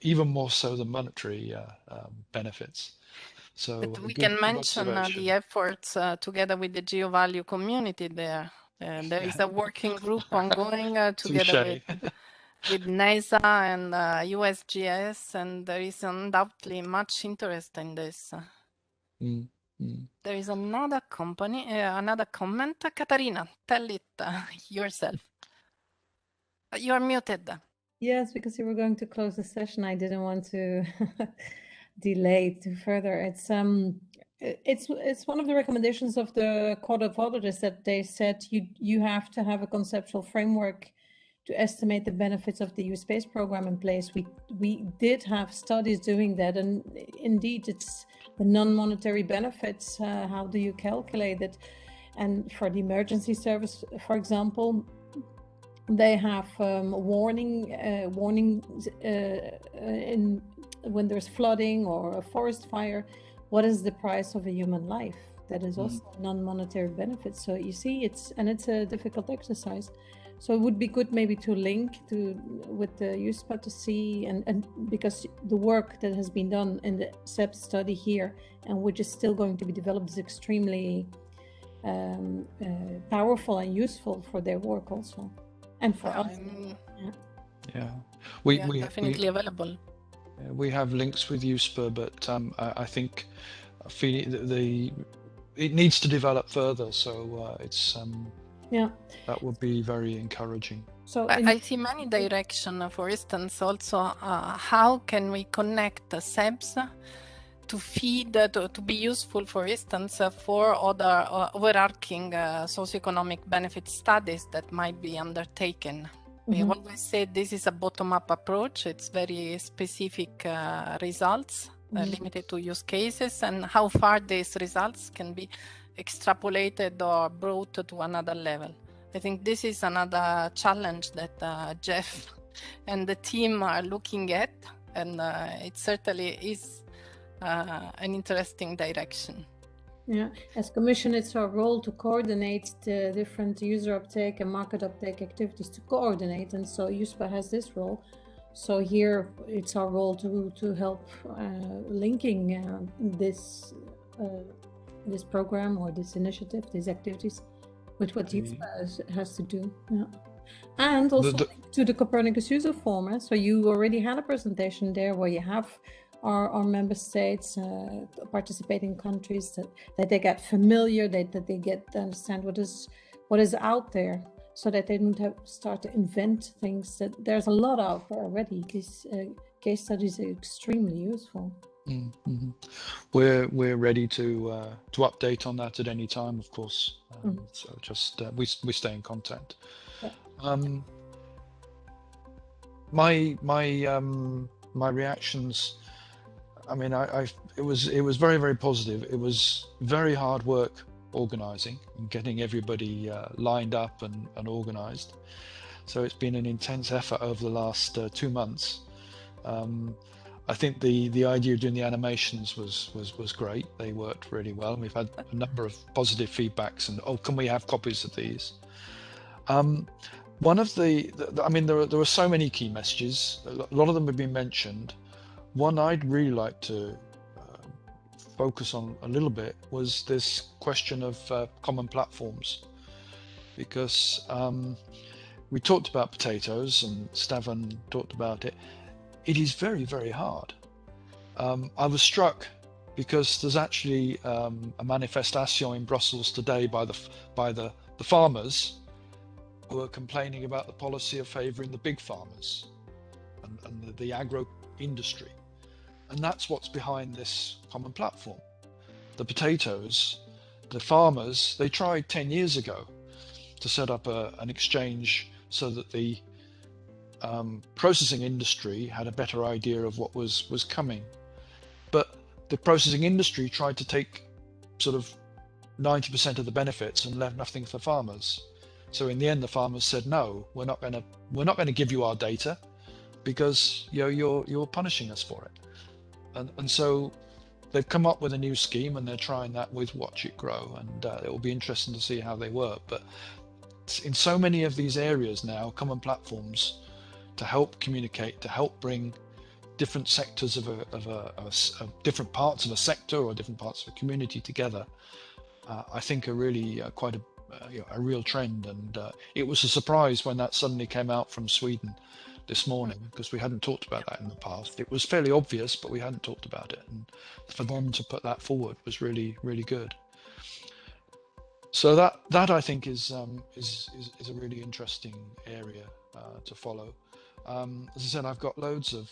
even more so than monetary benefits. So but we can mention the efforts together with the GeoValue community there. There is a working group ongoing together with NASA and USGS, and there is undoubtedly much interest in this. There is another company, another comment. Katarina, tell it yourself. You're muted. Yes, because you were going to close the session. I didn't want to delay too further. It's one of the recommendations of the Court of Auditors that they said you have to have a conceptual framework to estimate the benefits of the EU space program in place. We did have studies doing that, and indeed it's the non-monetary benefits. How do you calculate it? And for the emergency service, for example, they have warnings when there's flooding or a forest fire. What is the price of a human life? That is also non-monetary benefit. So you see, it's a difficult exercise. So it would be good maybe to link with the USPA to see, and because the work that has been done in the SeBS study here, and which is still going to be developed, is extremely powerful and useful for their work also, and for us. Yeah, we definitely available. We have links with USPA, but I think it needs to develop further. So it's that would be very encouraging. So I see many directions. For instance, also how can we connect the SeBS to feed to be useful, for instance, for other overarching socioeconomic benefit studies that might be undertaken. We always say this is a bottom-up approach. It's very specific results, limited to use cases, and how far these results can be extrapolated or brought to another level. I think this is another challenge that Jeff and the team are looking at, and it certainly is an interesting direction. Yeah, as Commission, it's our role to coordinate the different user uptake and market uptake activities, to coordinate, and so USPA has this role So here it's our role to help linking this program or this initiative, these activities, with what EUMEP has to do. Yeah. And also to the Copernicus user forum. So you already had a presentation there where you have our member states, participating countries, that they get familiar, that they get to understand what is out there, so that they don't have start to invent things. That there's a lot out there already. These case studies are extremely useful. Mm-hmm. We're ready to update on that at any time, of course. So just we stay in contact. Yeah. My reactions. I mean, it was very, very positive. It was very hard work organizing and getting everybody lined up and organized. So it's been an intense effort over the last 2 months. I think the idea of doing the animations was great. They worked really well, and we've had a number of positive feedbacks. And can we have copies of these? One of I mean, there were so many key messages. A lot of them have been mentioned. One I'd really like to focus on a little bit was this question of common platforms, because we talked about potatoes and Stavan talked about it. It is very, very hard. I was struck because there's actually a manifestation in Brussels today by the farmers who are complaining about the policy of favouring the big farmers and the agro industry. And that's what's behind this common platform. The potatoes, the farmers, they tried 10 years ago to set up an exchange so that the processing industry had a better idea of what was coming. But the processing industry tried to take sort of 90% of the benefits and left nothing for farmers. So in the end, the farmers said, no, we're not going to give you our data because you're punishing us for it. And so they've come up with a new scheme and they're trying that with Watch It Grow, and it will be interesting to see how they work. But in so many of these areas now, common platforms to help communicate, to help bring different sectors of different parts of a sector or different parts of a community together, I think are really quite a real trend. And it was a surprise when that suddenly came out from Sweden this morning, because we hadn't talked about that in the past. It was fairly obvious, but we hadn't talked about it, and for them to put that forward was really, really good. So that I think is a really interesting area to follow. As I said, I've got loads of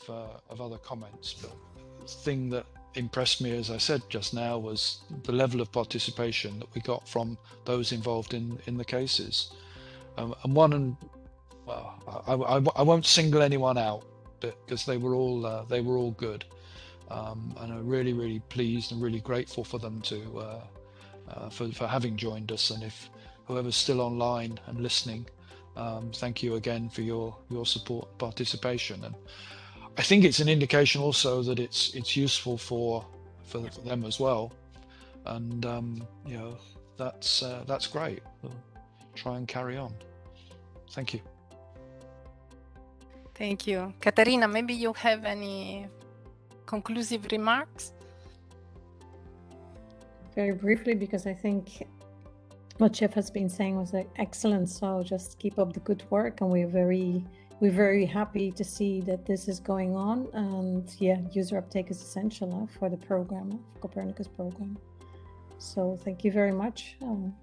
other comments, but the thing that impressed me, as I said just now, was the level of participation that we got from those involved in the cases. Well, I won't single anyone out, because they were all good, and I'm really, really pleased and really grateful for them for having joined us. And if whoever's still online and listening, thank you again for your support and participation. And I think it's an indication also that it's useful for them as well. And that's great. We'll try and carry on. Thank you. Thank you. Katarina, maybe you have any conclusive remarks? Very briefly, because I think what Jeff has been saying was excellent. So just keep up the good work, and we're very happy to see that this is going on. And yeah, user uptake is essential for the program, Copernicus program. So thank you very much, and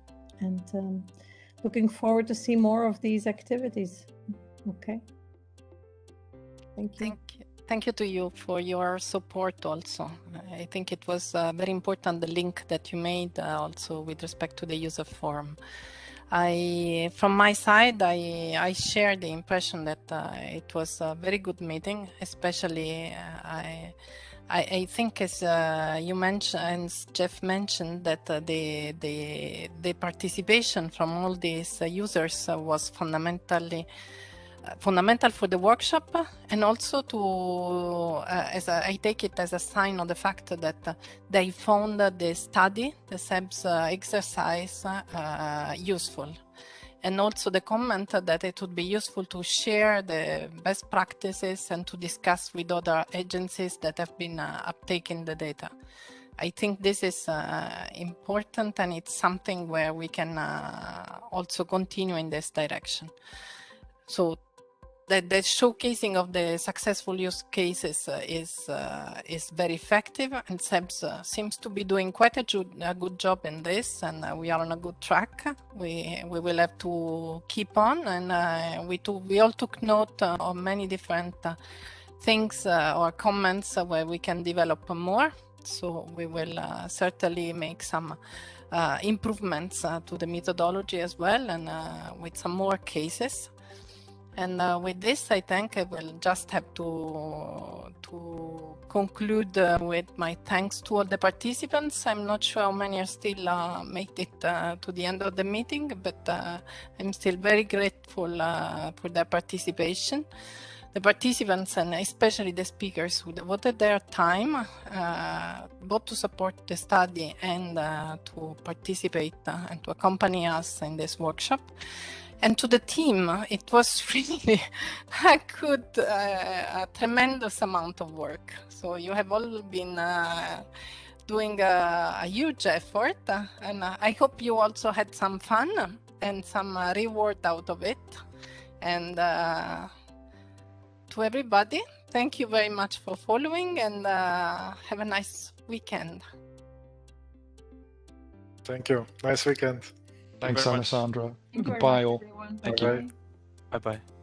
looking forward to see more of these activities. Okay. Thank you. Thank you to you for your support also. I think it was very important, the link that you made also with respect to the user forum. From my side, I share the impression that it was a very good meeting, especially I think, as you mentioned and Jeff mentioned, that the participation from all these users was fundamental for the workshop, and also to, as I take it as a sign of the fact that they found the study, the SeBS exercise, useful. and also the comment that it would be useful to share the best practices and to discuss with other agencies that have been uptaking the data. I think this is important, and it's something where we can also continue in this direction. So the showcasing of the successful use cases is very effective, and SeBS seems to be doing quite a good job in this, and we are on a good track. We will have to keep on, and we all took note of many different things or comments where we can develop more. So we will certainly make some improvements to the methodology as well, and with some more cases. And with this, I think I will just have to conclude with my thanks to all the participants. I'm not sure how many are still made it to the end of the meeting, but I'm still very grateful for their participation. The participants, and especially the speakers who devoted their time both to support the study and to participate and to accompany us in this workshop. And to the team, it was really a tremendous amount of work. So you have all been doing a huge effort, and I hope you also had some fun and some reward out of it. And to everybody, thank you very much for following, and have a nice weekend. Thank you. Nice weekend. Thanks, Alessandra. Goodbye, all. Thank you. Bye-bye.